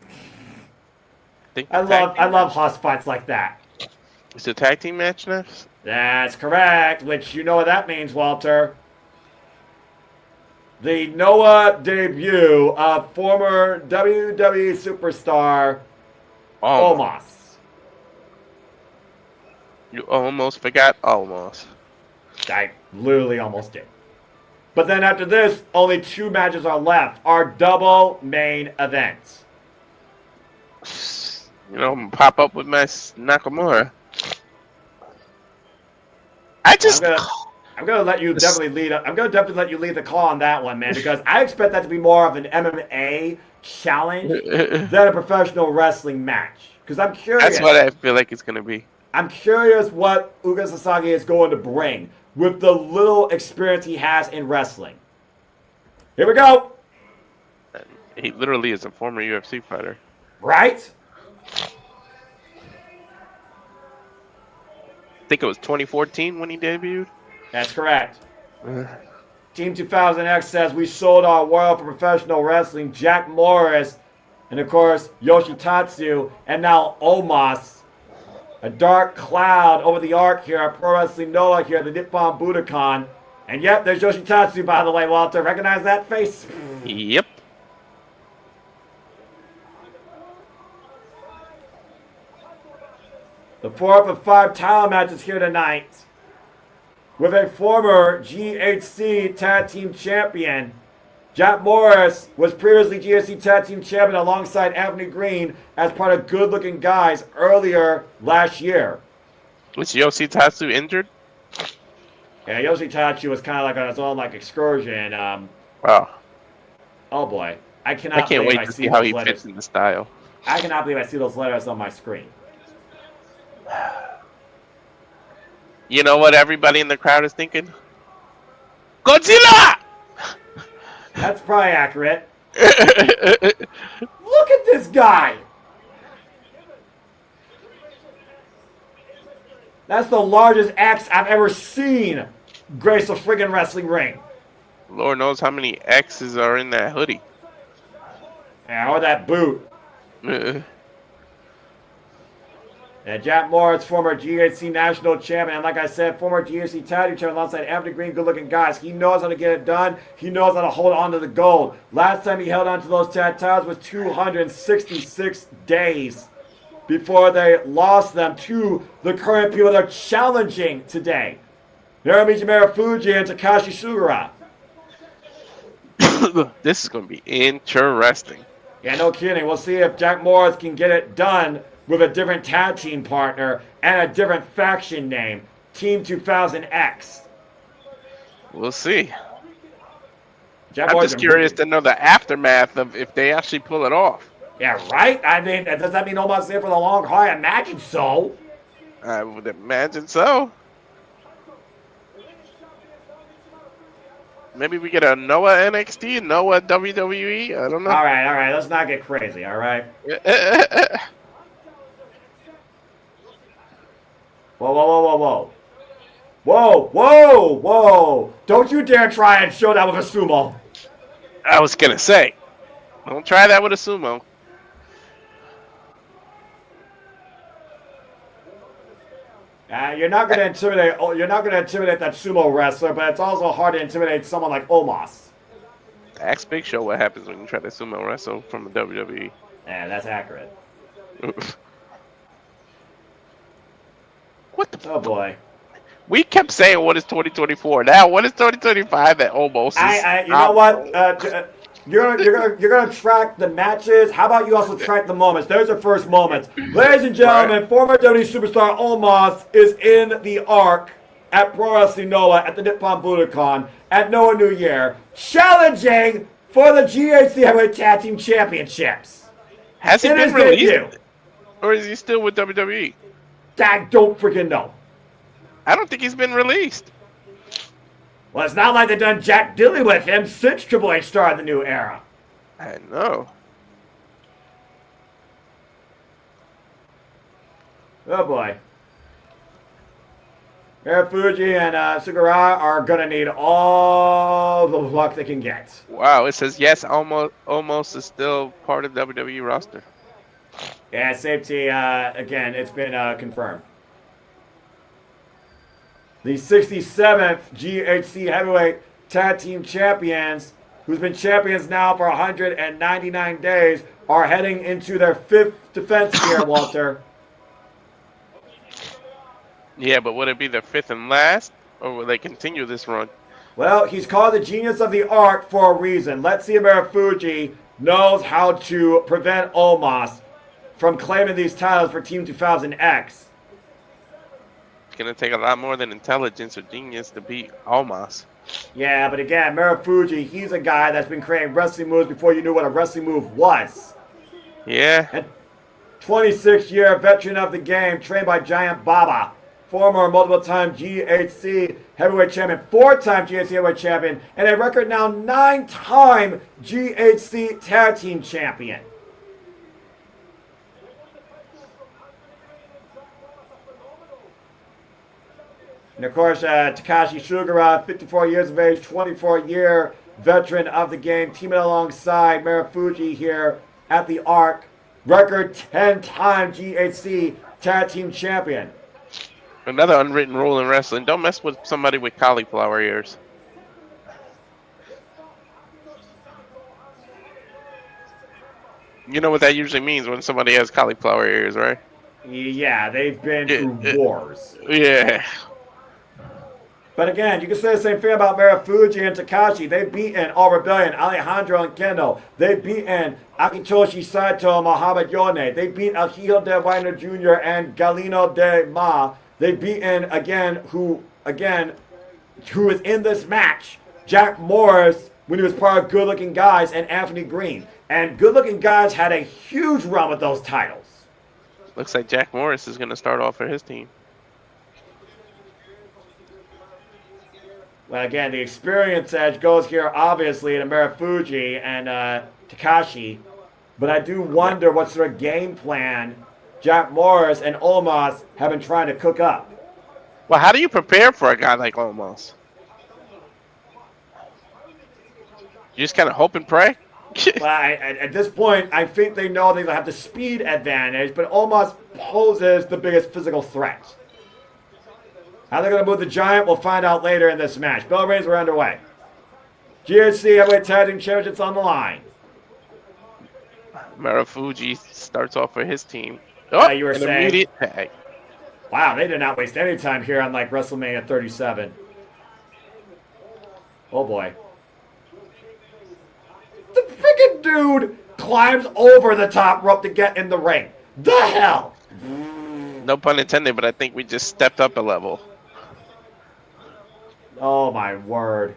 I love house fights like that. It's a tag team match now? That's correct, which you know what that means, Walter. The Noah debut of former WWE superstar Omos. You almost forgot Omos. I literally almost did. But then after this, only 2 matches are left. Our double main events. You know, I'm gonna pop up with my Nakamura. I'm gonna let you definitely lead. I'm gonna definitely let you lead the call on that one, man, because I expect that to be more of an MMA challenge than a professional wrestling match. Because I'm curious. That's what I feel like it's gonna be. I'm curious what Uga Sasaki is going to bring with the little experience he has in wrestling. Here we go. He literally is a former UFC fighter. Right? I think it was 2014 when he debuted. That's correct. Team 2000X says we sold our world for professional wrestling. Jack Morris, and of course Yoshitatsu, and now Omos. A dark cloud over the arc here at Pro Wrestling Noah here at the Nippon Budokan. And yep, there's Yoshitatsu, by the way, Walter. Recognize that face? Yep. The 4th of 5 title matches here tonight. With a former GHC Tag Team Champion. Jack Morris was previously GHC Tag Team Champion alongside Anthony Green as part of Good Looking Guys earlier last year. Was Yoshitatsu injured? Yeah, Yoshitatsu was kind of like on his own excursion. Wow. Oh boy. I can't wait to see how he fits in the style. I cannot believe I see those letters on my screen. You know what everybody in the crowd is thinking? Godzilla! That's probably accurate. Look at this guy! That's the largest X I've ever seen grace a friggin' wrestling ring. Lord knows how many X's are in that hoodie. Yeah, or that boot. Jack Morris, former GHC National Champion, and like I said, former GHC Tag Team Champion alongside Anthony Green, good-looking guys. He knows how to get it done. He knows how to hold on to the gold. Last time he held on to those tag titles was 266 days before they lost them to the current people they're challenging today. Naomichi Marufuji and Takashi Sugiura. This is going to be interesting. Yeah, no kidding. We'll see if Jack Morris can get it done with a different tag team partner and a different faction name. Team 2000X. We'll see. Jack I'm Morris just curious to know the aftermath of if they actually pull it off. Yeah, right? I mean, does that mean Omos there for the long haul? I imagine so. I would imagine so. Maybe we get a Noah NXT, Noah WWE. I don't know. All right. Let's not get crazy, all right? Whoa. Whoa. Don't you dare try and show that with a sumo. I was going to say, don't try that with a sumo. You're not going to intimidate. You're not going to intimidate that sumo wrestler, but it's also hard to intimidate someone like Omos. Ask Big Show what happens when you try to sumo wrestle from the WWE. Yeah, that's accurate. What the? Oh boy. We kept saying what is 2024. Now what is 2025 at almost? You know what? You're gonna track the matches. How about you also track the moments? There's the first moments. Ladies and gentlemen, former WWE superstar Omos is in the Arc at Pro Wrestling Noah at the Nippon Budokan at Noah New Year, challenging for the GHC Heavyweight Tag Team Championships. Has he been released? Or is he still with WWE? I don't freaking know. I don't think he's been released. Well, it's not like they've done Jack Dilly with him since Triple H started the new era. I know. Oh boy. Marufuji and Sugiura are going to need all the luck they can get. Wow, it says yes, almost is still part of WWE roster. Yeah, safety, again, it's been confirmed. The 67th GHC Heavyweight Tag Team Champions, who's been champions now for 199 days, are heading into their 5th defense here, Walter. Yeah, but would it be their 5th and last, or will they continue this run? Well, he's called the Genius of the Arc for a reason. Let's see if Marufuji knows how to prevent Omos from claiming these titles for Team 2000X. It's going to take a lot more than intelligence or genius to beat Omos. Yeah, but again, Marufuji, he's a guy that's been creating wrestling moves before you knew what a wrestling move was. Yeah. And 26-year veteran of the game, trained by Giant Baba. Former multiple-time GHC heavyweight champion, 4-time GHC heavyweight champion, and a record now 9-time GHC tag team champion. And of course, Takashi Sugiura, 54 years of age, 24-year veteran of the game, teaming alongside Marufuji here at the Arc. Record 10-time GHC tag team champion. Another unwritten rule in wrestling: don't mess with somebody with cauliflower ears. You know what that usually means when somebody has cauliflower ears, right? Yeah, they've been through wars. Yeah. But again, you can say the same thing about Marufuji and Takashi. They've beaten All Rebellion, Alejandro and Kenoh. They've beaten Akitoshi Saito and Muhammad Yone. They've beaten El Hijo de Wagner Jr. and Galeno de Ma. They've beaten, who is in this match, Jack Morris, when he was part of Good Looking Guys, and Anthony Green. And Good Looking Guys had a huge run with those titles. Looks like Jack Morris is going to start off for his team. Well, again, the experience edge goes here, obviously, to Marufuji and Takashi. But I do wonder what sort of game plan Jack Morris and Omos have been trying to cook up. Well, how do you prepare for a guy like Omos? You just kind of hope and pray? Well, at this point, I think they know they have the speed advantage, but Omos poses the biggest physical threat. How they're going to move the Giant, we'll find out later in this match. Bell rings are underway. GHC Heavyweight Tag Team Championships on the line. Marufuji starts off for his team. Oh, you were an saying? immediate tag. Wow, they did not waste any time here on like WrestleMania 37. Oh boy. The freaking dude climbs over the top rope to get in the ring. The hell? No pun intended, but I think we just stepped up a level. Oh my word.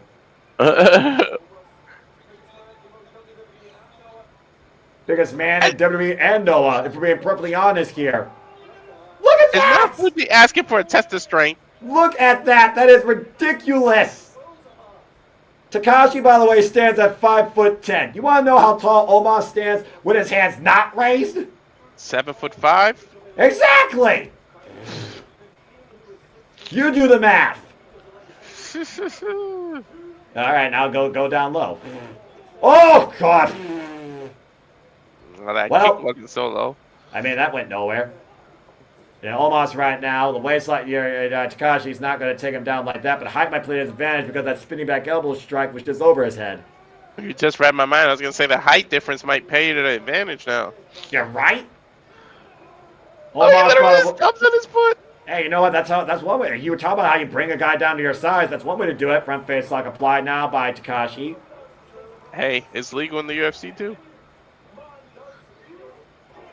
Biggest man in WWE and Noah, if we're being perfectly honest here. Look at that! Is Marufuji asking for a test of strength? Look at that! That is ridiculous! Takashi, by the way, stands at 5'10". You want to know how tall Omos stands with his hands not raised? 7'5"? Exactly! You do the math. Alright, now go down low. Oh, God! Well, that Well, kick wasn't so low. I mean, that went nowhere. Yeah, Omos right now, the waistline, Takashi's not going to take him down like that, but height might play his advantage because that spinning back elbow strike was just over his head. You just read my mind. I was going to say the height difference might pay you to the advantage now. You're right. Oh, he literally just comes on his foot. Hey, you know what? That's one way. You were talking about how you bring a guy down to your size. That's one way to do it. Front face lock applied now by Takashi. Hey, it's legal in the UFC too.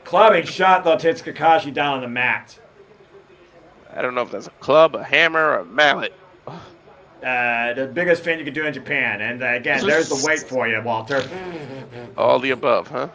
Clubbing shot, though, takes Takashi down on the mat. I don't know if that's a club, a hammer, or a mallet. The biggest thing you can do in Japan. And again, there's the weight for you, Walter. All the above, huh?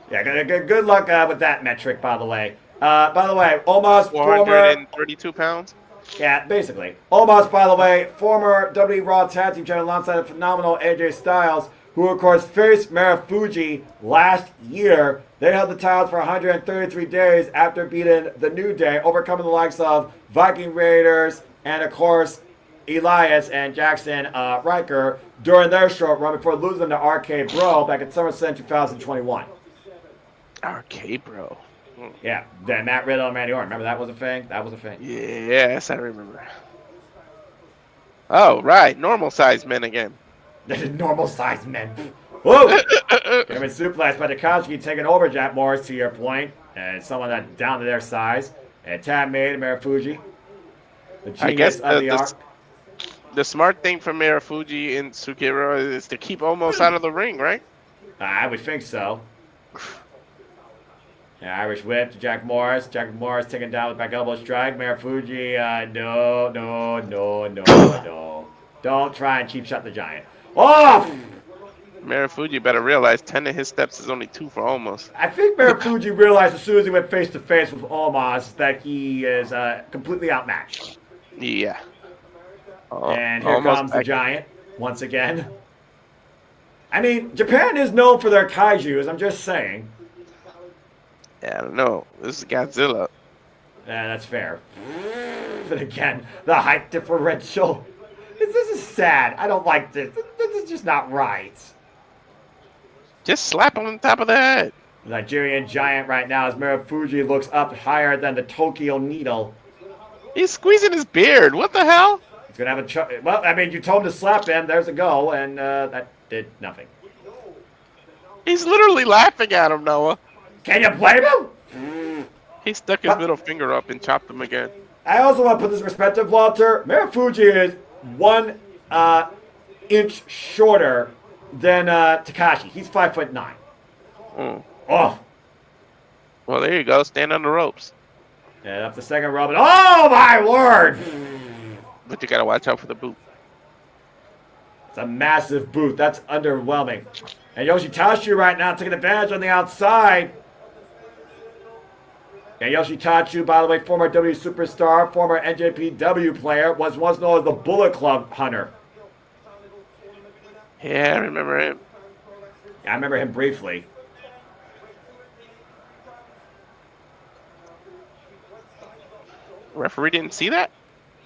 Yeah, good luck with that metric, by the way. Omos, former... 432 pounds? Yeah, basically. Omos, by the way, former WWE Raw Tag Team Champion alongside the phenomenal AJ Styles, who, of course, faced Marufuji last year. They held the titles for 133 days after beating the New Day, overcoming the likes of Viking Raiders and, of course, Elias and Jackson Riker during their short run before losing to RK Bro back in SummerSlam 2021. RK Bro. Yeah, then Matt Riddle and Randy Orton. Remember that was a thing? That was a thing. Yes, I remember. Oh, right. Normal sized men again. Normal sized men. Whoa! German suplex by Takashi taking over Jack Morris, to your point. And someone that's down to their size. And Tab made Marufuji. The genius of the arc. The smart thing for Marufuji and Sugiura is to keep Omos out of the ring, right? I would think so. Irish whip to Jack Morris. Jack Morris taken down with back elbow strike. Marufuji, no. Don't try and cheap shot the Giant. Off! Marufuji better realize 10 of his steps is only 2 for Omos. I think Marufuji realized as soon as he went face to face with Omos that he is completely outmatched. Yeah. And here comes the Giant once again. I mean, Japan is known for their kaijus, I'm just saying. Yeah, I don't know. This is Godzilla. Yeah, that's fair. But again, the height differential. This is sad. I don't like this. This is just not right. Just slap him on top of the head. The Nigerian Giant right now as Marufuji looks up higher than the Tokyo Needle. He's squeezing his beard. What the hell? He's going to have a... Well, I mean, you told him to slap him. There's a go, and that did nothing. He's literally laughing at him, Noah. Can you blame him? He stuck his middle finger up and chopped him again. I also want to put this in perspective, Walter. Marufuji is 1 inch shorter than Takashi. He's 5'9". Oh. Well, there you go. Stand on the ropes. Yeah, up the second rope. Oh, my word! But you got to watch out for the boot. It's a massive boot. That's underwhelming. And Yoshitachi right now taking advantage on the outside. And Yoshitachi, by the way, former W superstar, former NJPW player, was once known as the Bullet Club Hunter. Yeah, I remember him. Yeah, I remember him briefly. Referee didn't see that?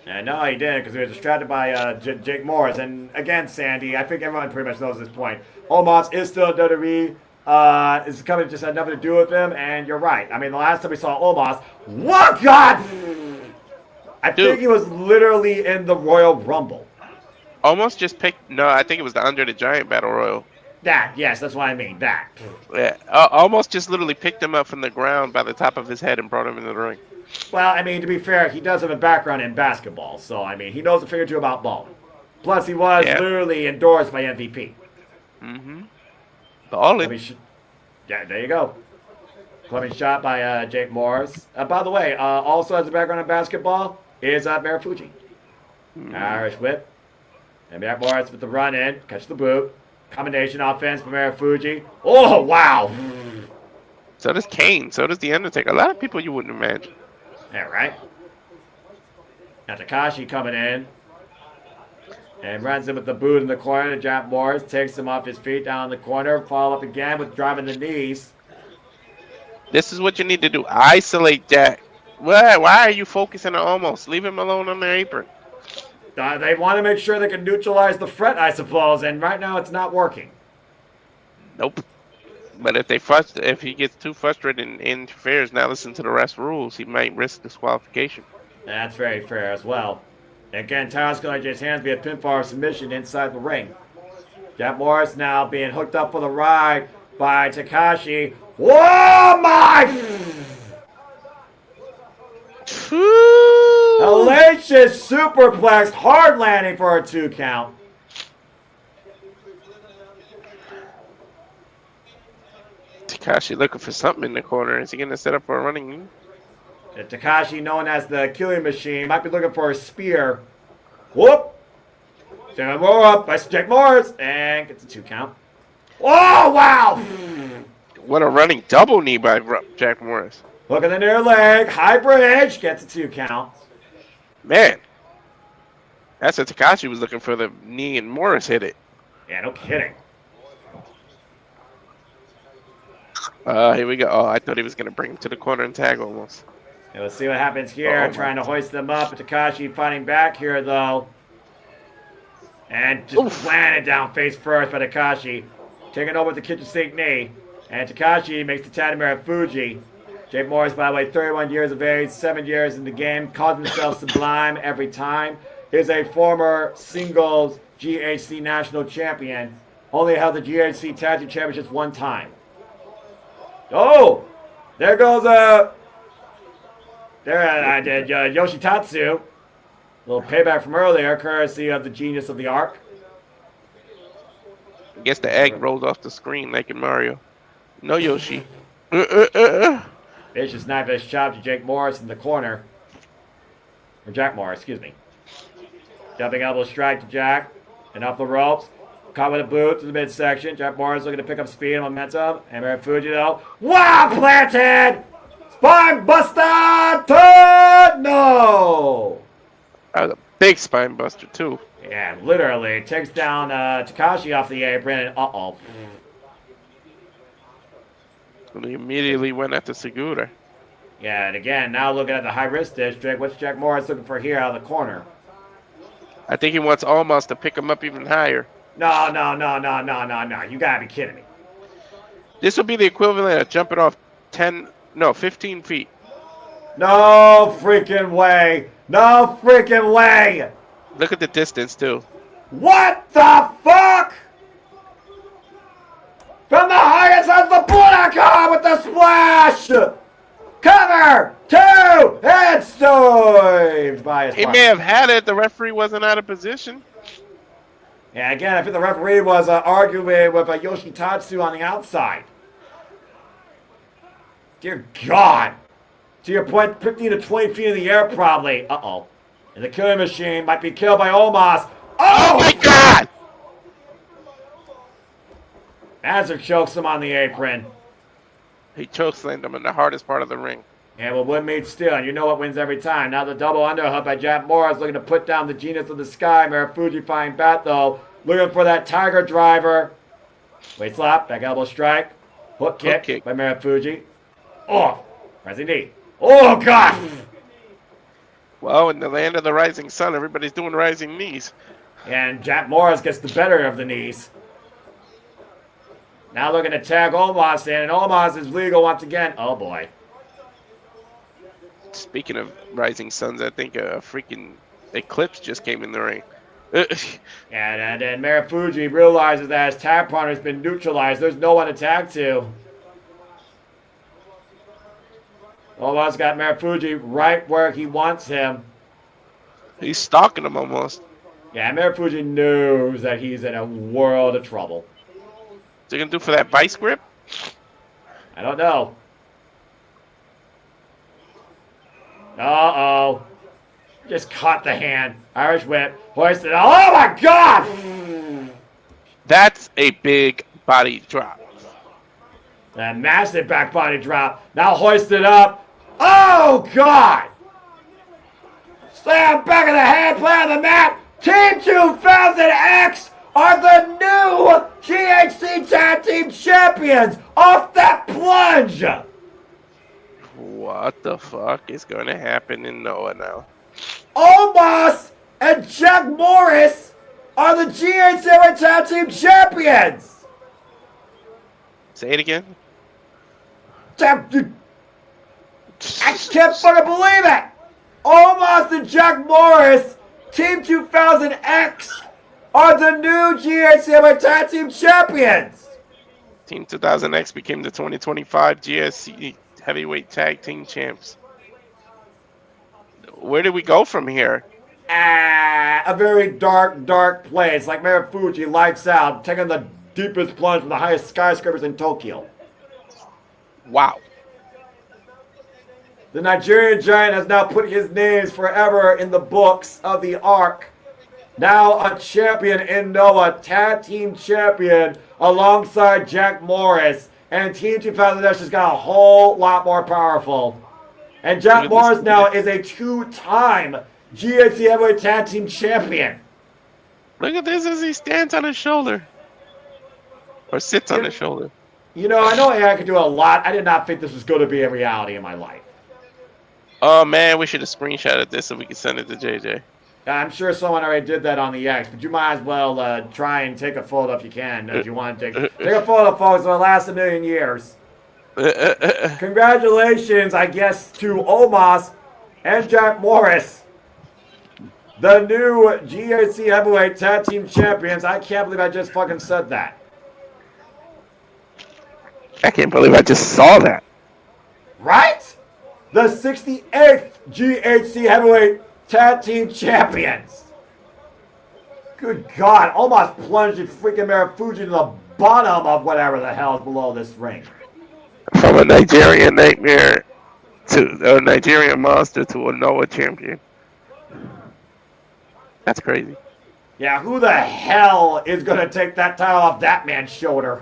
No, he didn't, because he was distracted by Jake Morris. And again, Sandy, I think everyone pretty much knows this point. Omos is still in WWE. This company just had nothing to do with him, and you're right. I mean, the last time we saw Omos, what God? I think he was literally in the Royal Rumble. Almost just picked. No, I think it was the Under the Giant Battle Royal. Yes, that's what I mean. That. Yeah, almost just literally picked him up from the ground by the top of his head and brought him into the ring. Well, I mean, to be fair, he does have a background in basketball, so I mean, he knows a thing or two about balling. Plus, he was literally endorsed by MVP. Mm-hmm. Balling. Yeah, there you go. Clubbing shot by Jake Morris. By the way, also has a background in basketball is Marufuji. Irish whip. And Jack Morris with the run in, catch the boot. Combination offense for Marufuji. Oh, wow. So does Kane. So does The Undertaker. A lot of people you wouldn't imagine. Yeah, right. Now Takashi coming in. And runs him with the boot in the corner. Jack Morris takes him off his feet down in the corner. Follow up again with driving the knees. This is what you need to do. Isolate Jack. Why are you focusing on Omos? Leave him alone on the apron. They want to make sure they can neutralize the threat, I suppose. And right now it's not working. Nope. But if he gets too frustrated and interferes, now listen to the rest rules, he might risk disqualification. That's very fair as well. Again, Tyrus going to get his hands via pinfall or submission inside the ring. Jack Morris now being hooked up for the ride by Takashi. Whoa, my! Hellacious superplex, hard landing for a 2 count. Takashi looking for something in the corner. Is he going to set up for a running knee? Takashi, known as the killing machine, might be looking for a spear. Whoop! Send more up by Jack Morris and gets a 2 count. Oh, wow! What a running double knee by Jack Morris. Hook in the near leg, high bridge, gets a 2 count. Man, that's what Takashi was looking for, the knee, and Morris hit it. Yeah, no kidding. Here we go. Oh, I thought he was going to bring him to the corner and tag almost. Yeah, let's see what happens here. Trying to hoist them up. Takashi fighting back here, though. And just planted down face first by Takashi. Taking over with the kitchen sink knee. And Takashi makes the tag to Marufuji. Jake Morris, by the way, 31 years of age, 7 years in the game. Calls himself Sublime every time. Is a former singles GHC national champion. Only held the GHC Tag Team Championships 1 time. Oh! There goes Yoshitatsu. A little payback from earlier, courtesy of the genius of the arc. I guess the egg rolled off the screen like in Mario. No Yoshi. Vicious knife edge chop to Jake Morris in the corner. Or Jack Morris, excuse me. Jumping elbow strike to Jack. And off the ropes. Caught with a boot to the midsection. Jack Morris looking to pick up speed and momentum. And Marufuji though. Wow! Planted! Spine buster! No! That was a big spine buster, too. Yeah, literally. Takes down Takashi off the apron and uh-oh. And he immediately went after Sugiura. Yeah, and again, now looking at the high-risk district. What's Jack Morris looking for here out of the corner? I think he wants Omos to pick him up even higher. No. You gotta be kidding me. This will be the equivalent of jumping off 15 feet. No freaking way. No freaking way. Look at the distance, too. What the fuck? From the highest as the Budokan with the splash. Cover 2 and saved by his He partner. may have had it. The referee wasn't out of position. Yeah, again, I think the referee was arguing with Yoshitatsu on the outside. Dear God. To your point, 15 to 20 feet in the air, probably. Uh-oh. And the killing machine might be killed by Omos. Oh my God! Mazur chokes him on the apron. He chokeslammed him in the hardest part of the ring. And we'll win meet still, and you know what wins every time. Now the double underhook by Jack Morris looking to put down the genius of the sky. Marufuji fighting back, though. Looking for that tiger driver. Wait slap, back elbow strike. Hook kick by Marufuji. Oh, pressing knee. Oh, God! Well, in the land of the rising sun, everybody's doing rising knees. And Jack Morris gets the better of the knees. Now looking to tag Omos in, and Omos is legal once again. Oh, boy. Speaking of rising suns, I think a freaking eclipse just came in the ring. And then Marufuji realizes that his tag partner has been neutralized. There's no one to tag to. Omos got Marufuji right where he wants him. He's stalking him almost. Yeah, Marufuji knows that he's in a world of trouble. What's he going to do for that vice grip? I don't know. Uh-oh. Just caught the hand. Irish whip. Hoisted. Oh, my God! That's a big body drop. A massive back body drop. Now hoisted up. Oh, God! Slam back of the head. Play on the mat. Team 2000X are the new GHC Tag Team Champions off that plunge. What the fuck is going to happen in Noah now? Omos and Jack Morris are the GHC Tag Team Champions. Say it again. I can't fucking believe it. Omos and Jack Morris, Team 2000X, are the new GHC Tag Team Champions. Team 2000X became the 2025 GSC Heavyweight Tag Team Champs. Where do we go from here? A very dark place, like Marufuji, lights out, taking the deepest plunge from the highest skyscrapers in Tokyo. Wow. The Nigerian Giant has now put his names forever in the books of the Ark. Now a champion in Noah, tag team champion alongside Jack Morris. And Team 2000 just got a whole lot more powerful. And Jack Morris now is a 2-time GHC Heavyweight Tag Team Champion. Look at this as he stands on his shoulder. Or sits on his shoulder. You know, I know AI can do a lot. I did not think this was going to be a reality in my life. Oh, man, we should have screenshotted this so we could send it to JJ. I'm sure someone already did that on the X, but you might as well try and take a photo if you can. If you want to take a photo, folks, it'll last 1,000,000 years. Congratulations, I guess, to Omos and Jack Morris, the new GHC Heavyweight Tag Team Champions. I can't believe I just fucking said that. I can't believe I just saw that. Right? The 68th GHC Heavyweight Tag Team Champions. Good God, almost plunged in freaking Marufuji to the bottom of whatever the hell is below this ring. From a Nigerian nightmare to a Nigerian monster to a Noah champion. That's crazy. Yeah, who the hell is going to take that title off that man's shoulder?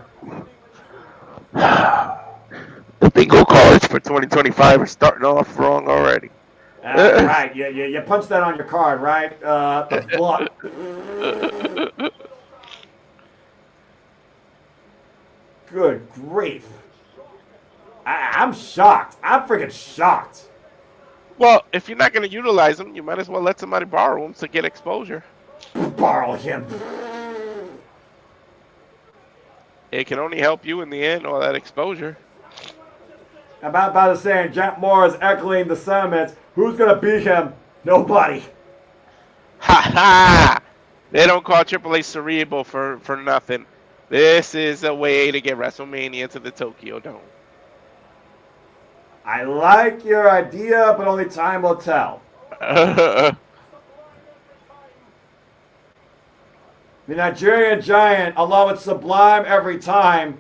The bingo cards for 2025 are starting off wrong already. Right, you punched that on your card, right? The block. Good grief. I'm shocked. I'm freaking shocked. Well, if you're not going to utilize them, you might as well let somebody borrow them to get exposure. Borrow him. It can only help you in the end, all that exposure. I'm about to say, Jack Moore is echoing the sentiments. Who's going to beat him? Nobody. Ha ha! They don't call AAA Cerebral for nothing. This is a way to get WrestleMania to the Tokyo Dome. I like your idea, but only time will tell. The Nigerian Giant, along with Sublime Every Time,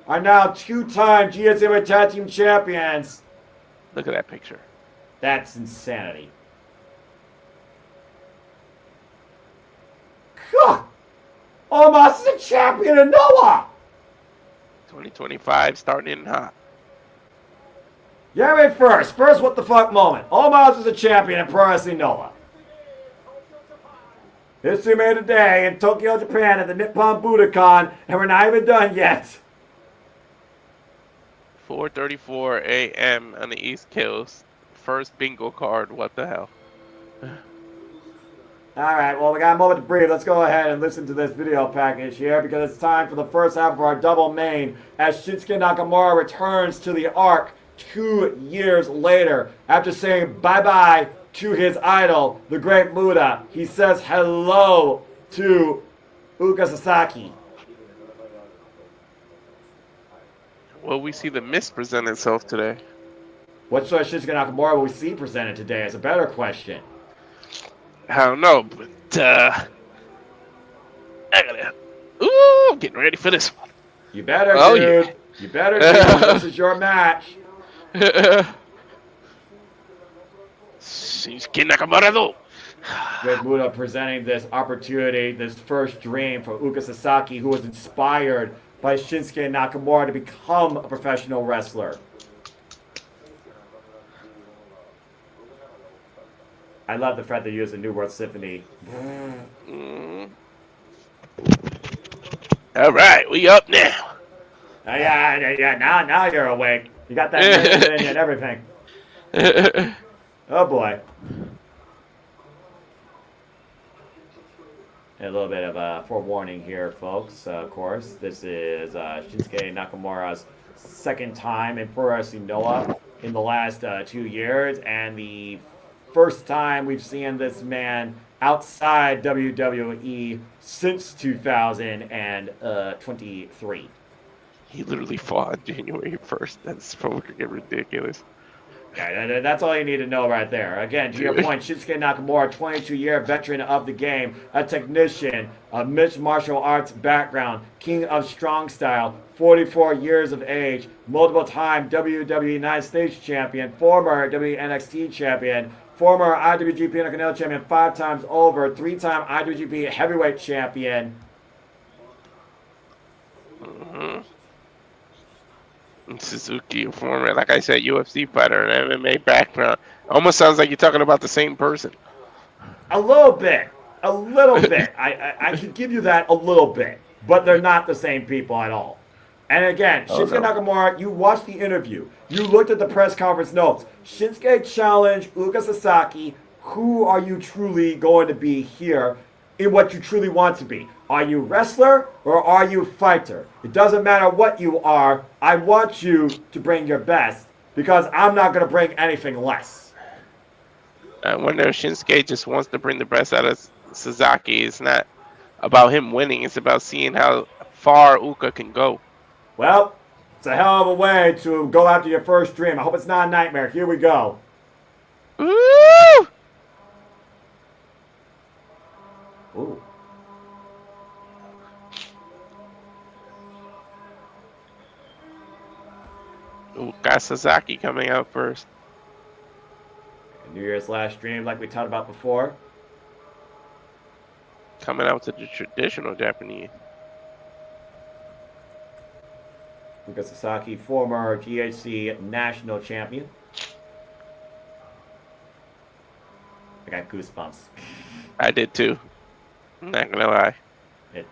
are now 2-time GSM Tag Team Champions. Look at that picture. That's insanity. God! Omos is a champion in Noah! 2025 starting in hot. Yeah, wait first. First, what the fuck moment. Omos is a champion in Pro Wrestling Noah. History made today in Tokyo, Japan at the Nippon Budokan, and we're not even done yet. 4:34 a.m. on the East Coast. First bingo card. What the hell? Alright, well, we got a moment to breathe. Let's go ahead and listen to this video package here because it's time for the first half of our double main as Shinsuke Nakamura returns to the Ark 2 years later. After saying bye-bye to his idol, the Great Muda, he says hello to Uka Sasaki. Well, we see the Mist present itself today. What sort of Shinsuke Nakamura will we see presented today is a better question. I don't know, but I'm getting ready for this one. You better, oh, dude. Yeah. You better, dude. This is your match. Shinsuke Nakamura. Great Muda presenting this opportunity, this first dream for Uka Sasaki, who was inspired by Shinsuke Nakamura to become a professional wrestler. I love the fact they use the New World Symphony. All right, we up now. Yeah. Now you're awake. You got that in you and everything. Oh boy. A little bit of a forewarning here, folks. Of course, this is Shinsuke Nakamura's second time in Pro Wrestling Noah in the last 2 years, and the first time we've seen this man outside WWE since 2023. He literally fought on January 1st. That's fucking ridiculous. Yeah, that's all you need to know right there. Again, to your point, Shinsuke Nakamura, 22-year veteran of the game, a technician, a mixed martial arts background, king of strong style, 44 years of age, multiple-time WWE United States champion, former WNXT champion, former IWGP Intercontinental champion 5 times over, 3-time IWGP heavyweight champion. Mm-hmm. Suzuki, a former, like I said, UFC fighter and MMA background. Almost sounds like you're talking about the same person. A little bit. A little bit. I can give you that a little bit. But they're not the same people at all. And again, Shinsuke Nakamura, you watched the interview. You looked at the press conference notes. Shinsuke challenged Uka Sasaki. Who are you truly going to be here in what you truly want to be? Are you wrestler or are you fighter? It doesn't matter what you are. I want you to bring your best because I'm not going to bring anything less. I wonder if Shinsuke just wants to bring the best out of Sasaki. It's not about him winning. It's about seeing how far Uka can go. Well, it's a hell of a way to go after your first dream. I hope it's not a nightmare. Here we go. Woo! Ooh. Got Sasaki coming out first. New Year's last dream, like we talked about before. Coming out to the traditional Japanese. Uka Sasaki, former GHC national champion. I got goosebumps. I did too. I'm not gonna lie. It,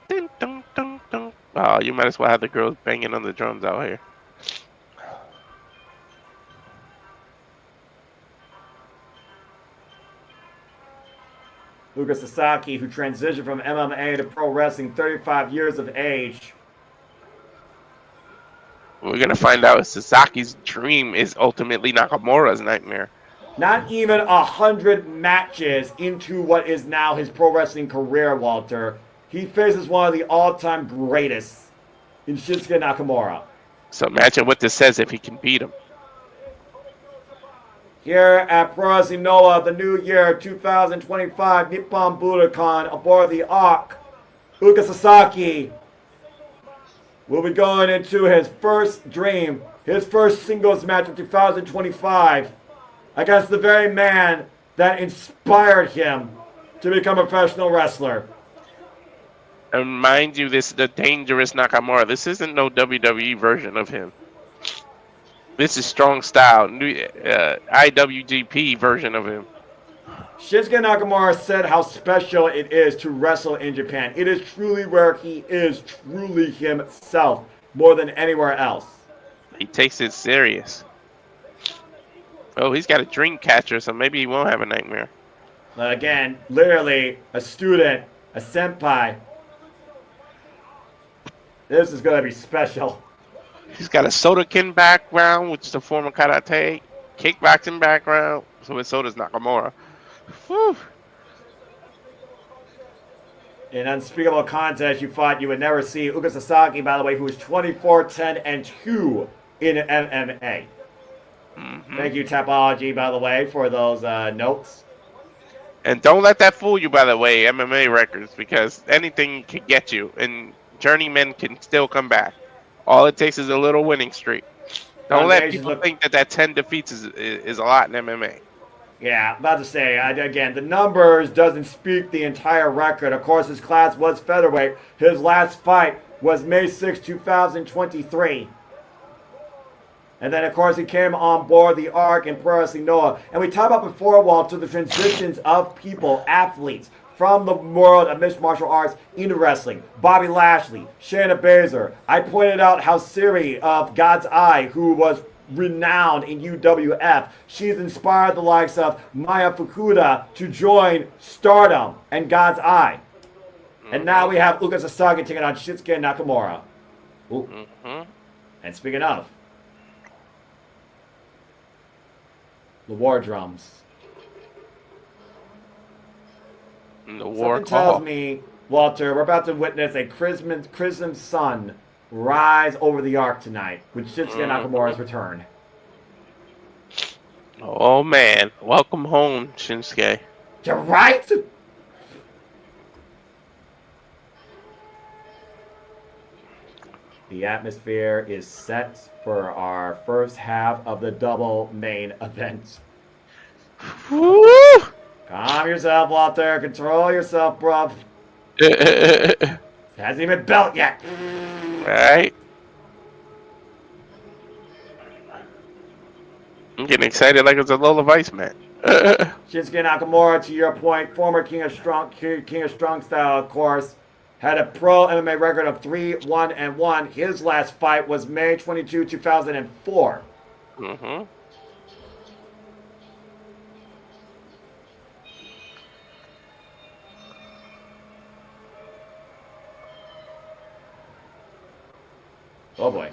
Dun, dun, dun, dun. Oh, you might as well have the girls banging on the drums out here. Uka Sasaki, who transitioned from MMA to pro wrestling, 35 years of age. We're gonna find out if Sasaki's dream is ultimately Nakamura's nightmare. Not even 100 matches into what is now his pro wrestling career, Walter. He faces one of the all-time greatest in Shinsuke Nakamura. So imagine what this says if he can beat him. Here at Pro Wrestling Noah, the new year 2025 Nippon Budokan aboard the Ark, Uka Sasaki will be going into his first dream, his first singles match of 2025 against the very man that inspired him to become a professional wrestler. And mind you, this is the dangerous Nakamura. This isn't no WWE version of him. This is strong style, IWGP version of him. Shinsuke Nakamura said how special it is to wrestle in Japan. It is truly where he is truly himself more than anywhere else. He takes it serious. Oh, he's got a dream catcher, so maybe he won't have a nightmare. Again, literally a student, a senpai. This is going to be special. He's got a Sodakin background, which is a form of karate, kickboxing background, so does Nakamura. Whew. In unspeakable contest, you thought you would never see Uka Sasaki, by the way, who is 24-10-2 in MMA. Mm-hmm. Thank you, Tapology, by the way, for those notes. And don't let that fool you, by the way, MMA records, because anything can get you, and journeymen can still come back. All it takes is a little winning streak. Don't let people think that 10 defeats is a lot in MMA. Yeah, about to say, again, the numbers doesn't speak the entire record. Of course, his class was featherweight. His last fight was May 6, 2023. And then, of course, he came on board the Ark in Pro Wrestling Noah. And we talked about before, Walter, the transitions of people, athletes, from the world of mixed martial arts into wrestling. Bobby Lashley, Shayna Baszler. I pointed out how Siri of God's Eye, who was renowned in UWF, she's inspired the likes of Maya Fukuda to join Stardom and God's Eye. And now we have Uka Sasaki taking on Shinsuke Nakamura. Ooh. Mm-hmm. And speaking of, the war drums. The war Something tells me, Walter, we're about to witness a Chrism sun rise over the arc tonight with Shinsuke Nakamura's return. Oh man, welcome home, Shinsuke. You're right. The atmosphere is set for our first half of the double main event. Woo! Calm yourself, Walter. Control yourself, bruv. It hasn't even built yet. Right. I'm getting excited like it's a Lola Vice match. Shinsuke Nakamura, to your point, former King of Strong Style, of course, had a pro MMA record of 3-1-1. His last fight was May 22, 2004. Mm-hmm. Oh boy.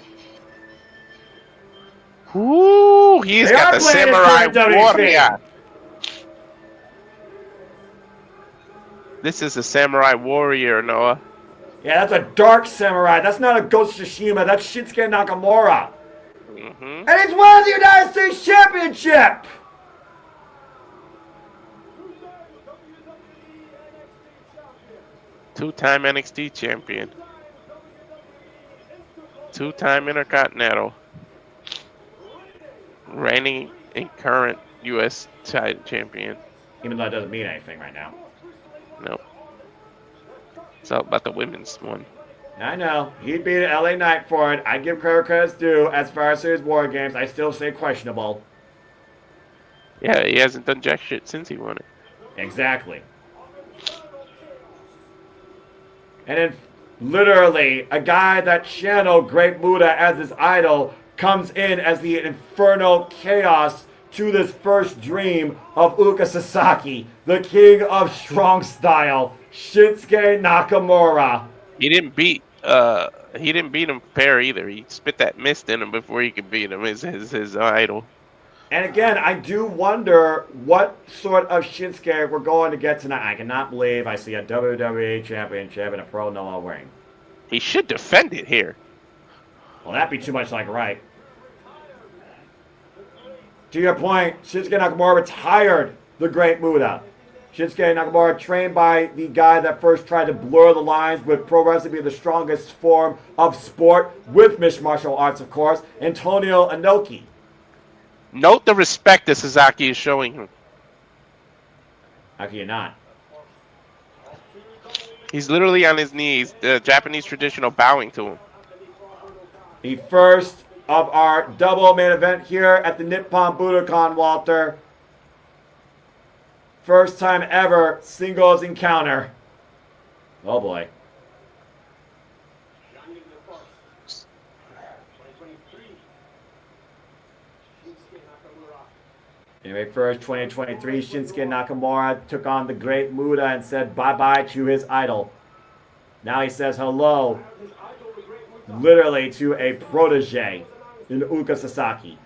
Ooh, he's got the Samurai Warrior. This is a Samurai Warrior, Noah. Yeah, that's a Dark Samurai. That's not a Ghost of Tsushima. That's Shinsuke Nakamura. Mm-hmm. And he's won the United States Championship! Two-time NXT champion. Two-time Intercontinental. Reigning and current U.S. title champion. Even though it doesn't mean anything right now. Nope. It's all about the women's one. I know. He beat LA Knight for it. I give credit's due. As far as his War Games, I still say questionable. Yeah, he hasn't done jack shit since he won it. Exactly. And then, literally, a guy that channeled Great Muta as his idol comes in as the Inferno Chaos to this first dream of Uka Sasaki, the king of strong style, Shinsuke Nakamura. He didn't beat him fair either. He spit that mist in him before he could beat him. His idol. And again, I do wonder what sort of Shinsuke we're going to get tonight. I cannot believe I see a WWE Championship in a Pro Noah ring. He should defend it here. Well, that'd be too much like right. To your point, Shinsuke Nakamura retired the Great Muta. Shinsuke Nakamura trained by the guy that first tried to blur the lines with pro wrestling being the strongest form of sport, with mixed martial arts, of course, Antonio Inoki. Note the respect that Sasaki is showing him. How can you not? He's literally on his knees, the Japanese traditional bowing to him. The first of our double main event here at the Nippon Budokan, Walter. First time ever singles encounter. Oh boy. January 1st, 2023, Shinsuke Nakamura took on the Great Muta and said bye-bye to his idol. Now he says hello, literally, to a protege in Uka Sasaki.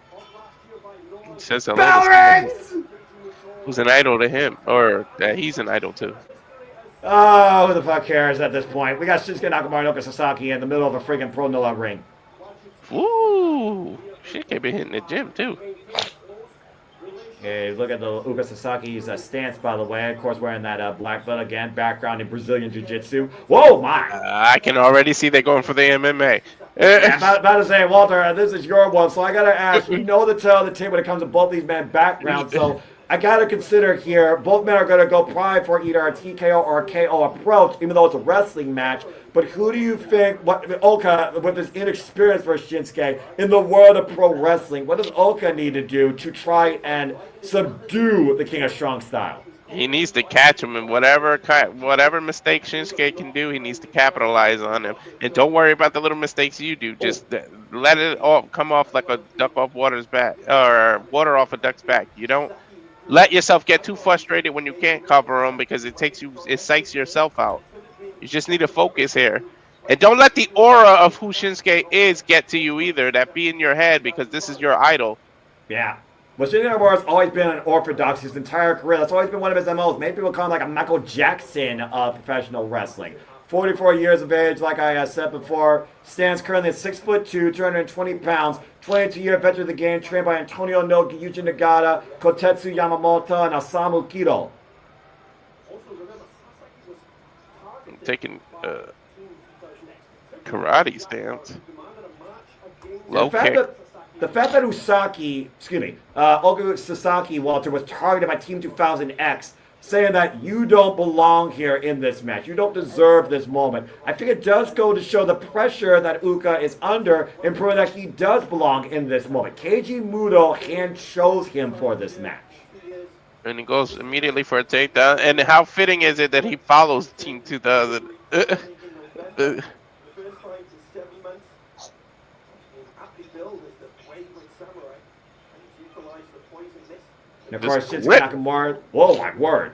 He says hello to someone who's an idol to him, or he's an idol to. Oh, who the fuck cares at this point? We got Shinsuke Nakamura and Uka Sasaki in the middle of a friggin' Pro Noah ring. Ooh, shit can be hitting the gym too. Okay, look at the Uka Sasaki's stance, by the way. Of course, wearing that black belt again, background in Brazilian Jiu-Jitsu. Whoa, my! I can already see they're going for the MMA. Yeah, about to say, Walter, this is your one, so I gotta ask. You know the tale of the tape when it comes to both these men's backgrounds, so I gotta consider here, both men are gonna go probably for either a TKO or a KO approach, even though it's a wrestling match. But who do you think, Oka, with his inexperience for Shinsuke in the world of pro wrestling, what does Oka need to do to try and subdue the King of Strong Style? He needs to catch him, and whatever mistake Shinsuke can do, he needs to capitalize on him. And don't worry about the little mistakes you do. Just let it all come off like a duck off water's back, or water off a duck's back. You don't let yourself get too frustrated when you can't cover them, because it psychs yourself out. You just need to focus here. And don't let the aura of who Shinsuke is get to you either. That be in your head, because this is your idol. Yeah. Well, Shinsuke Nakamura has always been an orthodox his entire career. That's always been one of his MOs. Maybe people call him like a Michael Jackson of professional wrestling. 44 years of age, like I said before. Stands currently at 6'2", 220 pounds. 22-year veteran of the game, trained by Antonio Inoki, Yuji Nagata, Kotetsu Yamamoto, and Osamu Kido. Taking karate stance. Low kick. The fact that Oga Sasaki, Walter, was targeted by Team 2000X, saying that you don't belong here in this match. You don't deserve this moment. I think it does go to show the pressure that Uka is under and prove that he does belong in this moment. Keiji Muto hand chose him for this match. And he goes immediately for a takedown. And how fitting is it that he follows Team 2000? And of course, Shinsuke Nakamura. Whoa, my word.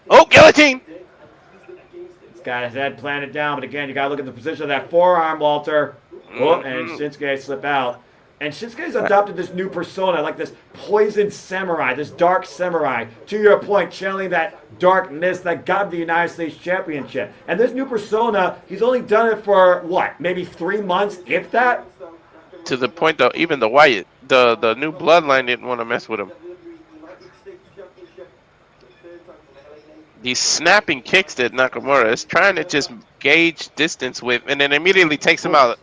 Oh, guillotine! This guy has head planted down, but again, you gotta look at the position of that forearm, Walter. Oh, and Shinsuke slip out. And Shinsuke's adopted this new persona, like this poisoned samurai, this dark samurai. To your point, channeling that dark mist that got the United States Championship. And this new persona, he's only done it for, what, maybe 3 months, if that? To the point, though, even the new bloodline didn't want to mess with him. These snapping kicks that Nakamura is trying to just gauge distance with, and then immediately takes him out.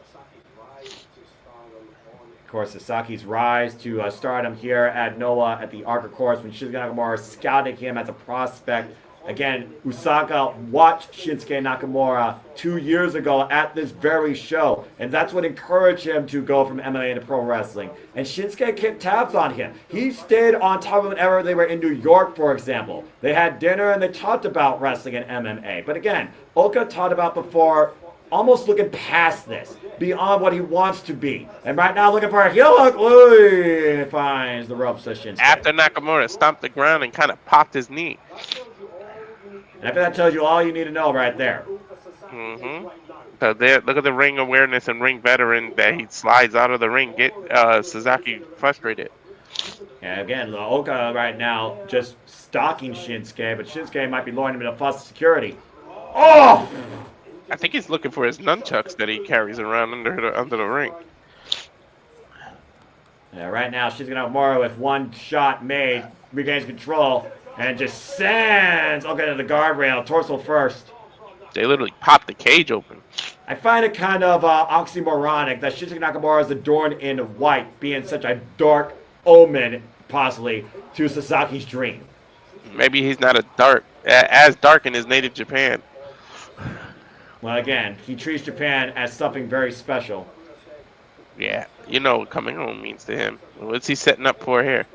Of course, Sasaki's rise to stardom here at Noah at the Arca course when Shinsuke Nakamura scouted him as a prospect. Again, Usaka watched Shinsuke Nakamura 2 years ago at this very show, and that's what encouraged him to go from MMA to pro wrestling. And Shinsuke kept tabs on him. He stayed on top of him whenever they were in New York, for example. They had dinner and they talked about wrestling and MMA. But again, Oka talked about before, almost looking past this, beyond what he wants to be. And right now looking for a heel hook. Ooh, finds the ropes of Shinsuke. After Nakamura stomped the ground and kind of popped his knee. And I think that tells you all you need to know right there. So there, look at the ring awareness and ring veteran that he slides out of the ring. Get Suzuki frustrated. And again, Oka right now just stalking Shinsuke, but Shinsuke might be luring him into false security. Oh! I think he's looking for his nunchucks that he carries around under the ring. Yeah, right now Shinsuke Nakamura with one shot made regains control. And just sends Oka to the guardrail, torso first. They literally popped the cage open. I find it kind of oxymoronic that Shinsuke Nakamura is adorned in white, being such a dark omen, possibly, to Sasaki's dream. Maybe he's not as dark in his native Japan. Well, again, he treats Japan as something very special. Yeah, you know what coming home means to him. What's he setting up for here?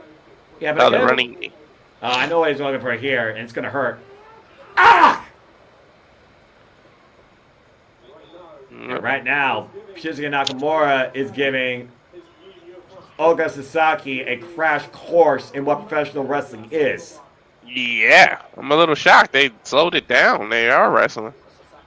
Yeah, but the running. I know what he's looking for here, and it's going to hurt. Ah! Right now, Shinsuke Nakamura is giving Oga Sasaki a crash course in what professional wrestling is. Yeah, I'm a little shocked. They slowed it down. They are wrestling.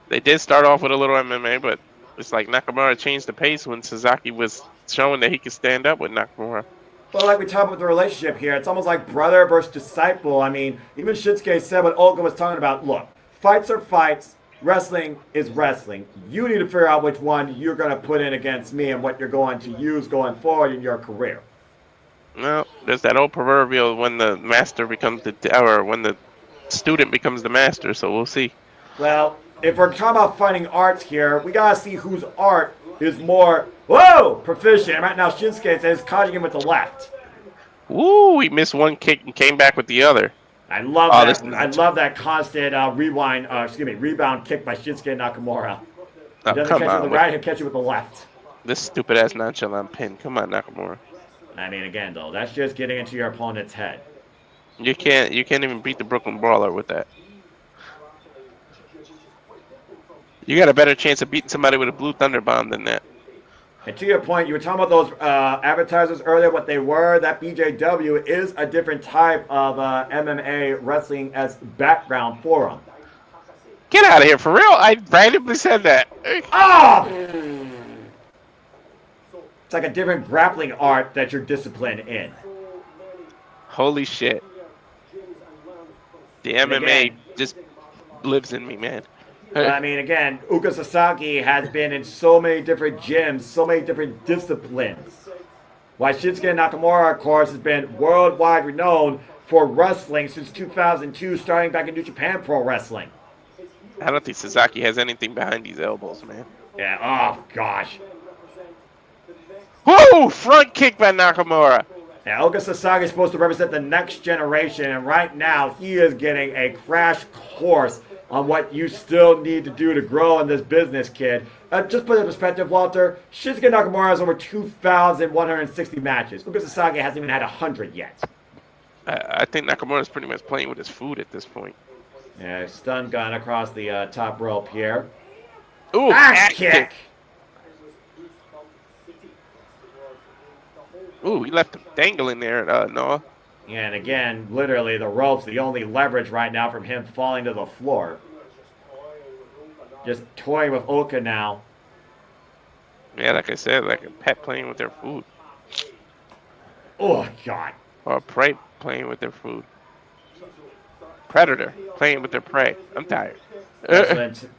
They did start off with a little MMA, but it's like Nakamura changed the pace when Sasaki was showing that he could stand up with Nakamura. Well, like we talked about the relationship here, it's almost like brother versus disciple. I mean, even Shinsuke said what Oka was talking about. Look, fights are fights. Wrestling is wrestling. You need to figure out which one you're going to put in against me and what you're going to use going forward in your career. Well, there's that old proverbial when the master becomes when the student becomes the master, so we'll see. Well, if we're talking about fighting arts here, we got to see whose art is more, proficient. Right now, Shinsuke says catching him with the left. Woo, he missed one kick and came back with the other. I love that. I love that constant rebound kick by Shinsuke Nakamura. He doesn't catch you with the right, he'll catch you with the left. This stupid ass nonchalant pin. Come on, Nakamura. I mean, again though, that's just getting into your opponent's head. You can't even beat the Brooklyn Brawler with that. You got a better chance of beating somebody with a Blue Thunder Bomb than that. And to your point, you were talking about those advertisers earlier, what they were. That BJW is a different type of MMA wrestling as background for them. Get out of here, for real? I randomly said that. Oh! It's like a different grappling art that you're disciplined in. Holy shit. The MMA just lives in me, man. But I mean, again, Uka Sasaki has been in so many different gyms, so many different disciplines. While Shinsuke Nakamura, of course, has been worldwide renowned for wrestling since 2002, starting back in New Japan Pro Wrestling. I don't think Sasaki has anything behind these elbows, man. Yeah, oh gosh. Woo! Front kick by Nakamura. Yeah, Uka Sasaki is supposed to represent the next generation, and right now he is getting a crash course on what you still need to do to grow in this business, kid. Just put it in perspective, Walter. Shinsuke Nakamura has over 2,160 matches. Uka Sasaki hasn't even had 100 yet. I think Nakamura is pretty much playing with his food at this point. Yeah, stun gun across the top rope here. Ooh, axe kick! Ooh, he left him dangling there, Noah. And again, literally, the rope's the only leverage right now from him falling to the floor. Just toying with Oka now. Yeah, like I said, like a pet playing with their food. Oh, God. Or a prey playing with their food. Predator playing with their prey. I'm tired.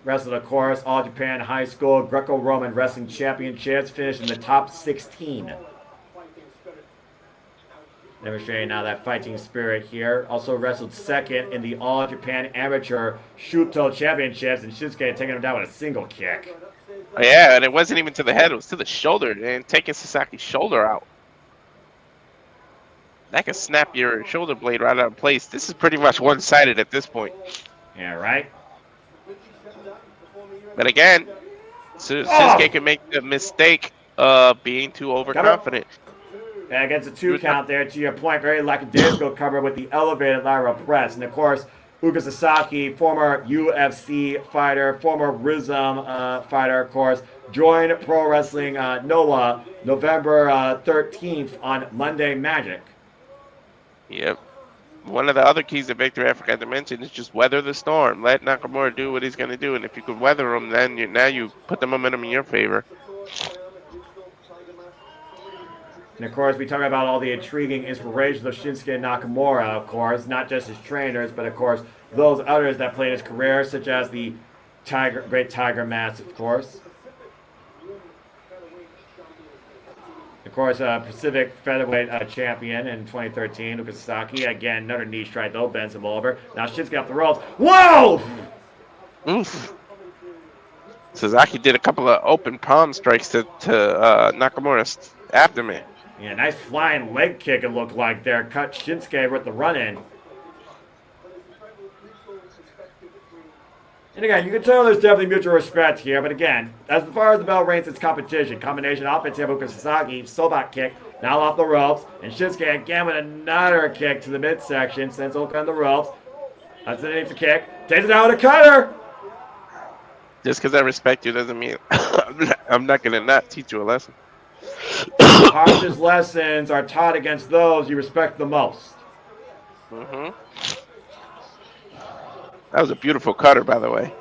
Wrestled, of course, All Japan High School Greco-Roman Wrestling Championships, finished in the top 16. Demonstrating now that fighting spirit here. Also wrestled second in the All Japan Amateur Shuto Championships, and Shinsuke taking him down with a single kick. Oh, yeah, and it wasn't even to the head, it was to the shoulder, and taking Sasaki's shoulder out. That could snap your shoulder blade right out of place. This is pretty much one-sided at this point. Yeah, right? But again, Shinsuke can make the mistake of being too overconfident. Yeah, gets a 2 count there. To your point, very lackadaisical cover with the elevated lateral press. And of course, Uka Sasaki, former UFC fighter, former RIZM fighter, of course, joined Pro Wrestling Noah November 13th on Monday Magic. Yep. One of the other keys to victory I forgot to mention is just weather the storm. Let Nakamura do what he's going to do. And if you could weather him, then now you put the momentum in your favor. And of course, we talk about all the intriguing inspirations of Shinsuke Nakamura, of course, not just his trainers, but of course, those others that played his career, such as the Great Tiger Mask, of course. Of course, Pacific Featherweight champion in 2013, Uka Sasaki. Again, another knee strike, though, bends him over. Now Shinsuke off the ropes. Whoa! Oof. Sasaki did a couple of open palm strikes to Nakamura's abdomen. Yeah, nice flying leg kick it looked like there. Cut Shinsuke with the run-in. And again, you can tell there's definitely mutual respect here. But again, as far as the bell ranks, it's competition. Combination offense here, Uka Sasaki, Sobot kick, now off the ropes. And Shinsuke again with another kick to the midsection. Sends Oka on the ropes. That's underneath the kick. Takes it out with a cutter. Just because I respect you doesn't mean I'm not going to not teach you a lesson. Harshest lessons are taught against those you respect the most. Mm-hmm. That was a beautiful cutter, by the way.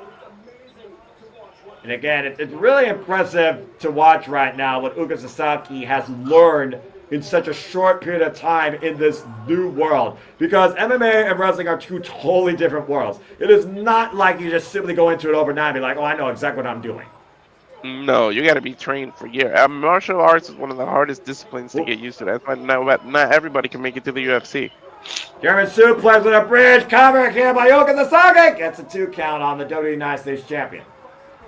And again, it's really impressive to watch right now what Uka Sasaki has learned in such a short period of time in this new world. Because MMA and wrestling are two totally different worlds. It is not like you just simply go into it overnight and be like, oh, I know exactly what I'm doing. No, you got to be trained for years. Martial arts is one of the hardest disciplines to get used to. That's why not everybody can make it to the UFC. German suplex with a bridge cover here by Uka Sasaki. Gets a 2 count on the WWE United States champion.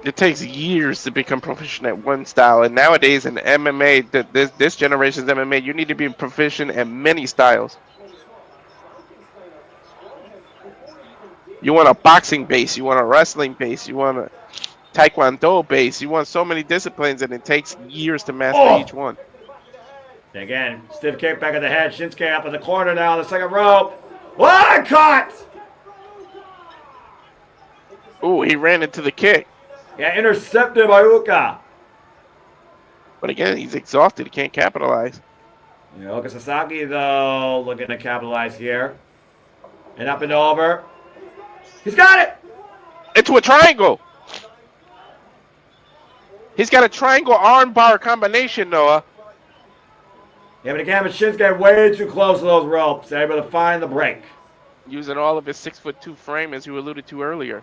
It takes years to become proficient at one style, and nowadays in MMA, this generation's MMA, you need to be proficient at many styles. You want a boxing base, you want a wrestling base, you want a Taekwondo base, you want so many disciplines, and it takes years to master each one. And again, stiff kick back of the head. Shinsuke up in the corner now on the second rope. Oh, caught! Ooh, he ran into the kick. Yeah, intercepted by Uka. But again, he's exhausted. He can't capitalize. Yeah, Uka Sasaki, though, looking to capitalize here. And up and over. He's got it! Into a triangle. He's got a triangle armbar combination, Noah. Yeah, but again, Shinsuke way too close to those ropes. Able to find the break. Using all of his 6'2" frame, as you alluded to earlier.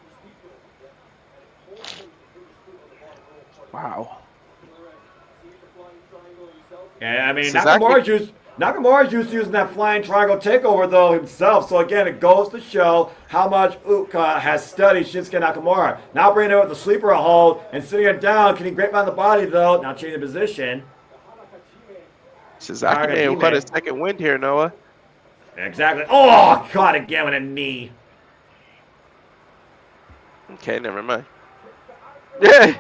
Wow. Yeah, I mean, Suzuki. Nakamura's used to using that flying triangle takeover, though, himself. So, again, it goes to show how much Uka has studied Shinsuke Nakamura. Now bringing it with the sleeper hold and sitting it down. Can he grapevine the body, though? Now changing position. Suzuki may have caught a second wind here, Noah. Exactly. Oh, caught again with a knee. Okay, never mind. Yeah.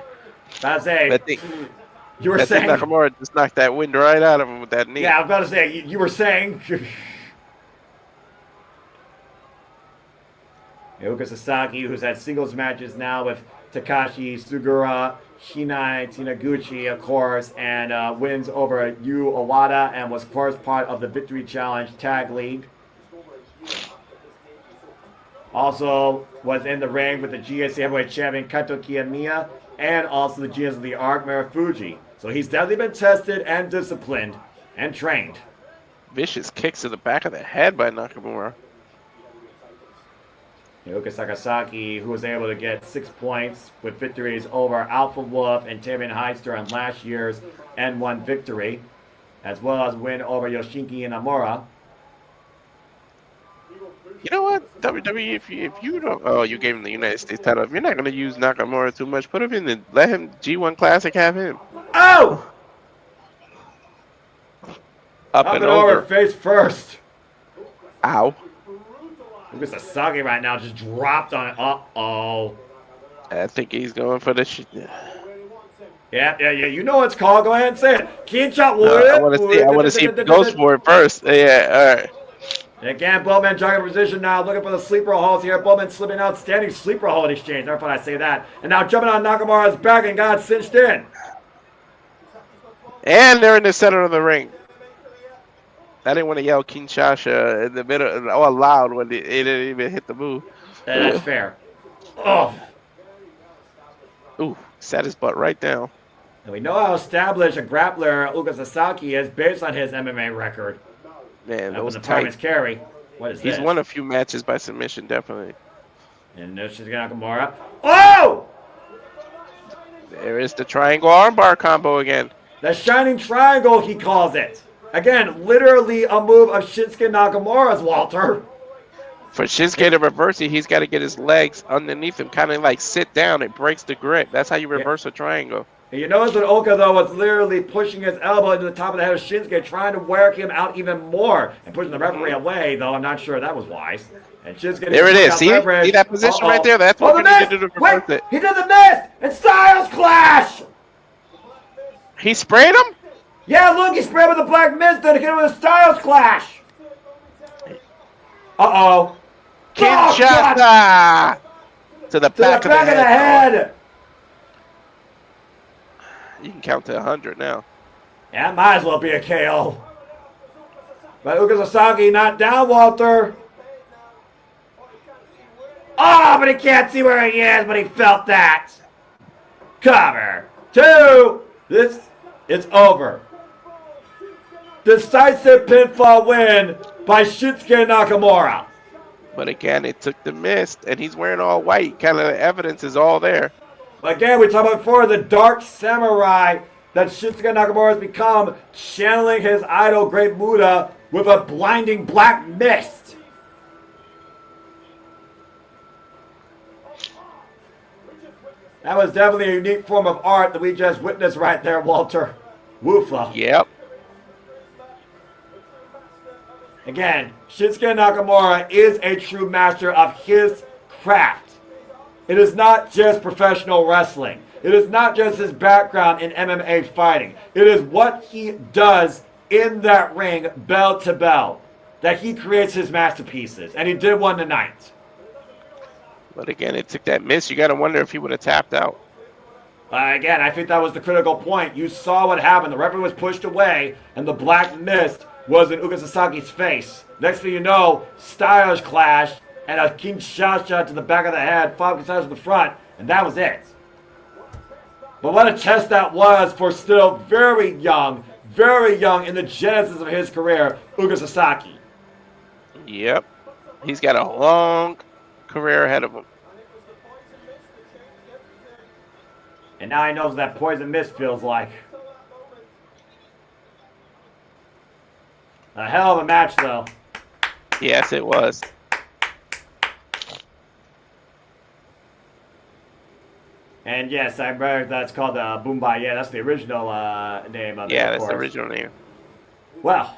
That's a... That thing, You were saying Nakamura just knocked that wind right out of him with that knee. Yeah, I was about to say you were saying. Yuka Sasaki, who's had singles matches now with Takashi, Sugiura, Shinai, Tinaguchi, of course, and wins over Yu Owada, and was, of course, part of the Victory Challenge Tag League. Also was in the ring with the GSC Heavyweight Champion Kato Kiyomiya, and also the GS of the Arc, Marufuji. So he's definitely been tested and disciplined and trained. Vicious kicks to the back of the head by Nakamura. Yuka Sakasaki, who was able to get 6 points with victories over Alpha Wolf and Tavian Heister on last year's N1 victory, as well as win over Yoshinki Inamura. You know what, WWE, if you don't, oh, you gave him the United States title. If you're not gonna use Nakamura too much, put him in the, let him G1 Classic, have him. Oh! Up and over. Face first. Ow. Yuka Sasaki right now just dropped on it. Uh-oh. I think he's going for the Yeah. You know what it's called. Go ahead and say it. Kincha. I want to see if he goes for it first. Yeah, all right. Again, Bowman jogging position now, looking for the sleeper holds here. Bowman slipping out, standing sleeper hold exchange. Never thought I'd say that. And now jumping on Nakamura's back and got cinched in. And they're in the center of the ring. I didn't want to yell Kinshasa in the middle, all loud when it didn't even hit the move. That's fair. Oh. Ooh, sat his butt right down. And we know how established a grappler Yuka Sasaki is based on his MMA record. Man, that was tight. Carry. What is He's this? won a few matches by submission, definitely. And there's Shinsuke Nakamura. Oh! There is the triangle armbar combo again. The shining triangle, he calls it. Again, literally a move of Shinsuke Nakamura's, Walter. For Shinsuke to reverse it, he's got to get his legs underneath him, kind of like sit down. It breaks the grip. That's how you reverse a triangle. And you notice that Oka, though, was literally pushing his elbow into the top of the head of Shinsuke, trying to work him out even more, and pushing the referee away, though I'm not sure that was wise. And Shinsuke... There it is. See that position right there? That's what we need to do to reverse it. He did the miss! And Styles Clash! He sprayed him? Yeah, look, he sprayed with the Black Mist to get him with a Styles Clash! Uh-oh. Kinshasa! To the back of the head. You can count to 100 now. Yeah, might as well be a KO. But Yuka Sasaki not down, Walter. Oh, but he can't see where he is, but he felt that. Cover. 2. This is over. Decisive pinfall win by Shinsuke Nakamura. But again, it took the mist, and he's wearing all white. Kind of the evidence is all there. Again, we talked about before the dark samurai that Shinsuke Nakamura has become, channeling his idol Great Muta with a blinding black mist. That was definitely a unique form of art that we just witnessed right there, Walter. Woofa. Yep. Again, Shinsuke Nakamura is a true master of his craft. It is not just professional wrestling. It is not just his background in MMA fighting. It is what he does in that ring, bell to bell, that he creates his masterpieces. And he did one tonight. But again, it took that miss. You got to wonder if he would have tapped out. Again, I think that was the critical point. You saw what happened. The referee was pushed away, and the black mist was in Yuka Sasaki's face. Next thing you know, Styles Clash and a Kinshasa to the back of the head, 5 Kinshasa to the front, and that was it. But what a test that was for still very young in the genesis of his career, Yuka Sasaki. Yep. He's got a long career ahead of him. And now he knows what that poison mist feels like. A hell of a match, though. Yes, it was. And yes, I remember that's called Boombai. Yeah, that's the original name of it. Yeah, of that's the course. original name. Well,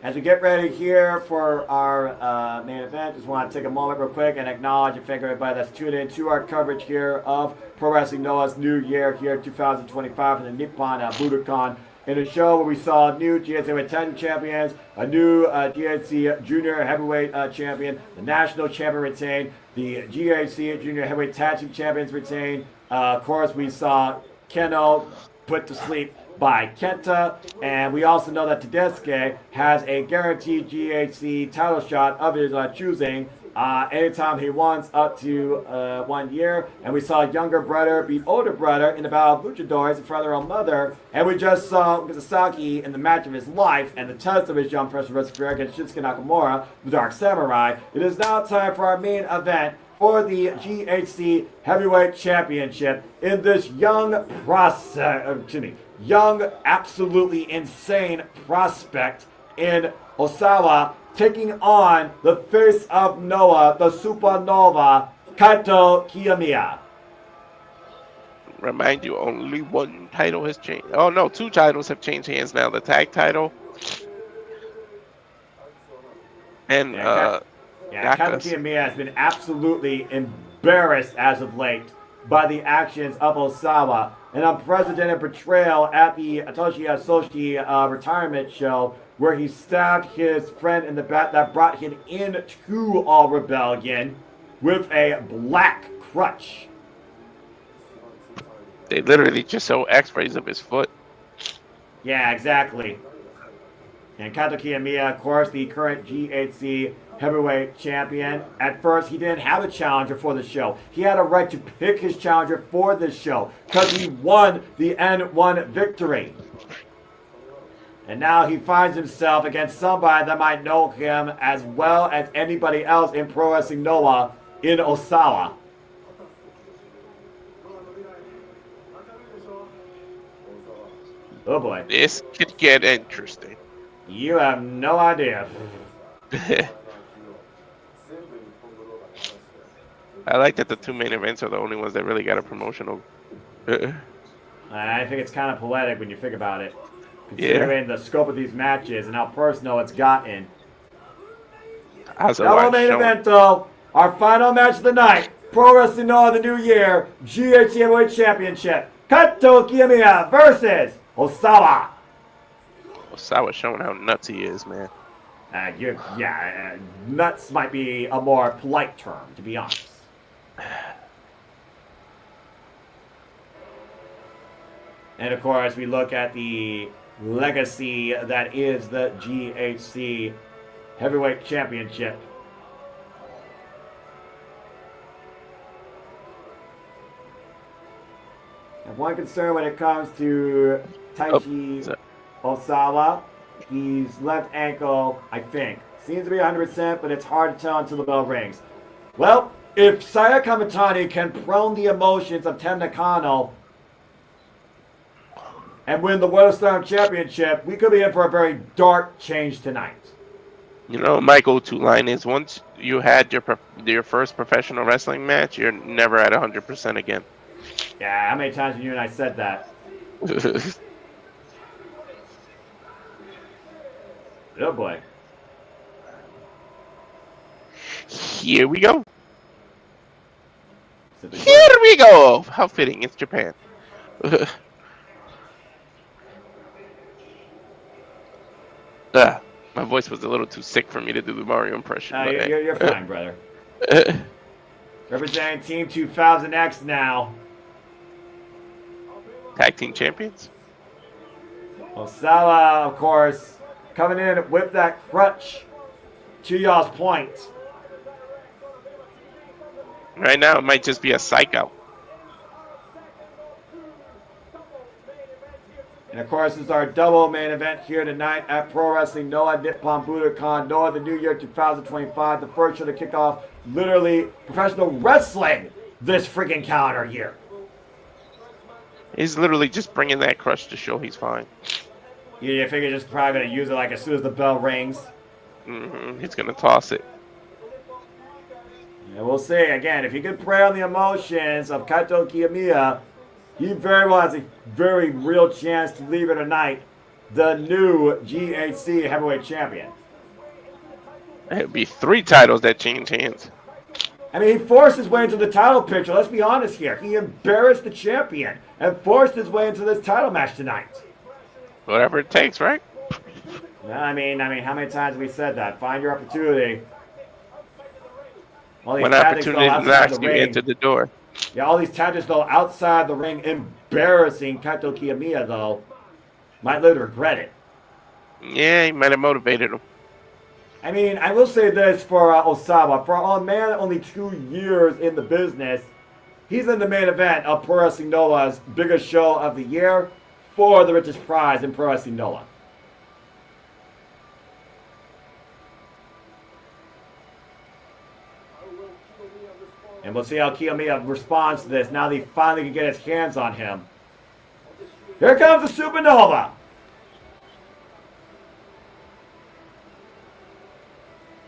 as we get ready here for our main event, just want to take a moment real quick and acknowledge and thank everybody that's tuned in to our coverage here of Pro Wrestling Noah's New Year here 2025 in the Nippon Budokan. In a show where we saw new GHC Heavyweight 10 champions, a new GHC Junior Heavyweight champion, the National Champion retained, the GHC Junior Heavyweight Tag Team Champions retained. Of course, we saw Kenoh put to sleep by Kenta, and we also know that Tedeschi has a guaranteed GHC title shot of his choosing anytime he wants up to 1 year. And we saw younger brother beat older brother in the Battle of Luchadors in front of their own mother. And we just saw Shiozaki in the match of his life and the test of his young professional wrestling career against Shinsuke Nakamura, the Dark Samurai. It is now time for our main event for the GHC Heavyweight Championship in this young absolutely insane prospect in Osawa, taking on the face of Noah, the supernova, Kaito Kiyomiya. Remind you, only one title has changed. Oh no, two titles have changed hands now. The tag title and Kaito Kiyomiya has been absolutely embarrassed as of late by the actions of Osawa. An unprecedented betrayal at the Atsushi retirement show, where he stabbed his friend in the back that brought him into All Rebellion with a black crutch. They literally just show x-rays of his foot. Yeah, exactly. And Kaito Kiyomiya, of course, the current GHC Heavyweight Champion. At first, he didn't have a challenger for the show. He had a right to pick his challenger for this show because he won the N1 victory. And now he finds himself against somebody that might know him as well as anybody else in Pro Wrestling Noah in Osawa. Oh boy. This could get interesting. You have no idea. I like that the two main events are the only ones that really got a promotional. I think it's kind of poetic when you think about it. Considering the scope of these matches and how personal it's gotten. Double main event though. Our final match of the night. Pro Wrestling Noah the New Year. GHC Heavyweight Championship. Kaito Kiyomiya versus Osawa. Osawa showing how nuts he is, man. Nuts might be a more polite term, to be honest. And of course, we look at the legacy that is the GHC Heavyweight Championship. And one concern when it comes to Taichi Osawa, his left ankle, I think, seems to be 100%, but it's hard to tell until the bell rings. Well, if Saya Kamitani can prone the emotions of Tem Nakano and win the World Star Championship, we could be in for a very dark change tonight. You know, my go-to line is once you had your first professional wrestling match, you're never at 100% again. Yeah, how many times have you and I said that? Oh boy. Here we go. Here we go. How fitting. It's Japan. My voice was a little too sick for me to do the Mario impression. You're fine, brother. Representing Team 2000X now. Tag team champions? Osawa, of course, coming in with that crutch. To y'all's point. Right now, it might just be a psycho. And of course, this is our double main event here tonight at Pro Wrestling Noah Nippon Budokan Noah, the New Year 2025. The first show to kick off literally professional wrestling this freaking calendar year. He's literally just bringing that crush to show he's fine. Yeah, you figure just probably gonna use it like as soon as the bell rings. He's gonna toss it. And we'll see. Again, if he can prey on the emotions of Kaito Kiyomiya, he very well has a very real chance to leave it tonight the new GHC heavyweight champion. It'd be 3 titles that change hands. I mean, he forced his way into the title picture. Let's be honest here. He embarrassed the champion and forced his way into this title match tonight. Whatever it takes, right? I mean, how many times have we said that? Find your opportunity. All these When tactics, opportunity though, outside knocks the you ring. into the door. Yeah, all these tactics, though, outside the ring, embarrassing Kaito Kiyomiya, though, might live to regret it. Yeah, he might have motivated him. I mean, I will say this for Osawa. For a man only 2 years in the business, he's in the main event of Pro Wrestling Noah's biggest show of the year for the richest prize in Pro Wrestling Noah. And we'll see how Kiyomiya responds to this now that he finally can get his hands on him. Here comes the Supernova!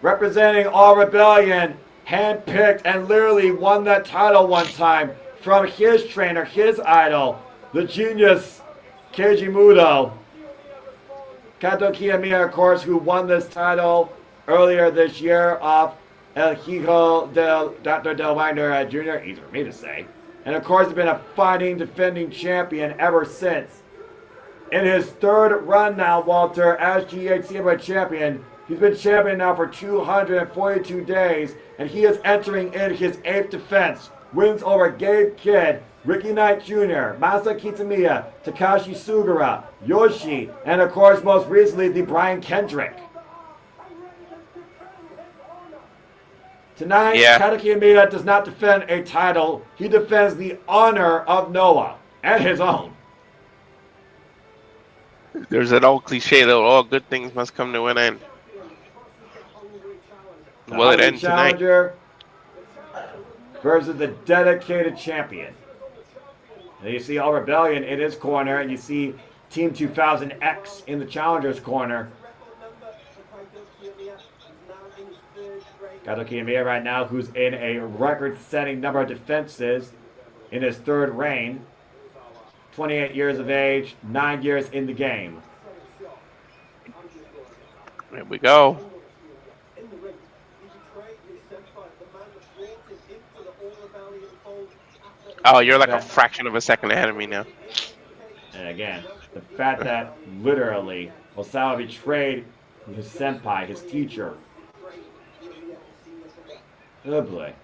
Representing All Rebellion, handpicked and literally won that title one time from his trainer, his idol, the genius Keiji Muto. Kaito Kiyomiya, of course, who won this title earlier this year off El Hijo del Dr. Del Wagner Jr., easy for me to say. And of course, has been a fighting, defending champion ever since. In his 3rd run now, Walter, as GHC Heavyweight Champion, he's been champion now for 242 days, and he is entering in his 8th defense. Wins over Gabe Kidd, Ricky Knight Jr., Masa Kitamiya, Takashi Sugiura, Yoshi, and of course, most recently, the Brian Kendrick. Tonight, Kaito Kiyomiya does not defend a title. He defends the honor of Noah and his own. There's an old cliche that all good things must come to an end. Will it end tonight? Challenger versus the dedicated champion. And you see All Rebellion in his corner, and you see Team 2000X in the challenger's corner. Kaito Kiyomiya right now, who's in a record-setting number of defenses in his 3rd reign. 28 years of age, 9 years in the game. Here we go. Oh, you're like a fraction of a second ahead of me now. And again, the fact that literally Osawa betrayed his senpai, his teacher. Oh boy.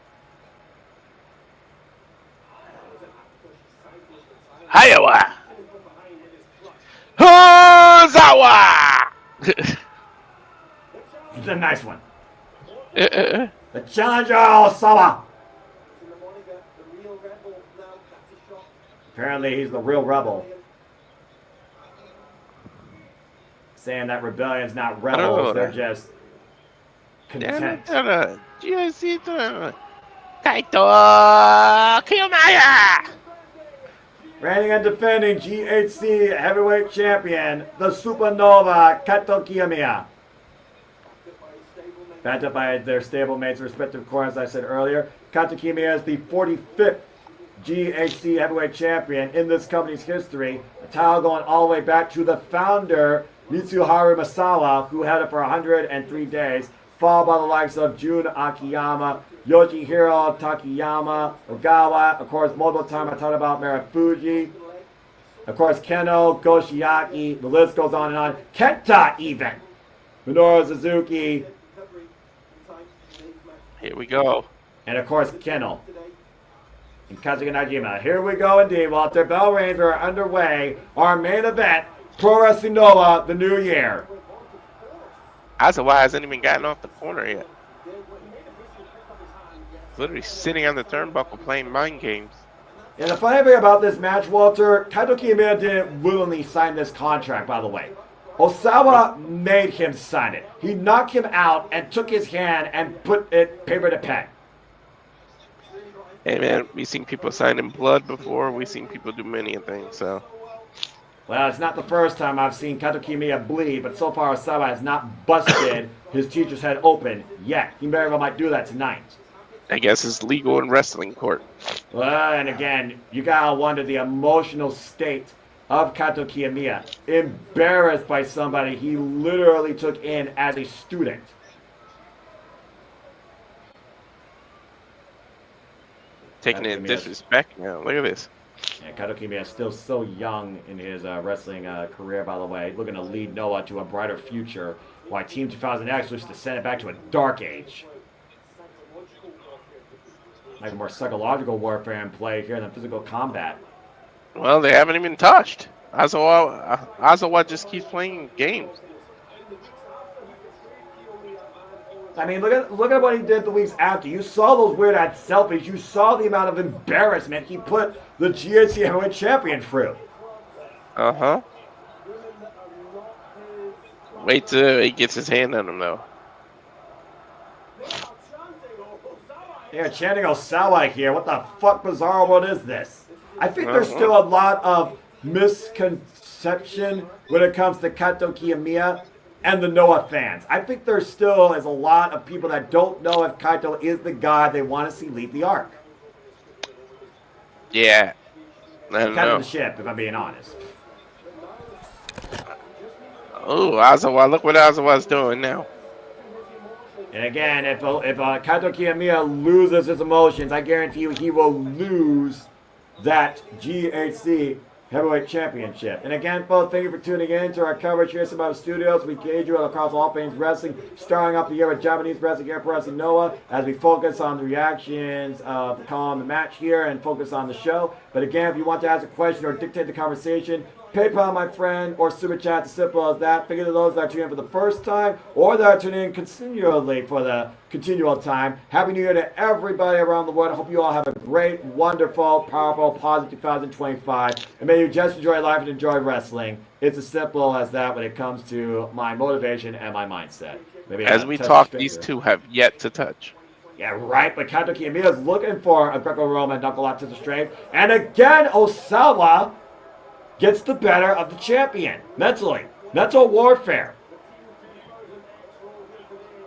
Hayawa! Hozawa! It's a nice one. The challenger Osawa. Apparently he's the real rebel. Saying that rebellion's not rebels, they're just content. Kaito Kiyomiya! Reigning and defending GHC heavyweight champion, the Supernova Kaito Kiyomiya. Backed up by their stablemates, respective corners, as I said earlier. Kaito Kiyomiya is the 45th GHC heavyweight champion in this company's history. A title going all the way back to the founder, Mitsuharu Misawa, who had it for 103 days, followed by the likes of Jun Akiyama, Yoshihiro Takayama, Ogawa, of course, multiple times I talked about Marufuji, of course, Kenoh, Goshiaki, the list goes on and on. Kenta, even. Minoru Suzuki. Here we go. And of course, Kenoh. And Kazuki Najima. Here we go indeed, Walter. Bell rings are underway. Our main event, Pro Wrestling Noah, the new year. Azawa hasn't even gotten off the corner yet. Literally sitting on the turnbuckle playing mind games. And the funny thing about this match, Walter, Kaito Kiyomiya didn't willingly sign this contract, by the way. Osawa made him sign it. He knocked him out and took his hand and put it paper to pen. Hey man, we've seen people sign in blood before. We've seen people do many things. So Well, it's not the first time I've seen Kato Kiyomiya bleed, but so far Osawa has not busted his teacher's head open yet. He very well might do that tonight. I guess it's legal in wrestling court. Well, and again, you gotta wonder the emotional state of Kato Kiyomiya. Embarrassed by somebody he literally took in as a student. Taking it in disrespect now. Look at this. Yeah, Kato Kiyomiya is still so young in his wrestling career, by the way. Looking to lead Noah to a brighter future, while Team 2000X wishes to send it back to a dark age. Like more psychological warfare in play here than physical combat. Well, they haven't even touched. Azawa just keeps playing games. I mean, look at what he did the weeks after. You saw those weird-ass selfies. You saw the amount of embarrassment he put the GHC Heavyweight Champion through. Uh-huh. Wait till he gets his hand on him, though. They're chanting Osawa here. What the fuck bizarre world is this? I think there's still a lot of misconception when it comes to Kato Kiyomiya and the Noah fans. I think there still is a lot of people that don't know if Kaito is the guy they want to see lead the arc. Yeah. I don't Kind know. of the ship, if I'm being honest. Oh, Azawa. Look what Azawa's doing now. And again, if Kaito Kiyomiya loses his emotions, I guarantee you he will lose that GHC Heavyweight Championship. And again, folks, thank you for tuning in to our coverage here at Subaru Studios. We gauge you across all things wrestling, starting off the year with Japanese wrestling, Air Pro Wrestling Noah, as we focus on the reactions of the match here and focus on the show. But again, if you want to ask a question or dictate the conversation, PayPal, my friend, or Super Chat, as simple as that. Figure those that are tuning in for the first time or that are tuning in continually for the continual time. Happy New Year to everybody around the world. I hope you all have a great, wonderful, powerful, positive 2025. And may you just enjoy life and enjoy wrestling. It's as simple as that when it comes to my motivation and my mindset. Maybe As we talk, these two have yet to touch. Yeah, right, but Kaito Kiyomiya is looking for a Greco-Roman knuckle lock to the strength. And again, Osawa gets the better of the champion mentally. Mental warfare.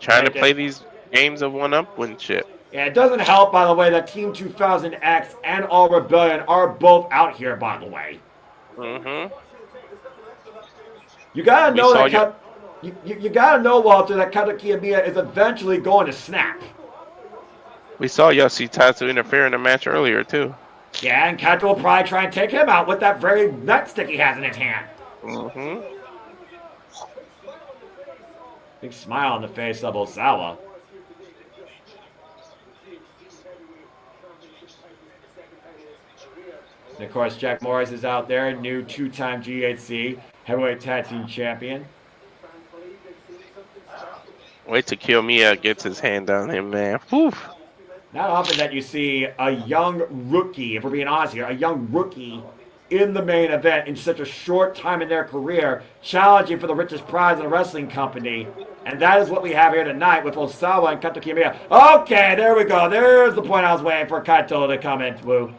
Trying to play these games of one-upmanship. Yeah, it doesn't help, by the way, that Team 2000X and All Rebellion are both out here, by the way. Mm-hmm. You gotta know that you gotta know, Walter, that Kaito Kiyomiya is eventually going to snap. We saw Yoshitatsu interfere in the match earlier, too. Yeah, and Kaito will probably try and take him out with that very nutstick he has in his hand. Mm-hmm. Big smile on the face of Osawa. And of course, Jack Morris is out there, new two-time GHC Heavyweight Tag Team Champion. Wait till Kiyomiya gets his hand on him, man. Whew. Not often that you see a young rookie, if we're being honest here, a young rookie in the main event in such a short time in their career, challenging for the richest prize in a wrestling company. And that is what we have here tonight with Osawa and Kaito Kiyomiya. Okay, there we go. There's the point I was waiting for Kaito to come in through.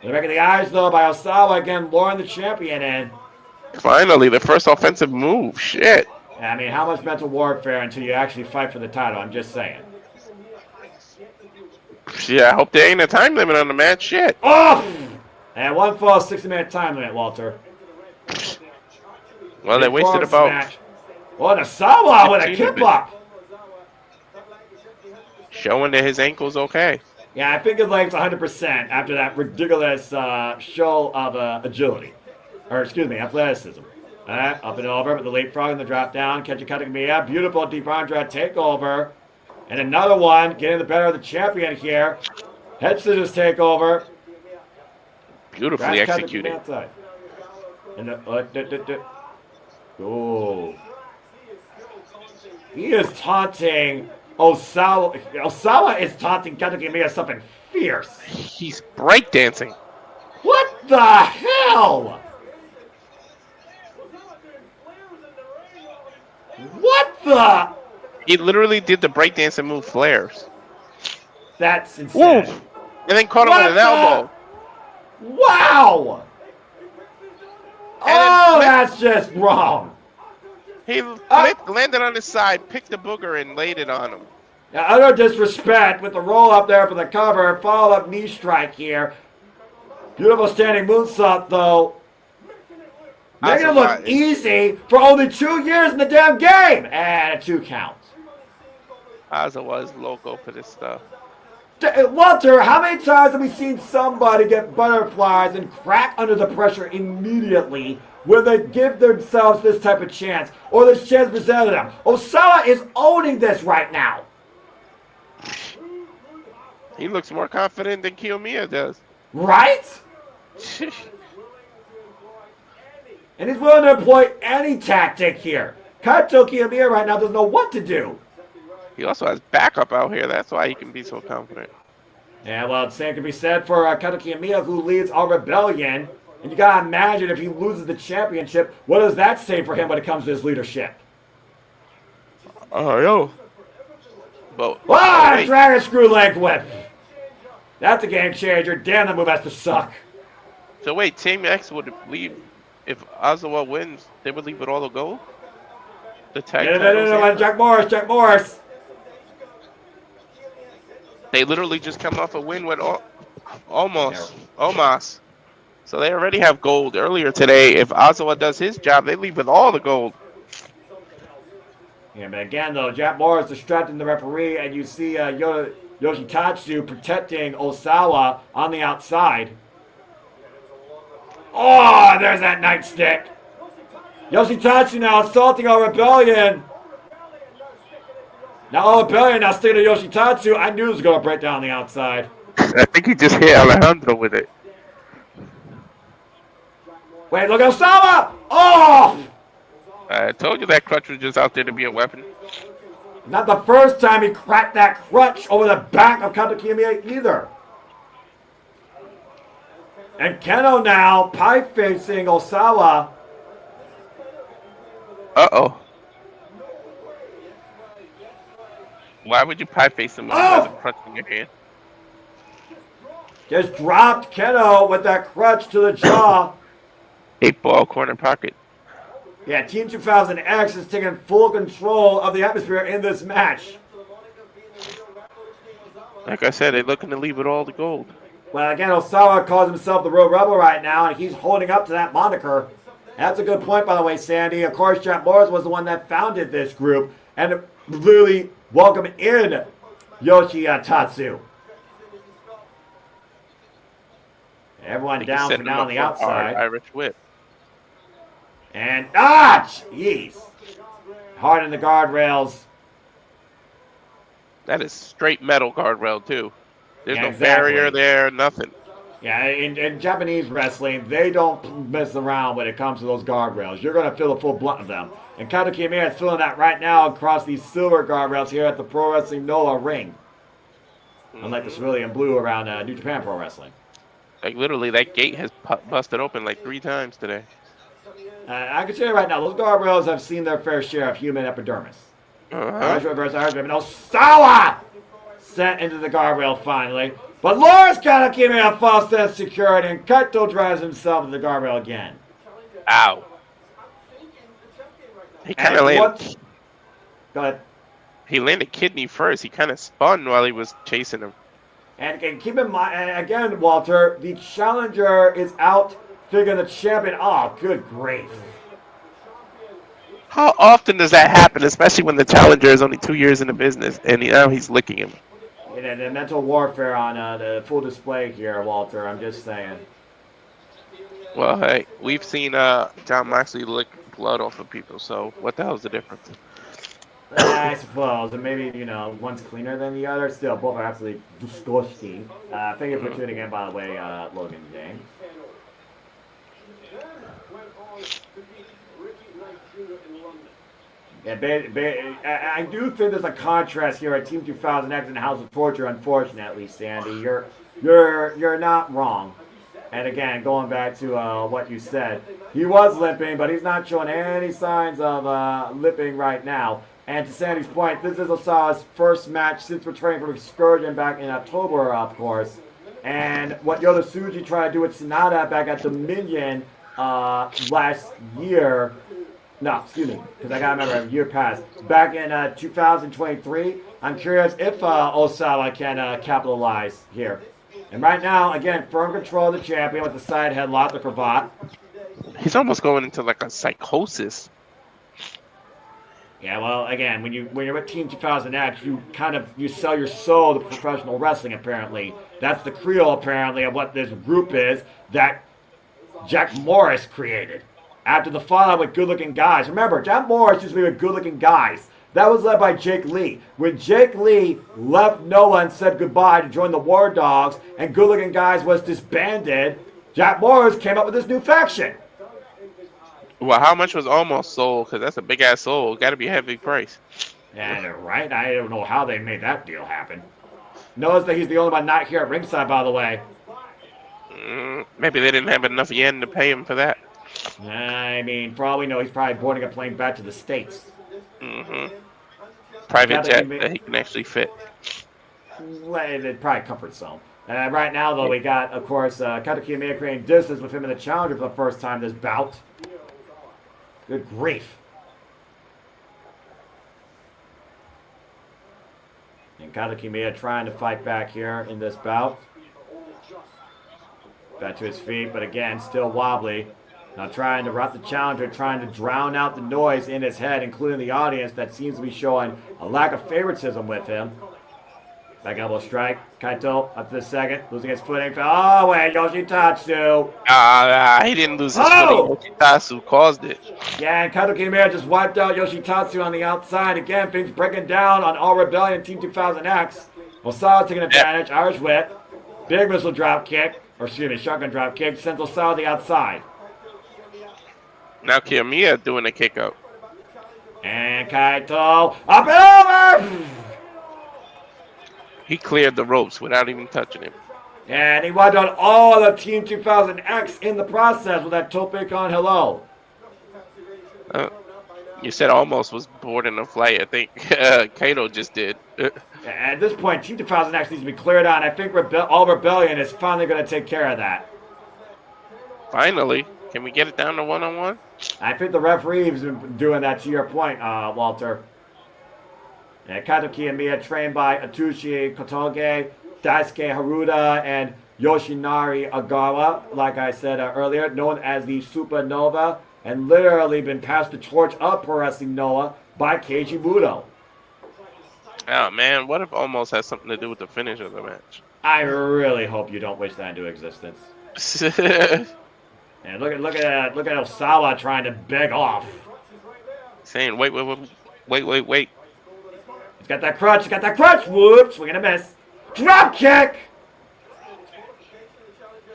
They're making the eyes, though, by Osawa again, luring the champion in. Finally, the first offensive move. Shit. I mean, how much mental warfare until you actually fight for the title? I'm just saying. Yeah, I hope there ain't a time limit on the match. Shit. Oh! And one full 60-minute time limit, Walter. Well, they wasted about... Smash. Well, Osawa with a kip up. Showing that his ankle's okay. Yeah, I think his leg's 100% after that ridiculous show of agility. Or, excuse me, athleticism. Up and over with the leapfrog and the drop down. Catching Kitamiya. Beautiful deep arm drag takeover. And another one, getting the better of the champion here. Head scissors takeover. Beautifully executed. And oh. He is taunting Osawa. Osawa is taunting Kitamiya something fierce. He's breakdancing. What the hell? What the? He literally did the breakdancing move flares. That's insane. Woo. And then caught him with an elbow. Wow! Oh, that's just wrong. He landed on his side, picked the booger, and laid it on him. Now, utter disrespect with the roll up there for the cover. Follow up knee strike here. Beautiful standing moonsault, though. Making it look easy for only 2 years in the damn game. And a 2 count. Azawa is loco for this stuff. Walter, how many times have we seen somebody get butterflies and crack under the pressure immediately when they give themselves this type of chance or this chance presented them? Osawa is owning this right now. He looks more confident than Kiyomiya does. Right? And he's willing to employ any tactic here. Kaito Kiyomiya right now doesn't know what to do. He also has backup out here. That's why he can be so confident. Yeah, well, the same can be said for Kaito Kiyomiya, who leads our rebellion. And you gotta imagine if he loses the championship, what does that say for him when it comes to his leadership? Oh, yo. But, Dragon Screw Leg Whip. That's a game changer. Damn, that move has to suck. So wait, Team X would leave, if Ozawa wins, they would leave with all the gold? The tag No, Jack Morris. They literally just come off a win with Omos. So they already have gold. Earlier today, if Ozawa does his job, they leave with all the gold. Yeah, but again, though, Jack Morris distracting the referee, and you see Yoshitatsu protecting Osawa on the outside. Oh, there's that nightstick. Yoshitatsu now assaulting our rebellion. Now our rebellion now sticking to Yoshitatsu. I knew it was going to break down on the outside. I think he just hit Alejandro with it. Wait, look at Osawa! Oh! I told you that crutch was just out there to be a weapon. Not the first time he cracked that crutch over the back of Kaito Kiyomiya either. And Kenoh now pipe facing Osawa. Uh-oh. Why would you pie face him when he has a crutch in your hand? Just dropped Kenoh with that crutch to the jaw. 8-ball corner pocket. Yeah, Team 2000X is taking full control of the atmosphere in this match. Like I said, they're looking to leave with all the gold. Well, again, Osawa calls himself the Road Rebel right now, and he's holding up to that moniker. That's a good point, by the way, Sandy. Of course, Jack Morris was the one that founded this group and really welcomed in Yoshitatsu. Everyone down for now on the outside. Irish whip. And, jeez. Hard in the guardrails. That is straight metal guardrail, too. There's no exactly. barrier there, nothing. Yeah, in Japanese wrestling, they don't mess around when it comes to those guardrails. You're going to feel the full blunt of them. And Kaito Kiyomiya is feeling that right now across these silver guardrails here at the Pro Wrestling NOLA ring. Unlike the cerulean blue around New Japan Pro Wrestling. Like, literally, that gate has busted open like 3 times today. I can tell you right now, those guardrails have seen their fair share of human epidermis. Uh-huh. Osawa sent into the guardrail finally. But Lawrence Kaito Kiyomiya false sense security, and Kaito drives himself into the guardrail again. Ow. He kind of landed. Go ahead. He landed kidney first. He kind of spun while he was chasing him. And keep in mind, and again, Walter, the challenger is out figuring the champion. Oh, good grief. How often does that happen, especially when the challenger is only 2 years in the business and now he's licking him? And the mental warfare on the full display here, Walter, I'm just saying. Well, hey, we've seen John Moxley lick blood off of people, so what the hell's the difference? I suppose, and maybe, one's cleaner than the other. Still, both are absolutely disgusting. Thank you for tuning in, by the way, Logan James. Yeah, I do think there's a contrast here at Team 2000X and House of Torture, unfortunately, Sandy. You're not wrong. And again, going back to what you said, he was limping, but he's not showing any signs of limping right now. And to Sandy's point, this is Osawa's first match since returning from excursion back in October, of course. And what Yoda Tsuji tried to do with Sonata back at Dominion last year. No, excuse me, because I gotta remember a year passed. Back in 2023, I'm curious if Osawa can capitalize here. And right now, again, firm control of the champion with the side headlock, the cravat. He's almost going into like a psychosis. Yeah, well, again, when you're with Team 2000X, you sell your soul to professional wrestling. Apparently, that's the credo apparently of what this group is that Jack Morris created. After the fallout with good-looking guys. Remember, Jack Morris used to be with good-looking guys. That was led by Jake Lee. When Jake Lee left Noah and said goodbye to join the War Dogs, and good-looking guys was disbanded, Jack Morris came up with this new faction. Well, how much was Omos sold? Because that's a big-ass sold. Got to be a heavy price. Yeah, right? I don't know how they made that deal happen. Notice that he's the only one not here at ringside, by the way. Maybe they didn't have enough yen to pay him for that. I mean, for all we know, he's probably boarding a plane back to the States. Private jet that he can actually fit. It's probably comfort zone. Right now, though, we got, of course, Kitamiya creating distance with him in the challenger for the first time this bout. Good grief. And Kitamiya trying to fight back here in this bout. Back to his feet, but again, still wobbly. Now trying to route the challenger, trying to drown out the noise in his head, including the audience that seems to be showing a lack of favoritism with him. Back elbow strike. Kaito up to the second. Losing his footing. Oh, wait, Yoshitatsu. He didn't lose his footing. Yoshitatsu caused it. Yeah, and Kaito Kiyomiya just wiped out Yoshitatsu on the outside. Again, things breaking down on All Rebellion Team 2000X. Osawa taking advantage. Irish whip. Big missile drop kick. Or excuse me, shotgun drop kick. Sends Osawa to the outside. Now Kiyomiya doing a kick out. And Kaito up and over! He cleared the ropes without even touching him. And he wiped out all of Team 2000X in the process with that tope con hello. You said almost was boarding a flight. I think Kato just did. At this point, Team 2000X needs to be cleared out. I think All Rebellion is finally going to take care of that. Finally. Can we get it down to one-on-one? I think the referee's been doing that to your point, Walter. Kaito Kiyomiya trained by Atsushi Kotoge, Daisuke Haruda, and Yoshinari Agawa, like I said earlier, known as the Supernova, and literally been passed the torch of Pro Wrestling Noah by Keiji Muto. Oh, man, what if Omos has something to do with the finish of the match? I really hope you don't wish that into existence. And look at Osawa trying to beg off. Saying, wait. He's got that crutch. Whoops, we're gonna miss. Drop kick!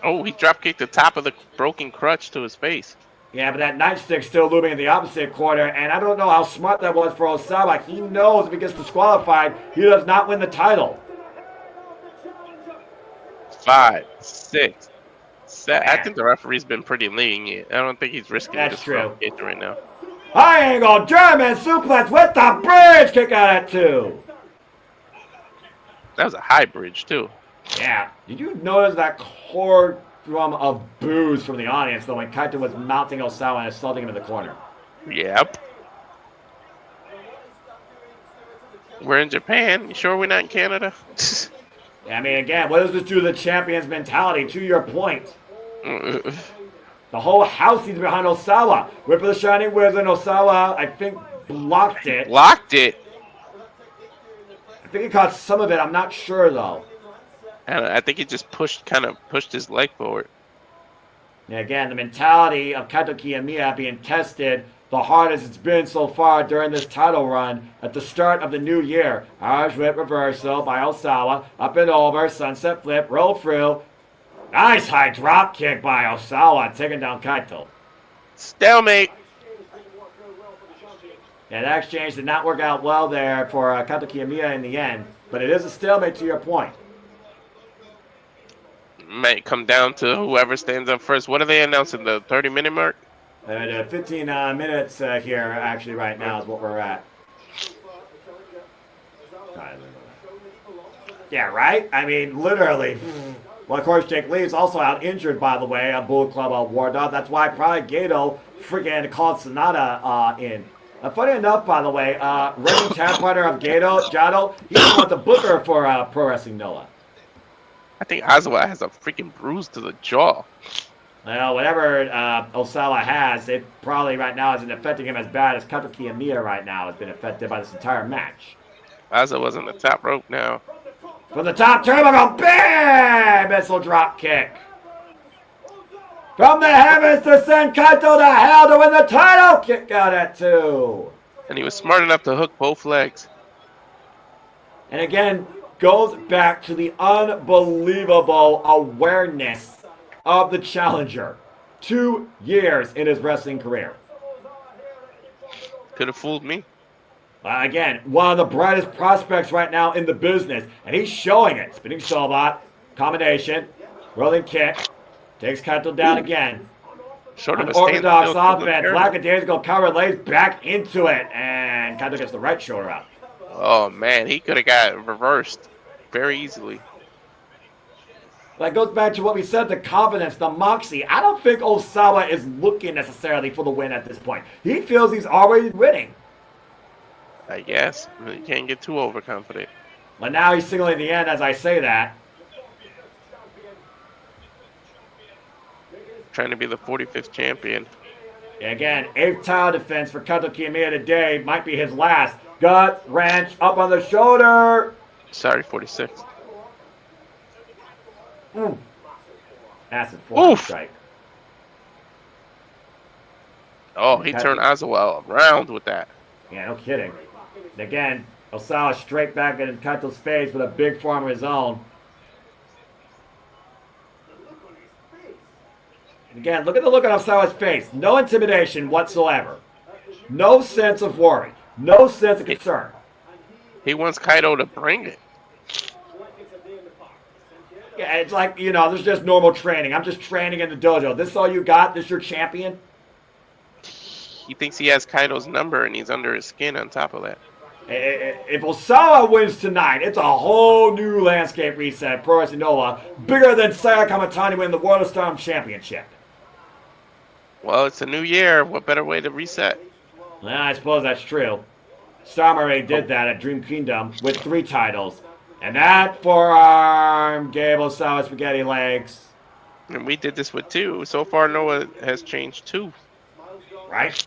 Oh, he drop kicked the top of the broken crutch to his face. Yeah, but that nightstick's still looming in the opposite corner, and I don't know how smart that was for Osawa. He knows if he gets disqualified, he does not win the title. 5, 6, 7. I think the referee's been pretty lenient. I don't think he's risking this right now. High angle German suplex with the bridge kick out at 2. That was a high bridge too. Yeah. Did you notice that core drum of boos from the audience though when Kaito was mounting Osawa and assaulting him in the corner? Yep. We're in Japan. You sure we're not in Canada? Yeah, I mean, again, what does this do to the champion's mentality? To your point. The whole house is behind Osawa. Wait for the Shining Wizard. Osawa, I think, blocked it. Blocked it? I think he caught some of it. I'm not sure, though. I think he just kind of pushed his leg forward. And again, the mentality of Kaito Kiyomiya being tested the hardest it's been so far during this title run at the start of the new year. Irish whip reversal by Osawa. Up and over. Sunset flip. Roll through. Nice high drop kick by Osawa, taking down Kaito. Stalemate. Yeah, that exchange did not work out well there for Kaito Kiyomiya in the end, but it is a stalemate to your point. Might come down to whoever stands up first. What are they announcing? The 30-minute mark? 15 minutes here, actually, right now is what we're at. Yeah, right? I mean, literally. Well, of course, Jake Lee's also out injured, by the way, on Bullet Club War Dog. That's why probably Gato freaking called Sonata in. Funny enough, by the way, reigning tag partner of Jado, he's the one the booker for Pro Wrestling Noah. I think Aizawa has a freaking bruise to the jaw. Well, whatever Osawa has, it probably right now isn't affecting him as bad as Kato Kiyomiya right now has been affected by this entire match. Aizawa's on the top rope now. From the top turnbuckle, bam! Missile drop kick. From the heavens to send Kaito to hell to win the title. Kick out at 2. And he was smart enough to hook both legs. And again, goes back to the unbelievable awareness of the challenger. 2 years in his wrestling career. Could have fooled me. Again, one of the brightest prospects right now in the business. And he's showing it. Spinning Sobot, combination, rolling kick. Takes Kaito down again. Short of a Unorthodox offense. Lackadaisical cover, lays back into it. And Kaito gets the right shoulder up. Oh, man. He could have got reversed very easily. That goes back to what we said, the confidence, the moxie. I don't think Osawa is looking necessarily for the win at this point. He feels he's already winning. I guess. You can't get too overconfident. But now he's signaling the end as I say that. Trying to be the 45th champion. Again, 8th title defense for Kaito Kiyomiya today. Might be his last. Gut wrench up on the shoulder. Sorry, 46th. Acid form strike. Oh, he turned Aizawa around with that. Yeah, no kidding. And again, Osawa straight back in Kaito's face with a big form of his own. And again, look at the look on Osawa's face. No intimidation whatsoever. No sense of worry. No sense of concern. He wants Kaito to bring it. Yeah, it's like, you know, this is just normal training. I'm just training in the dojo. This is all you got? This is your champion? He thinks he has Kaito's number and he's under his skin on top of that. If Osawa wins tonight, it's a whole new landscape reset. Pro Wrestling Noah, bigger than Saya Kamatani winning the World of Stardom Championship. Well, it's a new year. What better way to reset? Well, I suppose that's true. Storm already did that at Dream Kingdom with 3 titles. And that forearm gave Osawa spaghetti legs. And we did this with 2. So far, Noah has changed 2. Right?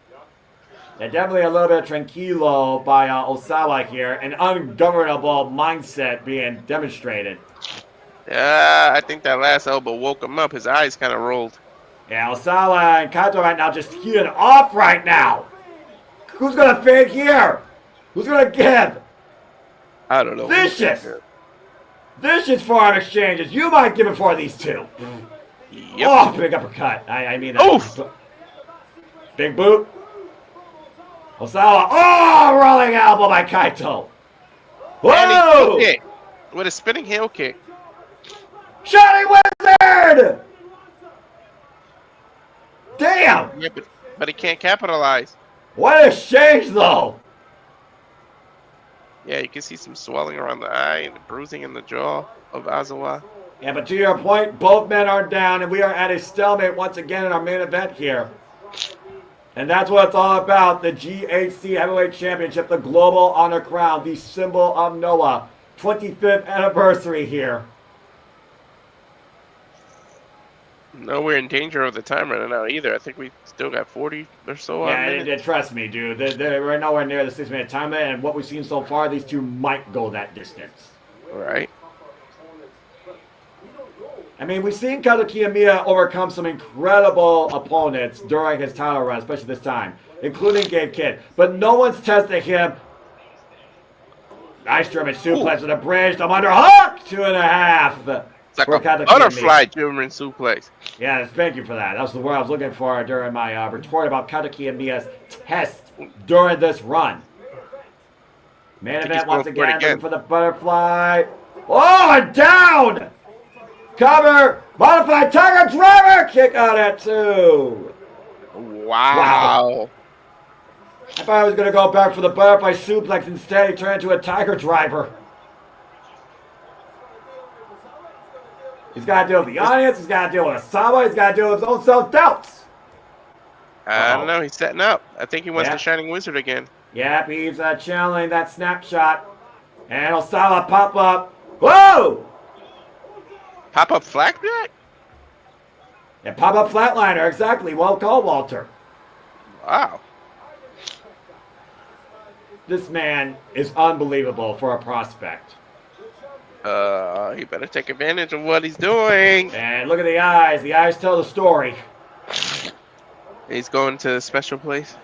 And definitely a little bit of tranquilo by Osawa here. An ungovernable mindset being demonstrated. I think that last elbow woke him up. His eyes kind of rolled. Yeah, Osawa and Kaito right now just teeing off right now. Who's going to fade here? Who's going to give? I don't know. Vicious! Vicious forearm exchanges. You might give it for these 2. Yep. Oh, big uppercut. I mean that. Oof! Big boot. Osawa. Oh, rolling elbow by Kaito. Whoa! Kick with a spinning heel kick. Shining Wizard! Damn! Yeah, but he can't capitalize. What a exchange, though. Yeah, you can see some swelling around the eye and bruising in the jaw of Aizawa. Yeah, but to your point, both men are down, and we are at a stalemate once again in our main event here. And that's what it's all about, the GHC Heavyweight Championship, the Global Honor Crown, the symbol of Noah. 25th anniversary here. No, we're in danger of the time right now either. I think we still got 40 or so. Yeah, trust me, dude. We're nowhere near the 6-minute time limit, and what we've seen so far, these 2 might go that distance. Right. I mean, we've seen Kaito Kiyomiya overcome some incredible opponents during his title run, especially this time, including Gabe Kidd. But no one's tested him. Nice German suplex with a bridge. I'm under hook. 2.5. It's like a butterfly German suplex. Yeah, thank you for that. That was the word I was looking for during my report about Kaito Kiyomiya's test during this run. Main event once again, looking for the butterfly. Oh, and down! Cover! Modified Tiger Driver! Kick out at 2. Wow. I thought I was going to go back for the butterfly suplex. Instead, he turned into a Tiger Driver. He's got to deal with the audience. He's got to deal with Osawa. He's got to deal with his own self-doubts. I don't know. He's setting up. I think he wants Yeah. the Shining Wizard again. Yep, he's channeling that snapshot. And Osawa pop up. Whoa! Pop-up flashback? Yeah, pop-up flatliner. Exactly. Well called, Walter. Wow. This man is unbelievable for a prospect. He better take advantage of what he's doing. And look at the eyes. The eyes tell the story. He's going to a special place.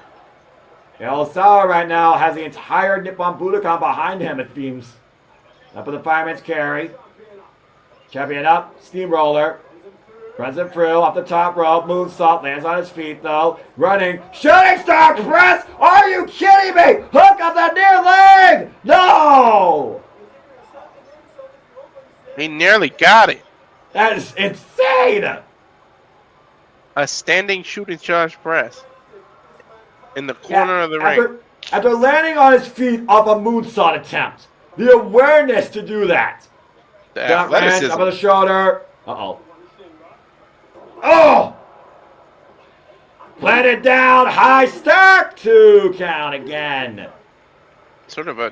Yeah, Osawa right now has the entire Nippon Budokan behind him, it seems. Up in the fireman's carry. Champion up, steamroller. Runs it through, off the top rope, moonsault, lands on his feet though. Running, shooting star press! Are you kidding me? Hook up the near leg! No! He nearly got it. That is insane! A standing shooting charge press. In the corner of the ring. After landing on his feet off a moonsault attempt. The awareness to do that. The Got range, athleticism. up on the shoulder. Uh-oh. Oh! Planted down, high stack, 2 count again. Sort of a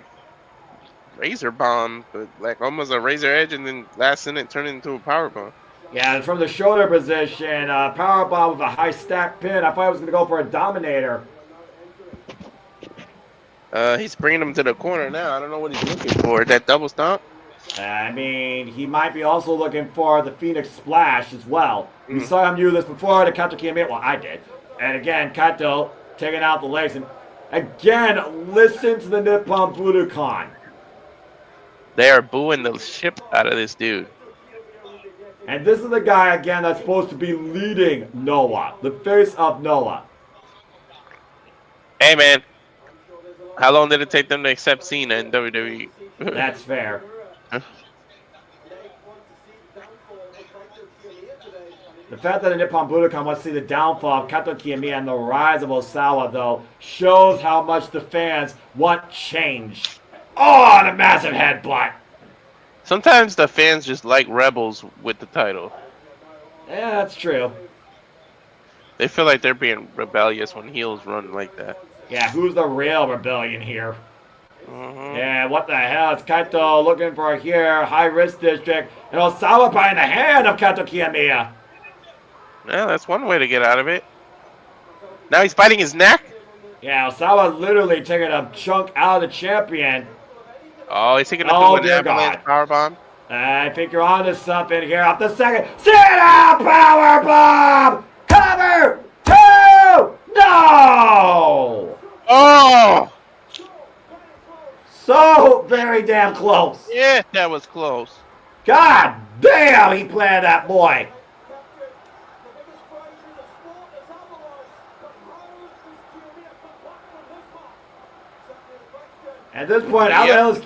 razor bomb, but like almost a razor edge, and then last minute turned into a power bomb. Yeah, and from the shoulder position, power bomb with a high stack pin. I thought I was going to go for a dominator. He's bringing him to the corner now. I don't know what he's looking for. That double stomp? I mean, he might be also looking for the Phoenix Splash as well. We saw him use this before to Kato Kiyomiya. Well, I did. And again, Kato taking out the legs. And again, listen to the Nippon Budokan. They are booing the ship out of this dude. And this is the guy, again, that's supposed to be leading Noah. The face of Noah. Hey, man. How long did it take them to accept Cena in WWE? That's fair. The fact that the Nippon Budokan wants to see the downfall of Kato Kiyomiya and the rise of Osawa, though, shows how much the fans want change. Oh, and a massive headbutt. Sometimes the fans just like rebels with the title. Yeah, that's true. They feel like they're being rebellious when heels run like that. Yeah, who's the real rebellion here? Mm-hmm. Yeah, what the hell? It's Kaito looking for here, high risk district, and Osawa behind the hand of Kato Kiyomiya. Yeah, that's one way to get out of it. Now he's biting his neck? Yeah, Osawa literally taking a chunk out of the champion. Oh, he's taking a dear avalanche God. power bomb. I think you're onto something here. Off the second. Sit out power bomb! Cover! 2! No! Oh! So very damn close. Yeah, that was close. God damn, he planned that boy. At this point, how the hell is...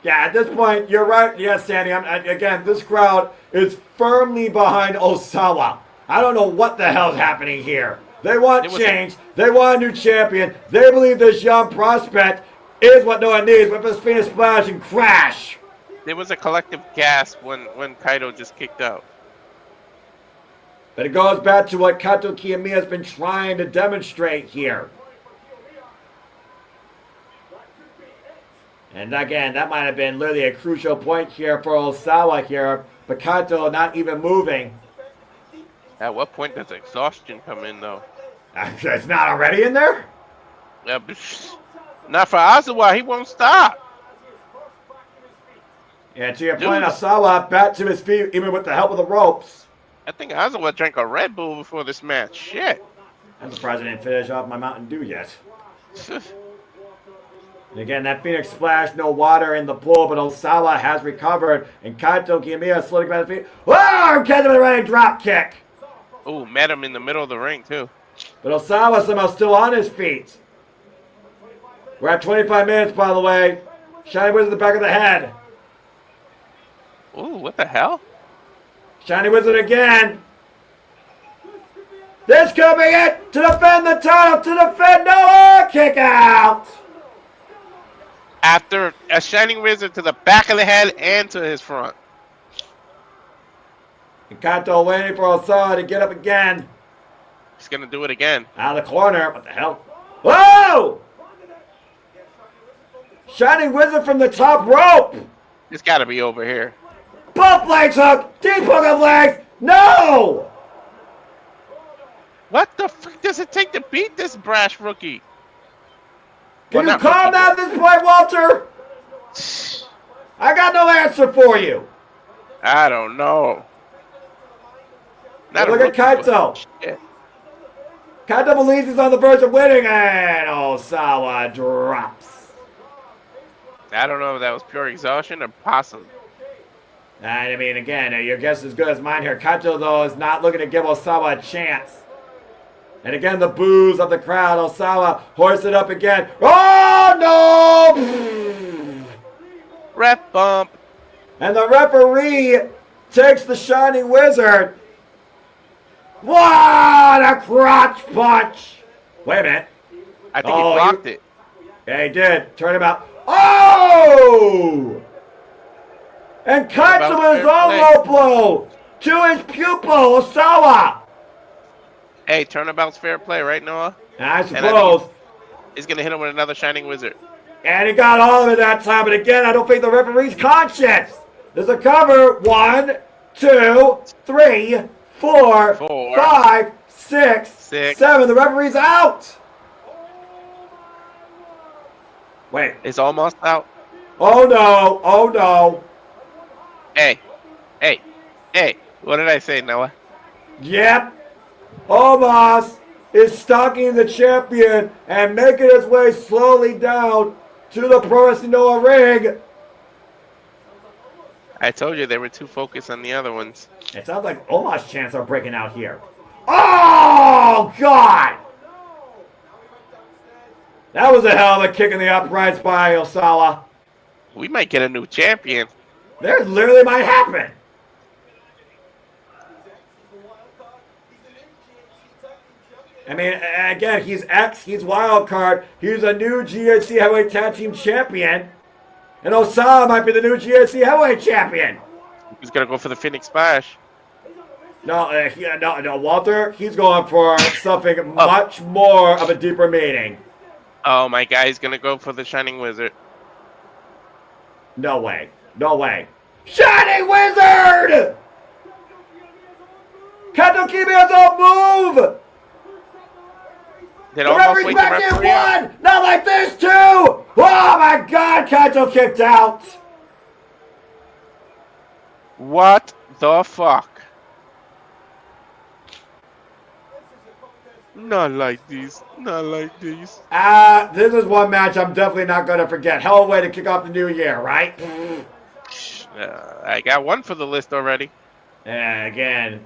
Yeah, at this point, you're right. Yes, Sandy. Again, this crowd is firmly behind Osawa. I don't know what the hell's happening here. They want change. They want a new champion. They believe this young prospect is what Noah needs. With his Phoenix Splash and crash. There was a collective gasp when Kaito just kicked out. But it goes back to what Kato Kiyomiya has been trying to demonstrate here. And again, that might have been literally a crucial point here for Osawa here. But Kato not even moving. At what point does exhaustion come in, though? It's not already in there? Yeah, but not for Osawa. He won't stop. Yeah, to your point, Osawa back to his feet even with the help of the ropes. I think Osawa drank a Red Bull before this match. Shit. I'm surprised I didn't finish off my Mountain Dew yet. And again, that Phoenix Splash, no water in the pool, but Osawa has recovered. And Kaito Kiyomiya slowly back to his feet. Whoa! Catch him with a running drop kick. Ooh, met him in the middle of the ring, too. But Osawa somehow still on his feet. We're at 25 minutes, by the way. Shiny Wizard in the back of the head. Ooh, what the hell? Shiny Wizard again. This could be it to defend the title, to defend Noah. Kick out. After a Shining Wizard to the back of the head and to his front. And Kato waiting for Osawa to get up again. He's gonna do it again. Out of the corner. What the hell? Whoa! Shining Wizard from the top rope. It's gotta be over here. Both legs hook. Deep hook of legs. No! What the frick does it take to beat this brash rookie? Can Well, you calm down at this point, Walter? I got no answer for you. I don't know. Not Look a at Kaito. Shit. Kaito believes he's on the verge of winning, and Osawa drops. I don't know if that was pure exhaustion or possum. I mean, again, your guess is as good as mine here. Kaito, though, is not looking to give Osawa a chance. And again, the boos of the crowd. Osawa hoists it up again. Oh, no! Ref bump. And the referee takes the Shining Wizard. What a crotch punch! Wait a minute. I think he blocked it. Yeah, he did. Turn him out. Oh! And Kaito with his own low blow to his pupil, Osawa. Hey, turnabout's fair play, right, Noah? I suppose. He's going to hit him with another Shining Wizard. And he got all of it that time. But again, I don't think the referee's conscious. There's a cover. 1, 2, 3, 4, 5, 6, 7. The referee's out. Wait. It's almost out. Oh, no. Oh, no. Hey. What did I say, Noah? Yep. Omos is stalking the champion and making his way slowly down to the Pro Wrestling Noah ring. I told you they were too focused on the other ones. It sounds like Omos' chants are breaking out here. Oh, God! That was a hell of a kick in the uprights by Osawa. We might get a new champion. That literally might happen. I mean, again, he's X, he's wild card, he's a new GHC Heavyweight Tag Team Champion, and Osawa might be the new GHC Heavyweight Champion. He's gonna go for the Phoenix Splash. No, no, Walter, he's going for something much more of a deeper meaning. Oh my God, he's gonna go for the Shining Wizard. No way, no way. Shining Wizard! Kitamiya's on move! Did The referee's back in one! Not like this, too! Oh my God, Kaito kicked out! What the fuck? Not like these. Not like these. This is one match I'm definitely not going to forget. Hell of a way to kick off the new year, right? I got one for the list already. And again,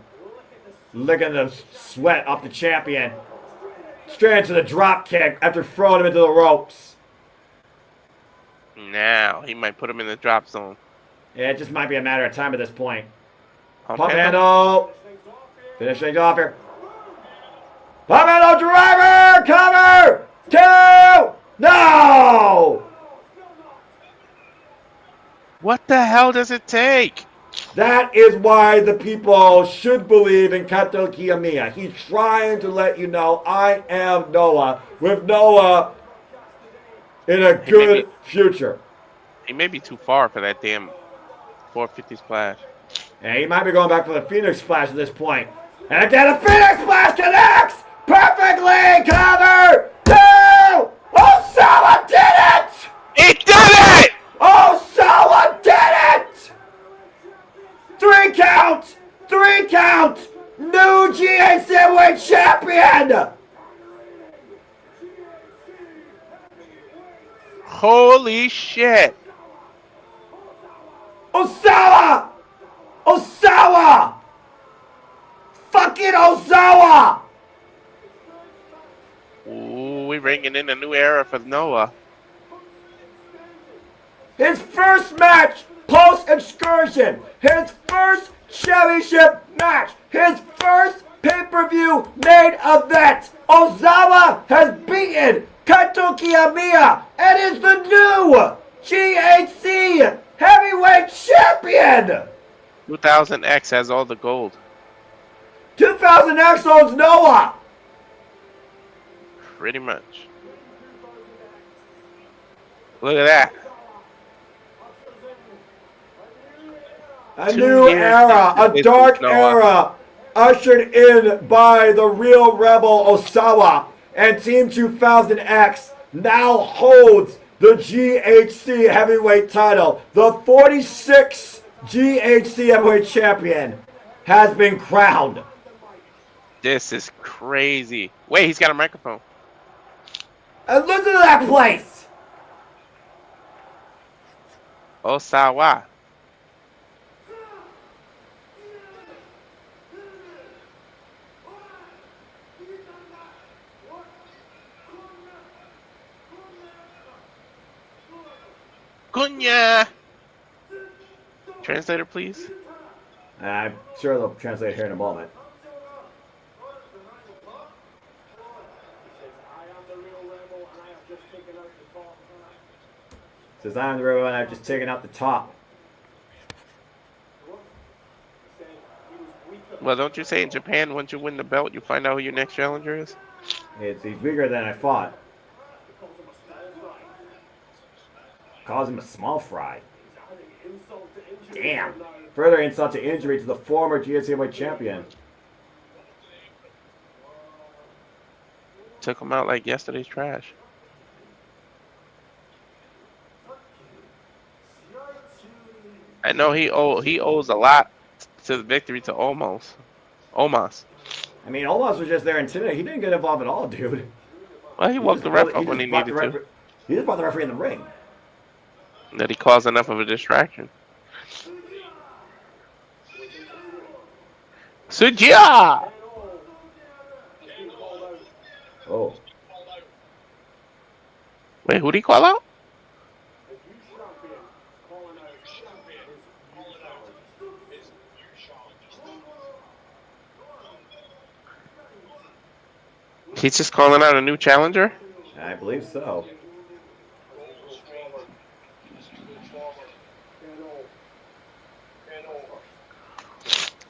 licking the sweat off the champion. Straight into the drop kick after throwing him into the ropes. Now, he might put him in the drop zone. Yeah, it just might be a matter of time at this point. Pump handle. Finish things off here. Pump handle driver! Cover! 2! No! What the hell does it take? That is why the people should believe in Kitamiya. He's trying to let you know I am Noah, with Noah in a good future. He may be too far for that damn 450 splash. And he might be going back for the Phoenix Splash at this point. And again, the Phoenix Splash connects! Perfectly covered! 2! Osawa did it! He did it! Osawa did it! 3 count! 3 count! New GHC Heavyweight Champion! Holy shit! Osawa! Osawa! Fucking Osawa! Ooh, we're ringing in a new era for Noah. His first match post-excursion. His first championship match. His first pay-per-view main event. Osawa has beaten Kitamiya and is the new GHC Heavyweight Champion. 2000X has all the gold. 2000X owns Noah. Pretty much. Look at that. A 2 new years era, since a this dark is Noah. era, ushered in by the real rebel Osawa, and Team 2000X now holds the GHC heavyweight title. The 46th GHC heavyweight champion has been crowned. This is crazy. Wait, he's got a microphone. And listen to that place. Osawa. Kunya. Translator, please. I'm sure they'll translate here in a moment. Says I'm the rebel and I've just taken out the top. Well, don't you say in Japan, once you win the belt, you find out who your next challenger is? He's bigger than I thought. Calls him a small fry. Damn. Further insult to injury to the former GHC heavyweight champion. Took him out like yesterday's trash. I know he owes a lot to the victory to Omos. I mean, Omos was just there intimidating. He didn't get involved at all, dude. Well, he woke the ref up when he needed to. He just brought the referee in the ring. That he caused enough of a distraction. Sugiura! Oh. Wait, who'd he call out? He's just calling out a new challenger? I believe so.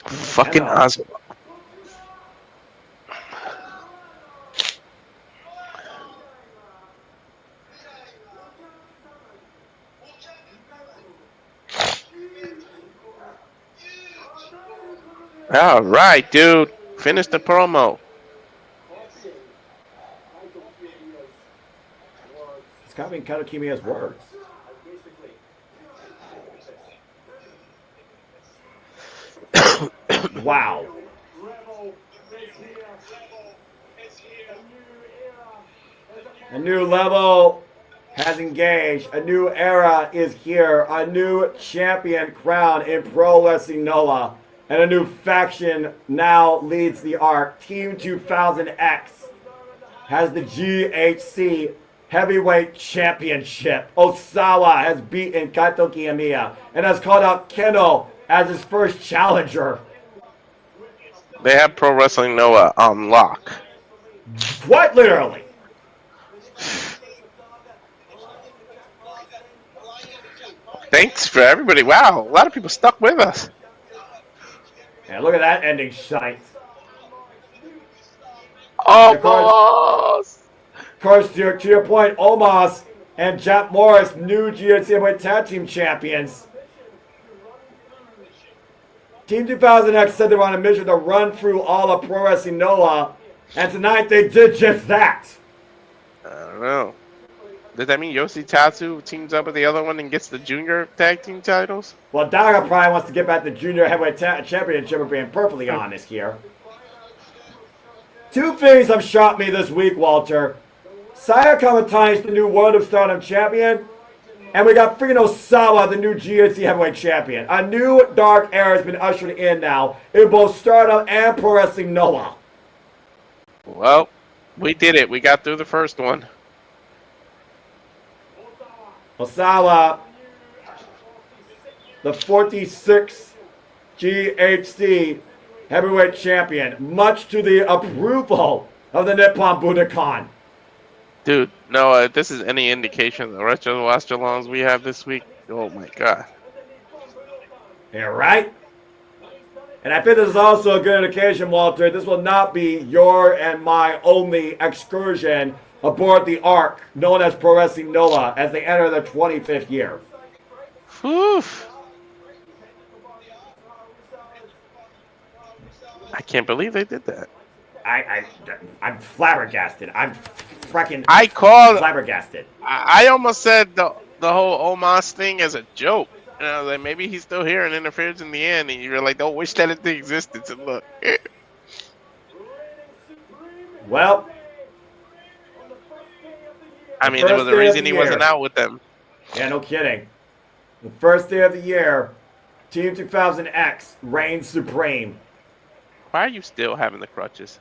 Fucking Oswald. All right, dude. Finish the promo. It's copying Kitamiya's words. Wow. A new level has engaged. A new era is here. A new champion crowned in Pro Wrestling Noah. And a new faction now leads the arc. Team 2000X has the GHC Heavyweight Championship. Osawa has beaten Kitamiya and has called out Kenoh as his first challenger. They have Pro Wrestling Noah on lock. Quite literally. Thanks for everybody. Wow, a lot of people stuck with us. And look at that ending shite. Omos! Of course, to your point, Omos and Jack Morris, new GHC Heavyweight Tag Team Champions. Team 2000X said they were on a mission to run through all of Pro Wrestling Noah, and tonight they did just that. I don't know. Does that mean Yoshitatsu teams up with the other one and gets the junior tag team titles? Well, Daga probably wants to get back the Junior Heavyweight Championship, if being perfectly honest here. Two things have shocked me this week, Walter. Saya Kamatani is the new World of Stardom champion, and we got freaking Osawa, the new GHC Heavyweight Champion. A new dark era has been ushered in now in both Stardom and Pro Wrestling Noah. Well, we did it. We got through the first one. Osawa, the 46th GHC Heavyweight Champion, much to the approval of the Nippon Budokan. Dude, no, if this is any indication of the rest of the watch-alongs we have this week, oh my god. Yeah, right? And I think this is also a good occasion, Walter. This will not be your and my only excursion aboard the Ark, known as Pro Wrestling Noah, as they enter their 25th year. Whew. I can't believe they did that. I'm flabbergasted. I'm freaking flabbergasted. I almost said the whole Omos thing as a joke. And I was like, maybe he's still here and interferes in the end. And you're like, don't wish that into existence. And look. Well, I mean, there was a reason he wasn't out with them. Yeah, no kidding. The first day of the year, Team 2000X reigns supreme. Why are you still having the crutches?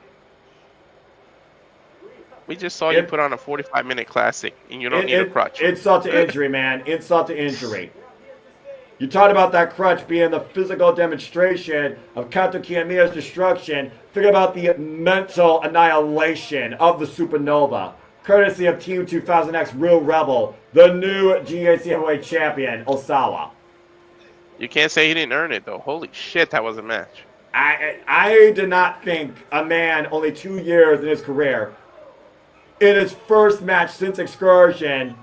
We just saw you put on a 45-minute classic, and you don't need a crutch. Insult to injury, man. Insult to injury. You talked about that crutch being the physical demonstration of Kato Kiyomiya's destruction. Think about the mental annihilation of the supernova, courtesy of Team 2000X Real Rebel, the new GAC Heavyweight Champion, Osawa. You can't say he didn't earn it, though. Holy shit, that was a match. I did not think a man only 2 years in his career, in his first match since Excursion,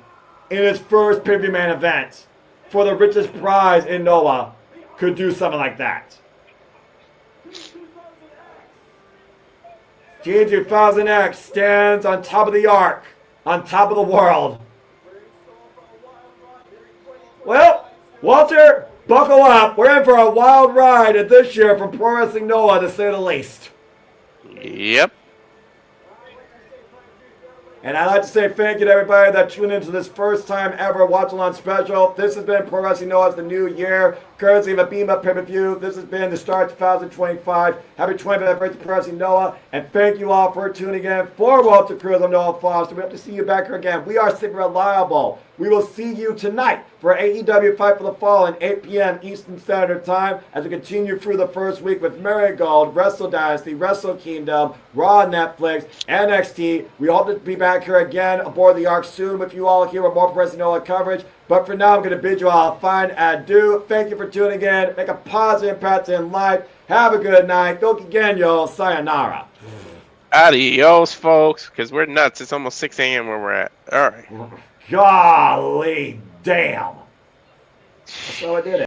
in his first pay-per-view main event, for the richest prize in Noah, could do something like that. Team 2000X stands on top of the Ark, on top of the world. Well, Walter, buckle up. We're in for a wild ride this year from Pro Wrestling Noah, to say the least. Yep. And I'd like to say thank you to everybody that tuned into this first time ever watch-along special. This has been Pro Wrestling Noah's The New Year, courtesy of a Beam-Up pay-per-view. This has been the start of 2025. Happy 25th birthday to Pro Wrestling Noah. And thank you all for tuning in. For Walter Cruz, I'm Noah Foster. We hope to see you back here again. We are super reliable. We will see you tonight for AEW Fight for the Fallen, 8 p.m. Eastern Standard Time, as we continue through the first week with Marigold, Wrestle Dynasty, Wrestle Kingdom, Raw, Netflix, NXT. We hope to be back here again aboard the Ark soon with you all here with more Pro Wrestling Noah coverage. But for now, I'm going to bid you all a fine adieu. Thank you for tuning in. Make a positive impact in life. Have a good night. Doki Genyo. Sayonara. Adios, folks, because we're nuts. It's almost 6 a.m. where we're at. All right. Golly damn. That's how I did it.